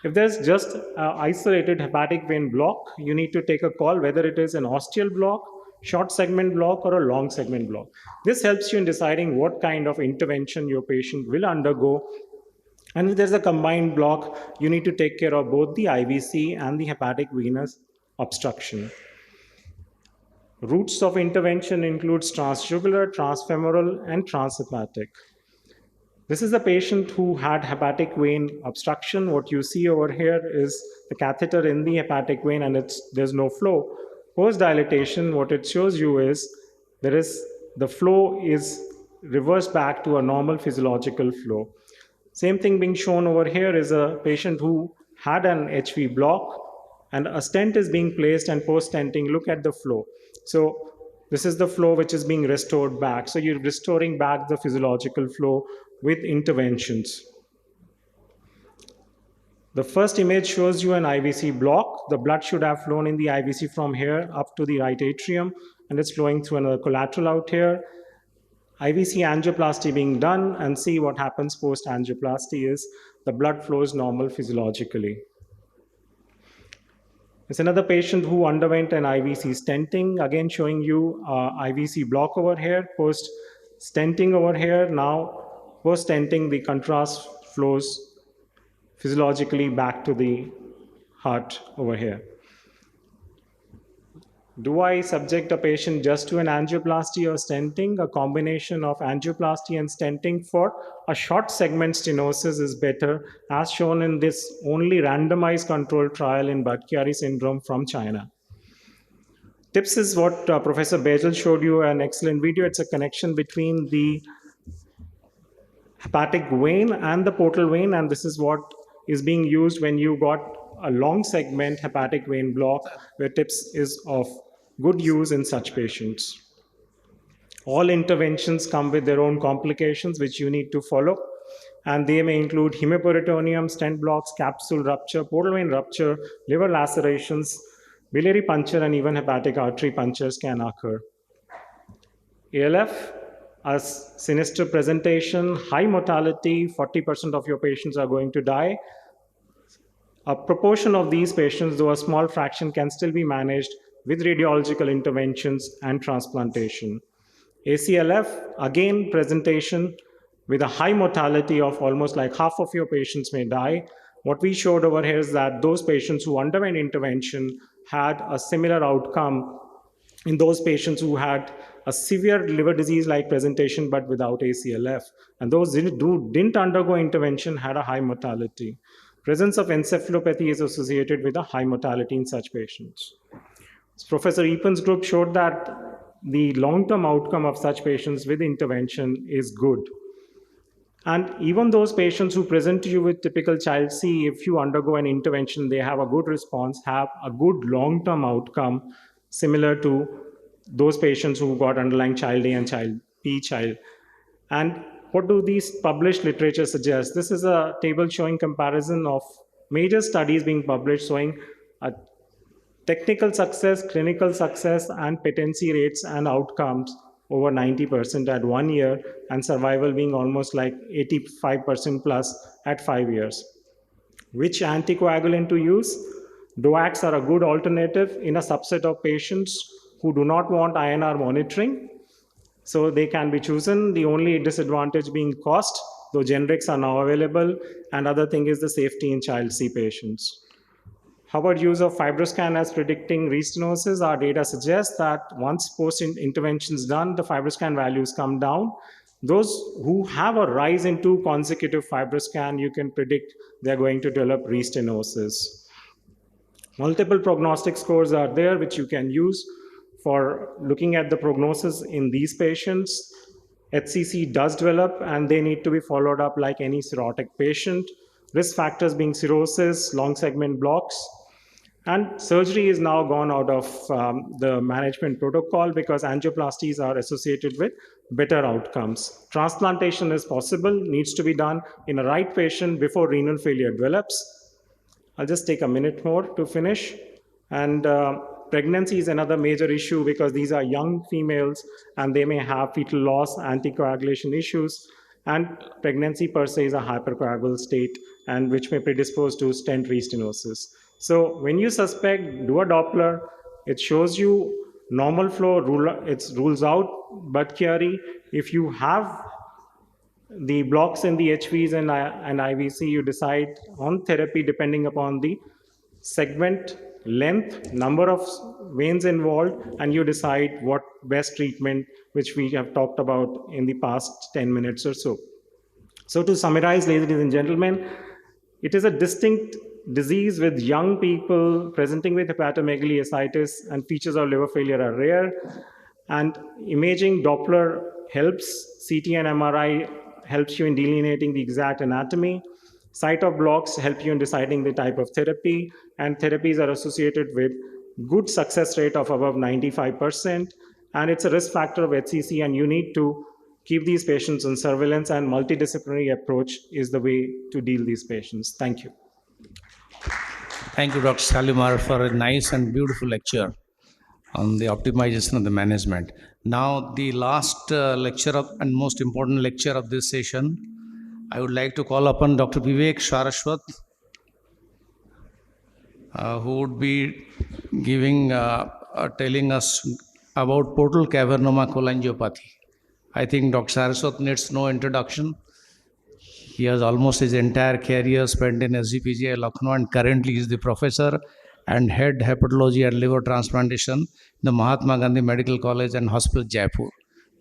If there's just an isolated hepatic vein block, you need to take a call whether it is an ostial block, short segment block, or a long segment block. This helps you in deciding what kind of intervention your patient will undergo. And if there's a combined block, you need to take care of both the IVC and the hepatic venous obstruction. Routes of intervention includes transjugular, transfemoral, and transhepatic. This is a patient who had hepatic vein obstruction. What you see over here is the catheter in the hepatic vein, and there's no flow. Post dilatation, what it shows you is the flow is reversed back to a normal physiological flow. Same thing being shown over here is a patient who had an HV block, and a stent is being placed, and post stenting, look at the flow. So this is the flow which is being restored back. So you're restoring back the physiological flow with interventions. The first image shows you an IVC block. The blood should have flown in the IVC from here up to the right atrium, and it's flowing through another collateral out here. IVC angioplasty being done, and see what happens post angioplasty is the blood flows normal physiologically. It's another patient who underwent an IVC stenting, again showing you IVC block over here, post stenting over here. Now, post stenting, the contrast flows physiologically back to the heart over here. Do I subject a patient just to an angioplasty or stenting? A combination of angioplasty and stenting for a short segment stenosis is better, as shown in this only randomized controlled trial in Budd-Chiari syndrome from China. TIPS is what Professor Bejel showed you an excellent video. It's a connection between the hepatic vein and the portal vein, and this is what is being used when you got a long segment hepatic vein block, where TIPS is of good use in such patients. All interventions come with their own complications which you need to follow, and they may include hemiperitoneum, stent blocks, capsule rupture, portal vein rupture, liver lacerations, biliary puncture, and even hepatic artery punctures can occur. ALF, a sinister presentation, high mortality, 40% of your patients are going to die. A proportion of these patients, though a small fraction, can still be managed with radiological interventions and transplantation. ACLF, again, presentation with a high mortality of almost like half of your patients may die. What we showed over here is that those patients who underwent intervention had a similar outcome in those patients who had a severe liver disease-like presentation but without ACLF. And those who didn't undergo intervention had a high mortality. Presence of encephalopathy is associated with a high mortality in such patients. Professor Epen's group showed that the long-term outcome of such patients with intervention is good. And even those patients who present to you with typical child C, if you undergo an intervention, they have a good response, have a good long-term outcome, similar to those patients who got underlying child A and child B child. And what do these published literature suggest? This is a table showing comparison of major studies being published showing a technical success, clinical success, and patency rates and outcomes over 90% at 1 year, and survival being almost like 85% plus at 5 years. Which anticoagulant to use? DOACs are a good alternative in a subset of patients who do not want INR monitoring. So they can be chosen. The only disadvantage being cost, though generics are now available, and other thing is the safety in child C patients. How about use of FibroScan as predicting restenosis? Our data suggests that once post-intervention is done, the FibroScan values come down. Those who have a rise in 2 consecutive FibroScan, you can predict they're going to develop restenosis. Multiple prognostic scores are there which you can use for looking at the prognosis in these patients. HCC does develop and they need to be followed up like any cirrhotic patient. Risk factors being cirrhosis, long segment blocks, and surgery is now gone out of the management protocol because angioplasties are associated with better outcomes. Transplantation is possible, needs to be done in a right patient before renal failure develops. I'll just take a minute more to finish. And pregnancy is another major issue because these are young females and they may have fetal loss, anticoagulation issues, and pregnancy per se is a hypercoagulable state and which may predispose to stent restenosis. So when you suspect, do a Doppler. It shows you normal flow, it rules out Budd Chiari. If you have the blocks in the HVs and IVC, you decide on therapy depending upon the segment, length, number of veins involved, and you decide what best treatment, which we have talked about in the past 10 minutes or so. So to summarize, ladies and gentlemen, it is a distinct disease with young people presenting with hepatomegaly, ascites, and features of liver failure are rare. And imaging Doppler helps, CT and MRI helps you in delineating the exact anatomy. Site of blocks help you in deciding the type of therapy, and therapies are associated with good success rate of above 95%. And it's a risk factor of HCC, and you need to keep these patients on surveillance, and multidisciplinary approach is the way to deal these patients. Thank you. Thank you, Dr. Shalimar, for a nice and beautiful lecture on the optimization of the management. Now, the last lecture and most important lecture of this session, I would like to call upon Dr. Vivek Saraswat, who would be giving, telling us about portal cavernoma cholangiopathy. I think Dr. Saraswat needs no introduction. He has almost his entire career spent in SGPGI Lucknow, and currently is the professor and head hepatology and liver transplantation in the Mahatma Gandhi Medical College and Hospital, Jaipur.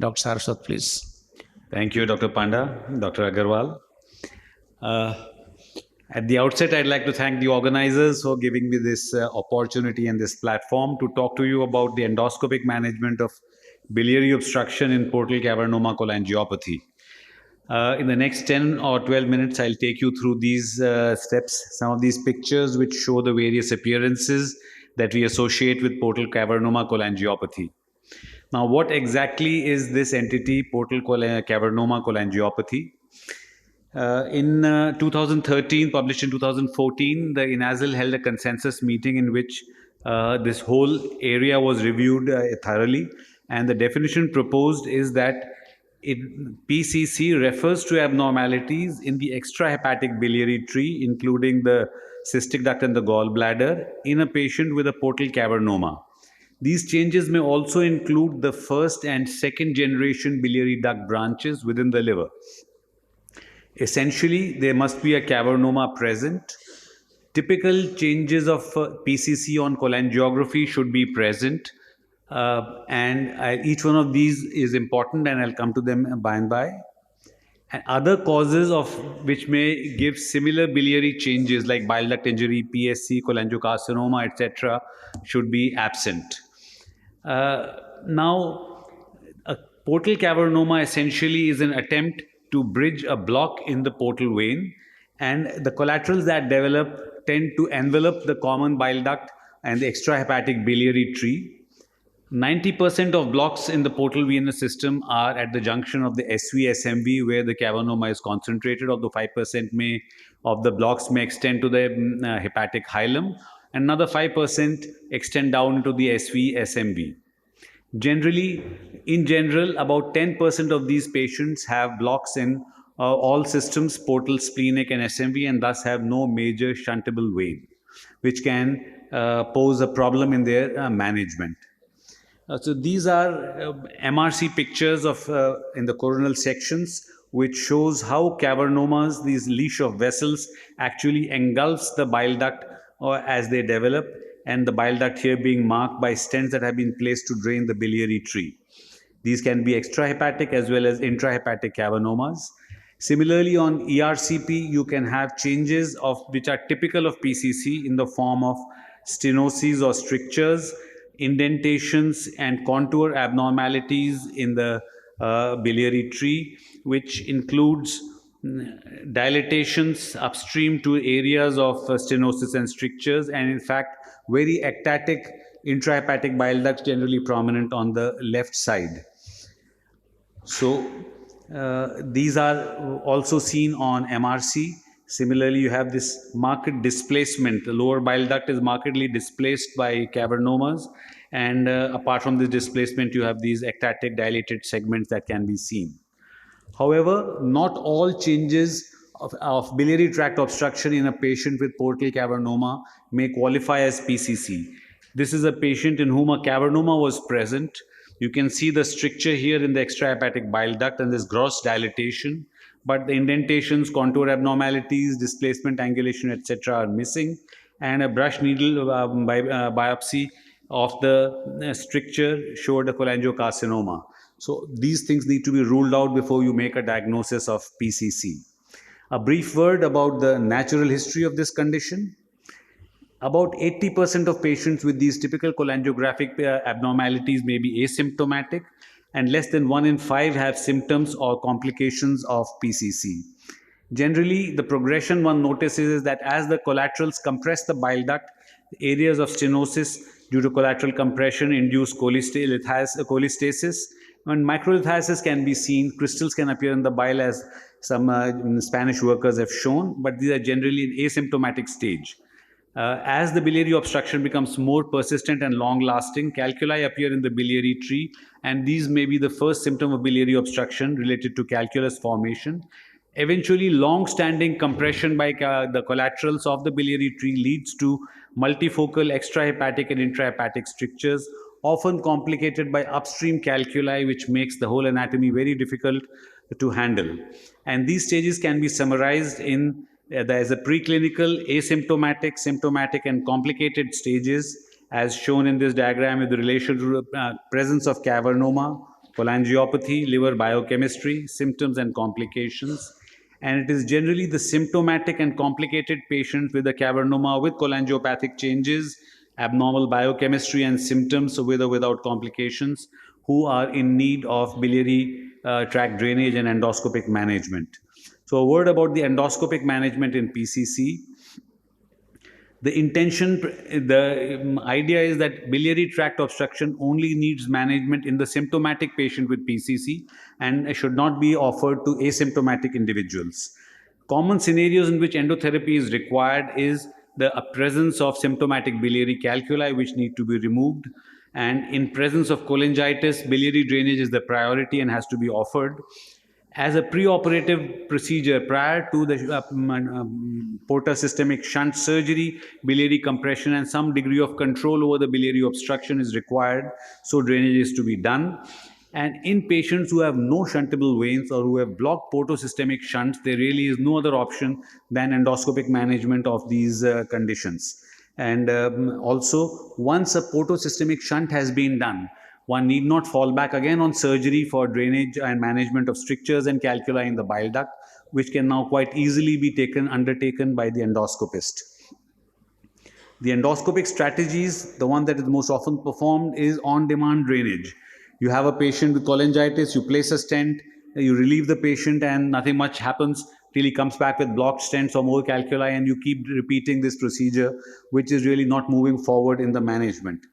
Dr. Saraswat, please. Thank you, Dr. Panda, Dr. Agarwal. At the outset, I'd like to thank the organizers for giving me this opportunity and this platform to talk to you about the endoscopic management of biliary obstruction in portal cavernoma cholangiopathy. In the next 10 or 12 minutes, I'll take you through these steps, some of these pictures which show the various appearances that we associate with portal cavernoma cholangiopathy. Now, what exactly is this entity, portal cavernoma cholangiopathy? In 2013, published in 2014, the INASL held a consensus meeting in which this whole area was reviewed thoroughly, and the definition proposed is that PCC refers to abnormalities in the extrahepatic biliary tree, including the cystic duct and the gallbladder, in a patient with a portal cavernoma. These changes may also include the first and second generation biliary duct branches within the liver. Essentially, there must be a cavernoma present. Typical changes of PCC on cholangiography should be present. Each one of these is important, and I'll come to them by and by. And other causes of which may give similar biliary changes like bile duct injury, PSC, cholangiocarcinoma, etc. should be absent. Now, a portal cavernoma essentially is an attempt to bridge a block in the portal vein, and the collaterals that develop tend to envelop the common bile duct and the extrahepatic biliary tree. 90% of blocks in the portal venous system are at the junction of the SV-SMV, where the cavernoma is concentrated, although 5% of the blocks may extend to the hepatic hilum, and another 5% extend down into the SV-SMV. In general, about 10% of these patients have blocks in all systems, portal, splenic, and SMV, and thus have no major shuntable vein, which can pose a problem in their management. So these are MRC pictures of in the coronal sections, which shows how cavernomas, these leash of vessels, actually engulfs the bile duct as they develop, and the bile duct here being marked by stents that have been placed to drain the biliary tree. These can be extrahepatic as well as intrahepatic cavernomas. Similarly, on ERCP, you can have changes which are typical of PCC in the form of stenoses or strictures, indentations and contour abnormalities in the biliary tree, which includes dilatations upstream to areas of stenosis and strictures, and in fact, very ectatic intrahepatic bile ducts generally prominent on the left side. So these are also seen on MRC. Similarly, you have this marked displacement. The lower bile duct is markedly displaced by cavernomas, and apart from this displacement, you have these ectatic dilated segments that can be seen. However, not all changes of biliary tract obstruction in a patient with portal cavernoma may qualify as PCC. This is a patient in whom a cavernoma was present. You can see the stricture here in the extrahepatic bile duct and this gross dilatation, but the indentations, contour abnormalities, displacement, angulation, etc. are missing, and a brush needle biopsy of the stricture showed a cholangiocarcinoma. So these things need to be ruled out before you make a diagnosis of PCC. A brief word about the natural history of this condition. About 80% of patients with these typical cholangiographic abnormalities may be asymptomatic, and less than 1 in 5 have symptoms or complications of PCC. Generally, the progression one notices is that as the collaterals compress the bile duct, areas of stenosis due to collateral compression induce cholestasis. When microlithiasis can be seen, crystals can appear in the bile, as some Spanish workers have shown, but these are generally in asymptomatic stage. As the biliary obstruction becomes more persistent and long-lasting, calculi appear in the biliary tree, and these may be the first symptom of biliary obstruction related to calculus formation. Eventually, long-standing compression by the collaterals of the biliary tree leads to multifocal extrahepatic and intrahepatic strictures, often complicated by upstream calculi, which makes the whole anatomy very difficult to handle. And these stages can be summarized in as a preclinical, asymptomatic, symptomatic, and complicated stages, as shown in this diagram with the relation to the presence of cavernoma, cholangiopathy, liver biochemistry, symptoms and complications. And it is generally the symptomatic and complicated patients with a cavernoma with cholangiopathic changes, abnormal biochemistry and symptoms with or without complications who are in need of biliary tract drainage and endoscopic management. So a word about the endoscopic management in PCC. The idea is that biliary tract obstruction only needs management in the symptomatic patient with PCC and should not be offered to asymptomatic individuals. Common scenarios in which endotherapy is required is the presence of symptomatic biliary calculi which need to be removed, and in presence of cholangitis, biliary drainage is the priority and has to be offered. As a preoperative procedure prior to the portosystemic shunt surgery, biliary compression and some degree of control over the biliary obstruction is required, so drainage is to be done. And in patients who have no shuntable veins or who have blocked portosystemic shunts, there really is no other option than endoscopic management of these conditions. And also, once a portosystemic shunt has been done, one need not fall back again on surgery for drainage and management of strictures and calculi in the bile duct, which can now quite easily be undertaken by the endoscopist. The endoscopic strategies, the one that is most often performed is on-demand drainage. You have a patient with cholangitis, you place a stent, you relieve the patient and nothing much happens till he comes back with blocked stents or more calculi, and you keep repeating this procedure, which is really not moving forward in the management.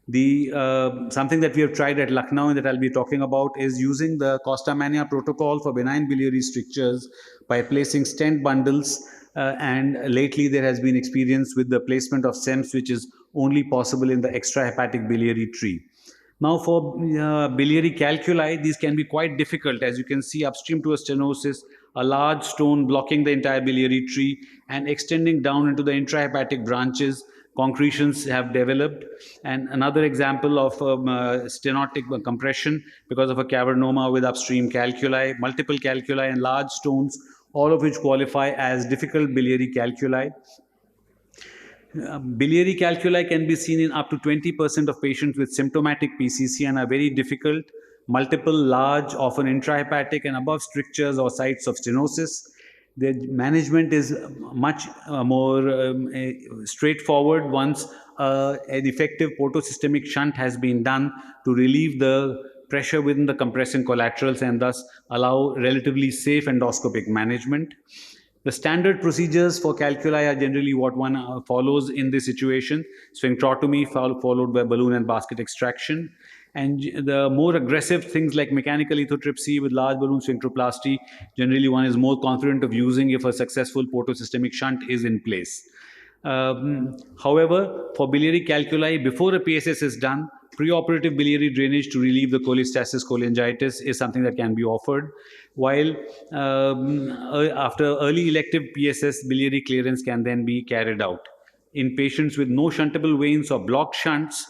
Something that we have tried at Lucknow and that I'll be talking about is using the Costa-Mannia protocol for benign biliary strictures by placing stent bundles, and lately there has been experience with the placement of SEMS, which is only possible in the extrahepatic biliary tree. Now for biliary calculi, these can be quite difficult. As you can see, upstream to a stenosis, a large stone blocking the entire biliary tree and extending down into the intrahepatic branches, concretions have developed. And another example of stenotic compression because of a cavernoma with upstream calculi, multiple calculi and large stones, all of which qualify as difficult biliary calculi. Biliary calculi can be seen in up to 20% of patients with symptomatic PCC and are very difficult, multiple, large, often intrahepatic and above strictures or sites of stenosis. The management is much more straightforward once an effective portosystemic shunt has been done to relieve the pressure within the compressing collaterals and thus allow relatively safe endoscopic management. The standard procedures for calculi are generally what one follows in this situation: sphincterotomy followed by balloon and basket extraction. And the more aggressive things like mechanical lithotripsy with large balloon sphincteroplasty, generally one is more confident of using if a successful portosystemic shunt is in place. However, for biliary calculi, before a PSS is done, preoperative biliary drainage to relieve the cholestasis cholangitis is something that can be offered, while after early elective PSS, biliary clearance can then be carried out. In patients with no shuntable veins or blocked shunts,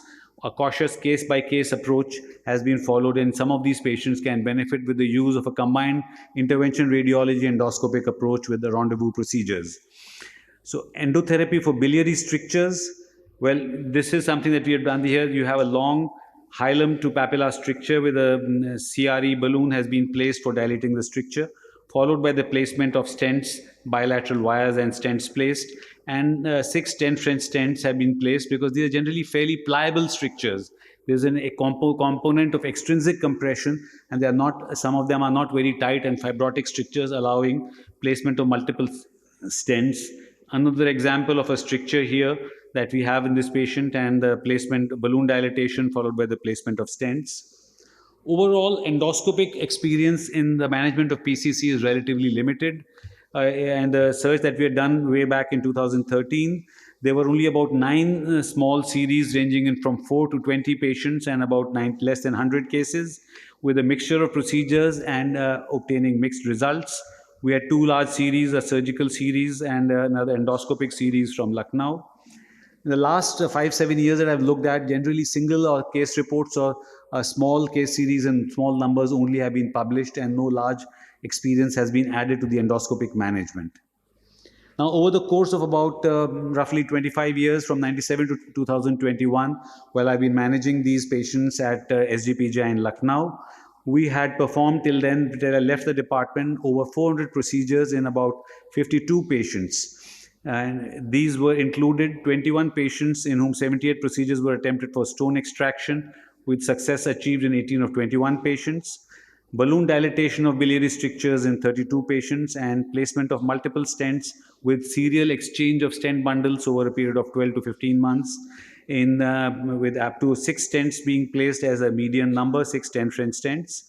a cautious case-by-case approach has been followed, and some of these patients can benefit with the use of a combined intervention radiology endoscopic approach with the rendezvous procedures. So endotherapy for biliary strictures, well, this is something that we have done here. You have a long hilum to papilla stricture with a CRE balloon has been placed for dilating the stricture, followed by the placement of stents, bilateral wires and stents placed, and 6 stent French stents have been placed because these are generally fairly pliable strictures. There's a component of extrinsic compression, and they are not, some of them are not very tight and fibrotic strictures, allowing placement of multiple stents. Another example of a stricture here that we have in this patient, and the placement balloon dilatation followed by the placement of stents. Overall, endoscopic experience in the management of PCC is relatively limited. And the search that we had done way back in 2013, there were only about 9 small series ranging in from 4 to 20 patients and about less than 100 cases, with a mixture of procedures and obtaining mixed results. We had 2 large series, a surgical series and another endoscopic series from Lucknow. In the last 5-7 years that I've looked at, generally single or case reports or a small case series in small numbers only have been published, and no large experience has been added to the endoscopic management. Now, over the course of about roughly 25 years, from 97 to 2021, while I've been managing these patients at SGPGI in Lucknow, we had performed till then, till I left the department, over 400 procedures in about 52 patients. And these were included 21 patients in whom 78 procedures were attempted for stone extraction, with success achieved in 18 of 21 patients, balloon dilatation of biliary strictures in 32 patients, and placement of multiple stents with serial exchange of stent bundles over a period of 12 to 15 months, with up to 6 stents being placed as a median number, 6 stent French stents.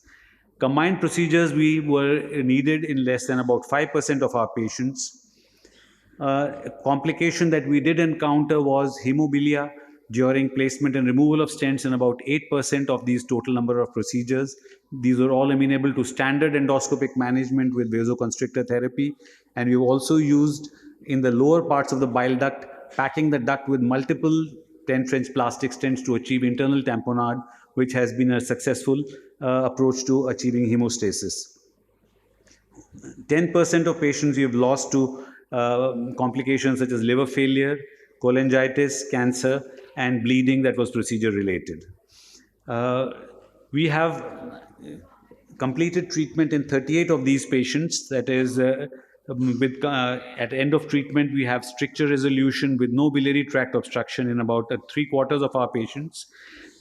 Combined procedures we were needed in less than about 5% of our patients. Complication that we did encounter was hemobilia during placement and removal of stents in about 8% of these total number of procedures. These were all amenable to standard endoscopic management with vasoconstrictor therapy, and we've also used in the lower parts of the bile duct, packing the duct with multiple 10 French plastic stents to achieve internal tamponade, which has been a successful approach to achieving hemostasis. 10% of patients we have lost to complications such as liver failure, cholangitis, cancer, and bleeding that was procedure related. We have completed treatment in 38 of these patients. That is, at the end of treatment, we have stricture resolution with no biliary tract obstruction in about 3/4 of our patients.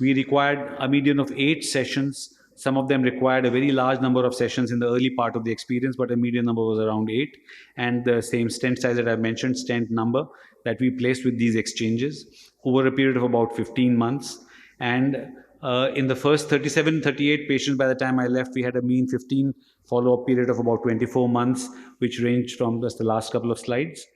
We required a median of 8 sessions. Some of them required a very large number of sessions in the early part of the experience, but a median number was around 8. And the same stent size that I mentioned, stent number that we placed with these exchanges over a period of about 15 months. And in the first 37-38 patients, by the time I left, we had a mean 15 follow-up period of about 24 months, which ranged from just the last couple of slides.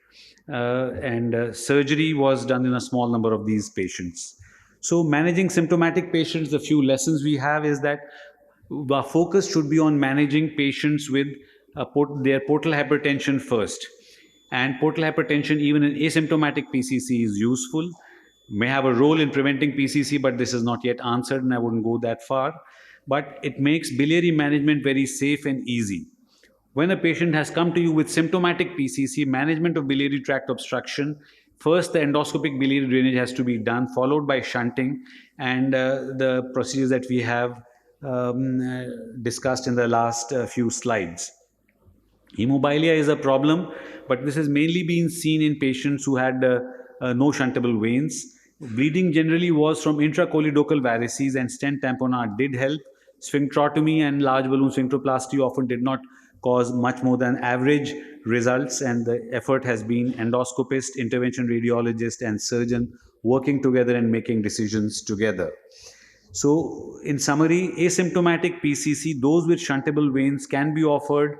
Surgery was done in a small number of these patients. So managing symptomatic patients, the few lessons we have is that our focus should be on managing patients with their portal hypertension first. And portal hypertension, even in asymptomatic PCC, is useful. May have a role in preventing PCC, but this is not yet answered, and I wouldn't go that far. But it makes biliary management very safe and easy. When a patient has come to you with symptomatic PCC, management of biliary tract obstruction, first the endoscopic biliary drainage has to be done, followed by shunting, and the procedures that we have discussed in the last few slides. Hemobilia is a problem, but this has mainly been seen in patients who had no shuntable veins. Bleeding generally was from intracholedocal varices, and stent tamponade did help. Sphincterotomy and large balloon sphincteroplasty often did not cause much more than average results, and the effort has been endoscopist, intervention radiologist, and surgeon working together and making decisions together. So, in summary, asymptomatic PCC, those with shuntable veins can be offered,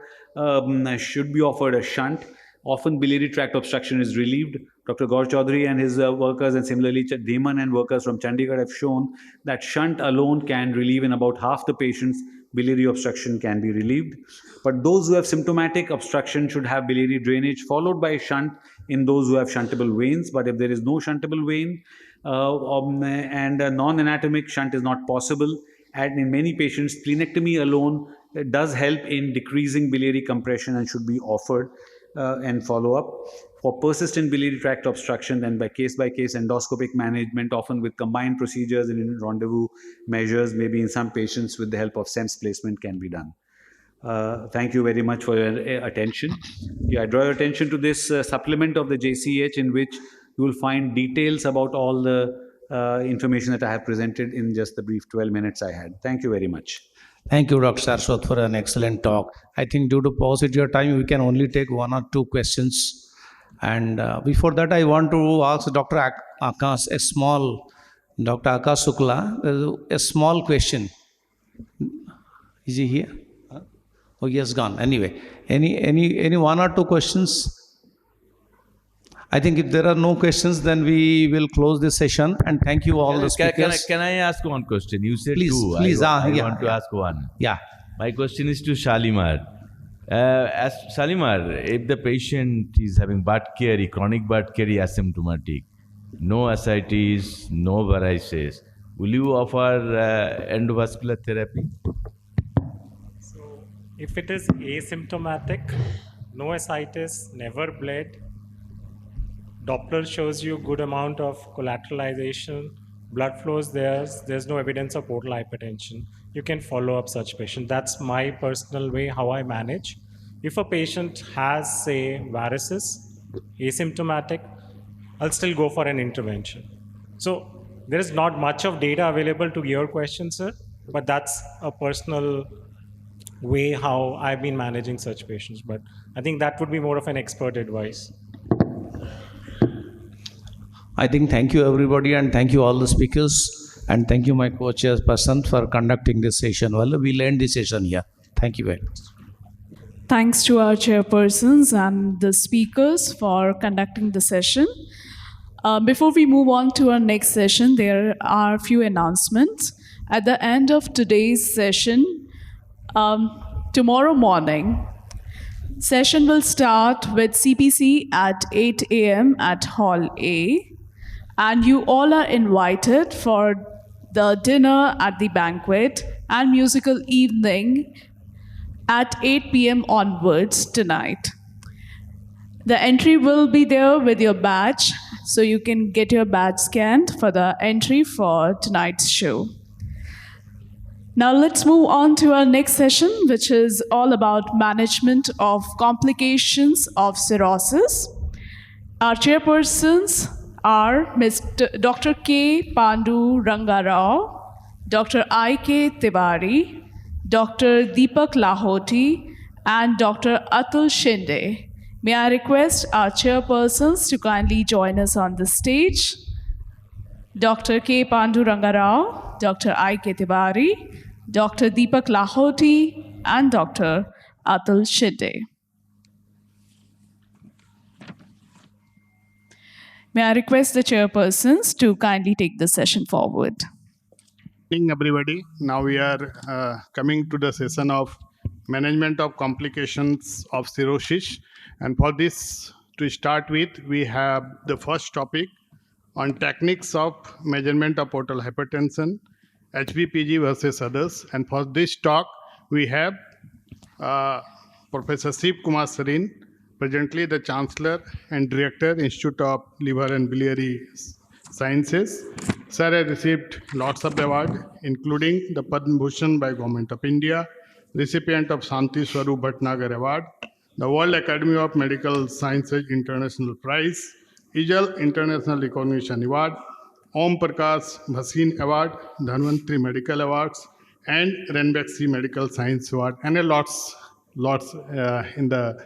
should be offered a shunt. Often biliary tract obstruction is relieved. Dr. Gaur Chaudhary and his workers, and similarly Dheeman and workers from Chandigarh have shown that shunt alone can relieve in about half the patients. Biliary obstruction can be relieved. But those who have symptomatic obstruction should have biliary drainage followed by shunt in those who have shuntable veins. But if there is no shuntable vein and a non-anatomic shunt is not possible, and in many patients, splenectomy alone does help in decreasing biliary compression and should be offered and follow up. For persistent biliary tract obstruction, then by case endoscopic management, often with combined procedures and rendezvous measures, maybe in some patients with the help of SENS placement can be done. Thank you very much for your attention. I draw your attention to this supplement of the JCH, in which you will find details about all the information that I have presented in just the brief 12 minutes I had. Thank you very much. Thank you, Dr. Saraswat, for an excellent talk. I think due to paucity of time, we can only take one or two questions. And before that, I want to ask Dr. Akash Dr. Akash Shukla, a small question. Is he here? Oh, he has gone. Anyway, any one or two questions? I think if there are no questions, then we will close this session. And thank you all the speakers. Can I ask one question? You said Please, two. please. I want to ask one. Yeah. My question is to Shalimar. As Shalimar, if the patient is having Budd-Chiari, chronic Budd-Chiari asymptomatic, no ascites, no varices, will you offer endovascular therapy? So, if it is asymptomatic, no ascites, never bled, Doppler shows you good amount of collateralization, blood flows there's no evidence of portal hypertension, you can follow up such patient. That's my personal way how I manage. If a patient has, say, varices, asymptomatic, I'll still go for an intervention. So there is not much of data available to your question, sir, but that's a personal way how I've been managing such patients. But I think that would be more of an expert advice. I think thank you everybody, and thank you all the speakers, and thank you my co-chairperson for conducting this session. Well, we'll end this session here. Thank you very much. Thanks to our chairpersons and the speakers for conducting the session. Before we move on to our next session, there are a few announcements. At the end of today's session, tomorrow morning, session will start with CPC at 8 a.m. at Hall A. And you all are invited for the dinner at the banquet and musical evening at 8 p.m. onwards tonight. The entry will be there with your badge, so you can get your badge scanned for the entry for tonight's show. Now let's move on to our next session, which is all about management of complications of cirrhosis. Our chairpersons are Dr. K. Pandu Rangarao, Dr. I.K. Tiwari, Dr. Deepak Lahoti, and Dr. Atul Shinde. May I request our chairpersons to kindly join us on the stage. Dr. K. Pandu Rangarao, Dr. I.K. Tiwari, Dr. Deepak Lahoti, and Dr. Atul Shinde. May I request the chairpersons to kindly take the session forward. Good evening, everybody. Now we are coming to the session of management of complications of cirrhosis. And for this, to start with, we have the first topic on techniques of measurement of portal hypertension, HBPG versus others. And for this talk, we have Professor Shiv Kumar Sarin, presently the Chancellor and Director, Institute of Liver and Biliary Sciences. Sir has received lots of awards, including the Padma Bhushan by Government of India, recipient of Shanti Swarup Bhatnagar Award, the World Academy of Medical Sciences International Prize, EAGLE International Recognition Award, Om Prakash Bhasin Award, Dhanvantri Medical Awards, and Ranbaxy Medical Science Ward, and lots in the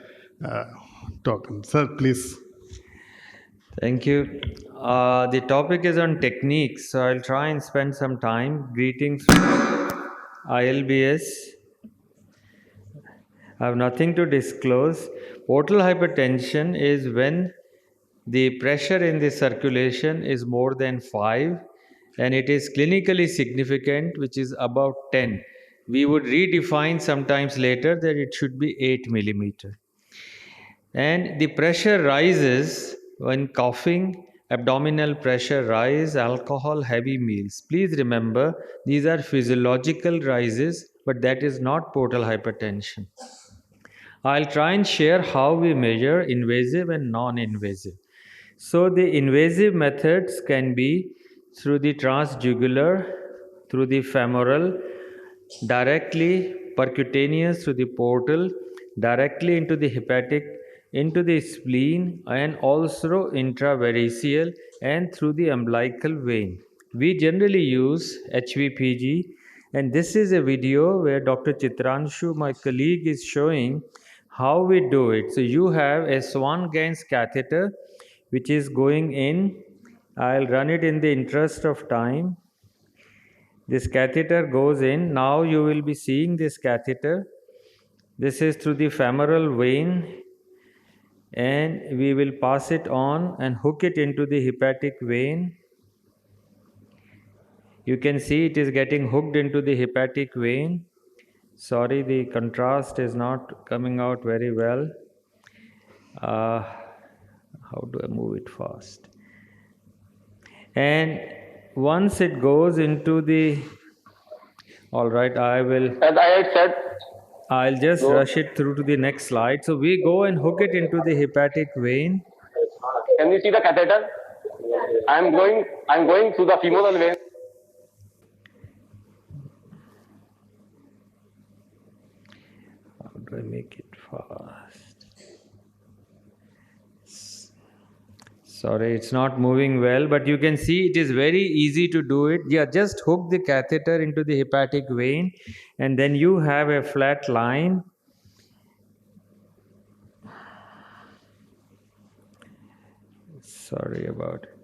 talk. Sir, please. Thank you. The topic is on techniques, so I'll try and spend some time. Greetings from ILBS. I have nothing to disclose. Portal hypertension is when the pressure in the circulation is more than 5 and it is clinically significant, which is about 10. We would redefine sometimes later that it should be 8 millimeter. And the pressure rises when coughing, abdominal pressure rise, alcohol, heavy meals. Please remember, these are physiological rises, but that is not portal hypertension. I'll try and share how we measure invasive and non-invasive. So the invasive methods can be through the transjugular, through the femoral, directly percutaneous through the portal, directly into the hepatic, into the spleen, and also intravaricial and through the umbilical vein. We generally use HVPG, and this is a video where Dr. Chitranshu, my colleague, is showing how we do it. So you have a Swan-Ganz catheter which is going in. I'll run it in the interest of time. This catheter goes in. Now you will be seeing this catheter. This is through the femoral vein, and we will pass it on and hook it into the hepatic vein. You can see it is getting hooked into the hepatic vein. Sorry, the contrast is not coming out very well. How do I move it fast? And once it goes into the, all right, as I had said, I'll just rush it through to the next slide. So we go and hook it into the hepatic vein. Can you see the catheter? I'm going through the femoral vein. How do I make it fast? Sorry, it's not moving well, but you can see it is very easy to do it. Yeah, just hook the catheter into the hepatic vein, and then you have a flat line. Sorry about it.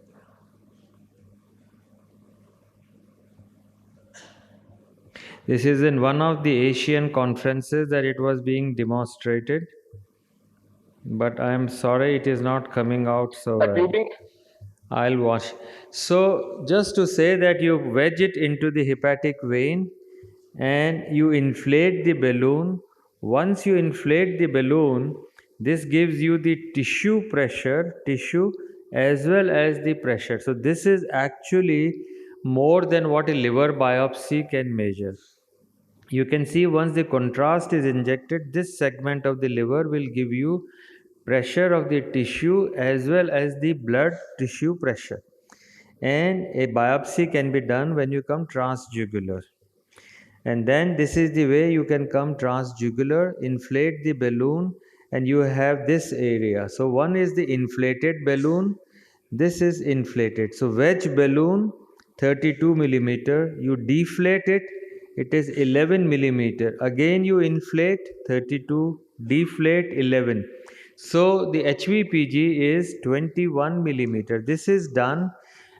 This is in one of the Asian conferences that it was being demonstrated. But I am sorry it is not coming out so well. I'll wash. So just to say that you wedge it into the hepatic vein and you inflate the balloon. Once you inflate the balloon, this gives you the tissue pressure, as well as the pressure. So this is actually more than what a liver biopsy can measure. You can see once the contrast is injected, this segment of the liver will give you pressure of the tissue as well as the blood tissue pressure. And a biopsy can be done when you come transjugular. And then this is the way you can come transjugular, inflate the balloon, and you have this area. So one is the inflated balloon, this is inflated. So wedge balloon, 32 millimeter, you deflate it, it is 11 millimeter. Again you inflate, 32, deflate, 11. So the HVPG is 21 millimeter. This is done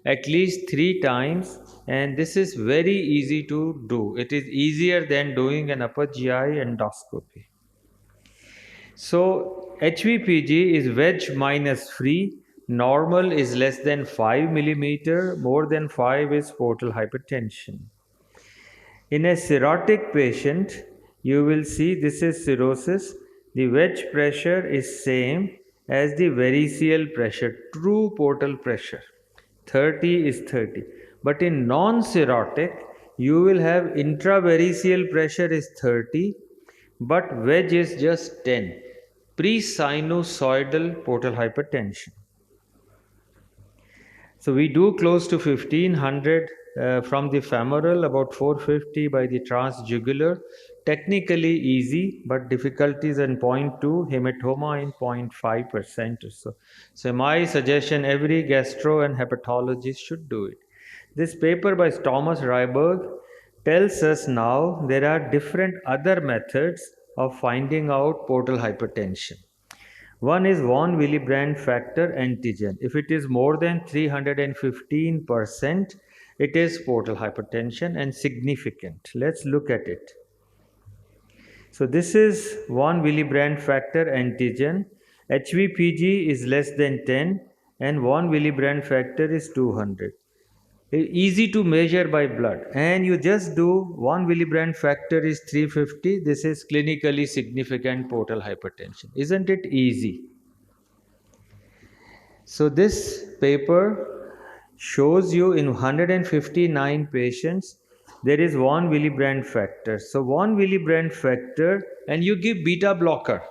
at least 3 times, and this is very easy to do. It is easier than doing an upper GI endoscopy. So HVPG is wedge minus free. Normal is less than 5 millimeter. More than 5 is portal hypertension. In a cirrhotic patient, you will see this is cirrhosis. The wedge pressure is same as the variceal pressure, true portal pressure. 30 is 30. But in non-cirrhotic, you will have intravaricial pressure is 30, but wedge is just 10. Pre-sinusoidal portal hypertension. So we do close to 1500 from the femoral, about 450 by the transjugular. Technically easy, but difficulties in 0.2, hematoma in 0.5% or so. So my suggestion, every gastro and hepatologist should do it. This paper by Thomas Ryberg tells us now there are different other methods of finding out portal hypertension. One is von Willebrand factor antigen. If it is more than 315%, it is portal hypertension and significant. Let's look at it. So this is von Willebrand factor antigen. HVPG is less than 10 and von Willebrand factor is 200. Easy to measure by blood, and you just do von Willebrand factor is 350. This is clinically significant portal hypertension. Isn't it easy? So this paper shows you in 159 patients there is von Willebrand factor. So von Willebrand factor, and you give beta blocker,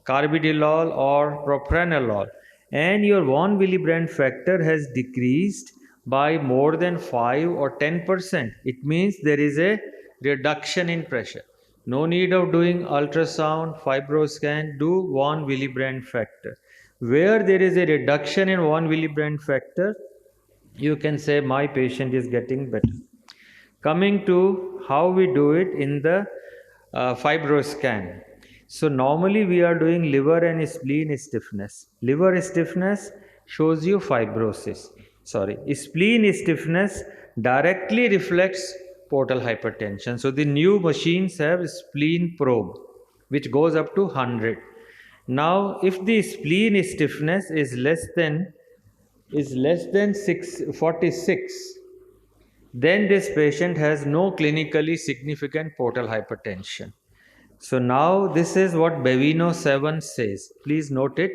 carbidiol or propranolol, and your von Willebrand factor has decreased by more than 5 or 10%. It means there is a reduction in pressure. No need of doing ultrasound, fibroscan, do von Willebrand factor. Where there is a reduction in von Willebrand factor, you can say my patient is getting better. Coming to how we do it in the fibroscan. So normally we are doing liver and spleen stiffness. Liver stiffness shows you fibrosis. Spleen stiffness directly reflects portal hypertension. So the new machines have spleen probe which goes up to 100. Now if the spleen stiffness is less than 46, then this patient has no clinically significant portal hypertension. So now this is what Baveno 7 says. Please note it,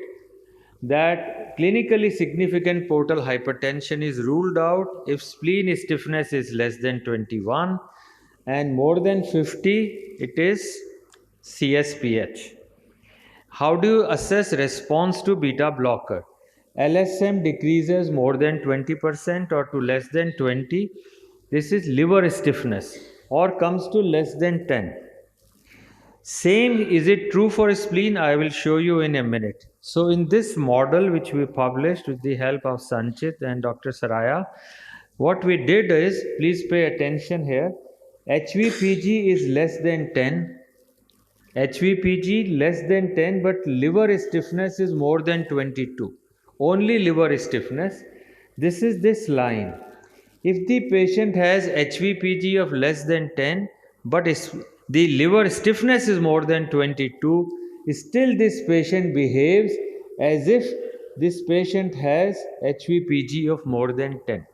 that clinically significant portal hypertension is ruled out if spleen stiffness is less than 21 and more than 50, it is CSPH. How do you assess response to beta blocker? LSM decreases more than 20% or to less than 20. This is liver stiffness, or comes to less than 10. Same, is it true for spleen? I will show you in a minute. So in this model which we published with the help of Sanchit and Dr. Saraya, what we did is, please pay attention here, HVPG is less than 10. HVPG less than 10, but liver stiffness is more than 22. Only liver stiffness. This is this line. If the patient has HVPG of less than 10, but the liver stiffness is more than 22, still this patient behaves as if this patient has HVPG of more than 10.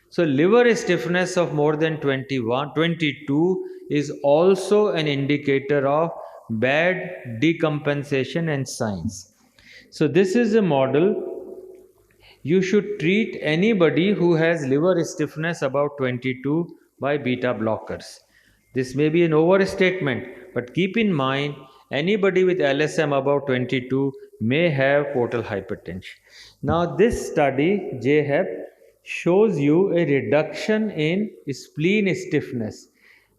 So liver stiffness of more than 22 is also an indicator of bad decompensation and signs. So this is a model. You should treat anybody who has liver stiffness about 22 by beta blockers. This may be an overstatement, but keep in mind anybody with LSM about 22 may have portal hypertension. Now this study, JHEP, shows you a reduction in spleen stiffness.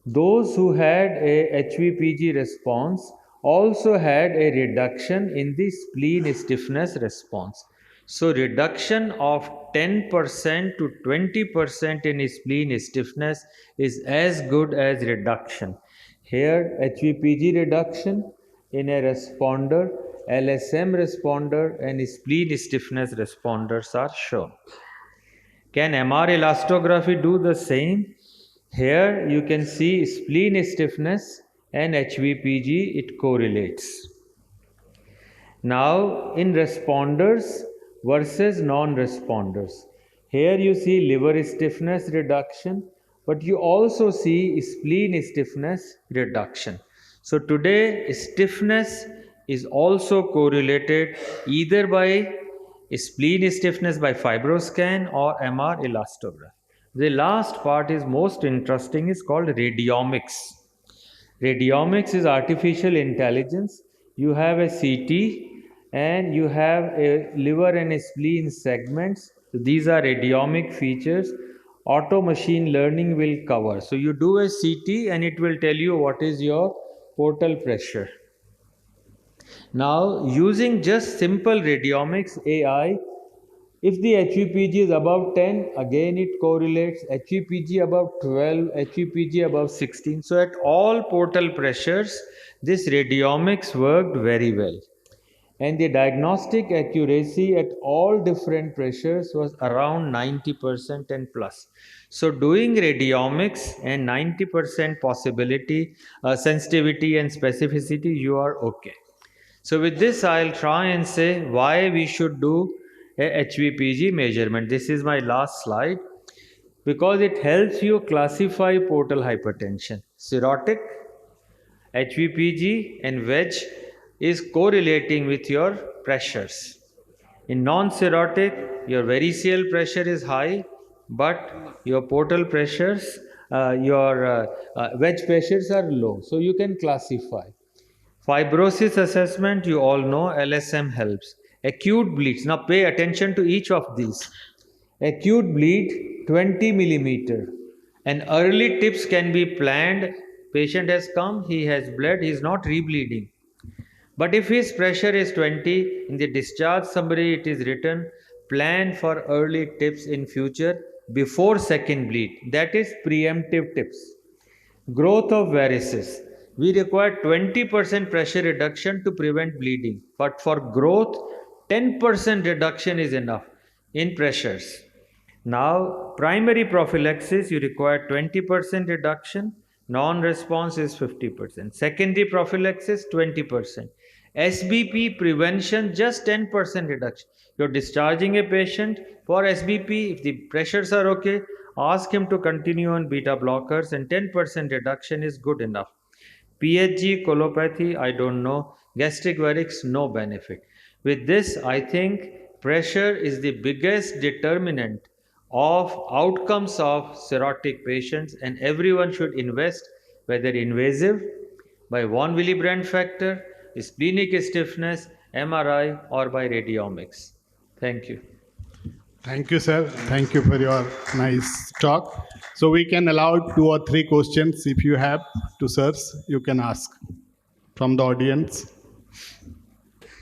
Those who had a HVPG response also had a reduction in the spleen stiffness response. So reduction of 10% to 20% in spleen stiffness is as good as reduction. Here HVPG reduction in a responder, LSM responder and spleen stiffness responders are shown. Can MR elastography do the same? Here you can see spleen stiffness and HVPG, it correlates. Now in responders versus non-responders, here you see liver stiffness reduction, but you also see spleen stiffness reduction. So today stiffness is also correlated either by spleen stiffness by fibroscan or MR elastography. The last part is most interesting, is called radiomics. Radiomics is artificial intelligence. You have a CT and you have a liver and a spleen segments. So these are radiomic features. Auto machine learning will cover. So you do a CT and it will tell you what is your portal pressure. Now using just simple radiomics AI, If the HVPG is above 10, again it correlates. HVPG above 12, HVPG above 16. So at all portal pressures, this radiomics worked very well. And the diagnostic accuracy at all different pressures was around 90% and plus. So doing radiomics and 90% possibility, sensitivity and specificity, you are okay. So with this, I'll try and say why we should do a HVPG measurement. This is my last slide because it helps you classify portal hypertension. Cirrhotic, HVPG and wedge is correlating with your pressures. In non-cirrhotic, your variceal pressure is high, but your portal pressures, your wedge pressures are low. So you can classify. Fibrosis assessment, you all know, LSM helps. Acute bleeds. Now pay attention to each of these. Acute bleed, 20 millimeter. And early tips can be planned. Patient has come, he has bled, he is not rebleeding. But if his pressure is 20, in the discharge summary it is written, plan for early tips in future before second bleed. That is preemptive tips. Growth of varices. We require 20% pressure reduction to prevent bleeding. But for growth, 10% reduction is enough in pressures. Now, primary prophylaxis, you require 20% reduction. Non-response is 50%. Secondary prophylaxis, 20%. SBP prevention, just 10% reduction. You're discharging a patient for SBP. If the pressures are okay, ask him to continue on beta blockers, and 10% reduction is good enough. PHG, colopathy, I don't know. Gastric varix, no benefit. With this, I think pressure is the biggest determinant of outcomes of cirrhotic patients, and everyone should invest, whether invasive, by von Willebrand factor, splenic stiffness, MRI, or by radiomics. Thank you. Thank you, sir. Thank you for your nice talk. So we can allow 2 or 3 questions if you have to sirs, you can ask from the audience.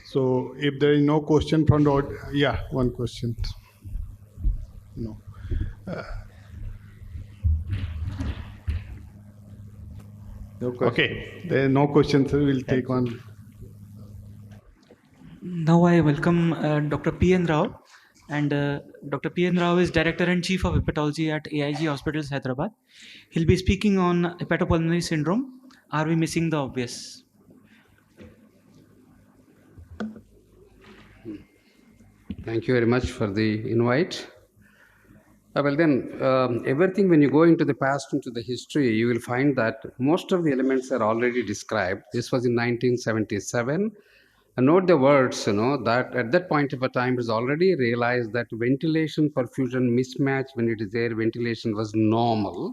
So if there is no question from the audience, yeah, one question. No. No question. Okay, there are no questions, so we'll take one. Now I welcome Dr. P.N. Rao. And Dr. P.N. Rao is Director and Chief of Hepatology at AIG Hospitals, Hyderabad. He'll be speaking on hepatopulmonary syndrome. Are we missing the obvious? Thank you very much for the invite. Everything, when you go into the past, into the history, you will find that most of the elements are already described. This was in 1977. And note the words, that at that point of a time it was already realized that ventilation perfusion mismatch, when it is there, ventilation was normal.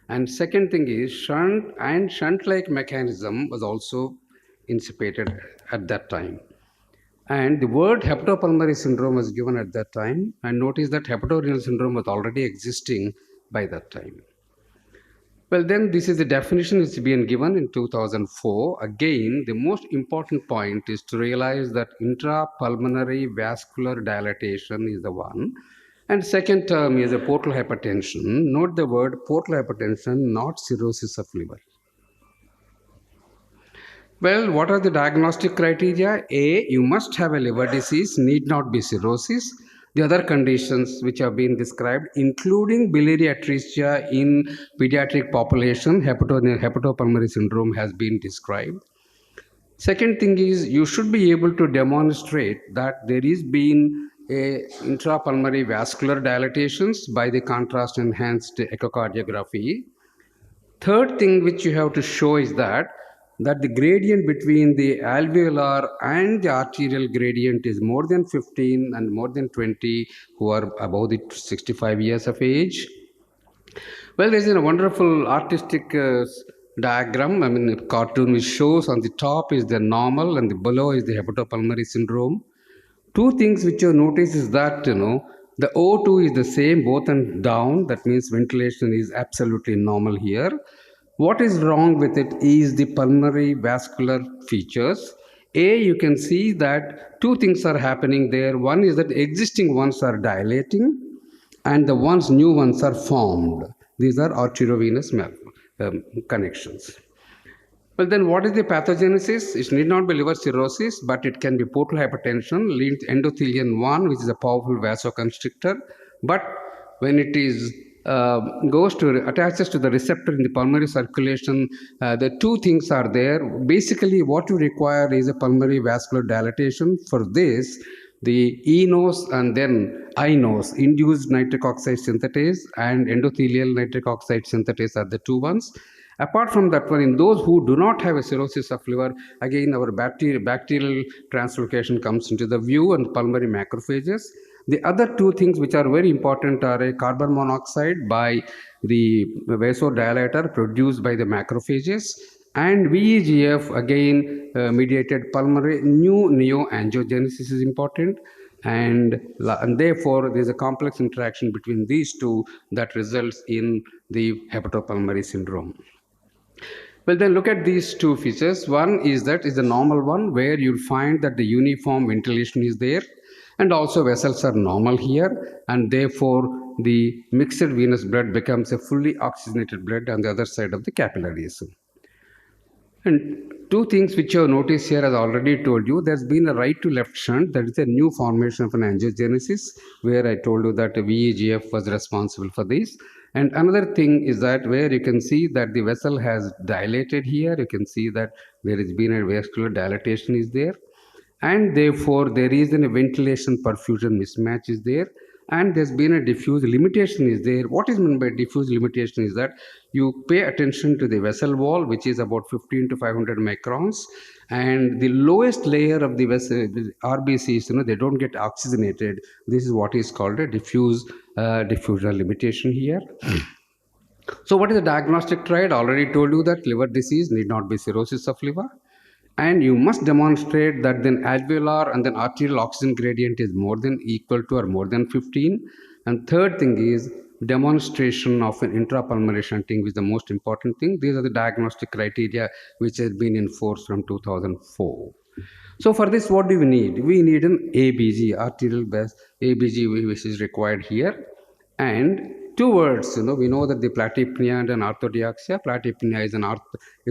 And second thing is shunt-like mechanism was also anticipated at that time. And the word hepatopulmonary syndrome was given at that time. And notice that hepatorenal syndrome was already existing by that time. Well, then this is the definition which is being given in 2004. Again, the most important point is to realize that intrapulmonary vascular dilatation is the one. And second term is a portal hypertension. Note the word portal hypertension, not cirrhosis of liver. Well, what are the diagnostic criteria? A, you must have a liver disease, need not be cirrhosis. The other conditions which have been described, including biliary atresia in pediatric population, hepatopulmonary syndrome has been described. Second thing is, you should be able to demonstrate that there is been a intrapulmonary vascular dilatations by the contrast enhanced echocardiography. Third thing which you have to show is that the gradient between the alveolar and the arterial gradient is more than 15 and more than 20 who are above the 65 years of age. Well, there's a wonderful artistic diagram, a cartoon which shows on the top is the normal and the below is the hepatopulmonary syndrome. Two things which you notice is that, the O2 is the same both and down. That means ventilation is absolutely normal here. What is wrong with it is the pulmonary vascular features. You can see that two things are happening there. One is that the existing ones are dilating and the new ones are formed. These are arteriovenous connections. Well, then what is the pathogenesis? It need not be liver cirrhosis, but it can be portal hypertension linked to endothelin 1, which is a powerful vasoconstrictor. But when it is attaches to the receptor in the pulmonary circulation, the two things are there. Basically, what you require is a pulmonary vascular dilatation. For this, the eNOS and then iNOS, induced nitric oxide synthetase, and endothelial nitric oxide synthetase are the two ones. Apart from that one, in those who do not have a cirrhosis of liver, again our bacterial translocation comes into the view and pulmonary macrophages. The other two things which are very important are a carbon monoxide by the vasodilator produced by the macrophages, and VEGF again mediated pulmonary new neoangiogenesis is important, and therefore there is a complex interaction between these two that results in the hepatopulmonary syndrome. Well, then look at these two features. One is that is the normal one where you'll find that the uniform ventilation is there, and also vessels are normal here, and therefore the mixed venous blood becomes a fully oxygenated blood on the other side of the capillaries. And two things which you have noticed here, as I already told you, there's been a right to left shunt. That is a new formation of an angiogenesis, where I told you that VEGF was responsible for this. And another thing is that where you can see that the vessel has dilated here, you can see that there has been a vascular dilatation is there, and therefore there is a ventilation perfusion mismatch is there, and there's been a diffuse limitation is there. What is meant by diffuse limitation is that you pay attention to the vessel wall, which is about 15 to 500 microns, and the lowest layer of the vessel, the RBCs, they don't get oxygenated. This is what is called a diffusion limitation here. So what is the diagnostic triad? I already told you that liver disease need not be cirrhosis of liver. And you must demonstrate that then alveolar and then arterial oxygen gradient is more than equal to or more than 15. And third thing is demonstration of an intrapulmonary shunting, which is the most important thing. These are the diagnostic criteria which has been in force from 2004. So for this, what do we need? We need an ABG, arterial base ABG, which is required here. And two words, we know that the platypnea and an orthodeoxia. Platypnea is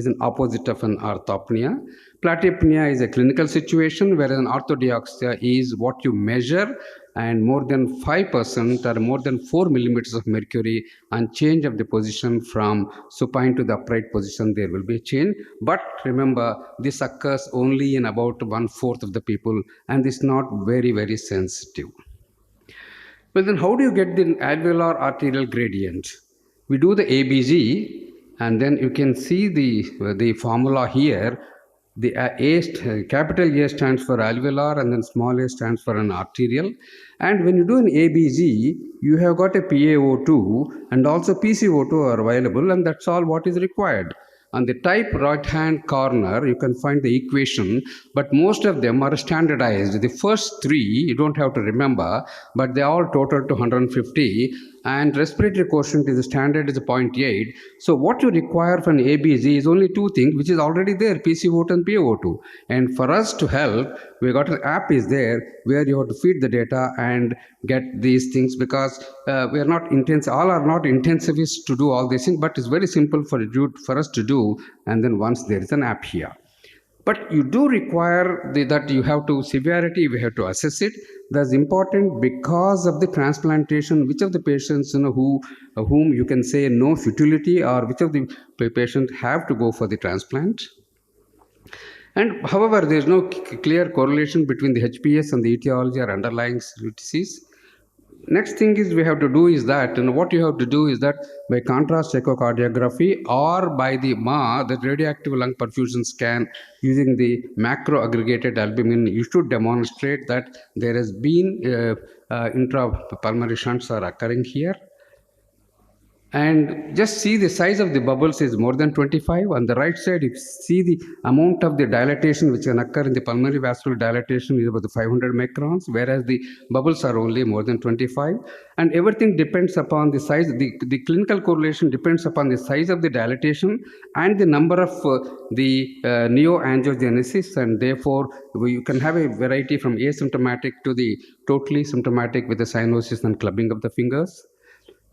an opposite of an orthopnea. Platypnea is a clinical situation, whereas an orthodeoxia is what you measure, and more than 5% or more than 4 millimeters of mercury and change of the position from supine to the upright position, there will be a change. But remember, this occurs only in about 1/4 of the people, and is not very, very sensitive. Well, then how do you get the alveolar arterial gradient? We do the ABG, and then you can see the formula here. The capital A stands for alveolar, and then small a stands for an arterial. And when you do an ABG, you have got a PaO2 and also PCO2 are available, and that's all what is required. On the type right-hand corner, you can find the equation, but most of them are standardized. The first three, you don't have to remember, but they all total to 150, and respiratory quotient is the standard is 0.8. So what you require for an ABG is only two things, which is already there, PCO2 and PaO2. And for us to help, we got an app is there where you have to feed the data and get these things, because we are not intense, all are not intensivists to do all these things, but it's very simple for us to do. And then once there is an app here. But you do require that you have to severity, we have to assess it. That's important because of the transplantation, which of the patients whom you can say no futility, or which of the patients have to go for the transplant. And however, there is no clear correlation between the HPS and the etiology or underlying disease. Next thing is we have to do is that, and what you have to do is that by contrast echocardiography or by the MA, the radioactive lung perfusion scan using the macro aggregated albumin, you should demonstrate that there has been intrapulmonary shunts are occurring here. And just see the size of the bubbles is more than 25. On the right side, you see the amount of the dilatation which can occur in the pulmonary vascular dilatation is about 500 microns, whereas the bubbles are only more than 25. And everything depends upon the size. The clinical correlation depends upon the size of the dilatation and the number of the neoangiogenesis, and therefore you can have a variety from asymptomatic to the totally symptomatic with the cyanosis and clubbing of the fingers.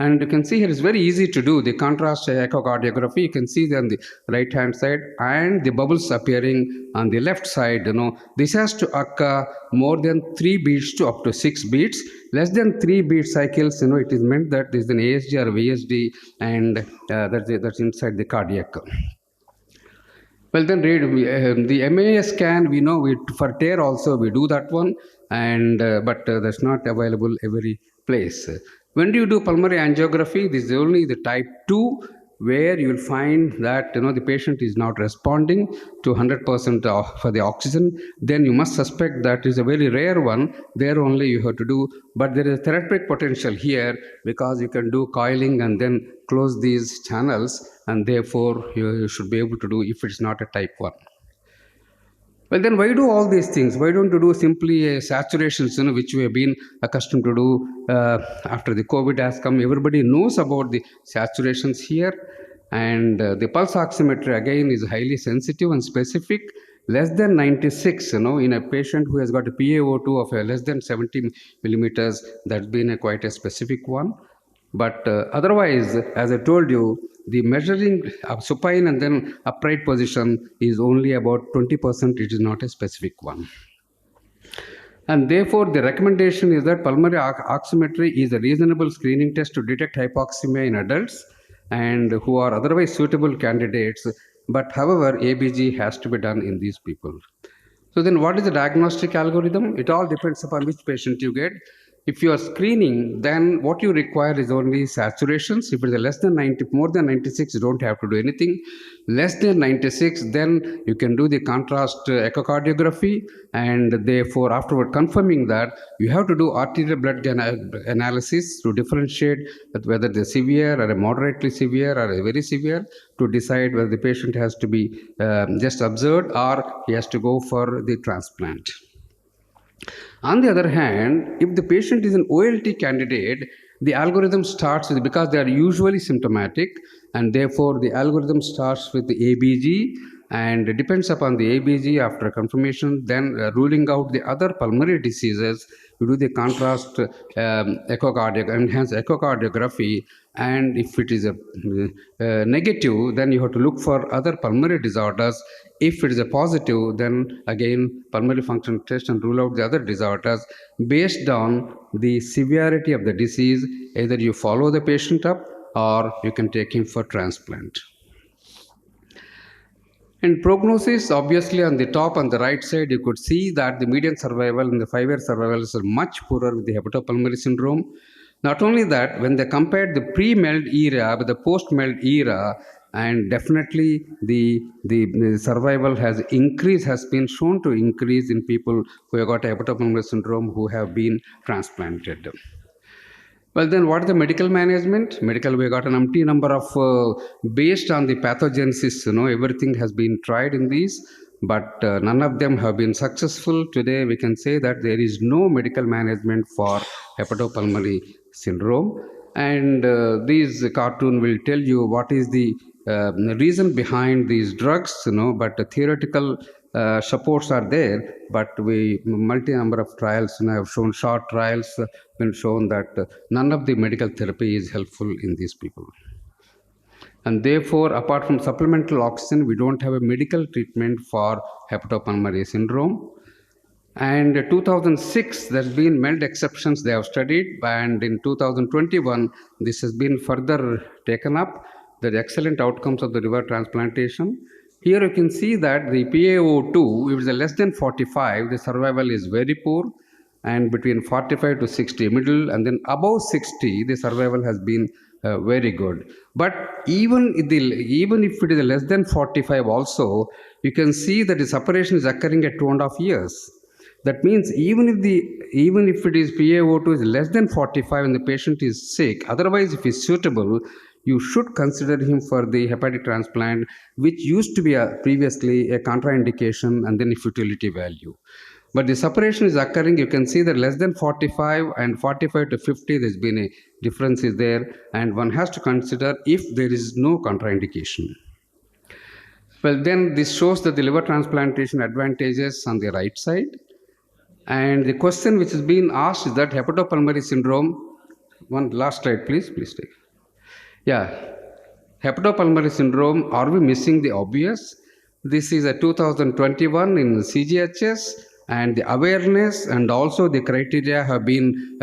And you can see here it's very easy to do the contrast echocardiography. You can see on the right hand side and the bubbles appearing on the left side. This has to occur more than 3 beats to up to 6 beats. Less than 3 beat cycles, it is meant that there is an ASD or VSD, and that's inside the cardiac. Well, then the MAS scan, we know for TARE also we do that one, and but that's not available every place. When do you do pulmonary angiography? This is only the type 2, where you will find that the patient is not responding to 100% for the oxygen. Then you must suspect that is a very rare one. There only you have to do, but there is a therapeutic potential here because you can do coiling and then close these channels, and therefore you should be able to do if it's not a type 1. Well, then why do all these things? Why don't you do simply saturations, which we have been accustomed to do after the COVID has come? Everybody knows about the saturations here. And the pulse oximetry, again, is highly sensitive and specific. Less than 96, in a patient who has got a PaO2 of less than 70 millimeters, that's been quite a specific one. But otherwise, as I told you, the measuring of supine and then upright position is only about 20%. It is not a specific one. And therefore, the recommendation is that pulmonary oximetry is a reasonable screening test to detect hypoxemia in adults and who are otherwise suitable candidates. But however, ABG has to be done in these people. So then what is the diagnostic algorithm? It all depends upon which patient you get. If you are screening, then what you require is only saturations. If it is less than 90, more than 96, you don't have to do anything. Less than 96, then you can do the contrast echocardiography, and therefore afterward confirming that, you have to do arterial blood analysis to differentiate whether they're severe or a moderately severe or a very severe, to decide whether the patient has to be just observed or he has to go for the transplant. On the other hand, if the patient is an OLT candidate, the algorithm starts with, because they are usually symptomatic, and therefore the algorithm starts with the ABG, and it depends upon the ABG after confirmation, then ruling out the other pulmonary diseases, you do the contrast enhanced echocardiography, and if it is a negative, then you have to look for other pulmonary disorders. If it is a positive, then again pulmonary function test and rule out the other disorders based on the severity of the disease. Either you follow the patient up or you can take him for transplant. And prognosis, obviously on the top on the right side, you could see that the median survival and the 5-year survival is much poorer with the hepatopulmonary syndrome. Not only that, when they compared the pre-MELD era with the post-MELD era, and definitely the survival has increased, has been shown to increase in people who have got hepatopulmonary syndrome who have been transplanted. Well, then what is the medical management? Medical, we got an empty number of, based on the pathogenesis, everything has been tried in these, but none of them have been successful. Today, we can say that there is no medical management for hepatopulmonary syndrome. And this cartoon will tell you what is the reason behind these drugs, but the theoretical supports are there, but multi number of trials have shown, short trials been shown that none of the medical therapy is helpful in these people. And therefore, apart from supplemental oxygen, we don't have a medical treatment for hepatopulmonary syndrome. And 2006, there's been MELD exceptions they have studied, and in 2021, this has been further taken up. The excellent outcomes of the liver transplantation. Here you can see that the PaO2, if it is less than 45, the survival is very poor, and between 45 to 60 middle, and then above 60, the survival has been very good. But even if it is less than 45 also, you can see that the separation is occurring at 2.5 years. That means even if it is PaO2 is less than 45 and the patient is sick, otherwise if it's suitable, you should consider him for the hepatic transplant, which used to be previously a contraindication and then a futility value. But the separation is occurring. You can see that less than 45 and 45 to 50, there's been a difference is there, and one has to consider if there is no contraindication. Well, then this shows that the liver transplantation advantages on the right side. And the question which is being asked is that hepatopulmonary syndrome, one last slide, please take. Yeah, hepatopulmonary syndrome, are we missing the obvious? This is a 2021 in CGHS, and the awareness and also the criteria have been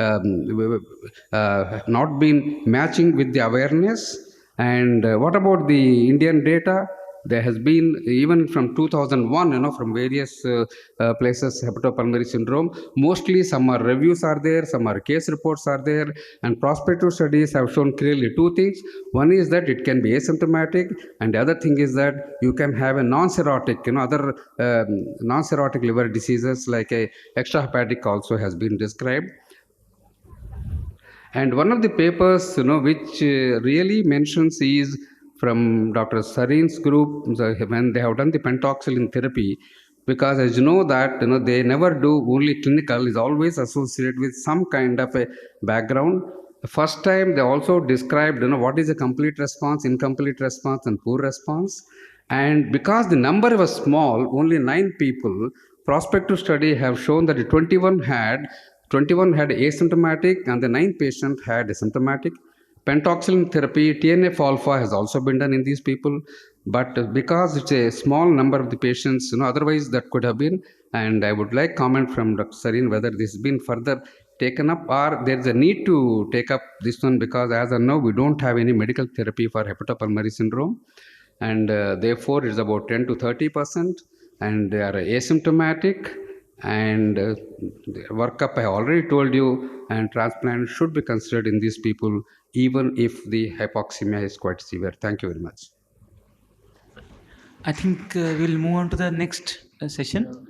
not been matching with the awareness. And what about the Indian data? There has been, even from 2001, from various places, hepatopulmonary syndrome. Mostly some are reviews are there, some are case reports are there, and prospective studies have shown clearly two things. One is that it can be asymptomatic, and the other thing is that you can have a non-cirrhotic, other non-cirrhotic liver diseases like a extrahepatic also has been described. And one of the papers, which really mentions is from Dr. Sarin's group, when they have done the pentoxylin therapy, because as you know that they never do only clinical, is always associated with some kind of a background. The first time they also described what is a complete response, incomplete response, and poor response. And because the number was small, only 9 people, prospective study have shown that the 21 had asymptomatic and the 9 patient had asymptomatic. Pentoxylin therapy, TNF alpha has also been done in these people, but because it's a small number of the patients, otherwise that could have been. And I would like comment from Dr. Sarin whether this has been further taken up or there is a need to take up this one, because as of now we don't have any medical therapy for hepatopulmonary syndrome, and therefore it is about 10 to 30%, and they are asymptomatic. And workup I already told you, and transplant should be considered in these people even if the hypoxemia is quite severe. Thank you very much. I think we'll move on to the next session.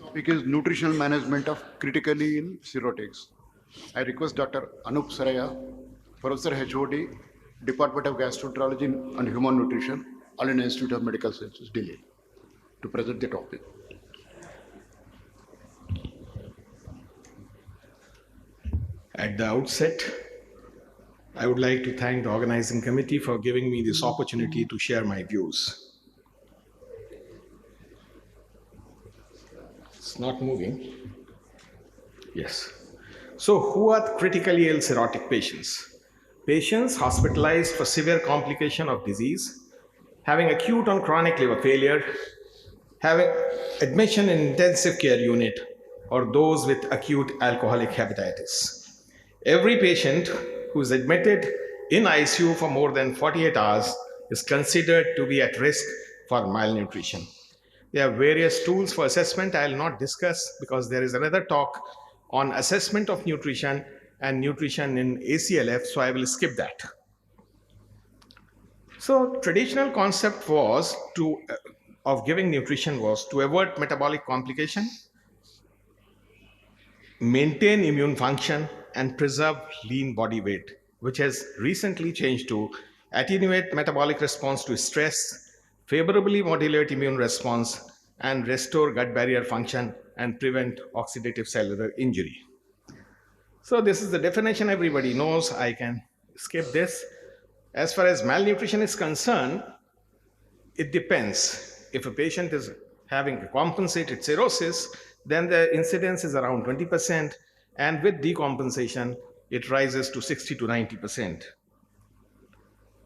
Topic is nutritional management of critically ill cirrhotics. I request Dr. Anup Saraya, Professor HOD, Department of Gastroenterology and Human Nutrition, All India Institute of Medical Sciences, Delhi, to present the topic. At the outset, I would like to thank the organizing committee for giving me this opportunity to share my views. It's not moving. Yes. So, who are the critically ill cirrhotic patients? Patients hospitalized for severe complication of disease, having acute and chronic liver failure, having admission in intensive care unit, or those with acute alcoholic hepatitis. Every patient who is admitted in ICU for more than 48 hours is considered to be at risk for malnutrition. There are various tools for assessment I will not discuss because there is another talk on assessment of nutrition and nutrition in ACLF, so I will skip that. So traditional concept was of giving nutrition was to avoid metabolic complication, maintain immune function, and preserve lean body weight, which has recently changed to attenuate metabolic response to stress, favorably modulate immune response, and restore gut barrier function and prevent oxidative cellular injury. So this is the definition everybody knows. I can skip this. As far as malnutrition is concerned, it depends. If a patient is having a compensated cirrhosis, then the incidence is around 20%, and with decompensation, it rises to 60 to 90%.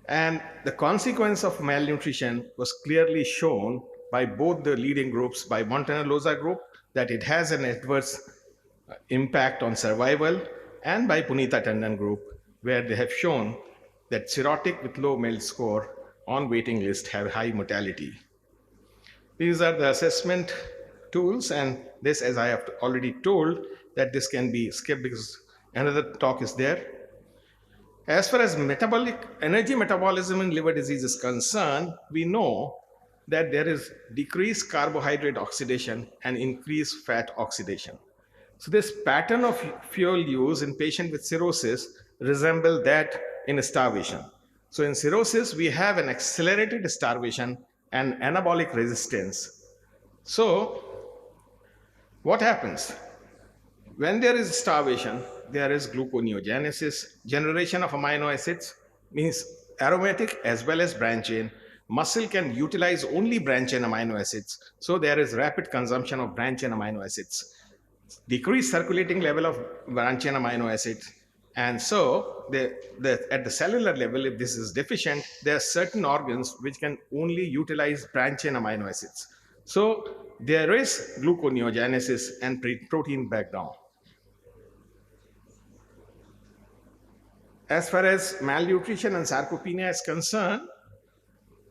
And the consequence of malnutrition was clearly shown by both the leading groups, by Montana-Loza group, that it has an adverse impact on survival, and by Punita Tandon group, where they have shown that cirrhotic with low MELD score on waiting list have high mortality. These are the assessment tools, and this, as I have already told, that this can be skipped because another talk is there. As far as energy metabolism in liver disease is concerned, we know that there is decreased carbohydrate oxidation and increased fat oxidation. So this pattern of fuel use in patient with cirrhosis resemble that in starvation. So in cirrhosis, we have an accelerated starvation and anabolic resistance. So what happens? When there is starvation, there is gluconeogenesis. Generation of amino acids means aromatic as well as branch chain. Muscle can utilize only branch chain amino acids. So there is rapid consumption of branch chain amino acids. Decreased circulating level of branch chain amino acids. And so at the cellular level, if this is deficient, there are certain organs which can only utilize branch chain amino acids. So there is gluconeogenesis and protein breakdown. As far as malnutrition and sarcopenia is concerned,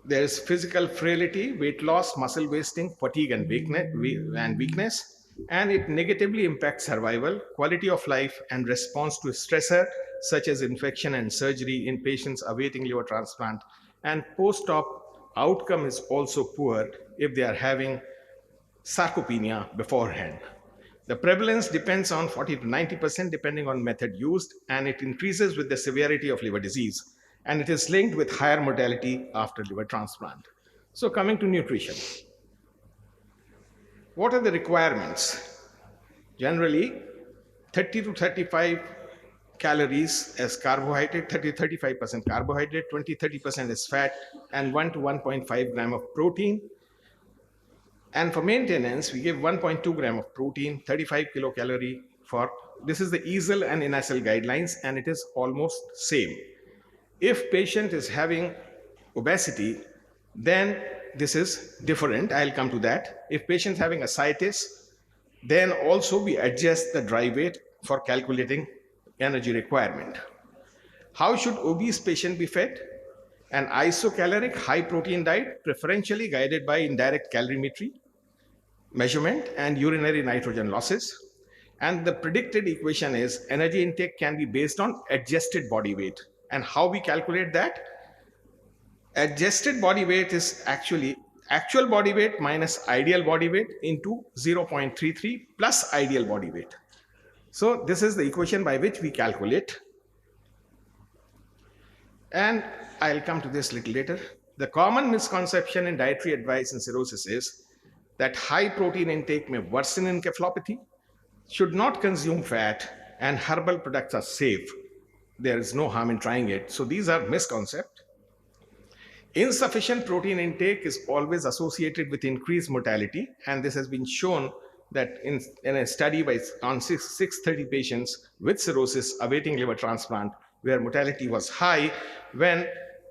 there is physical frailty, weight loss, muscle wasting, fatigue and weakness, and it negatively impacts survival, quality of life, and response to stressor such as infection and surgery in patients awaiting liver transplant. And post-op outcome is also poor if they are having sarcopenia beforehand. The prevalence depends on 40 to 90% depending on method used, and it increases with the severity of liver disease, and it is linked with higher mortality after liver transplant. So coming to nutrition. What are the requirements? Generally, 30 to 35 calories as carbohydrate, 30-35% carbohydrate, 20-30% is fat, and 1 to 1.5 gram of protein. And for maintenance, we give 1.2 gram of protein, 35 kilocalorie for, this is the EASL and INASL guidelines, and it is almost same. If patient is having obesity, then this is different. I'll come to that. If patient is having ascites, then also we adjust the dry weight for calculating energy requirement. How should obese patient be fed? An isocaloric high protein diet, preferentially guided by indirect calorimetry measurement and urinary nitrogen losses. And the predicted equation is energy intake can be based on adjusted body weight. And how we calculate that? Adjusted body weight is actually actual body weight minus ideal body weight into 0.33 plus ideal body weight. So this is the equation by which we calculate. And I'll come to this a little later. The common misconception in dietary advice in cirrhosis is that high protein intake may worsen encephalopathy, should not consume fat, and herbal products are safe. There is no harm in trying it. So these are misconceptions. Insufficient protein intake is always associated with increased mortality, and this has been shown that in a study on 630 patients with cirrhosis awaiting liver transplant, where mortality was high when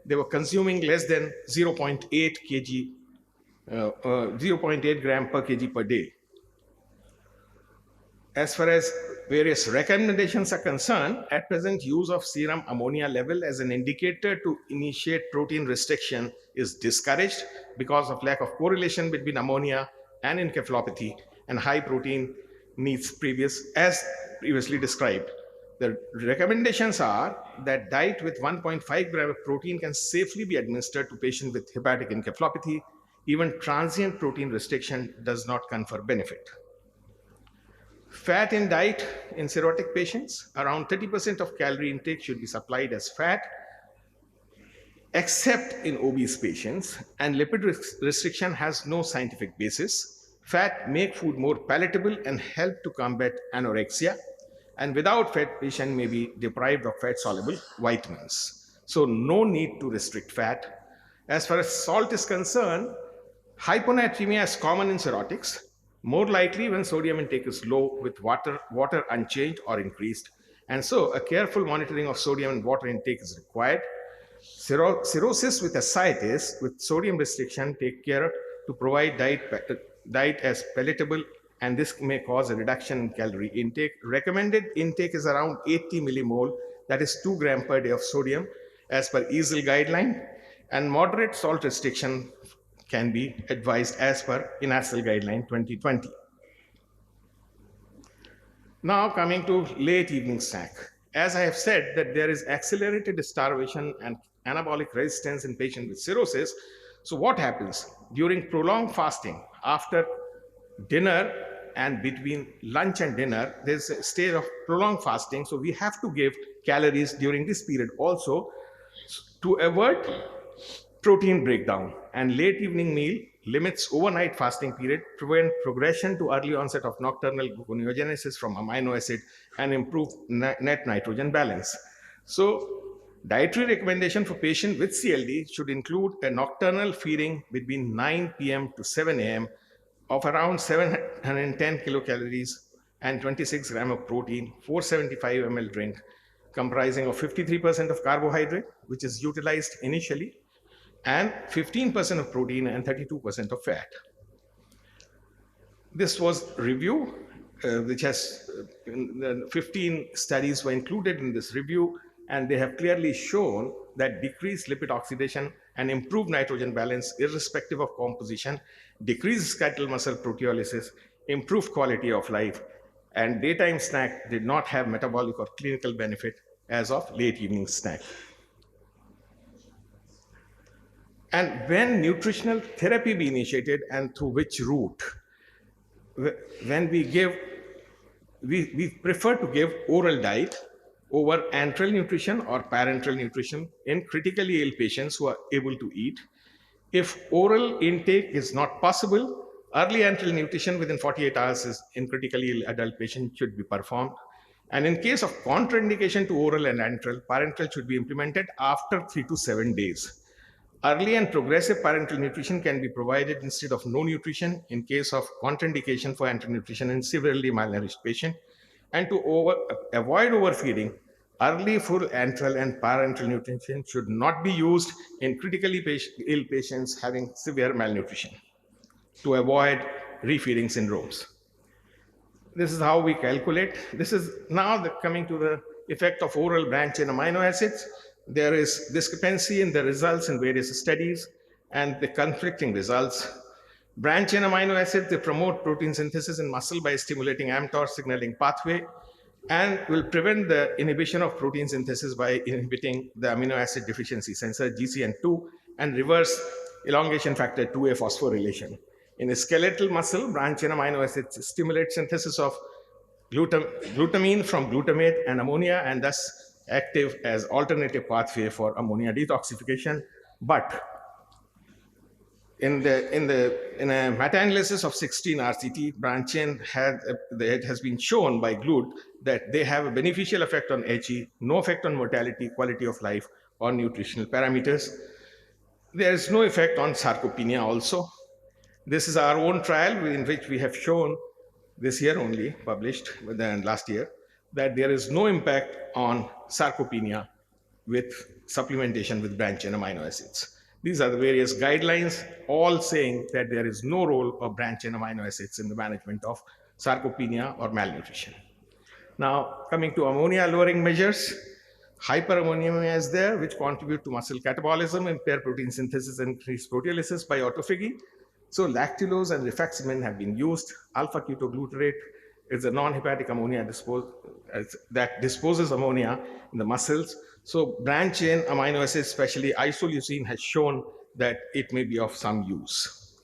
they were consuming less than 0.8 gram per kg per day. As far as various recommendations are concerned, at present use of serum ammonia level as an indicator to initiate protein restriction is discouraged because of lack of correlation between ammonia and encephalopathy and high protein needs as previously described. The recommendations are that diet with 1.5 gram of protein can safely be administered to patients with hepatic encephalopathy. Even transient protein restriction does not confer benefit. Fat in diet in cirrhotic patients, around 30% of calorie intake should be supplied as fat, except in obese patients, and lipid restriction has no scientific basis. Fat make food more palatable and help to combat anorexia, and without fat, patient may be deprived of fat-soluble vitamins. So no need to restrict fat. As far as salt is concerned, hyponatremia is common in cirrhotics, more likely when sodium intake is low with water unchanged or increased. And so a careful monitoring of sodium and water intake is required. Cirrhosis with ascites with sodium restriction take care to provide diet as palatable, and this may cause a reduction in calorie intake. Recommended intake is around 80 millimole, that is 2 gram per day of sodium as per EASL guideline, and moderate salt restriction can be advised as per INASL guideline 2020. Now coming to late evening snack. As I have said that there is accelerated starvation and anabolic resistance in patients with cirrhosis. So what happens? During prolonged fasting, after dinner, and between lunch and dinner, there's a state of prolonged fasting. So we have to give calories during this period also to avoid protein breakdown. And late evening meal limits overnight fasting period, prevent progression to early onset of nocturnal gluconeogenesis from amino acid, and improve net nitrogen balance. So dietary recommendation for patients with CLD should include a nocturnal feeding between 9 p.m. to 7 a.m. of around 710 kilocalories and 26 grams of protein, 475 ml drink comprising of 53% of carbohydrate, which is utilized initially, and 15% of protein and 32% of fat. This was review, which has 15 studies were included in this review, and they have clearly shown that decreased lipid oxidation and improved nitrogen balance irrespective of composition, decreased skeletal muscle proteolysis, improved quality of life, and daytime snack did not have metabolic or clinical benefit as of late evening snack. And when nutritional therapy be initiated and through which route? When we give, we prefer to give oral diet over enteral nutrition or parenteral nutrition in critically ill patients who are able to eat. If oral intake is not possible, early enteral nutrition within 48 hours in critically ill adult patients should be performed. And in case of contraindication to oral and enteral, parenteral should be implemented after 3 to 7 days. Early and progressive parenteral nutrition can be provided instead of no nutrition in case of contraindication for enteral nutrition in severely malnourished patient. And to avoid overfeeding, early full enteral and parenteral nutrition should not be used in critically ill patients having severe malnutrition to avoid refeeding syndromes. This is how we calculate. This is now coming to the effect of oral branch chain amino acids. There is discrepancy in the results in various studies and the conflicting results. Branch chain amino acids, they promote protein synthesis in muscle by stimulating mTOR signaling pathway and will prevent the inhibition of protein synthesis by inhibiting the amino acid deficiency sensor GCN2 and reverse elongation factor 2A phosphorylation. In a skeletal muscle, branch chain amino acids stimulate synthesis of glutamine from glutamate and ammonia, and thus active as alternative pathway for ammonia detoxification. But in a meta-analysis of 16 RCT, branch chain it has been shown by GLUT that they have a beneficial effect on HE, no effect on mortality, quality of life, or nutritional parameters. There is no effect on sarcopenia also. This is our own trial in which we have shown this year only, published last year, that there is no impact on sarcopenia with supplementation with branch chain amino acids. These are the various guidelines, all saying that there is no role of branch chain amino acids in the management of sarcopenia or malnutrition. Now, coming to ammonia lowering measures, hyperammonemia is there, which contribute to muscle catabolism, impair protein synthesis, and increase proteolysis by autophagy. So lactulose and rifaximin have been used. Alpha-ketoglutarate is a non-hepatic ammonia that disposes ammonia in the muscles. So branch chain amino acids, especially isoleucine, has shown that it may be of some use.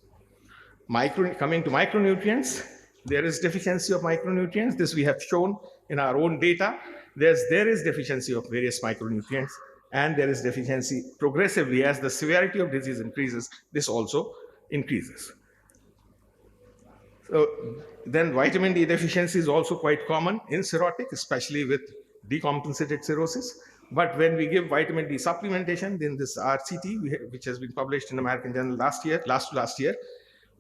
Coming to micronutrients, there is deficiency of micronutrients. This we have shown in our own data. There is deficiency of various micronutrients, and there is deficiency progressively as the severity of disease increases. This also increases. So then vitamin D deficiency is also quite common in cirrhotic, especially with decompensated cirrhosis. But when we give vitamin D supplementation, then this RCT, which has been published in American Journal last year,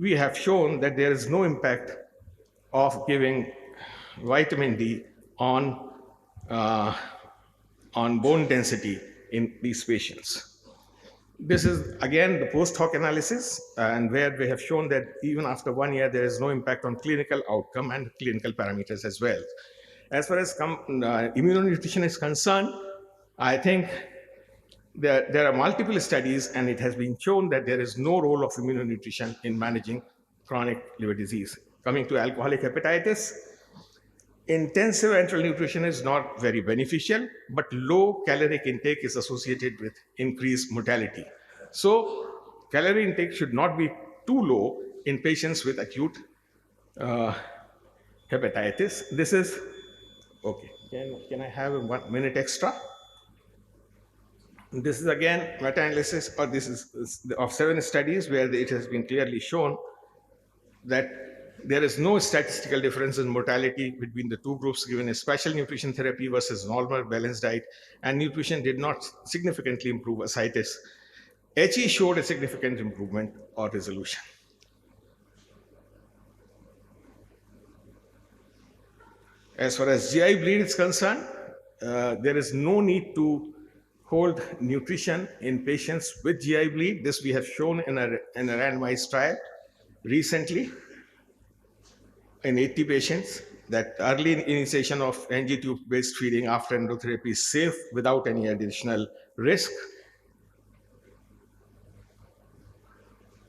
we have shown that there is no impact of giving vitamin D on bone density in these patients. This is again the post hoc analysis, and where we have shown that even after 1 year, there is no impact on clinical outcome and clinical parameters as well. As far as immunonutrition is concerned, I think there are multiple studies, and it has been shown that there is no role of immunonutrition in managing chronic liver disease. Coming to alcoholic hepatitis, intensive enteral nutrition is not very beneficial, but low caloric intake is associated with increased mortality. So calorie intake should not be too low in patients with acute hepatitis. This is, okay, can I have 1 minute extra? This is again meta-analysis, or this is of 7 studies where it has been clearly shown that there is no statistical difference in mortality between the two groups given a special nutrition therapy versus normal balanced diet, and nutrition did not significantly improve ascites. HE showed a significant improvement or resolution. As far as GI bleed is concerned, there is no need to hold nutrition in patients with GI bleed. This we have shown in a randomized trial recently in 80 patients, that early initiation of NG tube-based feeding after endotherapy is safe without any additional risk.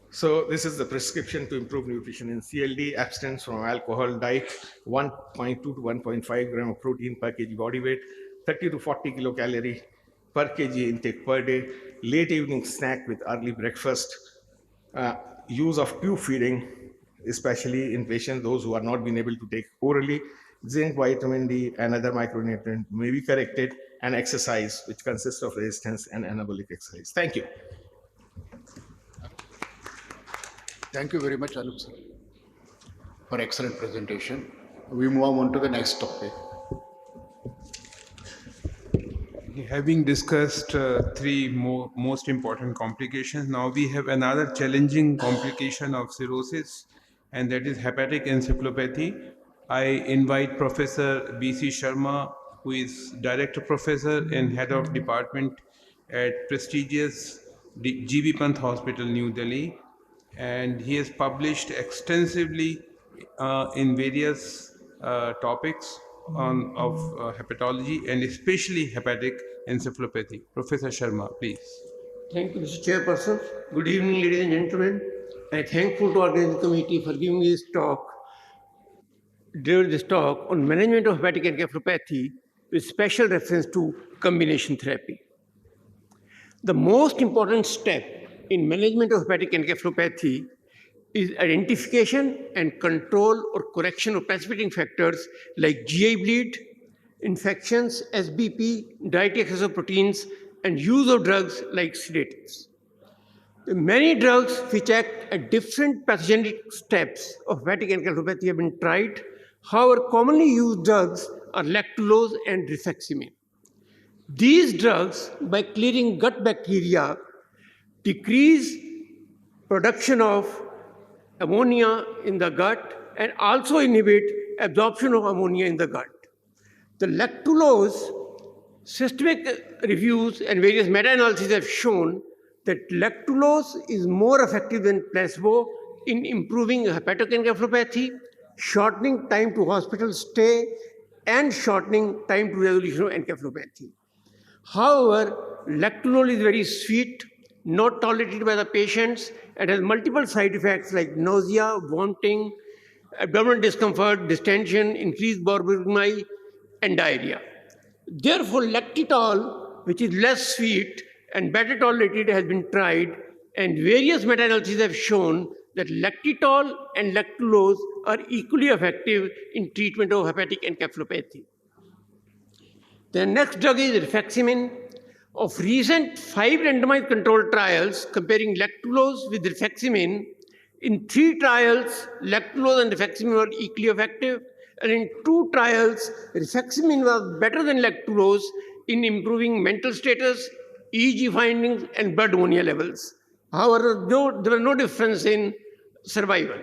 So this is the prescription to improve nutrition in CLD: abstinence from alcohol, diet, 1.2 to 1.5 gram of protein per kg body weight, 30 to 40 kilocalorie per kg intake per day, late evening snack with early breakfast, use of tube feeding, especially in patients, those who are not being able to take orally, zinc, vitamin D, and other micronutrients may be corrected, and exercise, which consists of resistance and anabolic exercise. Thank you. Thank you very much, Anup sir, for excellent presentation. We move on to the next topic. Having discussed three most important complications, now we have another challenging complication of cirrhosis, and that is hepatic encephalopathy. I invite Professor B.C. Sharma, who is Director Professor and Head of Department at prestigious G.B. Pant Hospital, New Delhi, and he has published extensively in various topics of hepatology and especially hepatic encephalopathy. Professor Sharma, please. Thank you, Mr. Chairperson. Good evening, ladies and gentlemen. I am thankful to organizing committee for giving me this talk. During this talk on management of hepatic encephalopathy with special reference to combination therapy. The most important step in management of hepatic encephalopathy is identification and control or correction of precipitating factors like GI bleed, infections, SBP, dietary excess of proteins, and use of drugs like sedatives. Many drugs which act at different pathogenic steps of hepatic encephalopathy have been tried. However, commonly used drugs are lactulose and rifaximin. These drugs, by clearing gut bacteria, decrease production of ammonia in the gut and also inhibit absorption of ammonia in the gut. The lactulose systemic reviews and various meta-analyses have shown that lactulose is more effective than placebo in improving hepatic encephalopathy, shortening time to hospital stay, and shortening time to resolution of encephalopathy. However, lactulose is very sweet, not tolerated by the patients, and has multiple side effects like nausea, vomiting, abdominal discomfort, distension, increased bauermia, and diarrhea. Therefore, lactitol, which is less sweet and better tolerated, has been tried, and various meta-analyses have shown that lactitol and lactulose are equally effective in treatment of hepatic encephalopathy. The next drug is rifaximin. Of recent 5 randomized controlled trials comparing lactulose with rifaximin, in 3 trials, lactulose and rifaximin were equally effective, and in 2 trials, rifaximin was better than lactulose in improving mental status, EEG findings, and blood ammonia levels. However, there was no difference in survival.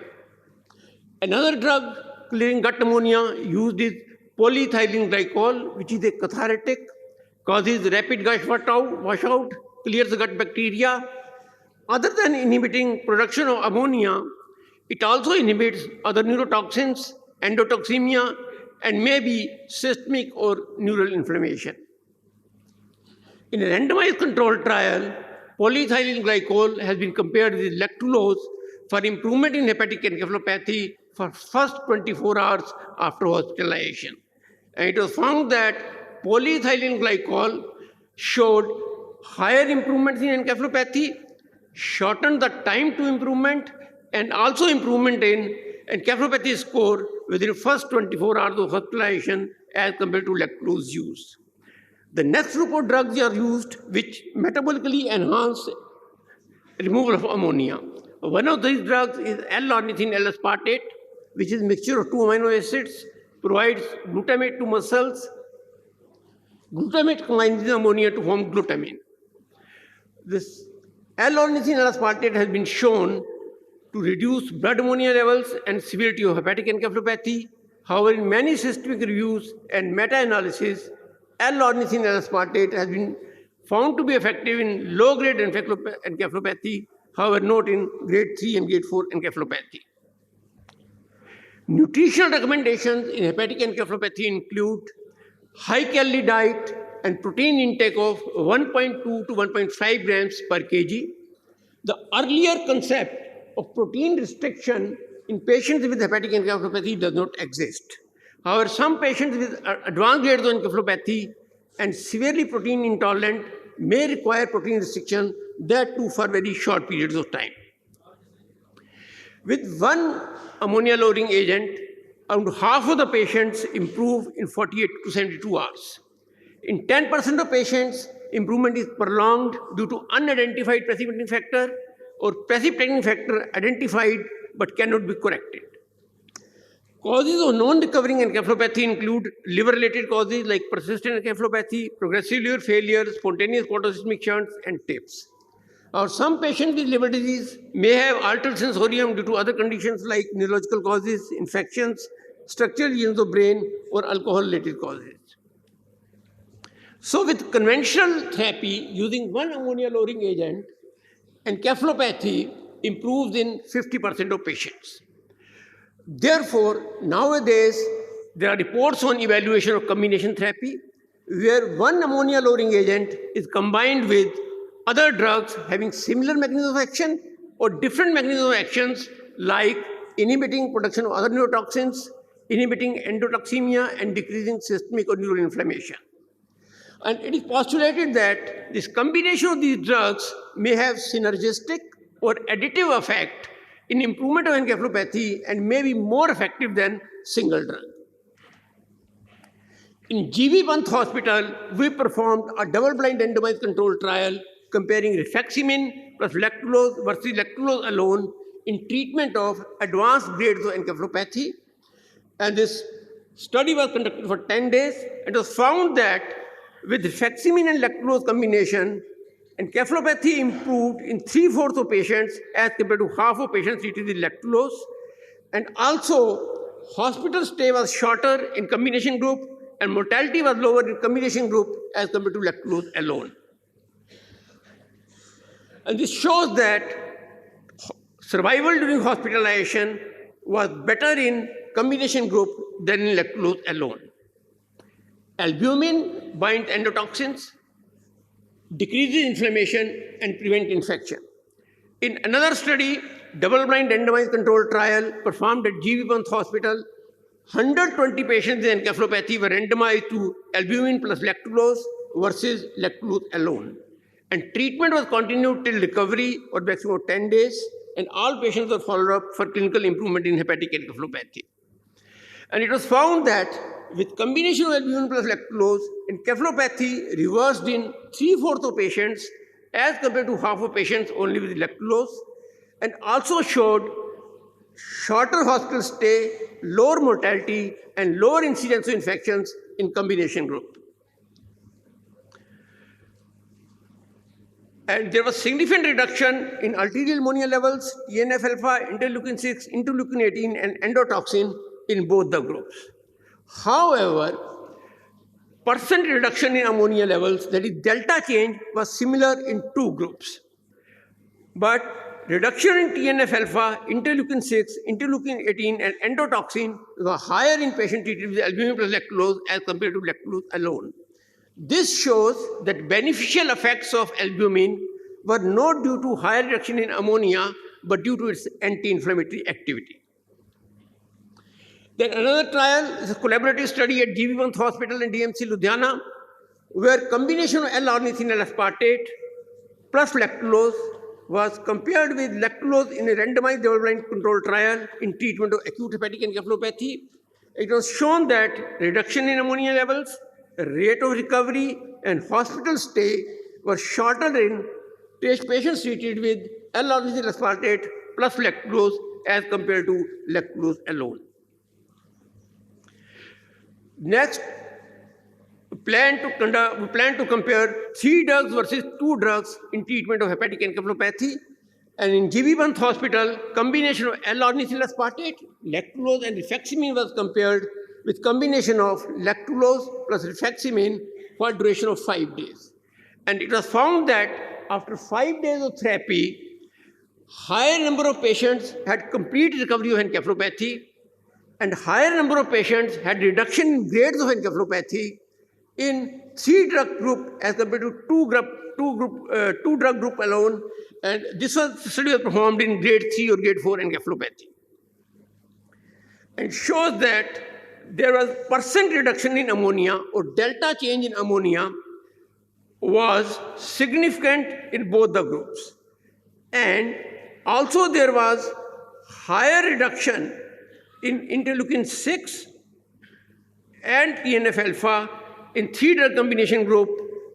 Another drug clearing gut ammonia used is polyethylene glycol, which is a cathartic, causes rapid gut washout, clears the gut bacteria. Other than inhibiting production of ammonia, it also inhibits other neurotoxins, endotoxemia, and maybe systemic or neural inflammation. In a randomized controlled trial, polyethylene glycol has been compared with lactulose for improvement in hepatic encephalopathy for first 24 hours after hospitalization. And it was found that polyethylene glycol showed higher improvements in encephalopathy, shortened the time to improvement, and also improvement in encephalopathy score within the first 24 hours of hospitalization as compared to lactulose use. The next group of drugs are used which metabolically enhance removal of ammonia. One of these drugs is L-ornithine L-aspartate, which is a mixture of two amino acids, provides glutamate to muscles. Glutamate combines with ammonia to form glutamine. This L-ornithine L-aspartate has been shown to reduce blood ammonia levels and severity of hepatic encephalopathy. However, in many systemic reviews and meta-analysis, L-ornithine L-aspartate has been found to be effective in low-grade encephalopathy, however not in grade 3 and grade 4 encephalopathy. Nutritional recommendations in hepatic encephalopathy include high-calorie diet and protein intake of 1.2 to 1.5 grams per kg. The earlier concept of protein restriction in patients with hepatic encephalopathy does not exist. However, some patients with advanced grades of encephalopathy and severely protein intolerant may require protein restriction, that too for very short periods of time. With one ammonia lowering agent, around half of the patients improve in 48 to 72 hours. In 10% of patients, improvement is prolonged due to unidentified precipitating factor or precipitating factor identified but cannot be corrected. Causes of non-recovering encephalopathy include liver-related causes like persistent encephalopathy, progressive liver failure, spontaneous portosystemic shunts, and TIPS. Or some patients with liver disease may have altered sensorium due to other conditions like neurological causes, infections, structural lesions of brain, or alcohol-related causes. So with conventional therapy using one ammonia lowering agent, encephalopathy improves in 50% of patients. Therefore, nowadays, there are reports on evaluation of combination therapy where one ammonia lowering agent is combined with other drugs having similar mechanism of action or different mechanism of actions like inhibiting production of other neurotoxins, inhibiting endotoxemia, and decreasing systemic or neural inflammation. And it is postulated that this combination of these drugs may have synergistic or additive effect in improvement of encephalopathy and may be more effective than single drug. In GV Pant Hospital, we performed a double-blind randomized controlled trial comparing rifaximin plus lactulose versus lactulose alone in treatment of advanced grades of encephalopathy. And this study was conducted for 10 days and it was found that with rifaximin and lactulose combination, encephalopathy improved in 3/4 of patients as compared to half of patients treated with lactulose. And also, hospital stay was shorter in combination group and mortality was lower in combination group as compared to lactulose alone. And this shows that survival during hospitalization was better in combination group than in lactulose alone. Albumin binds endotoxins, decreases inflammation, and prevents infection. In another study, double-blind randomized controlled trial performed at GV Pant Hospital, 120 patients with encephalopathy were randomized to albumin plus lactulose versus lactulose alone. And treatment was continued till recovery or maximum of 10 days, and all patients were followed up for clinical improvement in hepatic encephalopathy. And it was found that with combination of albumin plus lactulose, encephalopathy reversed in 3/4 of patients as compared to half of patients only with lactulose, and also showed shorter hospital stay, lower mortality, and lower incidence of infections in combination group. And there was significant reduction in arterial ammonia levels, TNF-alpha, interleukin-6, interleukin-18, and endotoxin in both the groups. However, percent reduction in ammonia levels, that is delta change, was similar in two groups. But reduction in TNF-alpha, interleukin-6, interleukin-18, and endotoxin was higher in patients treated with albumin plus lactulose as compared to lactulose alone. This shows that beneficial effects of albumin were not due to higher reduction in ammonia, but due to its anti-inflammatory activity. Then another trial is a collaborative study at GV Pant Hospital and DMC Ludhiana, where combination of L-ornithine L-aspartate plus lactulose was compared with lactulose in a randomized double-blind controlled trial in treatment of acute hepatic encephalopathy. it was shown that reduction in ammonia levels, rate of recovery, and hospital stay were shorter in patients treated with L-ornithine aspartate plus lactulose as compared to lactulose alone. Next, we plan to compare 3 drugs versus 2 drugs in treatment of hepatic encephalopathy. And in GB1 hospital, combination of L-ornithine aspartate, lactulose, and rifaximin was compared with combination of lactulose plus rifaximin for a duration of 5 days. And it was found that after 5 days of therapy, higher number of patients had complete recovery of encephalopathy, and higher number of patients had reduction in grades of encephalopathy in 3 drug group as compared to 2 drug group alone. And this study was performed in grade 3 or grade 4 encephalopathy. And shows that there was percent reduction in ammonia or delta change in ammonia was significant in both the groups. And also there was higher reduction in interleukin 6 and TNF-alpha in 3 drug combination group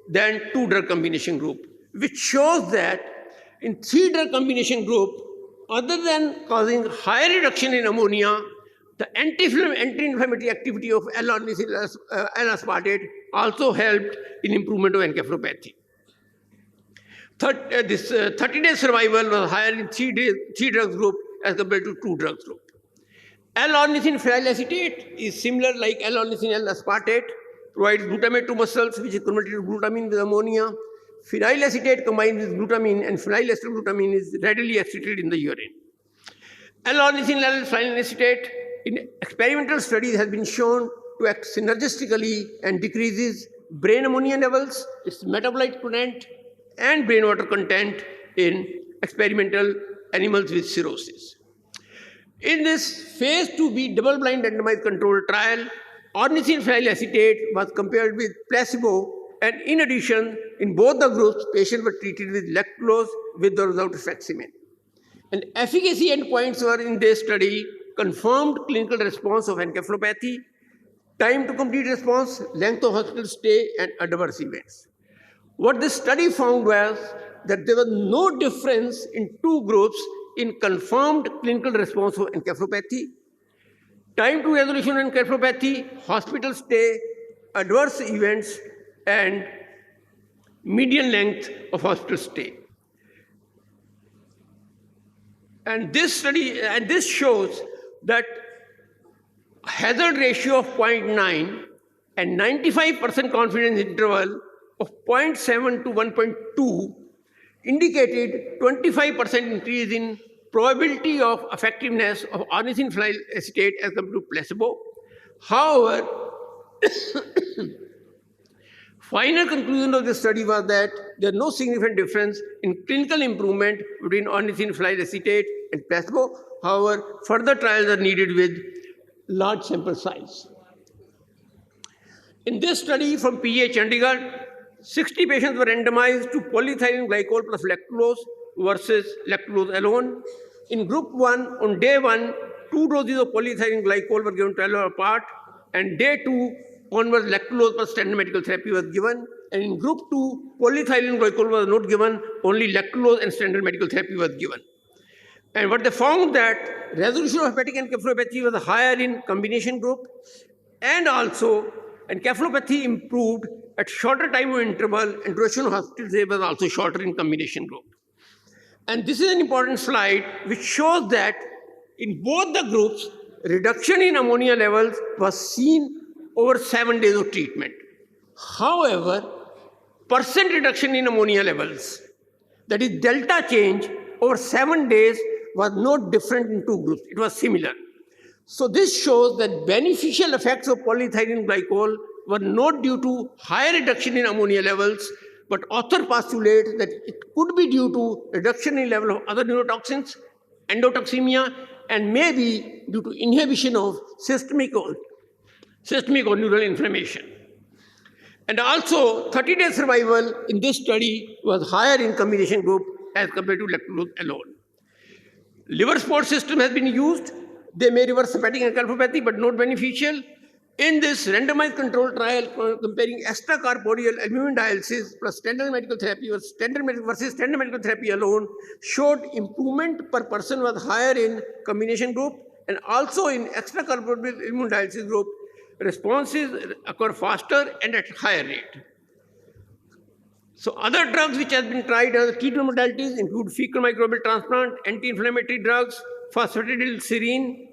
than 2 drug combination group, which shows that in 3 drug combination group, other than causing higher reduction in ammonia, the anti-inflammatory activity of L-aspartate also helped in improvement of encephalopathy. 30-day survival was higher in 3 drugs group as compared to 2 drugs group. L-ornithine phenyl acetate is similar like L-ornithine L-aspartate, provides glutamate to muscles, which is converted to glutamine with ammonia. Phenyl acetate combined with glutamine and phenylestoglutamine is readily excreted in the urine. L-ornithine L-phenyl acetate in experimental studies has been shown to act synergistically and decreases brain ammonia levels, its metabolite content, and brain water content in experimental animals with cirrhosis. In this phase 2b double-blind randomized controlled trial, ornithine phenyl acetate was compared with placebo, and in addition, in both the groups, patients were treated with lactulose with or without rifaximin. And efficacy endpoints were in this study confirmed clinical response of encephalopathy, time to complete response, length of hospital stay, and adverse events. What this study found was that there was no difference in 2 groups in confirmed clinical response of encephalopathy, time to resolution of encephalopathy, hospital stay, adverse events, and median length of hospital stay. And this shows that hazard ratio of 0.9 and 95% confidence interval of 0.7 to 1.2 indicated 25% increase in probability of effectiveness of ornithine phenyl acetate as compared to placebo. However, final conclusion of this study was that there is no significant difference in clinical improvement between ornithine phenyl acetate and placebo. However, further trials are needed with large sample size. In this study from PGH Chandigarh, 60 patients were randomized to polyethylene glycol plus lactulose versus lactulose alone. In group 1, on day 1, 2 doses of polyethylene glycol were given 12 hours apart, and day 2 onwards lactulose plus standard medical therapy was given. And in group 2, polyethylene glycol was not given, only lactulose and standard medical therapy was given. And what they found that resolution of hepatic encephalopathy was higher in combination group, and also encephalopathy improved at shorter time of interval, and duration of hospital stay was also shorter in combination group. And this is an important slide which shows that in both the groups, reduction in ammonia levels was seen over 7 days of treatment. However, percent reduction in ammonia levels, that is delta change over 7 days, was not different in 2 groups. It was similar. So this shows that beneficial effects of polyethylene glycol were not due to higher reduction in ammonia levels, but author postulates that it could be due to reduction in level of other neurotoxins, endotoxemia, and maybe due to inhibition of systemic or neural inflammation. And also, 30-day survival in this study was higher in combination group as compared to lactulose alone. Liver support system has been used. They may reverse hepatic encephalopathy, but not beneficial. In this randomized controlled trial comparing extracorporeal albumin dialysis plus standard medical therapy versus standard medical therapy alone showed improvement per person was higher in combination group and also in extracorporeal albumin dialysis group. Responses occur faster and at higher rate. So other drugs which have been tried as treatment modalities include fecal microbial transplant, anti-inflammatory drugs, phosphatidylserine.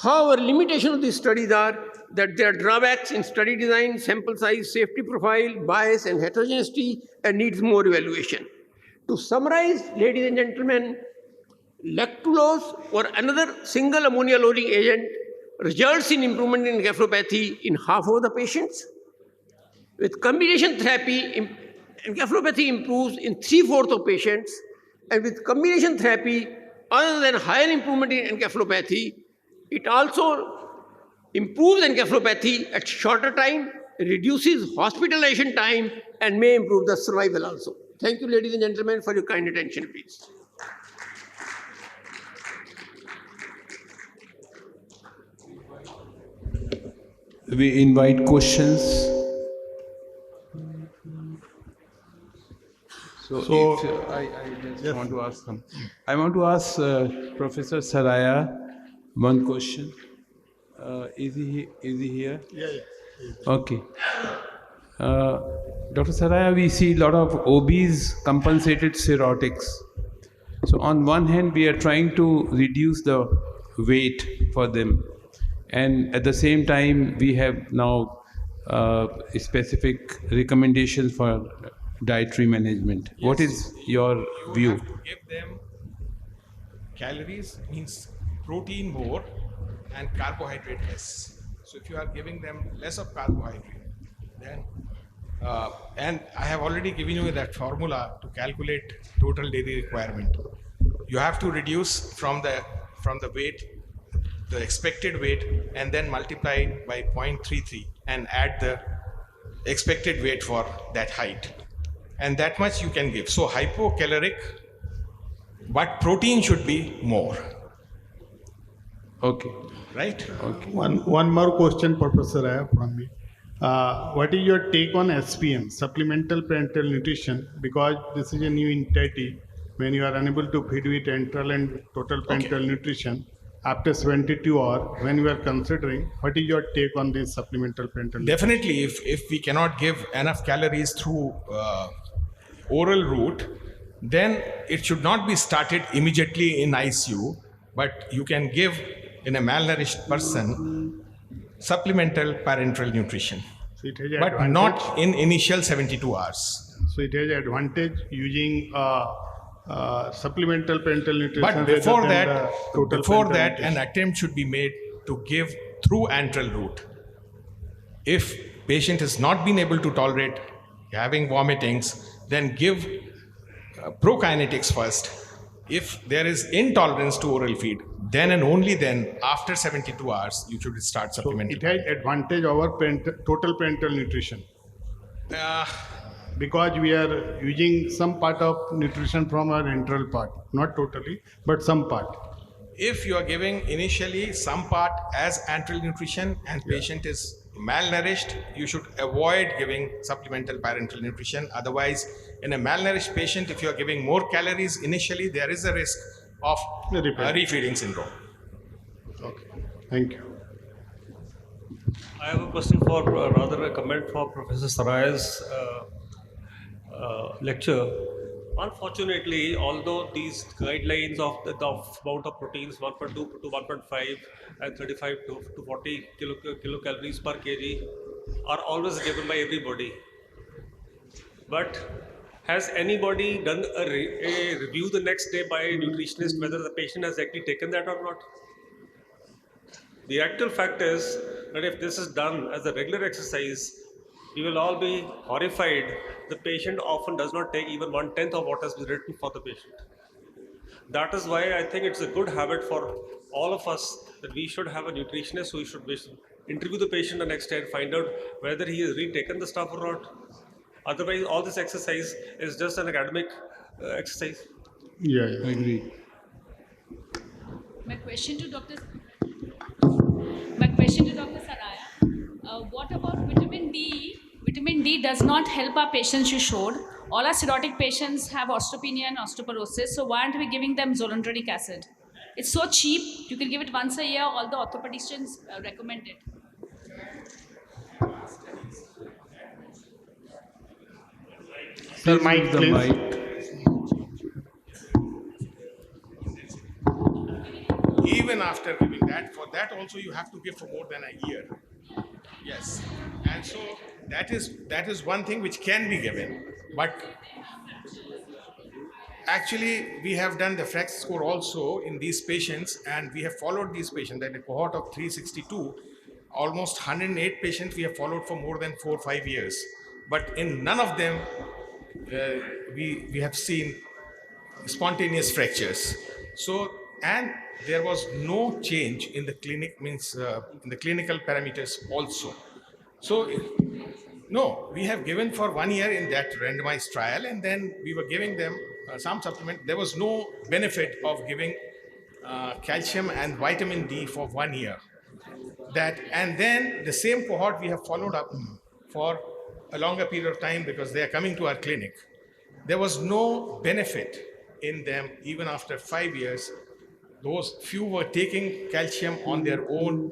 However, limitation of these studies are that there are drawbacks in study design, sample size, safety profile, bias and heterogeneity and needs more evaluation. To summarize, ladies and gentlemen, lactulose or another single ammonia loading agent results in improvement in encephalopathy in half of the patients. With combination therapy, encephalopathy improves in 3/4 of patients, and with combination therapy, other than higher improvement in encephalopathy, it also improves encephalopathy at shorter time, reduces hospitalization time, and may improve the survival also. Thank you, ladies and gentlemen, for your kind attention, please. We invite questions. So if, I just want to ask them. I want to ask Professor Saraya one question. Is he here? Yeah. Okay. Dr. Saraya, we see a lot of obese compensated cirrhotics. So on one hand, we are trying to reduce the weight for them. And at the same time, we have now specific recommendations for dietary management. Yes. What is your view? You have to give them calories means protein more and carbohydrate less. So if you are giving them less of carbohydrate, then and I have already given you that formula to calculate total daily requirement. You have to reduce from the weight, the expected weight, and then multiply it by 0.33 and add the expected weight for that height. And that much you can give. So hypocaloric, but protein should be more. Okay. Right? Okay. One more question, Professor Raya, from me. What is your take on SPN, supplemental parenteral nutrition? Because this is a new entity. When you are unable to feed with enteral and total parenteral nutrition after 72 hours, when you are considering, what is your take on this supplemental parenteral nutrition? Definitely, if we cannot give enough calories through oral route, then it should not be started immediately in ICU, but you can give in a malnourished person supplemental parenteral nutrition, So it has but advantage. not in initial 72 hours. So it has advantage using supplemental parenteral nutrition. But rather before than that, the total parenteral nutrition. an attempt should be made to give through antral route. If patient has not been able to tolerate having vomitings, then give prokinetics first. If there is intolerance to oral feed, then and only then, after 72 hours, you should start So supplementing. it has advantage over total parenteral nutrition. Because we are using some part of nutrition from our enteral part, not totally, but some part. If you are giving initially some part as antral nutrition and patient is malnourished, you should avoid giving supplemental parenteral nutrition. Otherwise, in a malnourished patient, if you are giving more calories initially, there is a risk of refeeding syndrome. Okay, thank you. I have a question for, rather a comment for Professor Saraya's lecture. Unfortunately, although these guidelines of the amount of proteins 1.2 to 1.5 and 35 to 40 kilocalories per kg are always given by everybody, but has anybody done a review the next day by a nutritionist whether the patient has actually taken that or not? The actual fact is that if this is done as a regular exercise, we will all be horrified. The patient often does not take even 1/10 of what has been written for the patient. That is why I think it's a good habit for all of us that we should have a nutritionist who should interview the patient the next day and find out whether he has retaken the stuff or not. Otherwise, all this exercise is just an academic exercise. Yeah, I agree. My question to Dr. What about vitamin D? Vitamin D does not help our patients, you showed. All our cirrhotic patients have osteopenia and osteoporosis, so why aren't we giving them zoledronic acid? It's so cheap, you can give it once a year, all the orthopedicians recommend it. Sir, mic, please. Even after giving that, for that also you have to give for more than a year. Yes, and so that is one thing which can be given, but actually we have done the FREX score also in these patients, and we have followed these patients. That a cohort of 362, almost 108 patients we have followed for more than 4 or 5 years, but in none of them we have seen spontaneous fractures. So, and there was no change in the clinic, in the clinical parameters also. So, no, we have given for 1 year in that randomized trial, and then we were giving them some supplement. There was no benefit of giving calcium and vitamin D for 1 year. That, and then the same cohort we have followed up for a longer period of time because they are coming to our clinic. There was no benefit in them even after 5 years. Those few were taking calcium on their own.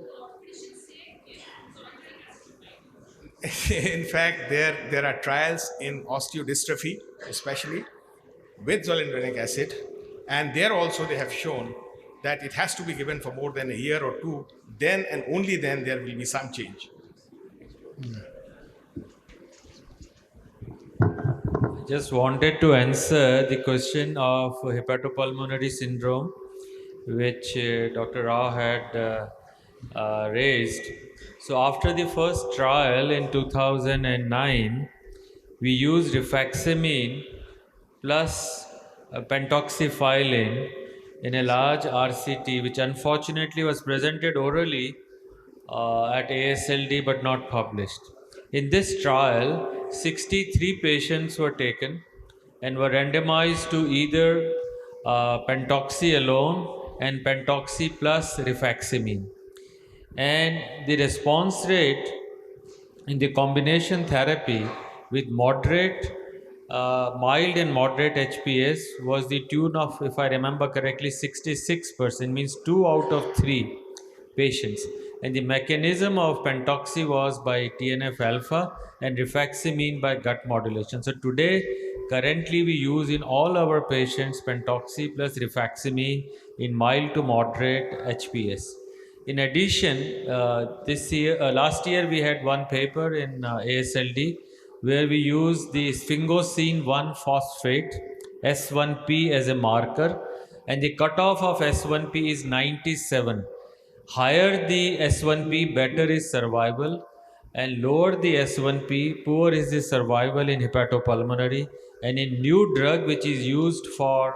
In fact, there are trials in osteodystrophy, especially with zoledronic acid, and there also they have shown that it has to be given for more than a year or two, then and only then there will be some change. Just wanted to answer the question of hepatopulmonary syndrome, which Dr. Rao had raised. So after the first trial in 2009, we used rifaximin plus pentoxifylline in a large RCT, which unfortunately was presented orally at ASLD but not published. In this trial, 63 patients were taken and were randomized to either pentoxy alone and pentoxy plus rifaximin. And the response rate in the combination therapy with moderate, mild and moderate HPS was the tune of, if I remember correctly, 66%, means 2 out of 3 patients. And the mechanism of pentoxy was by TNF alpha and rifaximin by gut modulation. So today, currently we use in all our patients pentoxy plus rifaximin in mild to moderate HPS. In addition, last year we had one paper in ASLD where we used the sphingosine 1-phosphate S1P as a marker, and the cutoff of S1P is 97. Higher the S1P, better is survival, and lower the S1P, poor is the survival in hepatopulmonary. And in new drug which is used for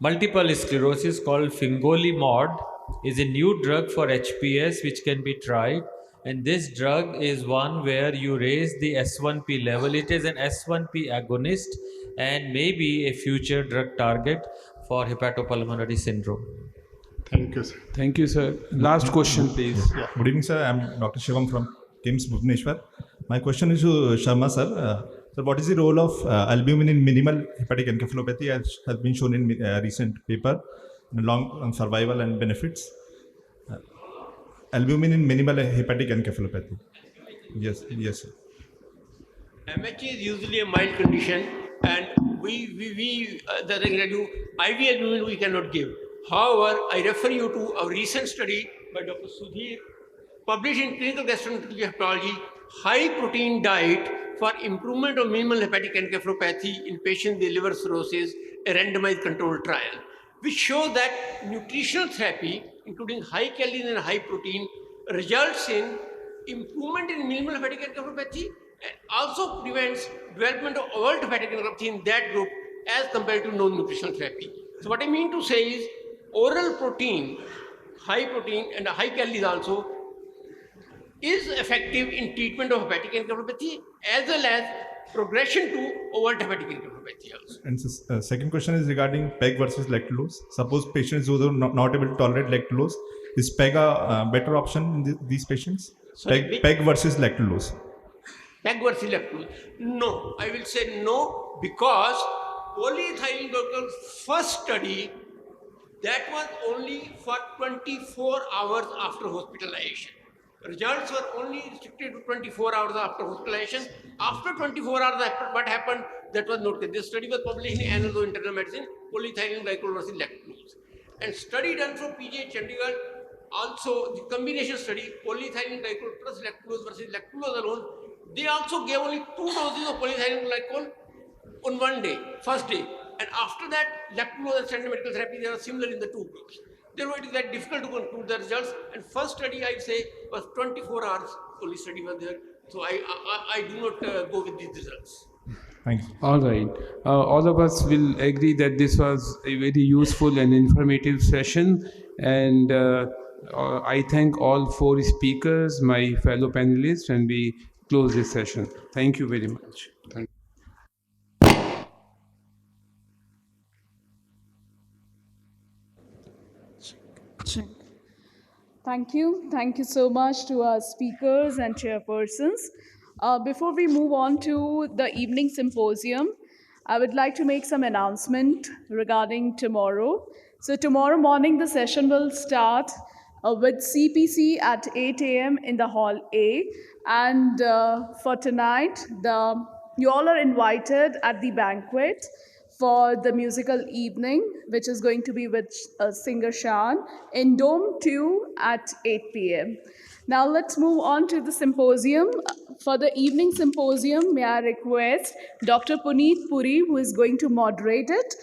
multiple sclerosis called fingolimod is a new drug for HPS which can be tried, and this drug is one where you raise the S1P level. It is an S1P agonist and maybe a future drug target for hepatopulmonary syndrome. Thank you, sir. Thank you, sir. Last question, please. Yeah. Good evening, sir. I'm Dr. Shivam from KIMS Bhubaneswar. My question is to Sharma, sir. So what is the role of albumin in minimal hepatic encephalopathy, as has been shown in recent paper, long survival and benefits? Albumin in minimal hepatic encephalopathy. Yes, yes, sir. MHE is usually a mild condition, and the IV albumin we cannot give. However, I refer you to a recent study by Dr. Sudhir, published in Clinical Gastroenterology Hepatology, high protein diet for improvement of minimal hepatic encephalopathy in patients with liver cirrhosis, a randomized controlled trial, which show that nutritional therapy, including high calories and high protein, results in improvement in minimal hepatic encephalopathy and also prevents development of overt hepatic encephalopathy in that group as compared to non-nutritional therapy. So what I mean to say is oral protein, high protein and high calories also is effective in treatment of hepatic encephalopathy as well as progression to overt hepatic encephalopathy also. And second question is regarding PEG versus lactulose. Suppose patients who are not able to tolerate lactulose Is PEG a better option in these patients? Sorry, PEG versus lactulose. PEG versus lactose. No, I will say no, because polyethylene glycol first study, that was only for 24 hours after hospitalization. Results were only restricted to 24 hours after hospitalization. After 24 hours, what happened? That was not good. This study was published in Annals of Internal Medicine, polyethylene glycol versus lactulose. And study done from PGH Chandigarh, also the combination study, polyethylene glycol plus lactulose versus lactulose alone, they also gave only 2 doses of polyethylene glycol on one day, first day. And after that, lactulose and standard medical therapy, they are similar in the two groups. Therefore, it is very difficult to conclude the results. And first study, I say, was 24 hours only study was there. So I do not go with these results. Thank you. All right. All of us will agree that this was a very useful and informative session. And I thank all 4 speakers, my fellow panelists, and we close this session. Thank you very much. Thank you. Thank you so much to our speakers and chairpersons. Before we move on to the evening symposium, I would like to make some announcement regarding tomorrow. So tomorrow morning, the session will start with CPC at 8 a.m. in the Hall A. And for tonight, you all are invited at the banquet for the musical evening, which is going to be with singer Shan in Dome 2 at 8 p.m. Now let's move on to the symposium. For the evening symposium, may I request Dr. Puneet Puri, who is going to moderate it.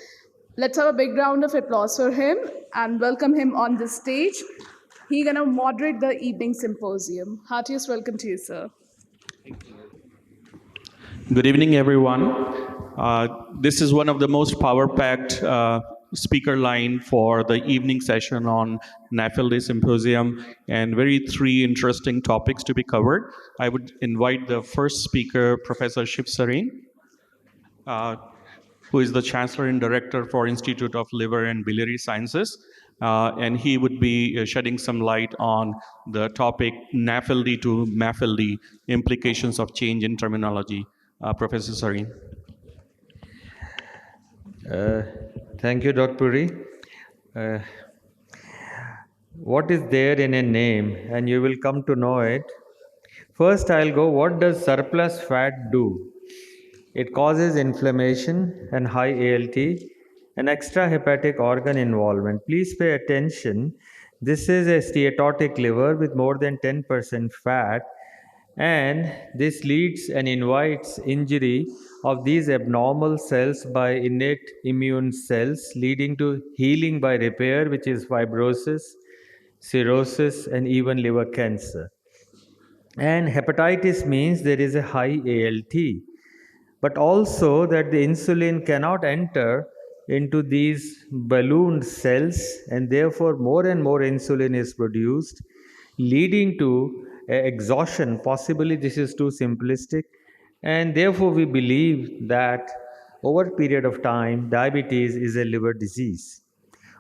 Let's have a big round of applause for him and welcome him on the stage. He's going to moderate the evening symposium. Heartiest welcome to you, sir. Good evening, everyone. This is one of the most power-packed speaker line for the evening session on NAFLD Symposium, and three interesting topics to be covered. I would invite the first speaker, Professor Shiv Sareen, who is the Chancellor and Director for Institute of Liver and Biliary Sciences. And he would be shedding some light on the topic NAFLD to MAFLD, implications of change in terminology. Professor Sareen. Thank you, Dr. Puri. What is there in a name, and you will come to know it. First, I'll go, what does surplus fat do? It causes inflammation and high ALT and extrahepatic organ involvement. Please pay attention. This is a steatotic liver with more than 10% fat, and this leads and invites injury of these abnormal cells by innate immune cells, leading to healing by repair, which is fibrosis, cirrhosis, and even liver cancer. And hepatitis means there is a high ALT, but also that the insulin cannot enter into these ballooned cells, and therefore more and more insulin is produced, leading to exhaustion. Possibly this is too simplistic, and therefore we believe that over a period of time diabetes is a liver disease.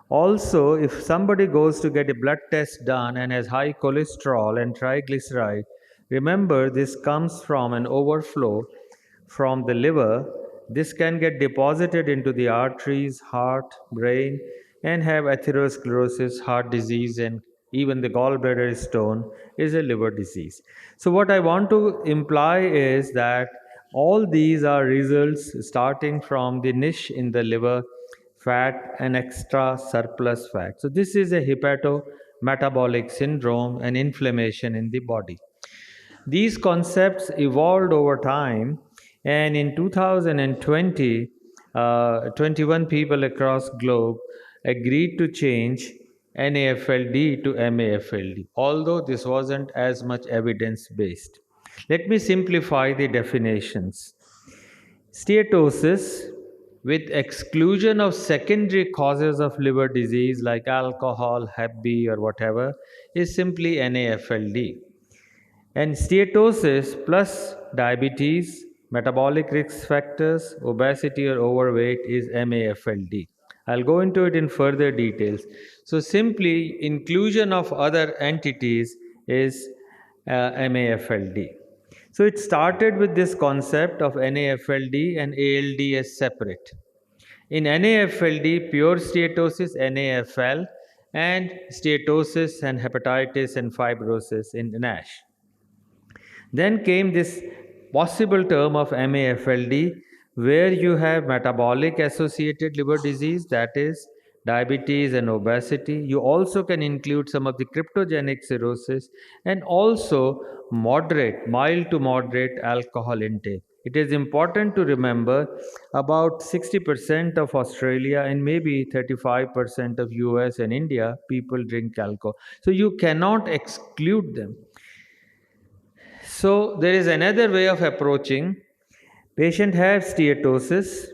Also, if somebody goes to get a blood test done and has high cholesterol and triglyceride, remember this comes from an overflow from the liver. This can get deposited into the arteries, heart, brain, and have atherosclerosis, heart disease, and even the gallbladder stone is a liver disease. So what I want to imply is that all these are results starting from the niche in the liver, fat and extra surplus fat. So this is a hepatometabolic syndrome and inflammation in the body. These concepts evolved over time, and in 2020, 21 people across globe agreed to change NAFLD to MAFLD, although this wasn't as much evidence-based. Let me simplify the definitions. Steatosis, with exclusion of secondary causes of liver disease like alcohol, Hep B, or whatever, is simply NAFLD. And steatosis plus diabetes, metabolic risk factors, obesity or overweight is MAFLD. I'll go into it in further details. So simply inclusion of other entities is MAFLD. So it started with this concept of NAFLD and ALD as separate. In NAFLD, pure steatosis, NAFL, and steatosis and hepatitis and fibrosis in NASH. Then came this possible term of MAFLD, where you have metabolic associated liver disease, that is diabetes and obesity. You also can include some of the cryptogenic cirrhosis and also moderate, mild to moderate alcohol intake. It is important to remember about 60% of Australia and maybe 35% of US and India people drink alcohol. So you cannot exclude them. So there is another way of approaching. Patient has steatosis.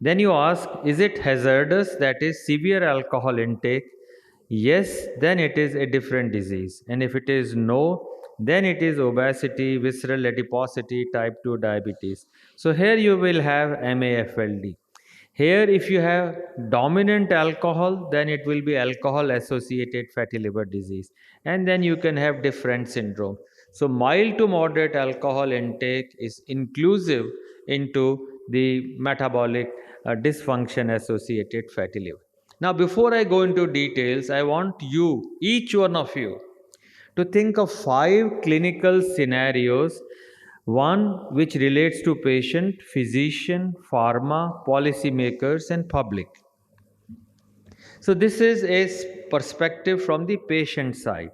Then you ask, is it hazardous, that is severe alcohol intake? Yes, then it is a different disease. And if it is no, then it is obesity, visceral adiposity, type 2 diabetes. So here you will have MAFLD. Here if you have dominant alcohol, then it will be alcohol associated fatty liver disease. And then you can have different syndrome. So mild to moderate alcohol intake is inclusive into the metabolic dysfunction associated fatty liver. Now before I go into details, I want you, each one of you, to think of 5 clinical scenarios, one which relates to patient, physician, pharma, policymakers and public. So this is a perspective from the patient side.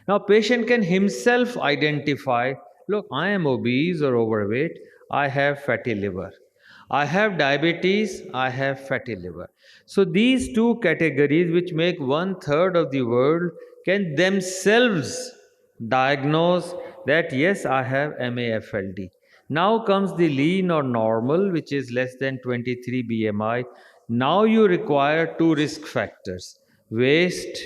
Now patient can himself identify, look, I am obese or overweight, I have fatty liver. I have diabetes, I have fatty liver. So these two categories, which make 1/3 of the world, can themselves diagnose that yes, I have MAFLD. Now comes the lean or normal, which is less than 23 BMI. Now you require 2 risk factors: waist,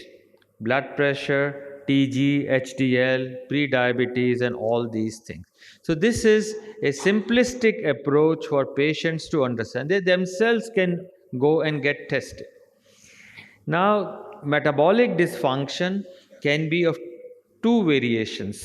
blood pressure, TG, HDL, pre-diabetes and all these things. So this is a simplistic approach for patients to understand. They themselves can go and get tested. Now, metabolic dysfunction can be of 2 variations.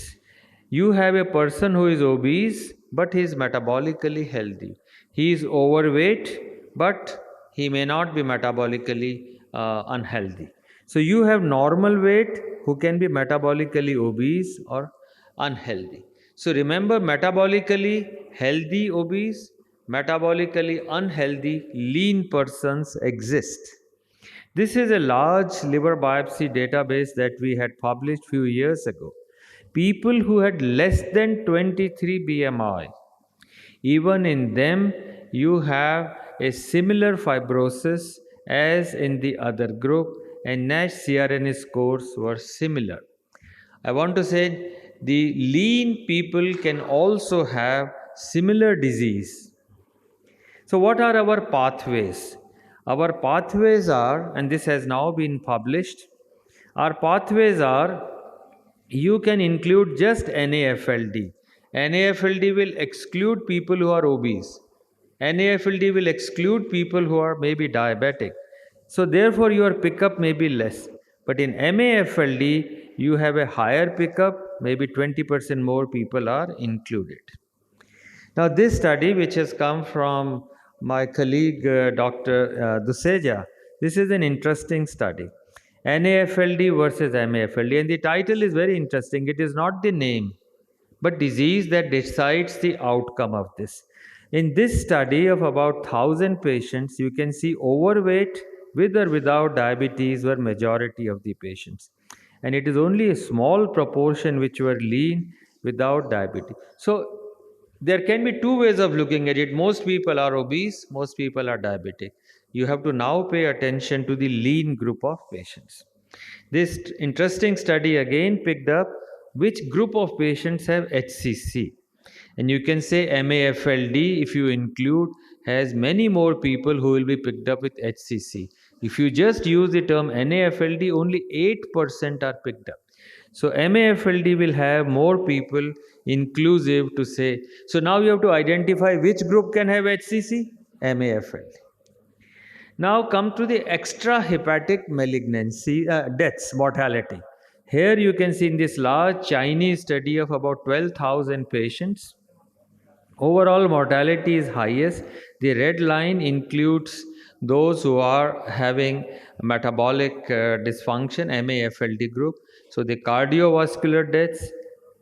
You have a person who is obese, but he is metabolically healthy. He is overweight, but he may not be metabolically unhealthy. So you have normal weight who can be metabolically obese or unhealthy. So remember, metabolically healthy obese, metabolically unhealthy lean persons exist. This is a large liver biopsy database that we had published few years ago. People who had less than 23 BMI, even in them you have a similar fibrosis as in the other group, and NASH CRNA scores were similar. I want to say the lean people can also have similar disease. So what are our pathways? Our pathways are, and this has now been published, our pathways are, you can include just NAFLD. NAFLD will exclude people who are obese. NAFLD will exclude people who are maybe diabetic. So therefore your pickup may be less. But in MAFLD, you have a higher pickup, maybe 20% more people are included. Now this study, which has come from my colleague Dr. Duseja, this is an interesting study. NAFLD versus MAFLD, and the title is very interesting. It is not the name, but disease that decides the outcome of this. In this study of about 1,000 patients, you can see overweight with or without diabetes were majority of the patients. And it is only a small proportion which were lean without diabetes. So there can be 2 ways of looking at it. Most people are obese, most people are diabetic. You have to now pay attention to the lean group of patients. This interesting study again picked up which group of patients have HCC. And you can say MAFLD, if you include, has many more people who will be picked up with HCC. If you just use the term NAFLD, only 8% are picked up. So MAFLD will have more people inclusive to say. So now you have to identify which group can have HCC? MAFLD. Now come to the extrahepatic malignancy, deaths, mortality. Here you can see in this large Chinese study of about 12,000 patients, overall mortality is highest. The red line includes those who are having metabolic dysfunction, MAFLD group. So the cardiovascular deaths,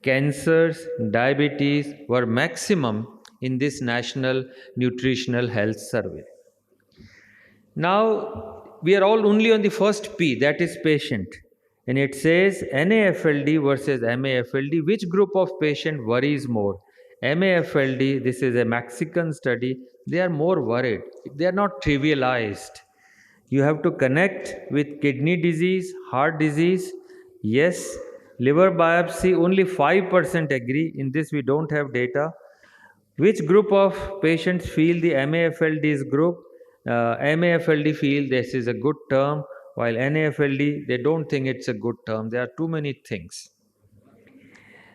cancers, diabetes were maximum in this National Nutritional Health Survey. Now, we are all only on the first P, that is patient. And it says NAFLD versus MAFLD, which group of patient worries more? MAFLD, this is a Mexican study, they are more worried. They are not trivialized. You have to connect with kidney disease, heart disease. Yes, liver biopsy, only 5% agree. In this, we don't have data. Which group of patients feel the MAFLD's group? MAFLD feel this is a good term, while NAFLD, they don't think it's a good term. There are too many things.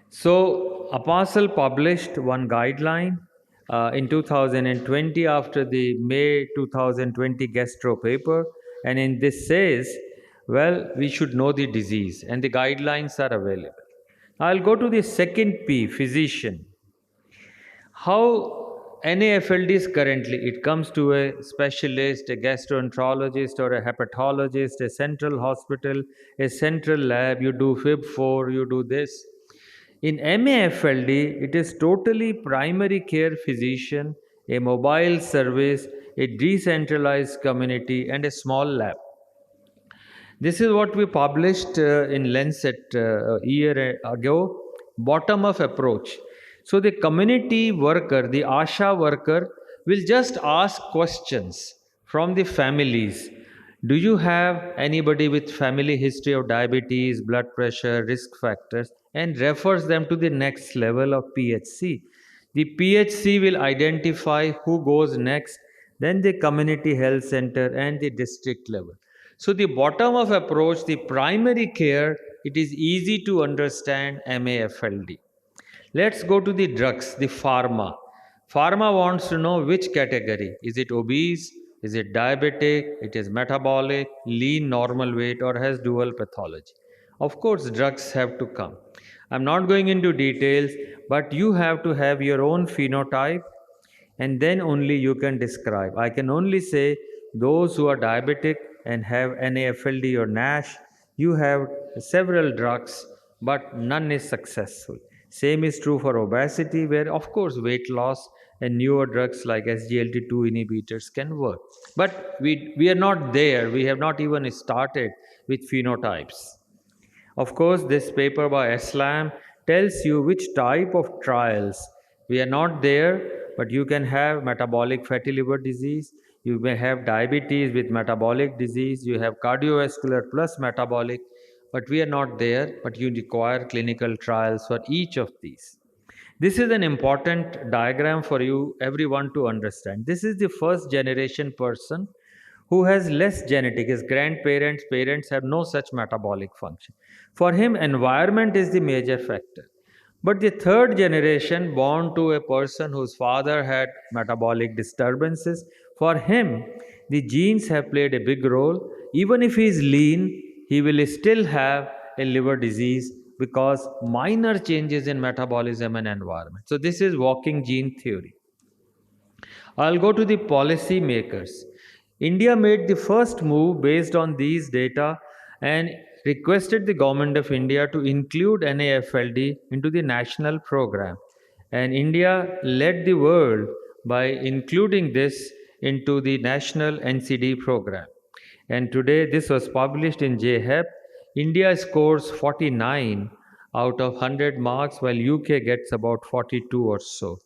So, Apostle published one guideline in 2020 after the May 2020 gastro paper, and in this says, well, we should know the disease, and the guidelines are available. I'll go to the second P, physician. How NAFLD is currently, it comes to a specialist, a gastroenterologist or a hepatologist, a central hospital, a central lab, you do FIB4, you do this. In MAFLD, it is totally primary care physician, a mobile service, a decentralized community, and a small lab. This is what we published in Lancet a year ago, bottom-up approach. So the community worker, the ASHA worker, will just ask questions from the families. Do you have anybody with family history of diabetes, blood pressure, risk factors, and refers them to the next level of PHC. The PHC will identify who goes next, then the community health center and the district level. So the bottom-up approach, the primary care, it is easy to understand MAFLD. Let's go to the drugs, the pharma. Pharma wants to know which category. Is it obese? Is it diabetic? It is metabolic, lean, normal weight, or has dual pathology? Of course, drugs have to come. I'm not going into details, but you have to have your own phenotype and then only you can describe. I can only say those who are diabetic and have NAFLD or NASH, you have several drugs, but none is successful. Same is true for obesity, where of course weight loss and newer drugs like SGLT2 inhibitors can work. But we are not there. We have not even started with phenotypes. Of course, this paper by Aslam tells you which type of trials. We are not there, but you can have metabolic fatty liver disease. You may have diabetes with metabolic disease. You have cardiovascular plus metabolic, but we are not there, but you require clinical trials for each of these. This is an important diagram for you, everyone to understand. This is the first generation person who has less genetic. His grandparents, parents have no such metabolic function. For him, environment is the major factor. But the third generation, born to a person whose father had metabolic disturbances, for him, the genes have played a big role. Even if he is lean, he will still have a liver disease because minor changes in metabolism and environment. So this is walking gene theory. I'll go to the policy makers. India made the first move based on these data and requested the government of India to include NAFLD into the national program. And India led the world by including this into the national NCD program. And today this was published in JHEP. India scores 49 out of 100 marks, while UK gets about 42 or so.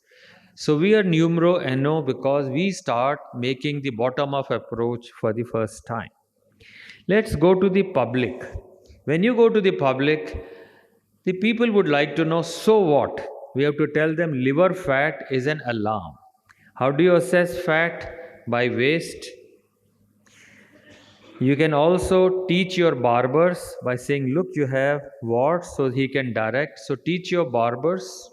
So we are numero uno because we start making the bottom-up approach for the first time. Let's go to the public. When you go to the public, the people would like to know, so what? We have to tell them liver fat is an alarm. How do you assess fat? By waist. You can also teach your barbers by saying, look, you have warts, so he can direct. So teach your barbers.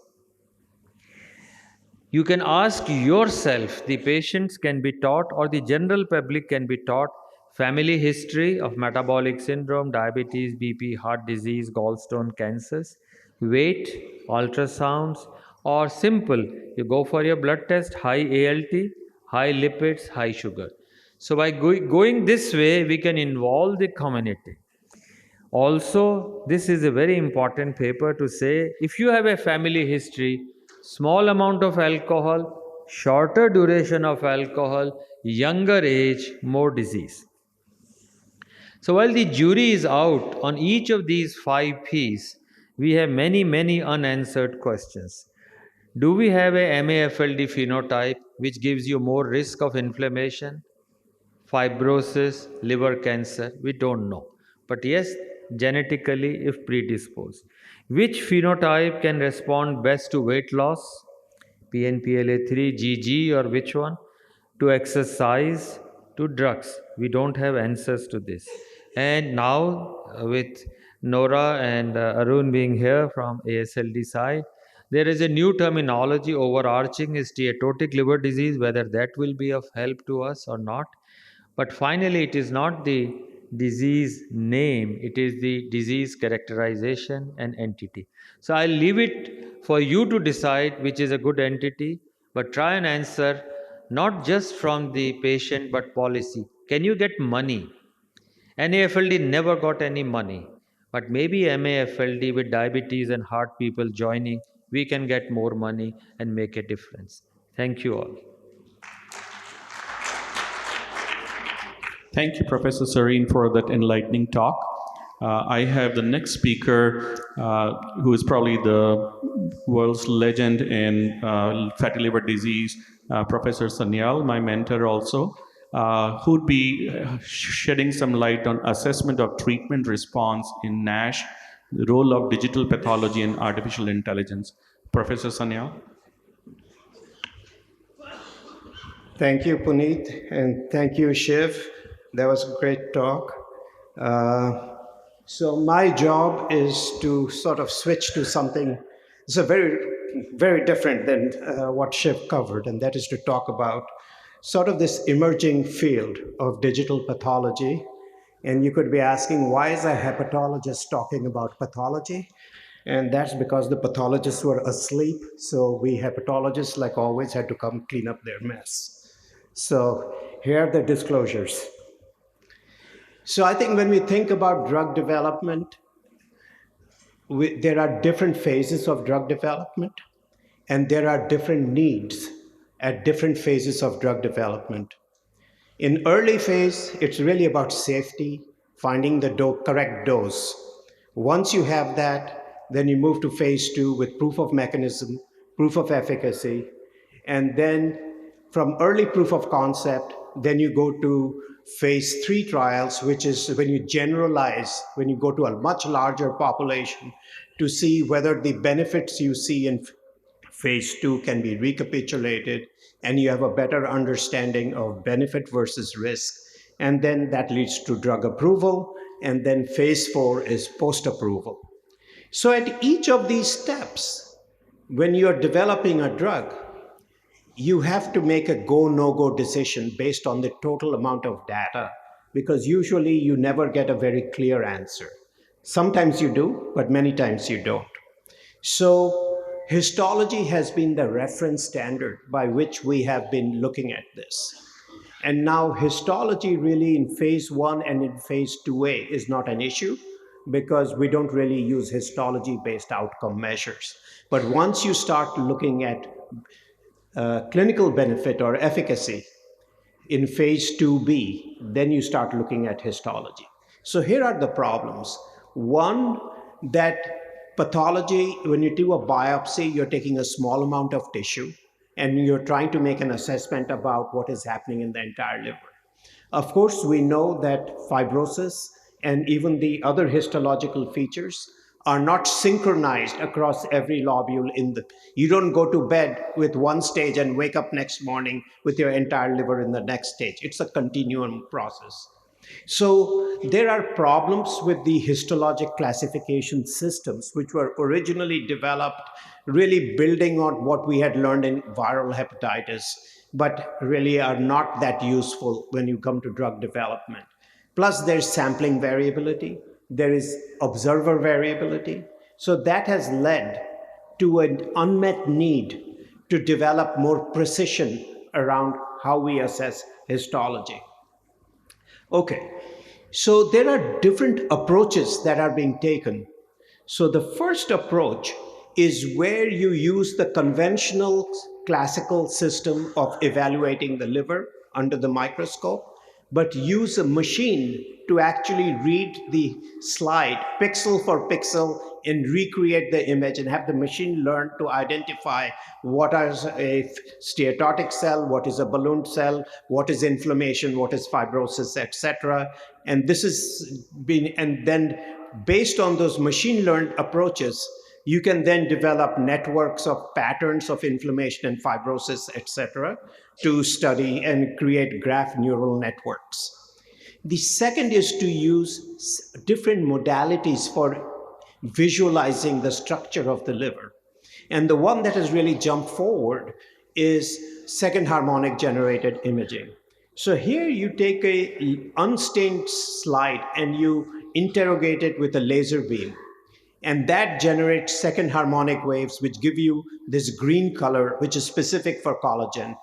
You can ask yourself, the patients can be taught or the general public can be taught family history of metabolic syndrome, diabetes, BP, heart disease, gallstone cancers, weight, ultrasounds, or simple, you go for your blood test, high ALT, high lipids, high sugar. So by going this way, we can involve the community. Also, this is a very important paper to say, if you have a family history, small amount of alcohol, shorter duration of alcohol, younger age, more disease. So while the jury is out on each of these 5 P's, we have many unanswered questions. Do we have a MAFLD phenotype which gives you more risk of inflammation, fibrosis, liver cancer? We don't know. But yes, genetically if predisposed. Which phenotype can respond best to weight loss, PNPLA3, GG, or which one? To exercise, to drugs? We don't have answers to this. And now with Nora and Arun being here from ASLD side, there is a new terminology overarching is steatotic liver disease, whether that will be of help to us or not. But finally, it is not the disease name, it is the disease characterization and entity. So I'll leave it for you to decide which is a good entity, but try and answer not just from the patient but policy. Can you get money? NAFLD never got any money, but maybe MAFLD with diabetes and heart people joining, we can get more money and make a difference. Thank you all. Thank you, Professor Sareen, for that enlightening talk. I have the next speaker, who is probably the world's legend in fatty liver disease, Professor Sanyal, my mentor also, who would be shedding some light on assessment of treatment response in NASH, the role of digital pathology and artificial intelligence. Professor Sanyal. Thank you, Puneet, and thank you, Shiv. That was a great talk. So my job is to sort of switch to something it's a very different than what Shiv covered, and that is to talk about sort of this emerging field of digital pathology. And you could be asking, why is a hepatologist talking about pathology? And that's because the pathologists were asleep. So we hepatologists, like always, had to come clean up their mess. So here are the disclosures. So I think when we think about drug development, there are different phases of drug development, and there are different needs at different phases of drug development. In early phase, it's really about safety, finding the correct dose. Once you have that, then you move to phase 2 with proof of mechanism, proof of efficacy, and then from early proof of concept, then you go to phase 3 trials, which is when you generalize, when you go to a much larger population to see whether the benefits you see in phase 2 can be recapitulated, and you have a better understanding of benefit versus risk. And then that leads to drug approval, and then phase 4 is post-approval. So at each of these steps, when you're developing a drug, you have to make a go, no-go decision based on the total amount of data, because usually you never get a very clear answer. Sometimes you do, but many times you don't. So histology has been the reference standard by which we have been looking at this. And now histology really in phase 1 and in phase 2A is not an issue, because we don't really use histology-based outcome measures. But once you start looking at clinical benefit or efficacy in phase 2B, then you start looking at histology. So here are the problems. One, that pathology, when you do a biopsy, you're taking a small amount of tissue and you're trying to make an assessment about what is happening in the entire liver. Of course, we know that fibrosis and even the other histological features are not synchronized across every lobule in the, you don't go to bed with one stage and wake up next morning with your entire liver in the next stage. It's a continuum process. So there are problems with the histologic classification systems, which were originally developed really building on what we had learned in viral hepatitis, but really are not that useful when you come to drug development. Plus, there's sampling variability, there is observer variability. So that has led to an unmet need to develop more precision around how we assess histology. Okay, so there are different approaches that are being taken. So the first approach is where you use the conventional classical system of evaluating the liver under the microscope, but use a machine to actually read the slide pixel for pixel and recreate the image and have the machine learn to identify what is a steatotic cell, what is a balloon cell, what is inflammation, what is fibrosis, etc. And this is being, and then based on those machine learned approaches, you can then develop networks of patterns of inflammation and fibrosis, etc., to study and create graph neural networks. The second is to use different modalities for visualizing the structure of the liver. And the one that has really jumped forward is second harmonic generated imaging. So here you take an unstained slide and you interrogate it with a laser beam. And that generates second harmonic waves, which give you this green color, which is specific for collagen.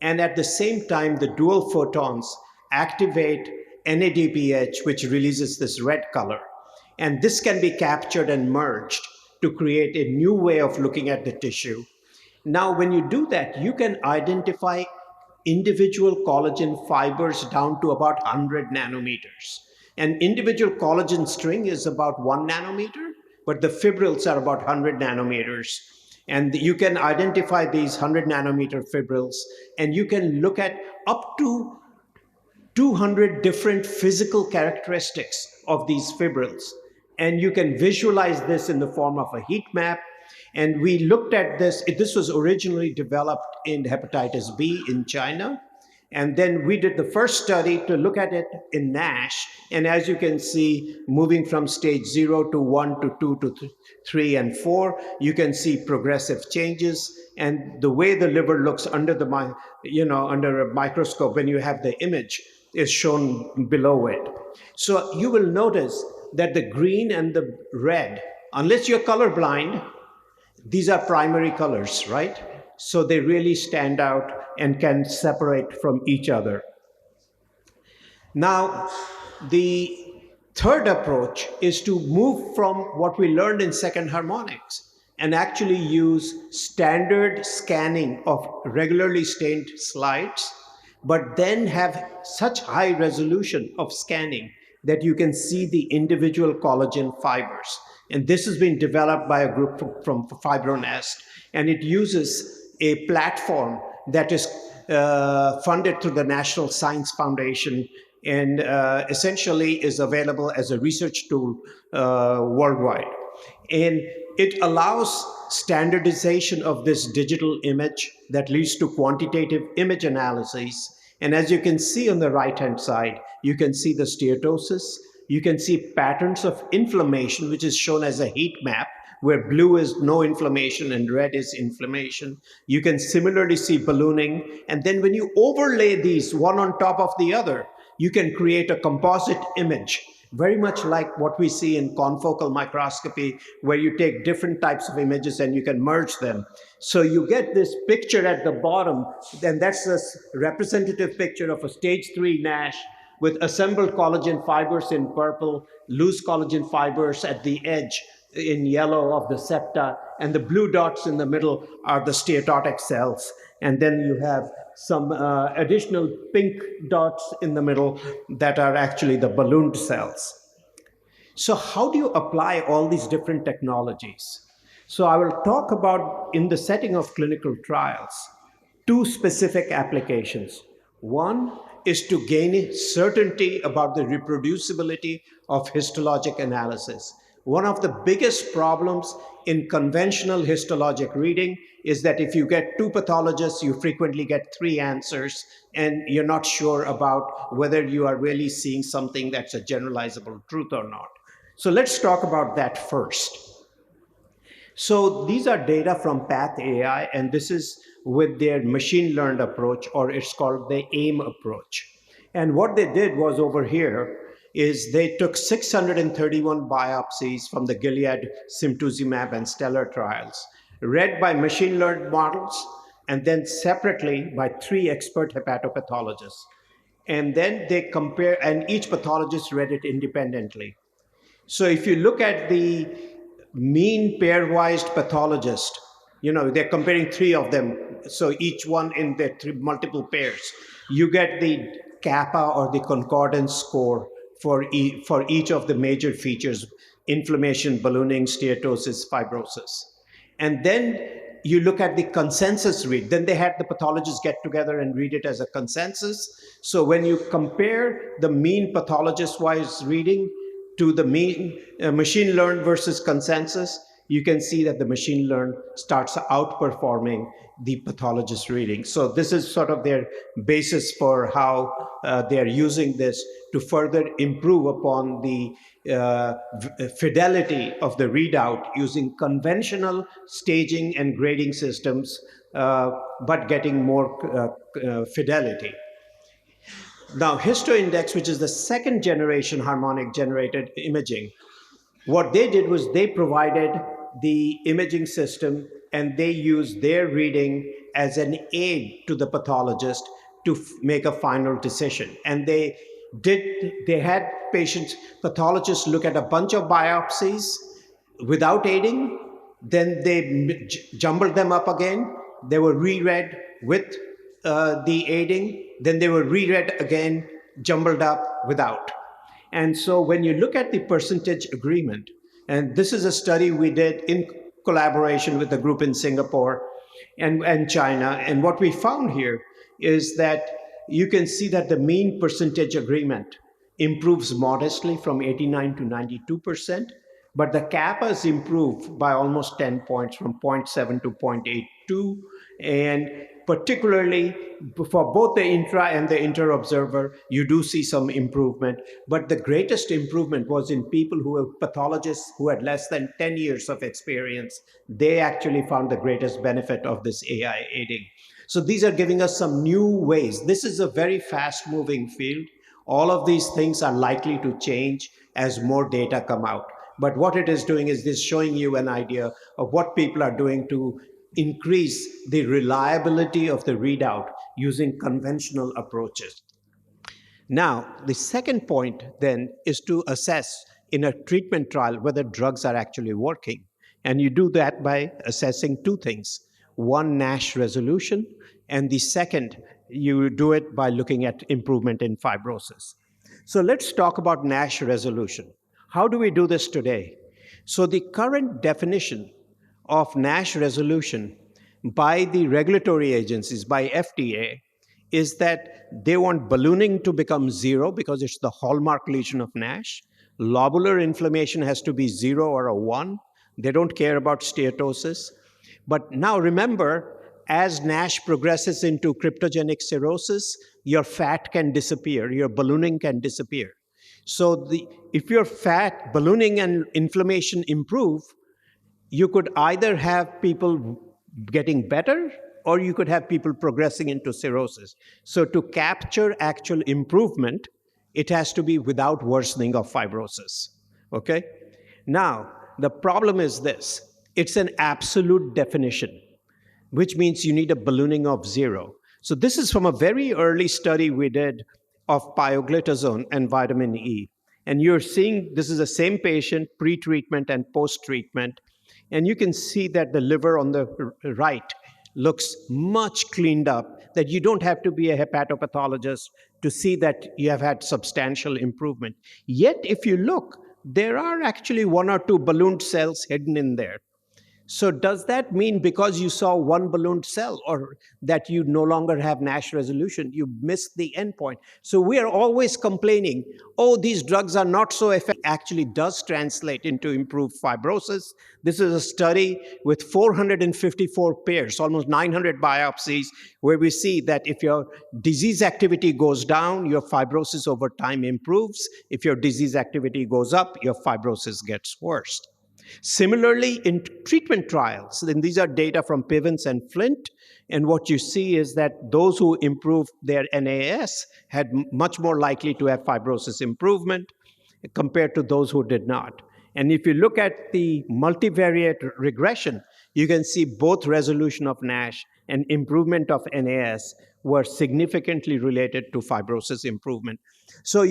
And at the same time, the dual photons activate NADPH, which releases this red color. And this can be captured and merged to create a new way of looking at the tissue. Now, when you do that, you can identify individual collagen fibers down to about 100 nanometers. An individual collagen string is about 1 nanometer, but the fibrils are about 100 nanometers. And you can identify these 100 nanometer fibrils, and you can look at up to 200 different physical characteristics of these fibrils. And you can visualize this in the form of a heat map. And we looked at this. This was originally developed in hepatitis B in China. And then we did the first study to look at it in NASH. And as you can see, moving from stage 0 to 1 to 2 to 3 and 4, you can see progressive changes. And the way the liver looks under the, under a microscope when you have the image is shown below it. So you will notice that the green and the red, unless you're colorblind, these are primary colors, right? So they really stand out and can separate from each other. Now, the third approach is to move from what we learned in second harmonics and actually use standard scanning of regularly stained slides, but then have such high resolution of scanning that you can see the individual collagen fibers. And this has been developed by a group from FibroNest, and it uses a platform that is funded through the National Science Foundation and essentially is available as a research tool worldwide. And it allows standardization of this digital image that leads to quantitative image analyses. And as you can see on the right-hand side, you can see the steatosis. You can see patterns of inflammation, which is shown as a heat map, where blue is no inflammation and red is inflammation. You can similarly see ballooning. And then when you overlay these one on top of the other, you can create a composite image, very much like what we see in confocal microscopy, where you take different types of images and you can merge them. So you get this picture at the bottom, and that's a representative picture of a stage 3 NASH with assembled collagen fibers in purple, loose collagen fibers at the edge in yellow of the septa, and the blue dots in the middle are the steatotic cells. And then you have some additional pink dots in the middle that are actually the ballooned cells. So how do you apply all these different technologies? So I will talk about, in the setting of clinical trials, 2 specific applications. One is to gain certainty about the reproducibility of histologic analysis. One of the biggest problems in conventional histologic reading is that if you get 2 pathologists, you frequently get 3 answers, and you're not sure about whether you are really seeing something that's a generalizable truth or not. So let's talk about that first. So these are data from Path AI, and this is with their machine learned approach, or it's called the AIM approach. And what they did was over here is they took 631 biopsies from the Gilead simtuzumab and Stellar trials, read by machine learned models, and then separately by 3 expert hepatopathologists. And then they compare, and each pathologist read it independently. So if you look at the mean pairwise pathologist, they're comparing 3 of them, so each one in their 3 multiple pairs. You get the kappa or the concordance score for each of the major features: inflammation, ballooning, steatosis, fibrosis. And then you look at the consensus read. Then they had the pathologists get together and read it as a consensus. So when you compare the mean pathologist-wise reading to the mean machine learned versus consensus, you can see that the machine learned starts outperforming the pathologist reading. So this is sort of their basis for how they are using this to further improve upon the fidelity of the readout using conventional staging and grading systems, but getting more fidelity. Now, HistoIndex, which is the 2nd generation harmonic generated imaging, what they did was they provided the imaging system and they used their reading as an aid to the pathologist to make a final decision. And they had pathologists look at a bunch of biopsies without aiding, then they jumbled them up again. They were reread with the aiding, then they were reread again, jumbled up without. And so when you look at the percentage agreement, and this is a study we did in collaboration with a group in Singapore and China, and what we found here is that you can see that the mean percentage agreement improves modestly from 89 to 92%, but the kappas improve by almost 10 points from 0.7 to 0.82, and particularly for both the intra and the inter-observer, you do see some improvement. But the greatest improvement was in people who were pathologists who had less than 10 years of experience. They actually found the greatest benefit of this AI aiding. So these are giving us some new ways. This is a very fast-moving field. All of these things are likely to change as more data come out. But what it is doing is this showing you an idea of what people are doing to increase the reliability of the readout using conventional approaches. Now, the second point then is to assess in a treatment trial whether drugs are actually working. And you do that by assessing 2 things. One, NASH resolution, and the second, you do it by looking at improvement in fibrosis. So let's talk about NASH resolution. How do we do this today? So the current definition of NASH resolution by the regulatory agencies, by FDA, is that they want ballooning to become 0 because it's the hallmark lesion of NASH. Lobular inflammation has to be 0 or a 1. They don't care about steatosis. But now remember, as NASH progresses into cryptogenic cirrhosis, your fat can disappear, your ballooning can disappear. So if your fat, ballooning, and inflammation improve, you could either have people getting better or you could have people progressing into cirrhosis. So to capture actual improvement, it has to be without worsening of fibrosis, okay? Now, the problem is this. It's an absolute definition, which means you need a ballooning of 0. So this is from a very early study we did of pioglitazone and vitamin E. And you're seeing this is the same patient, pre-treatment and post-treatment. And you can see that the liver on the right looks much cleaned up, that you don't have to be a hepatopathologist to see that you have had substantial improvement. Yet, if you look, there are actually 1 or 2 ballooned cells hidden in there. So does that mean because you saw 1 ballooned cell or that you no longer have NASH resolution, you missed the endpoint? So we are always complaining, oh, these drugs are not so effective. Actually does translate into improved fibrosis. This is a study with 454 pairs, almost 900 biopsies, where we see that if your disease activity goes down, your fibrosis over time improves. If your disease activity goes up, your fibrosis gets worse. Similarly, in treatment trials, and these are data from Pivens and Flint, and what you see is that those who improved their NAS had much more likely to have fibrosis improvement compared to those who did not. And if you look at the multivariate regression, you can see both resolution of NASH and improvement of NAS were significantly related to fibrosis improvement. So,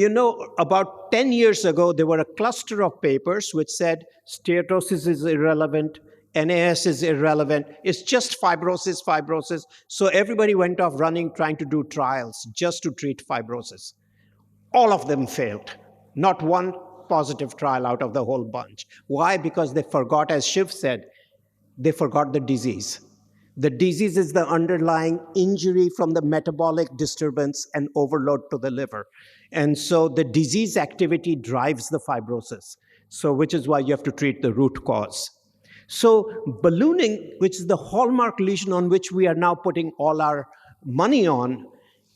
about 10 years ago, there were a cluster of papers which said steatosis is irrelevant, NAS is irrelevant, it's just fibrosis. So everybody went off running, trying to do trials just to treat fibrosis. All of them failed. Not one positive trial out of the whole bunch. Why? Because they forgot, as Shiv said, they forgot the disease. The disease is the underlying injury from the metabolic disturbance and overload to the liver. And so the disease activity drives the fibrosis. So which is why you have to treat the root cause. So ballooning, which is the hallmark lesion on which we are now putting all our money on,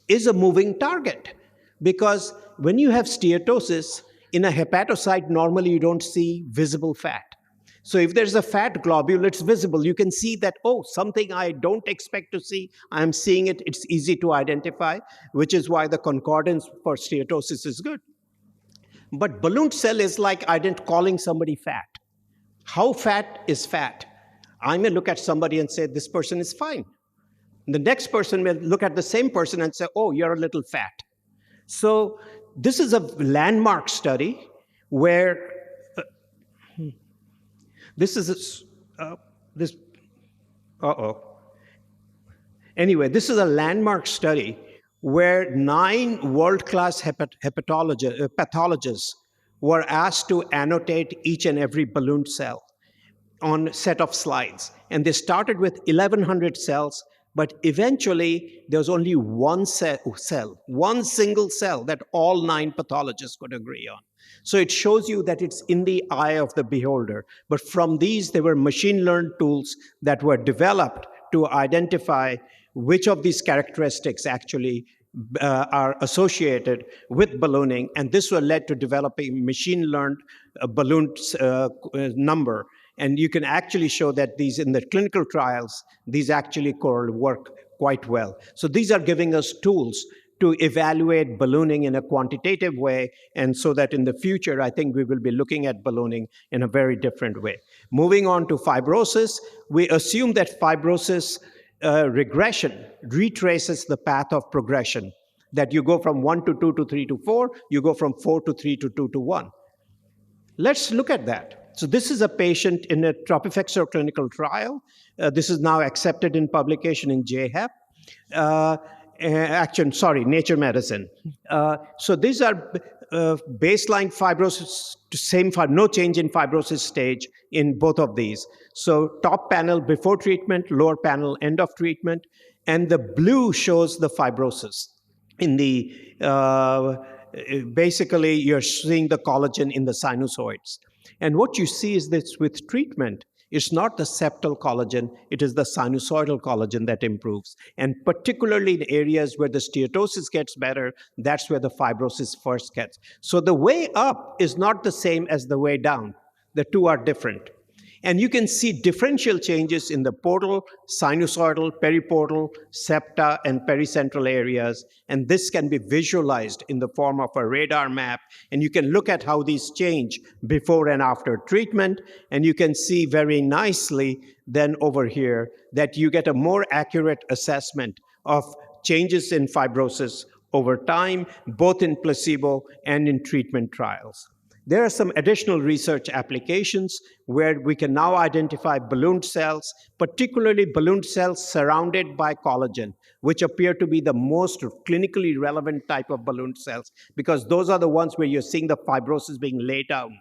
is a moving target. Because when you have steatosis, in a hepatocyte, normally you don't see visible fat. So if there's a fat globule, it's visible. You can see that, oh, something I don't expect to see, I'm seeing it, it's easy to identify, which is why the concordance for steatosis is good. But ballooned cell is like calling somebody fat. How fat is fat? I may look at somebody and say, this person is fine. The next person may look at the same person and say, oh, you're a little fat. So this is a landmark study where Anyway, this is a landmark study where 9 world-class pathologists were asked to annotate each and every ballooned cell on a set of slides. And they started with 1,100 cells, but eventually there was only one single cell that all 9 pathologists could agree on. So it shows you that it's in the eye of the beholder. But from these, there were machine-learned tools that were developed to identify which of these characteristics actually are associated with ballooning. And this will lead to developing machine-learned balloon number. And you can actually show that these, in the clinical trials, these actually work quite well. So these are giving us tools to evaluate ballooning in a quantitative way, and so that in the future, I think we will be looking at ballooning in a very different way. Moving on to fibrosis, we assume that fibrosis regression retraces the path of progression, that you go from 1 to 2 to 3 to 4, you go from 4 to 3 to 2 to 1. Let's look at that. So this is a patient in a tropifexor clinical trial. This is now accepted in publication in JHEP. Nature Medicine. So these are baseline fibrosis, no change in fibrosis stage in both of these. So top panel before treatment, lower panel end of treatment, and the blue shows the fibrosis. In the basically, you're seeing the collagen in the sinusoids. And what you see is that with treatment, it's not the septal collagen, it is the sinusoidal collagen that improves. And particularly in areas where the steatosis gets better, that's where the fibrosis first gets. So the way up is not the same as the way down. The two are different. And you can see differential changes in the portal, sinusoidal, periportal, septa, and pericentral areas. And this can be visualized in the form of a radar map. And you can look at how these change before and after treatment. And you can see very nicely then over here that you get a more accurate assessment of changes in fibrosis over time, both in placebo and in treatment trials. There are some additional research applications where we can now identify ballooned cells, particularly ballooned cells surrounded by collagen, which appear to be the most clinically relevant type of ballooned cells, because those are the ones where you're seeing the fibrosis being laid down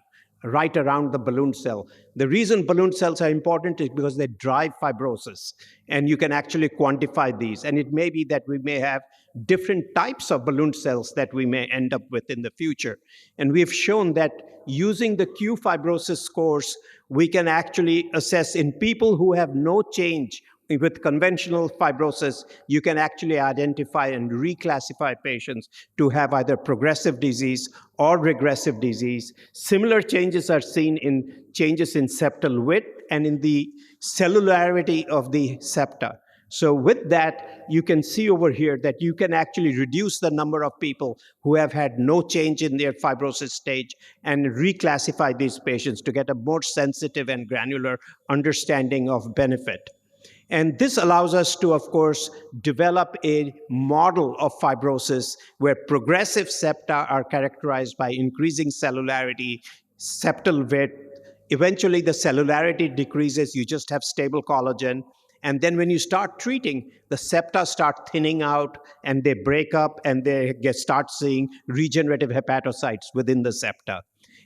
right around the balloon cell. The reason balloon cells are important is because they drive fibrosis, and you can actually quantify these. And it may be that we may have different types of balloon cells that we may end up with in the future. And we've shown that using the Q-fibrosis scores, we can actually assess in people who have no change with conventional fibrosis, you can actually identify and reclassify patients to have either progressive disease or regressive disease. Similar changes are seen in changes in septal width and in the cellularity of the septa. So with that, you can see over here that you can actually reduce the number of people who have had no change in their fibrosis stage and reclassify these patients to get a more sensitive and granular understanding of benefit. And this allows us to, of course, develop a model of fibrosis where progressive septa are characterized by increasing cellularity, septal width. Eventually, the cellularity decreases. You just have stable collagen. And then when you start treating, the septa start thinning out and they break up and they start seeing regenerative hepatocytes within the septa.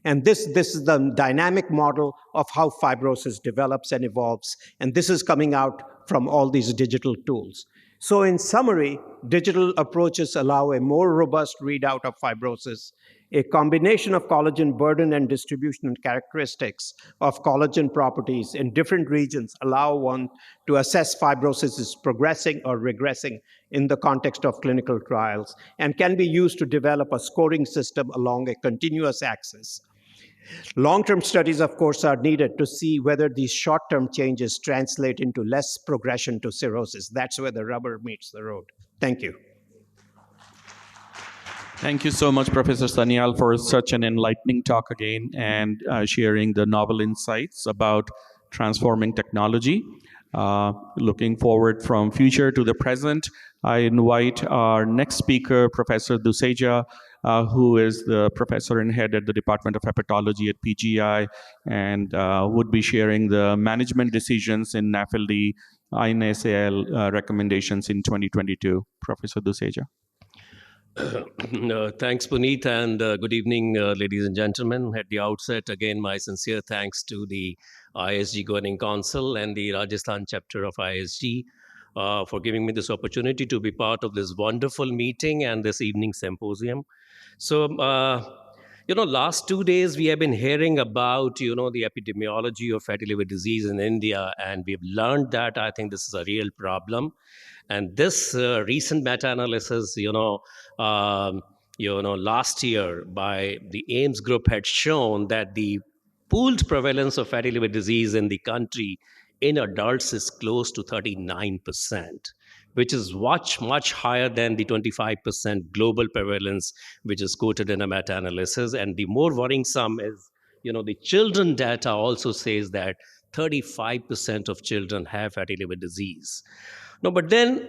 And this is the dynamic model of how fibrosis develops and evolves. And this is coming out from all these digital tools. So in summary, digital approaches allow a more robust readout of fibrosis. A combination of collagen burden and distribution and characteristics of collagen properties in different regions allow one to assess fibrosis is progressing or regressing in the context of clinical trials and can be used to develop a scoring system along a continuous axis. Long-term studies, of course, are needed to see whether these short-term changes translate into less progression to cirrhosis. That's where the rubber meets the road. Thank you. Thank you so much, Professor Sanyal, for such an enlightening talk again and sharing the novel insights about transforming technology. Looking forward from future to the present, I invite our next speaker, Professor Duseja, who is the professor and head at the Department of Hepatology at PGI and would be sharing the management decisions in NAFLD INSAL recommendations in 2022. Professor Duseja. Thanks, Puneet, and good evening, ladies and gentlemen. At the outset, again, my sincere thanks to the ISG Governing Council and the Rajasthan chapter of ISG for giving me this opportunity to be part of this wonderful meeting and this evening symposium. So, last 2 days we have been hearing about, the epidemiology of fatty liver disease in India, and we've learned that I think this is a real problem. And this recent meta-analysis, last year by the AIMS group had shown that the pooled prevalence of fatty liver disease in the country in adults is close to 39%, which is much, much higher than the 25% global prevalence, which is quoted in a meta-analysis. And the more worrisome is, the children data also says that 35% of children have fatty liver disease. No, but then,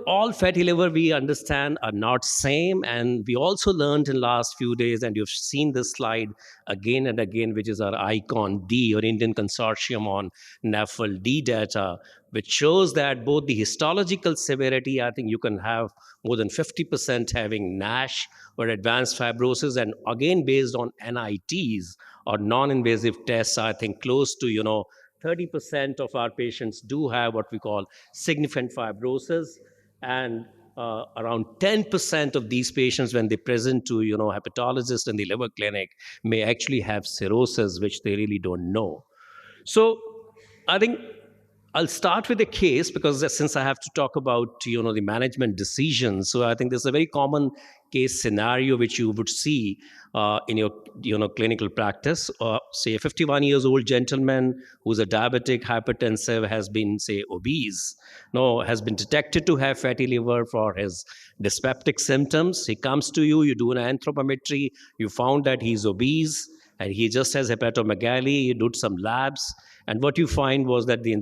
all fatty liver we understand are not same. And we also learned in last few days, and you've seen this slide again and again, which is our ICON-D or Indian Consortium on NAFLD data, which shows that both the histological severity, I think you can have more than 50% having NASH or advanced fibrosis. And again, based on NITs or non-invasive tests, I think close to, 30% of our patients do have what we call significant fibrosis, and around 10% of these patients, when they present to hepatologists in the liver clinic, may actually have cirrhosis, which they really don't know. So I think I'll start with a case because since I have to talk about the management decisions, so I think this is a very common case scenario which you would see in your clinical practice. Say a 51-year-old gentleman who's a diabetic, hypertensive, has been, say, obese, has been detected to have fatty liver for his dyspeptic symptoms. He comes to you, you do an anthropometry, you found that he's obese and he just has hepatomegaly, you do some labs, and what you find was that the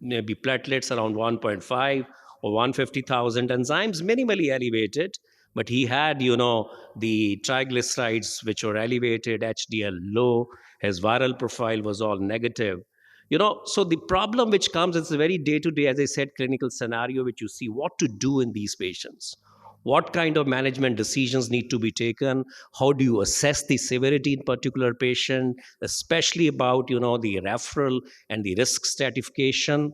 platelets around 1.5 or 150,000, enzymes minimally elevated, but he had, the triglycerides which were elevated, HDL low, his viral profile was all negative. So the problem which comes, it's a very day-to-day, as I said, clinical scenario, which you see what to do in these patients. What kind of management decisions need to be taken? How do you assess the severity in particular patient, especially about, the referral and the risk stratification?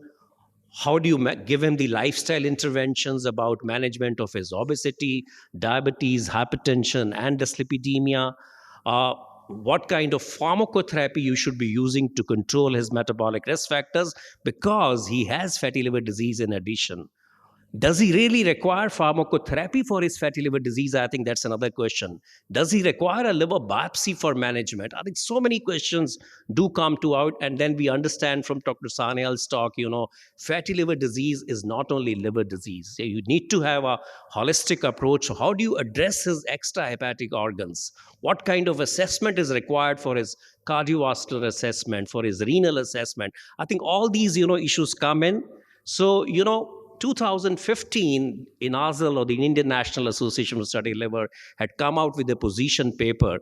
How do you give him the lifestyle interventions about management of his obesity, diabetes, hypertension, and dyslipidemia? what kind of pharmacotherapy you should be using to control his metabolic risk factors, because he has fatty liver disease in addition. Does he really require pharmacotherapy for his fatty liver disease? I think that's another question. Does he require a liver biopsy for management? I think so many questions do come to out, and then we understand from Dr. Sanyal's talk, fatty liver disease is not only liver disease. You need to have a holistic approach. So how do you address his extrahepatic organs? What kind of assessment is required for his cardiovascular assessment, for his renal assessment? I think all these, issues come in. So, 2015, INASL, or the Indian National Association for Study Liver, had come out with a position paper,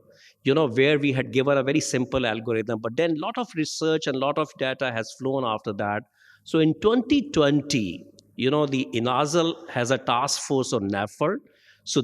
where we had given a very simple algorithm, but then a lot of research and a lot of data has flown after that. So in 2020, the INASL has a task force on NAFR. So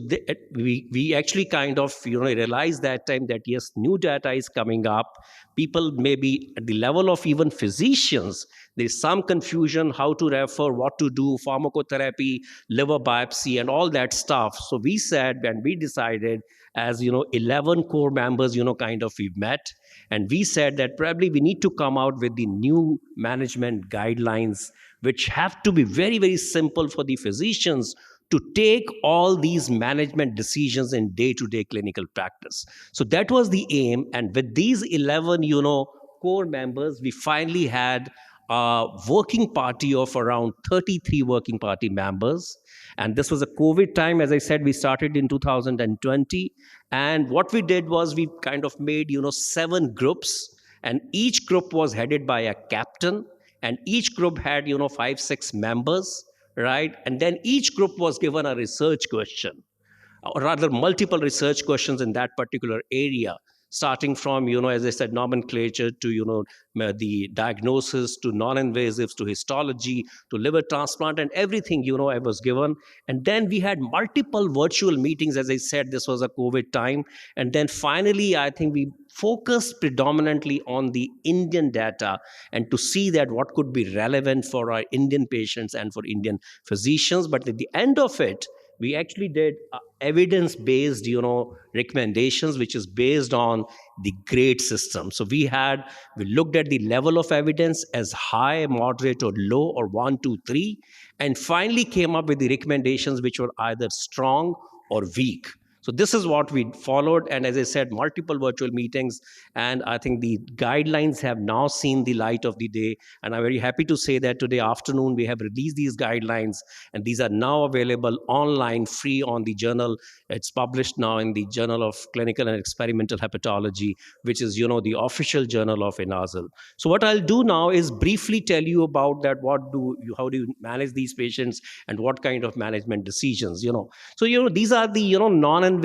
we actually kind of realized that time that yes, new data is coming up. People maybe at the level of even physicians, there's some confusion how to refer, what to do, pharmacotherapy, liver biopsy, and all that stuff. So we said, and we decided as 11 core members, we've met, and we said that probably we need to come out with the new management guidelines, which have to be very, very simple for the physicians to take all these management decisions in day-to-day clinical practice. So that was the aim. And with these 11, core members, we finally had a working party of around 33 working party members. And this was a COVID time. As I said, we started in 2020. And what we did was we kind of made, 7 groups. And each group was headed by a captain. And each group had, 5-6 members. Right? And then each group was given a research question, or rather multiple research questions in that particular area, starting from, as I said, nomenclature to, the diagnosis, to non-invasives, to histology, to liver transplant, and everything, I was given. And then we had multiple virtual meetings. As I said, this was a COVID time. And then finally, I think we focused predominantly on the Indian data and to see that what could be relevant for our Indian patients and for Indian physicians. But at the end of it, we actually did evidence-based, recommendations, which is based on the grade system. So we looked at the level of evidence as high, moderate, or low, or 1, 2, 3, and finally came up with the recommendations which were either strong or weak. So this is what we followed. And as I said, multiple virtual meetings. And I think the guidelines have now seen the light of the day. And I'm very happy to say that today afternoon, we have released these guidelines. And these are now available online, free on the journal. It's published now in the Journal of Clinical and Experimental Hepatology, which is, the official journal of INASL. So what I'll do now is briefly tell you about that. How do you manage these patients and what kind of management decisions, So, these are the, non-invasive,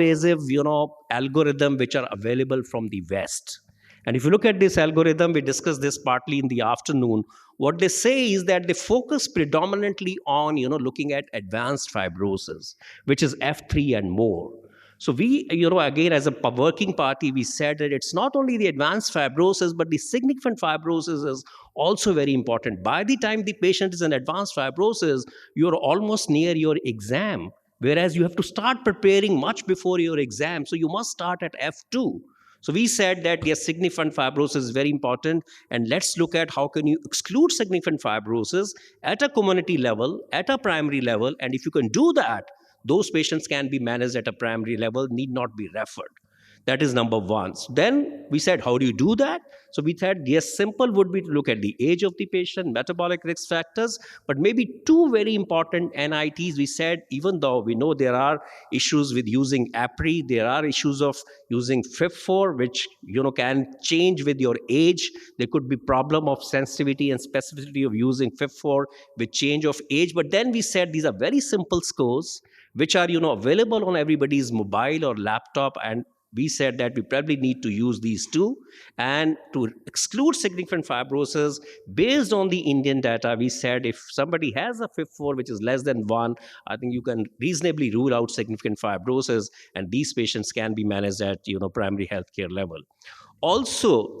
algorithm which are available from the West. And if you look at this algorithm, we discussed this partly in the afternoon. What they say is that they focus predominantly on, looking at advanced fibrosis, which is F3 and more. So we, again, as a working party, we said that it's not only the advanced fibrosis, but the significant fibrosis is also very important. By the time the patient is in advanced fibrosis, you're almost near your exam. Whereas you have to start preparing much before your exam. So you must start at F2. So we said that yes, significant fibrosis is very important. And let's look at how can you exclude significant fibrosis at a community level, at a primary level. And if you can do that, those patients can be managed at a primary level, need not be referred. That is number one. So then we said, how do you do that? So we said, yes, simple would be to look at the age of the patient, metabolic risk factors, but maybe 2 very important NITs. We said, even though we know there are issues with using APRI, there are issues of using FIB-4, which can change with your age. There could be problem of sensitivity and specificity of using FIB-4 with change of age. But then we said these are very simple scores, which are available on everybody's mobile or laptop, and we said that we probably need to use these 2. And to exclude significant fibrosis, based on the Indian data, we said if somebody has a FIB-4 which is less than 1, I think you can reasonably rule out significant fibrosis, and these patients can be managed at primary healthcare level. Also,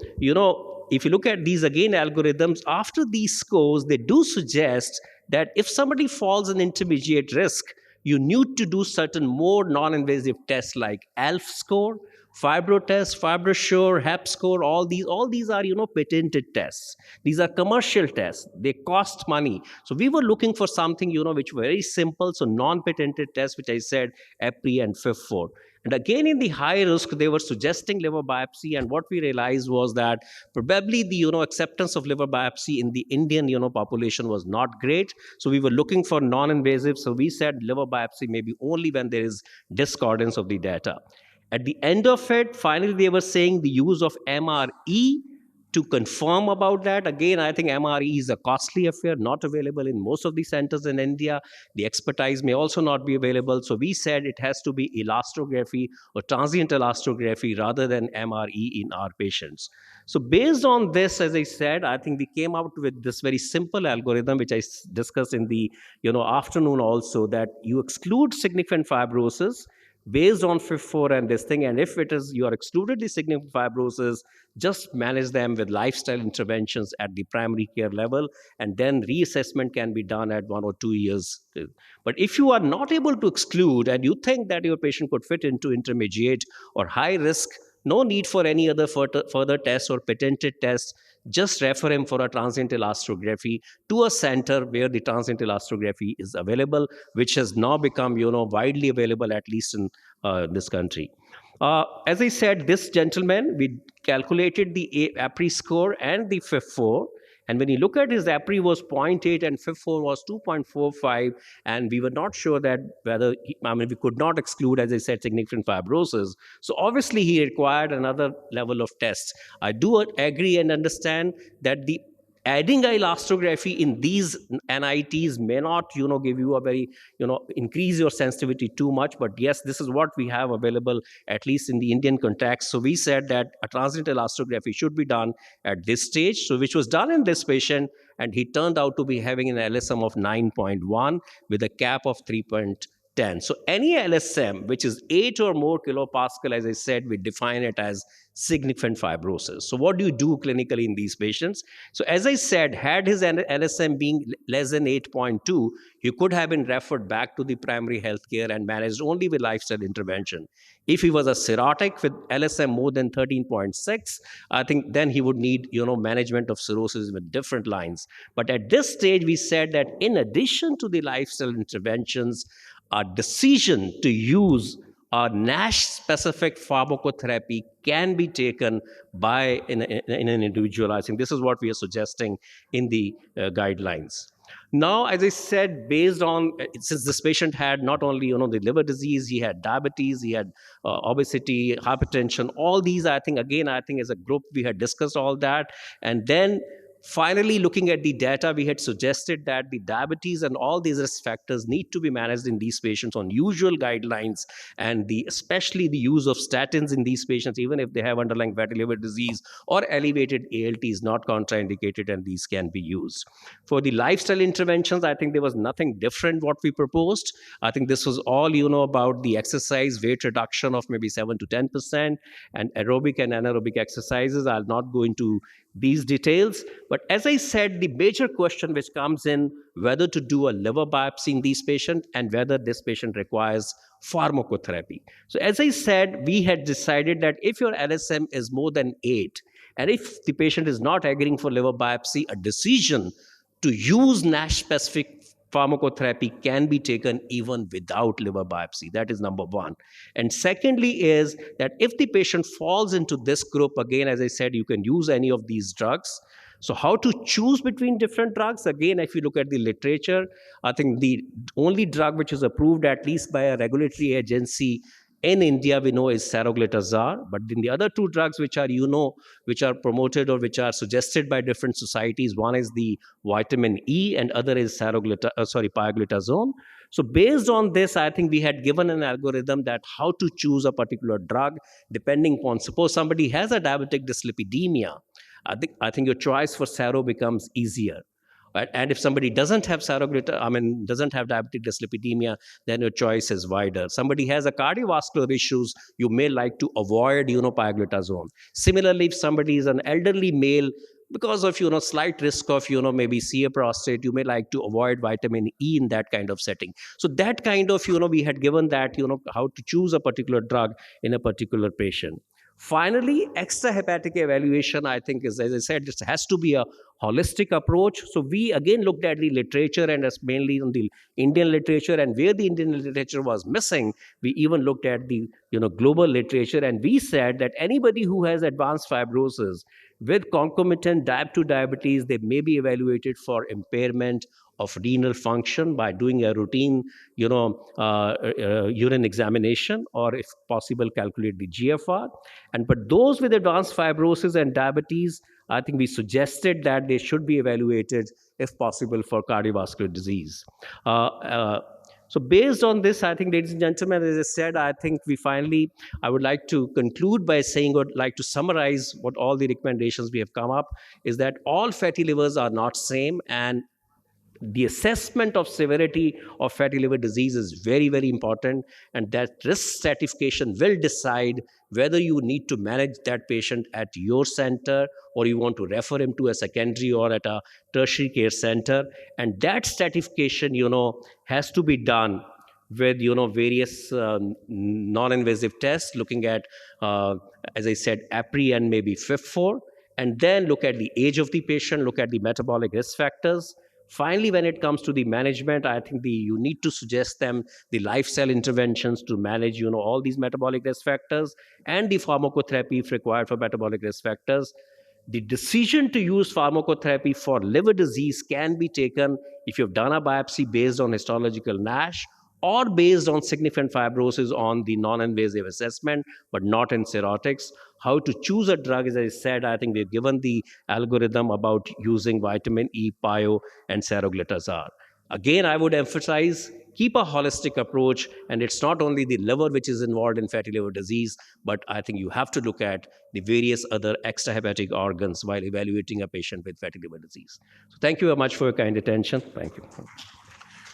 if you look at these again algorithms, after these scores, they do suggest that if somebody falls in intermediate risk, you need to do certain more non-invasive tests like ELF score FibroTest, FibroSure, HepScore, all these are, patented tests. These are commercial tests. They cost money. So we were looking for something, which were very simple. So non-patented tests, which I said, EPRI and FIF4. And again, in the high risk, they were suggesting liver biopsy. And what we realized was that probably the, acceptance of liver biopsy in the Indian, population was not great. So we were looking for non-invasive. So we said liver biopsy maybe only when there is discordance of the data. At the end of it, finally, they were saying the use of MRE to confirm about that. Again, I think MRE is a costly affair, not available in most of the centers in India. The expertise may also not be available. So we said it has to be elastography or transient elastography rather than MRE in our patients. So based on this, as I said, I think we came out with this very simple algorithm, which I discussed in the afternoon also, that you exclude significant fibrosis based on FIF4 and this thing. And if it is, you are excluded the significant fibrosis, just manage them with lifestyle interventions at the primary care level, and then reassessment can be done at 1 or 2 years. But if you are not able to exclude and you think that your patient could fit into intermediate or high risk, no need for any other further tests or patented tests. Just refer him for a transient elastography to a center where the transient elastography is available, which has now become, widely available, at least in this country. As I said, this gentleman, we calculated the APRI score and the FIF4. And when you look at his APRI was 0.8 and FIF4 was 2.45, and we were not sure that whether, we could not exclude, as I said, significant fibrosis. So obviously he required another level of tests. I do agree and understand that the adding elastography in these NITs may not, give you a very, increase your sensitivity too much. But yes, this is what we have available, at least in the Indian context. So we said that a transient elastography should be done at this stage. So which was done in this patient, and he turned out to be having an LSM of 9.1 with a cap of 3.10. So any LSM which is 8 or more kilopascal, as I said, we define it as significant fibrosis. So what do you do clinically in these patients? So as I said, had his LSM being less than 8.2, he could have been referred back to the primary health care and managed only with lifestyle intervention. If he was a cirrhotic with LSM more than 13.6, I think then he would need, management of cirrhosis with different lines. But at this stage, we said that in addition to the lifestyle interventions, a decision to use a NASH-specific pharmacotherapy can be taken by in an individual. I think this is what we are suggesting in the guidelines. Now, as I said, based on, since this patient had not only, the liver disease, he had diabetes, he had obesity, hypertension, all these, I think as a group, we had discussed all that. And then finally, looking at the data, we had suggested that the diabetes and all these risk factors need to be managed in these patients on usual guidelines, and especially the use of statins in these patients, even if they have underlying fatty liver disease or elevated ALT, is not contraindicated, and these can be used. For the lifestyle interventions, I think there was nothing different what we proposed. I think this was all, about the exercise, weight reduction of maybe 7 to 10%, and aerobic and anaerobic exercises. I'll not go into these details. But as I said, the major question which comes in, whether to do a liver biopsy in these patients and whether this patient requires pharmacotherapy. So as I said, we had decided that if your LSM is more than 8, and if the patient is not agreeing for liver biopsy, a decision to use NASH-specific pharmacotherapy can be taken even without liver biopsy. That is number one. And secondly is that if the patient falls into this group, again, as I said, you can use any of these drugs. So how to choose between different drugs? Again, if you look at the literature, I think the only drug which is approved, at least by a regulatory agency in India, we know is saroglitazar. But in the other two drugs which are, which are promoted or which are suggested by different societies, one is the vitamin E and other is pioglitazone. So based on this, I think we had given an algorithm that how to choose a particular drug depending upon, suppose somebody has a diabetic dyslipidemia, I think your choice for saro becomes easier. Right? And if somebody doesn't have doesn't have diabetic dyslipidemia, then your choice is wider. Somebody has a cardiovascular issues, you may like to avoid, pioglitazone. Similarly, if somebody is an elderly male because of slight risk of maybe CA prostate, you may like to avoid vitamin E in that kind of setting. So that kind of we had given that how to choose a particular drug in a particular patient. Finally, extrahepatic evaluation, I think, is, as I said, it has to be a holistic approach. So we again looked at the literature, and as mainly on the Indian literature, and where the Indian literature was missing, we even looked at the global literature, and we said that anybody who has advanced fibrosis with concomitant type 2 diabetes, they may be evaluated for impairment of renal function by doing a routine, urine examination, or if possible, calculate the GFR. But those with advanced fibrosis and diabetes, I think we suggested that they should be evaluated, if possible, for cardiovascular disease. So based on this, I think, ladies and gentlemen, as I said, I think I would like to conclude by saying, or like to summarize what all the recommendations we have come up, is that all fatty livers are not same, and the assessment of severity of fatty liver disease is very, very important, and that risk stratification will decide whether you need to manage that patient at your center or you want to refer him to a secondary or at a tertiary care center. And that stratification, has to be done with, various non-invasive tests, looking at, as I said, APRI and maybe FIB-4, and then look at the age of the patient, look at the metabolic risk factors. Finally, when it comes to the management, I think you need to suggest them the lifestyle interventions to manage, all these metabolic risk factors, and the pharmacotherapy if required for metabolic risk factors. The decision to use pharmacotherapy for liver disease can be taken if you've done a biopsy based on histological NASH, or based on significant fibrosis on the non-invasive assessment, but not in cirrhotics. How to choose a drug, as I said, I think we've given the algorithm about using vitamin E, pio, and saroglitazar. Again, I would emphasize, keep a holistic approach, and it's not only the liver which is involved in fatty liver disease, but I think you have to look at the various other extrahepatic organs while evaluating a patient with fatty liver disease. So thank you very much for your kind attention. Thank you.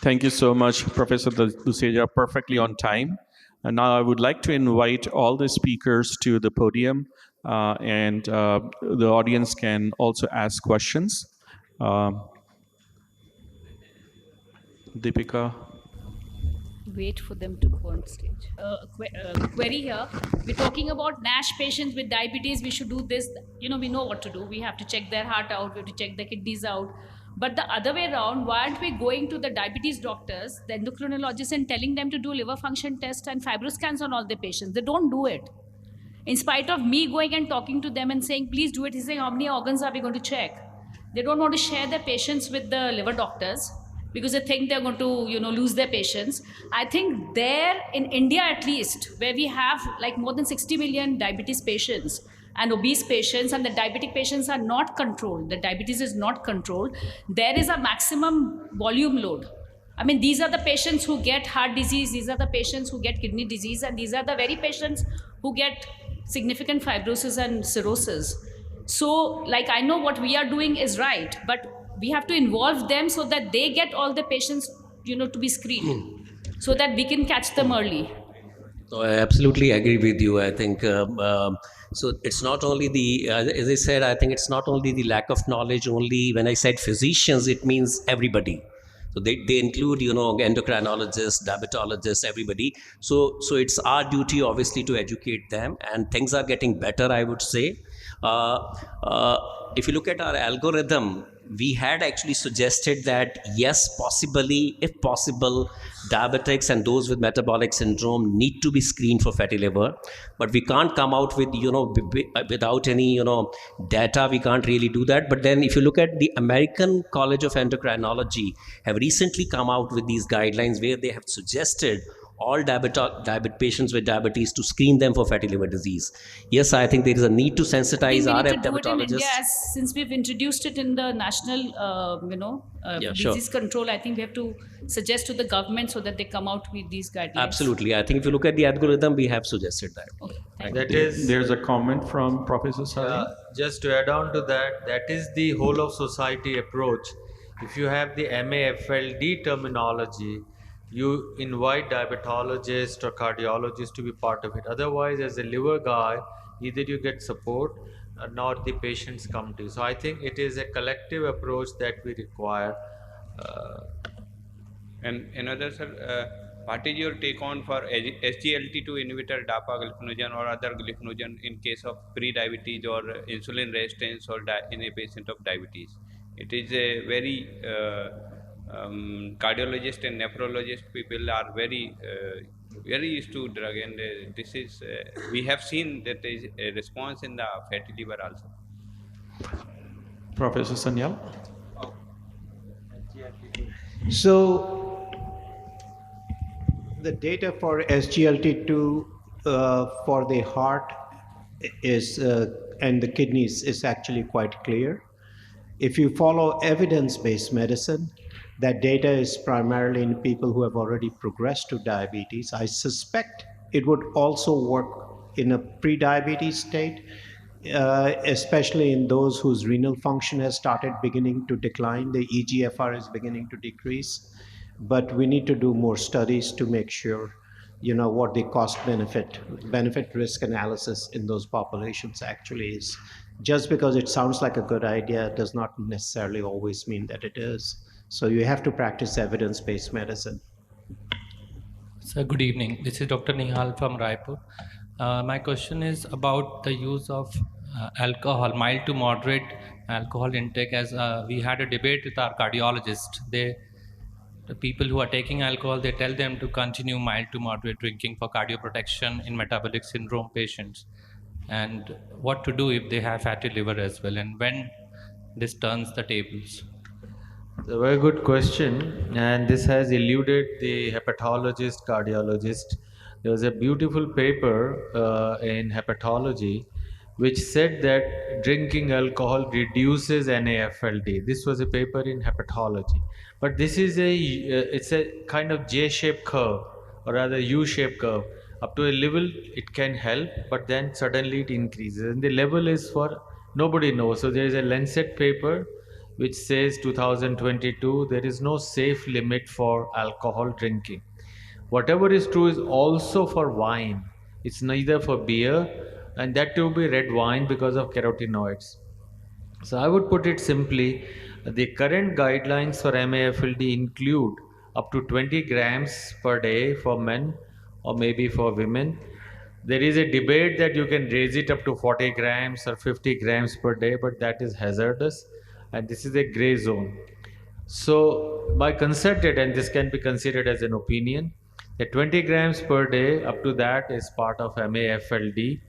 Thank you so much, Professor Duseja, perfectly on time. And now I would like to invite all the speakers to the podium, and the audience can also ask questions. Deepika. Wait for them to go on stage. Query here. We're talking about NASH patients with diabetes. We should do this. We know what to do. We have to check their heart out. We have to check their kidneys out. But the other way around, why aren't we going to the diabetes doctors, the endocrinologists, and telling them to do liver function tests and fibroscans on all the patients? They don't do it. In spite of me going and talking to them and saying, please do it, he's saying, how many organs are we going to check? They don't want to share their patients with the liver doctors because they think they're going to, lose their patients. I think there, in India at least, where we have like more than 60 million diabetes patients, and obese patients, and the diabetic patients are not controlled, the diabetes is not controlled, there is a maximum volume load. I mean, these are the patients who get heart disease, these are the patients who get kidney disease, and these are the very patients who get significant fibrosis and cirrhosis. So, I know what we are doing is right, but we have to involve them so that they get all the patients, to be screened, so that we can catch them early. So I absolutely agree with you. I think so. It's not only the, as I said, I think it's not only the lack of knowledge. Only when I said physicians, it means everybody. So they include, endocrinologists, diabetologists, everybody. So it's our duty, obviously, to educate them. And things are getting better, I would say. If you look at our algorithm, we had actually suggested that, yes, possibly, if possible, diabetics and those with metabolic syndrome need to be screened for fatty liver. But we can't come out with, without any, data, we can't really do that. But then if you look at the American College of Endocrinology have recently come out with these guidelines where they have suggested all patients with diabetes to screen them for fatty liver disease. Yes, I think there is a need to sensitize our diabetologists. Since we've introduced it in the national, disease control, I think we have to suggest to the government so that they come out with these guidelines. Absolutely. I think if you look at the algorithm, we have suggested that. Okay, There's a comment from Professor Sari. Just to add on to that, that is the whole of society approach. If you have the MAFLD terminology, you invite diabetologists or cardiologists to be part of it. Otherwise, as a liver guy, either you get support nor the patients come to you. So I think it is a collective approach that we require. And another, sir, what is your take on for SGLT2 inhibitor, dapagliflozin or other gliflozin in case of pre-diabetes or insulin resistance or in a patient of diabetes? It is a very cardiologist and nephrologist people are very used to drug, and this is we have seen that there is a response in the fatty liver also. Professor Sanyal. So the data for SGLT2 for the heart is and the kidneys is actually quite clear. If you follow evidence-based medicine, that data is primarily in people who have already progressed to diabetes. I suspect it would also work in a pre-diabetes state, especially in those whose renal function has started beginning to decline. The EGFR is beginning to decrease, but we need to do more studies to make sure, what the benefit risk analysis in those populations actually is. Just because it sounds like a good idea does not necessarily always mean that it is. So you have to practice evidence-based medicine. Sir, good evening. This is Dr. Nihal from Raipur. My question is about the use of alcohol, mild to moderate alcohol intake. As we had a debate with our cardiologist, the people who are taking alcohol, they tell them to continue mild to moderate drinking for cardioprotection in metabolic syndrome patients, and what to do if they have fatty liver as well, and when this turns the tables. A very good question, and this has eluded the hepatologist, cardiologist. There was a beautiful paper in hepatology which said that drinking alcohol reduces NAFLD. This was a paper in hepatology, but this is it's a kind of J-shaped curve, or rather U-shaped curve. Up to a level it can help, but then suddenly it increases, and the level is for nobody knows. So there is a Lancet paper which says 2022 there is no safe limit for alcohol drinking. Whatever is true is also for wine. It's neither for beer, and that too be red wine because of carotenoids. So I would put it simply, the current guidelines for MAFLD include up to 20 grams per day for men or maybe for women. There is a debate that you can raise it up to 40 grams or 50 grams per day, but that is hazardous, and this is a gray zone. So by concerted, and this can be considered as an opinion, that 20 grams per day up to that is part of MAFLD,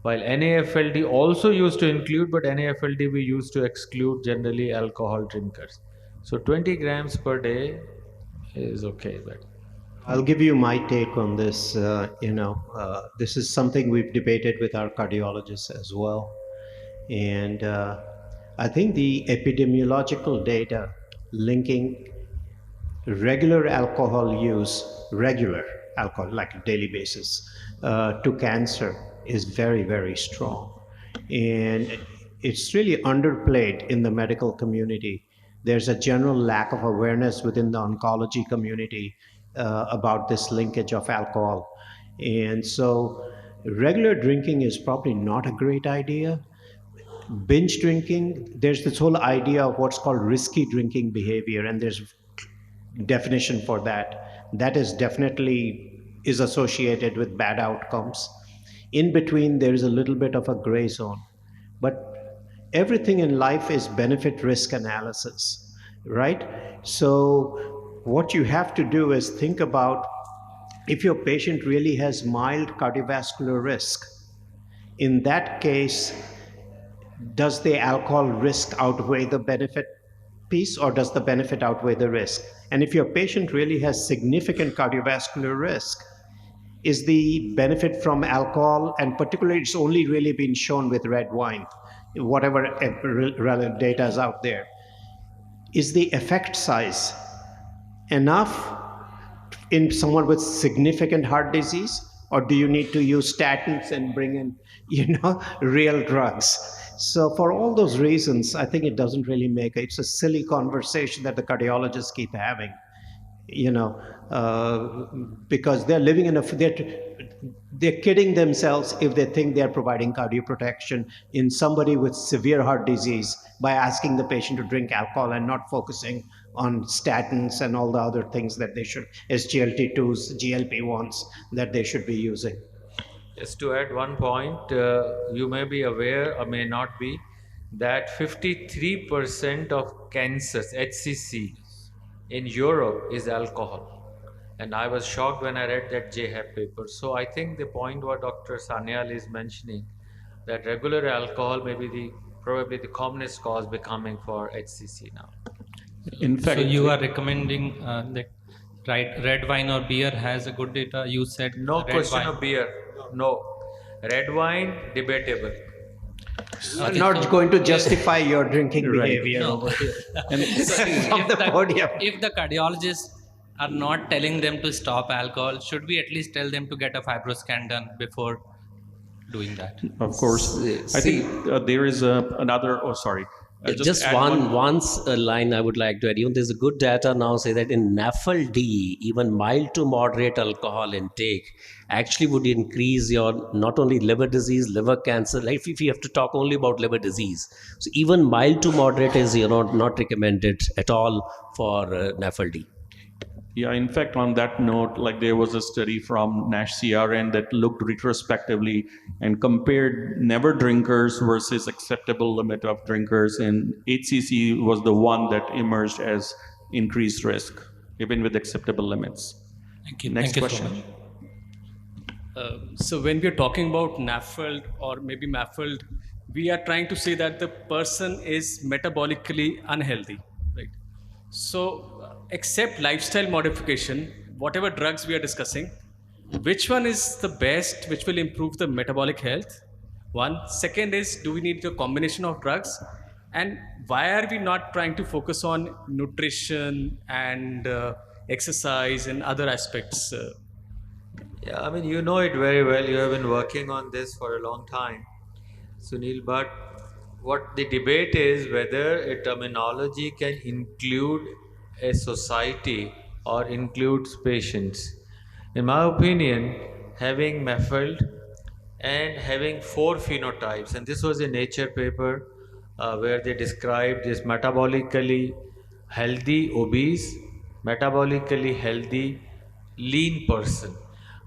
while NAFLD also used to include, but NAFLD we used to exclude generally alcohol drinkers. So 20 grams per day is okay. But I'll give you my take on this. This is something we've debated with our cardiologists as well. And I think the epidemiological data linking regular alcohol use, like a daily basis, to cancer is very, very strong. And it's really underplayed in the medical community. There's a general lack of awareness within the oncology community about this linkage of alcohol. And so regular drinking is probably not a great idea. Binge drinking, there's this whole idea of what's called risky drinking behavior, and there's definition for that. That is definitely is associated with bad outcomes. In between, there is a little bit of a gray zone. But everything in life is benefit risk analysis, right? So what you have to do is think about if your patient really has mild cardiovascular risk. In that case, does the alcohol risk outweigh the benefit piece, or does the benefit outweigh the risk? And if your patient really has significant cardiovascular risk, is the benefit from alcohol, and particularly it's only really been shown with red wine, whatever relevant data is out there, is the effect size enough in someone with significant heart disease, or do you need to use statins and bring in, real drugs? So for all those reasons, I think it doesn't really it's a silly conversation that the cardiologists keep having, because they're living in they're kidding themselves if they think they're providing cardioprotection in somebody with severe heart disease by asking the patient to drink alcohol and not focusing on statins and all the other things that they should, SGLT2s, GLP-1s, that they should be using. Just to add one point, you may be aware or may not be that 53% of cancers, HCC, in Europe is alcohol. And I was shocked when I read that JHAP paper. So I think the point what Dr. Sanyal is mentioning, that regular alcohol may be probably the commonest cause becoming for HCC now. In fact, so you are recommending that red wine or beer has a good data? You said no red question wine. of beer. No. Red wine, debatable. You're not going to justify your drinking Right. behavior No. over here. So From the podium. if the cardiologists are not telling them to stop alcohol, should we at least tell them to get a fibroscan done before doing that? Of course. I think there is another, oh, sorry. Just add one line I would like to add. Even there's a good data now say that in NAFLD, even mild to moderate alcohol intake actually would increase your not only liver disease, liver cancer. Like if you have to talk only about liver disease, so even mild to moderate is not recommended at all for NAFLD. Yeah, in fact, on that note, like there was a study from Nash CRN that looked retrospectively and compared never drinkers versus acceptable limit of drinkers, and HCC was the one that emerged as increased risk, even with acceptable limits. Thank you. Next Thank you so question. much. So when we are talking about NAFLD or maybe MAFLD, we are trying to say that the person is metabolically unhealthy, right? So except lifestyle modification, whatever drugs we are discussing, which one is the best, which will improve the metabolic health? One. Second is, do we need a combination of drugs? And why are we not trying to focus on nutrition and exercise and other aspects? Yeah, I mean, you know it very well. You have been working on this for a long time, Sunil. But what the debate is whether a terminology can include a society or includes patients. In my opinion, having MAFLD and having 4 phenotypes, and this was a Nature paper where they described this metabolically healthy obese, metabolically healthy lean person,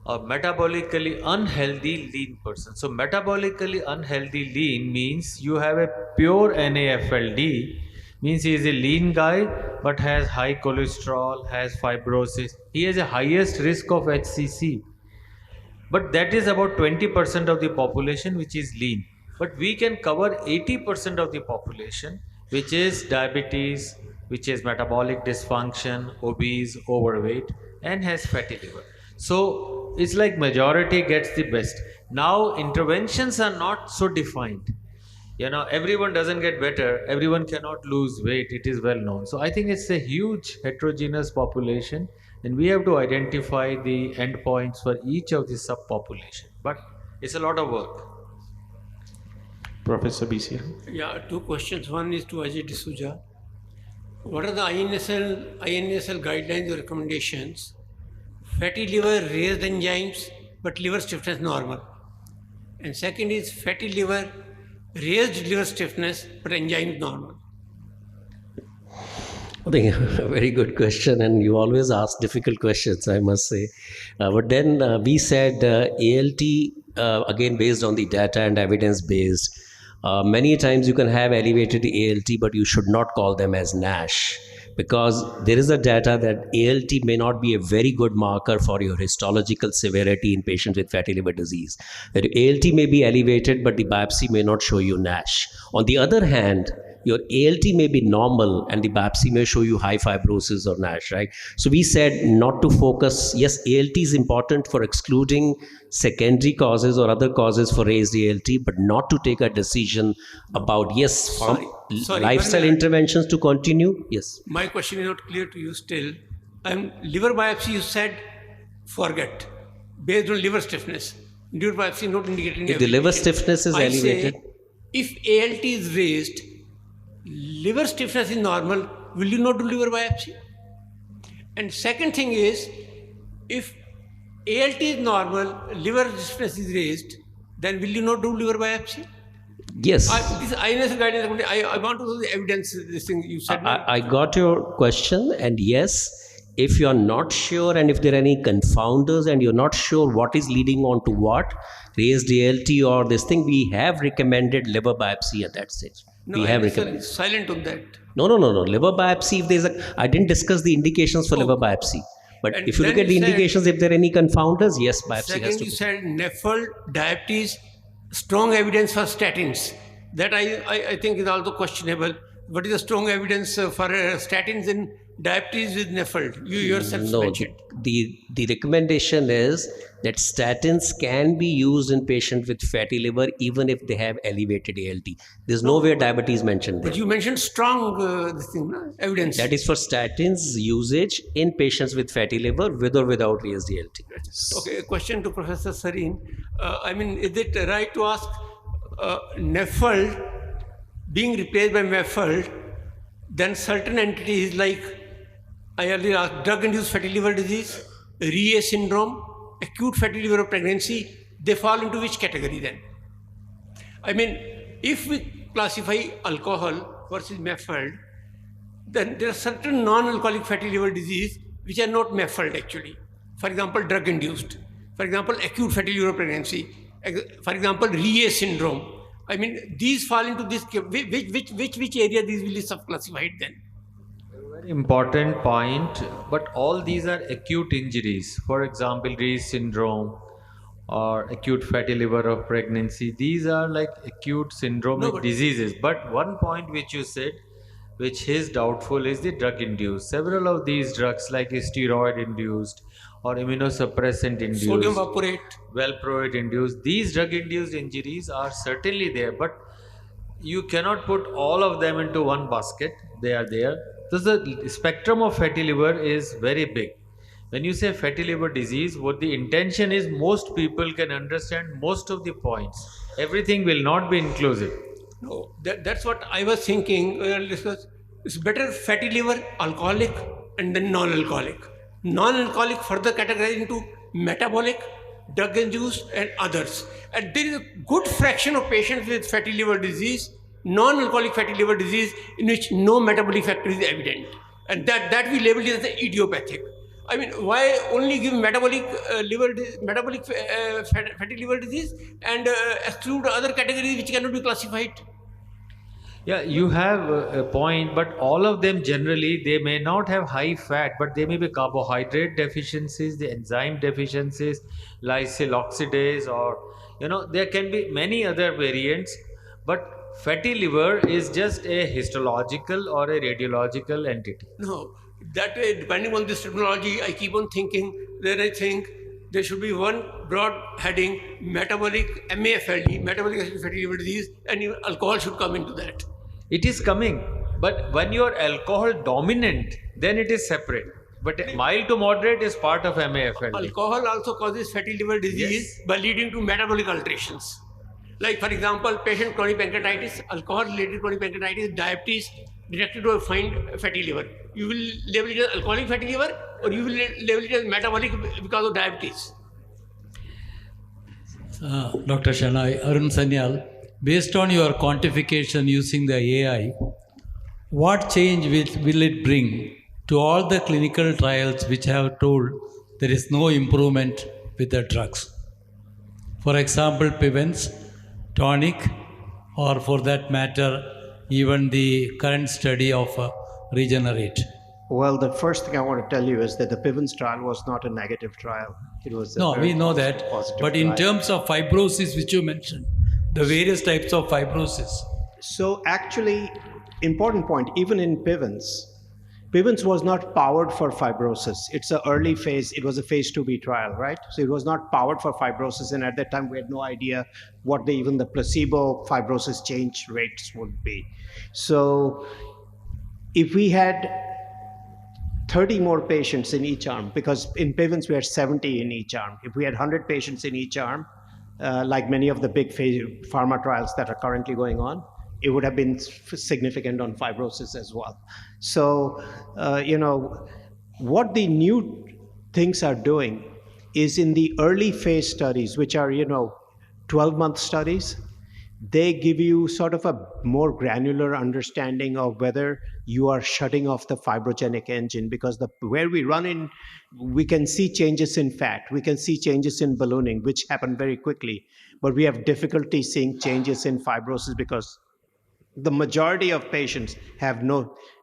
or metabolically unhealthy lean person. So metabolically unhealthy lean means you have a pure NAFLD, means he is a lean guy but has high cholesterol, has fibrosis. He has a highest risk of HCC. But that is about 20% of the population which is lean. But we can cover 80% of the population which is diabetes, which is metabolic dysfunction, obese, overweight, and has fatty liver. So it's like majority gets the best. Now interventions are not so defined. Everyone doesn't get better, everyone cannot lose weight, it is well known. So I think it's a huge heterogeneous population, and we have to identify the endpoints for each of the subpopulation. But it's a lot of work. Professor BCR. Yeah, 2 questions. One is to Ajay D'Souza. What are the INSL guidelines or recommendations? Fatty liver raised enzymes, but liver stiffness normal. And second is fatty liver raised liver stiffness, but enzymes normal. I think a very good question, and you always ask difficult questions, I must say. But then we said ALT, again based on the data and evidence based, many times you can have elevated ALT, but you should not call them as NASH, because there is a data that ALT may not be a very good marker for your histological severity in patients with fatty liver disease. That ALT may be elevated, but the biopsy may not show you NASH. On the other hand, your ALT may be normal and the biopsy may show you high fibrosis or NASH, right? So we said not to focus. Yes, ALT is important for excluding secondary causes or other causes for raised ALT, but not to take a decision about, Sorry, lifestyle interventions to continue. Yes. My question is not clear to you still. Liver biopsy, you said, forget, based on liver stiffness. Liver biopsy not indicating If the liver stiffness is elevated. If ALT is raised, liver stiffness is normal, will you not do liver biopsy? And second thing is, if ALT is normal, liver resistance is raised, then will you not do liver biopsy? Yes. This INS guidance, I want to know the evidence, this thing you said. I got your question, and yes, if you're not sure and if there are any confounders and you're not sure what is leading on to what, raised ALT or this thing, we have recommended liver biopsy at that stage. No, we have I'm recommended. silent on that. No. Liver biopsy, if there's I didn't discuss the indications for liver biopsy. But And if you look then at the you said- indications, if there are any confounders, yes, biopsy has Second, to you be. said NAFLD, diabetes, strong evidence for statins. That I think is also questionable. What is the strong evidence for statins in diabetes with NAFLD? You yourself No, mentioned. the recommendation is that statins can be used in patients with fatty liver even if they have elevated ALT. There's nowhere diabetes mentioned there. But you mentioned strong this thing, no? Evidence. That is for statins usage in patients with fatty liver with or without raised ALT. Okay, a question to Professor Sareen. Is it right to ask NAFLD being replaced by MAFLD, then certain entities like I earlier asked drug-induced fatty liver disease, Reye syndrome, acute fatty liver pregnancy, they fall into which category then? If we classify alcohol versus MAFLD, then there are certain non-alcoholic fatty liver disease which are not MAFLD actually. For example, drug-induced. For example, acute fatty liver pregnancy. For example, Reye syndrome. These fall into this. Which area these will be subclassified then? Very important point, but all these are acute injuries. For example, Reye syndrome or acute fatty liver of pregnancy. These are like acute syndromic diseases. But one point which you said, which is doubtful, is the drug-induced. Several of these drugs like steroid-induced or immunosuppressant-induced, Sodium valproate. valproate-induced, these drug-induced injuries are certainly there, but you cannot put all of them into one basket. They are there. So the spectrum of fatty liver is very big. When you say fatty liver disease, what the intention is, most people can understand most of the points. Everything will not be inclusive. No, that's what I was thinking. It's better fatty liver, alcoholic, and then non-alcoholic. Non-alcoholic further categorized into metabolic, drug-induced, and others. And there is a good fraction of patients with fatty liver disease, non-alcoholic fatty liver disease, in which no metabolic factor is evident. And that we label it as idiopathic. Why only give metabolic fatty liver disease and exclude other categories which cannot be classified? Yeah, you have a point, but all of them generally, they may not have high fat, but they may be carbohydrate deficiencies, the enzyme deficiencies, lysyl oxidase, or there can be many other variants, but fatty liver is just a histological or a radiological entity. No, that way, depending on this terminology, I keep on thinking, then I think there should be one broad heading, metabolic MAFLD, metabolic fatty liver disease, and even alcohol should come into that. It is coming, but when you are alcohol dominant, then it is separate. But mild to moderate is part of MAFLD. Alcohol also causes fatty liver disease by leading to metabolic alterations. Like, for example, patient chronic pancreatitis, alcohol-related chronic pancreatitis, diabetes, directed to find fatty liver. You will label it as alcoholic fatty liver, or you will label it as metabolic because of diabetes. Dr. Shanai, Arun Sanyal, based on your quantification using the AI, what change will it bring to all the clinical trials which have told there is no improvement with the drugs? For example, Pivens, tonic, or for that matter, even the current study of Regenerate. Well, the first thing I want to tell you is that the Pivens trial was not a negative trial. It was a No, very we know that. positive But in trial. terms of fibrosis, which you mentioned, the various types of fibrosis. So actually, important point, even in Pivens was not powered for fibrosis. It's an early phase, it was a phase 2B trial, right? So it was not powered for fibrosis, and at that time we had no idea what even the placebo fibrosis change rates would be. So if we had 30 more patients in each arm, because in Pivens we had 70 in each arm. If we had 100 patients in each arm, like many of the big pharma trials that are currently going on, it would have been significant on fibrosis as well. So, what the new things are doing is in the early phase studies, which are, 12-month studies. They give you sort of a more granular understanding of whether you are shutting off the fibrogenic engine, because where we run in, we can see changes in fat, we can see changes in ballooning, which happen very quickly, but we have difficulty seeing changes in fibrosis because the majority of patients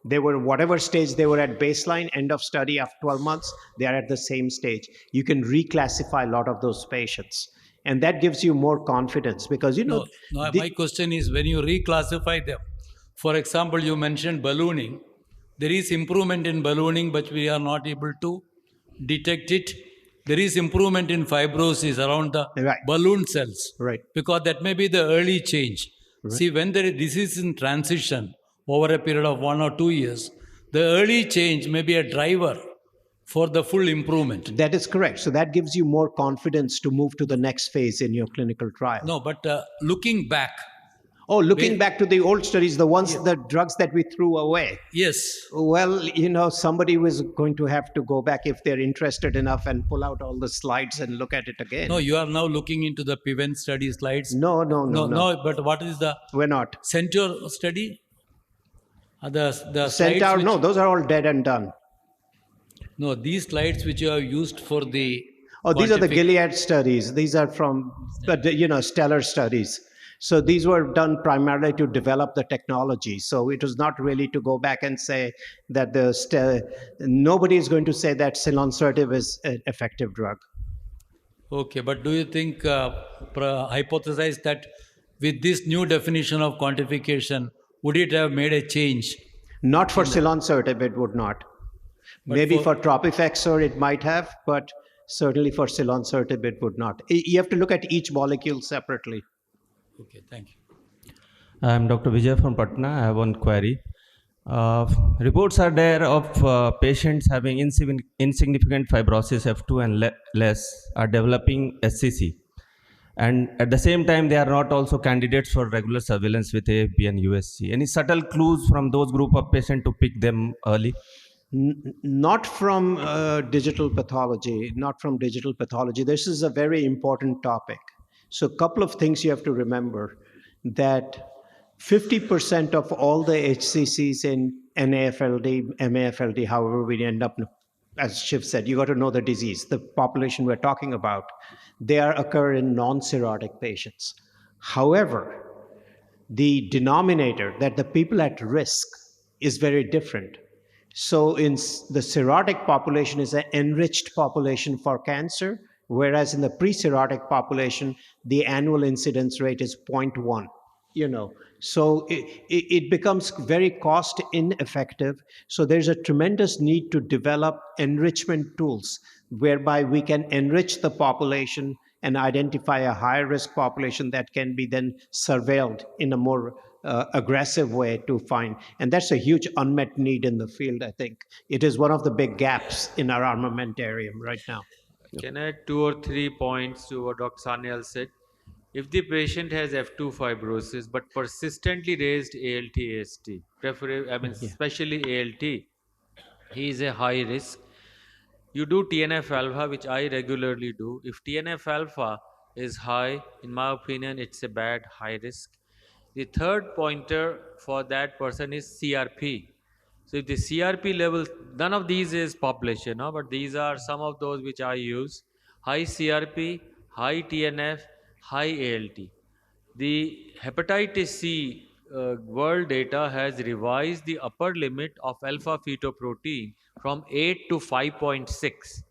they were whatever stage they were at baseline, end of study after 12 months, they are at the same stage. You can reclassify a lot of those patients. And that gives you more confidence because, my question is when you reclassify them, for example, you mentioned ballooning. There is improvement in ballooning, but we are not able to detect it. There is improvement in fibrosis around the balloon cells. Right. Because that may be the early change. Right. See, when there is disease in transition over a period of 1 or 2 years, the early change may be a driver for the full improvement. That is correct. So that gives you more confidence to move to the next phase in your clinical trial. No, but looking back. Oh, looking back to the old studies, the drugs that we threw away. Yes. Well, somebody was going to have to go back if they're interested enough and pull out all the slides and look at it again. No, you are now looking into the PIVEN study slides. No. But what is the We're not. Centaur study? The Centaur, no, those are all dead and done. No, these slides which you have used for the... Oh, these are the Gilead studies. These are from, stellar studies. So these were done primarily to develop the technology. So it was not really to go back and say that nobody is going to say that selonsertib is an effective drug. Okay, but do you think, hypothesize that with this new definition of quantification, would it have made a change? Not for selonsertib, it would not. Maybe for tropifexor it might have, but certainly for selonsertib it would not. You have to look at each molecule separately. Okay, thank you. I'm Dr. Vijay from Patna. I have one query. Reports are there of patients having insignificant fibrosis F2 and less are developing SCC. And at the same time, they are not also candidates for regular surveillance with AFB and USC. Any subtle clues from those group of patients to pick them early? Not from digital pathology, not from digital pathology. This is a very important topic. So a couple of things you have to remember, that 50% of all the HCCs in NAFLD, MAFLD, however we end up, as Shiv said, you got to know the disease, the population we're talking about, they occur in non-cirrhotic patients. However, the denominator, that the people at risk, is very different. So in the cirrhotic population is an enriched population for cancer, whereas in the pre-cirrhotic population, the annual incidence rate is 0.1. So it becomes very cost ineffective. So there's a tremendous need to develop enrichment tools whereby we can enrich the population and identify a higher risk population that can be then surveilled in a more aggressive way to find. And that's a huge unmet need in the field, I think. It is one of the big gaps in our armamentarium right now. Can I add 2 or 3 points to what Dr. Sanyal said? If the patient has F2 fibrosis but persistently raised ALT, AST, especially ALT, he is a high risk. You do TNF alpha, which I regularly do. If TNF alpha is high, in my opinion, it's a bad high risk. The third pointer for that person is CRP. So if the CRP level, none of these is population, but these are some of those which I use. High CRP, high TNF, high ALT. The hepatitis C world data has revised the upper limit of alpha fetoprotein from 8 to 5.6.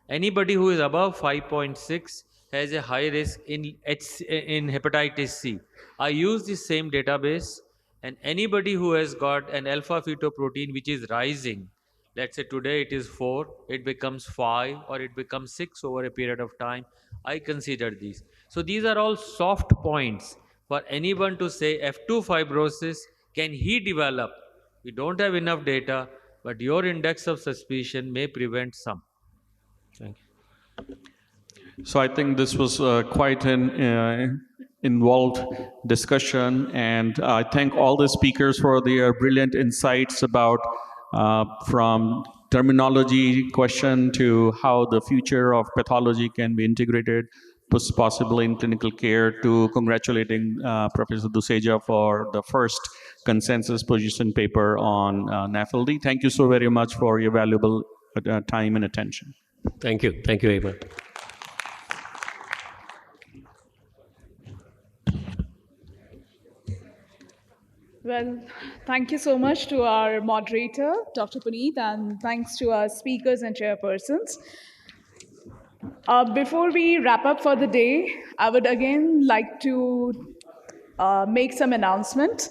Anybody who is above 5.6 has a high risk in hepatitis C. I use the same database, and anybody who has got an alpha fetoprotein which is rising, let's say today it is 4, it becomes 5, or it becomes 6 over a period of time, I consider these. So these are all soft points for anyone to say F2 fibrosis, can he develop? We don't have enough data, but your index of suspicion may prevent some. Thank you. So I think this was quite an involved discussion, and I thank all the speakers for their brilliant insights about from terminology question to how the future of pathology can be integrated, possibly in clinical care, to congratulating Professor Duseja for the first consensus position paper on NAFLD. Thank you so very much for your valuable time and attention. Thank you. Thank you very much. Well, thank you so much to our moderator, Dr. Puneet, and thanks to our speakers and chairpersons. Before we wrap up for the day, I would again like to make some announcement.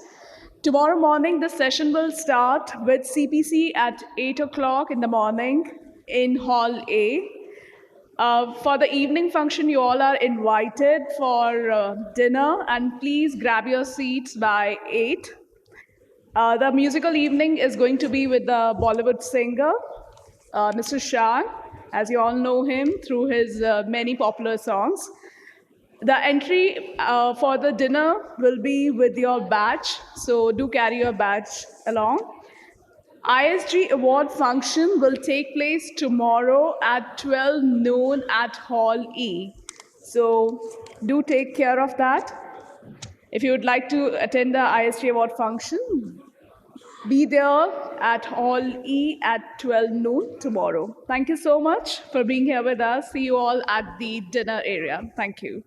Tomorrow morning, the session will start with CPC at 8 o'clock in the morning in Hall A. For the evening function, you all are invited for dinner, and please grab your seats by 8. The musical evening is going to be with the Bollywood singer, Mr. Shah, as you all know him through his many popular songs. The entry for the dinner will be with your badge, so do carry your badge along. ISG award function will take place tomorrow at 12 noon at Hall E. So do take care of that. If you would like to attend the ISG award function, be there at Hall E at 12 noon tomorrow. Thank you so much for being here with us. See you all at the dinner area. Thank you.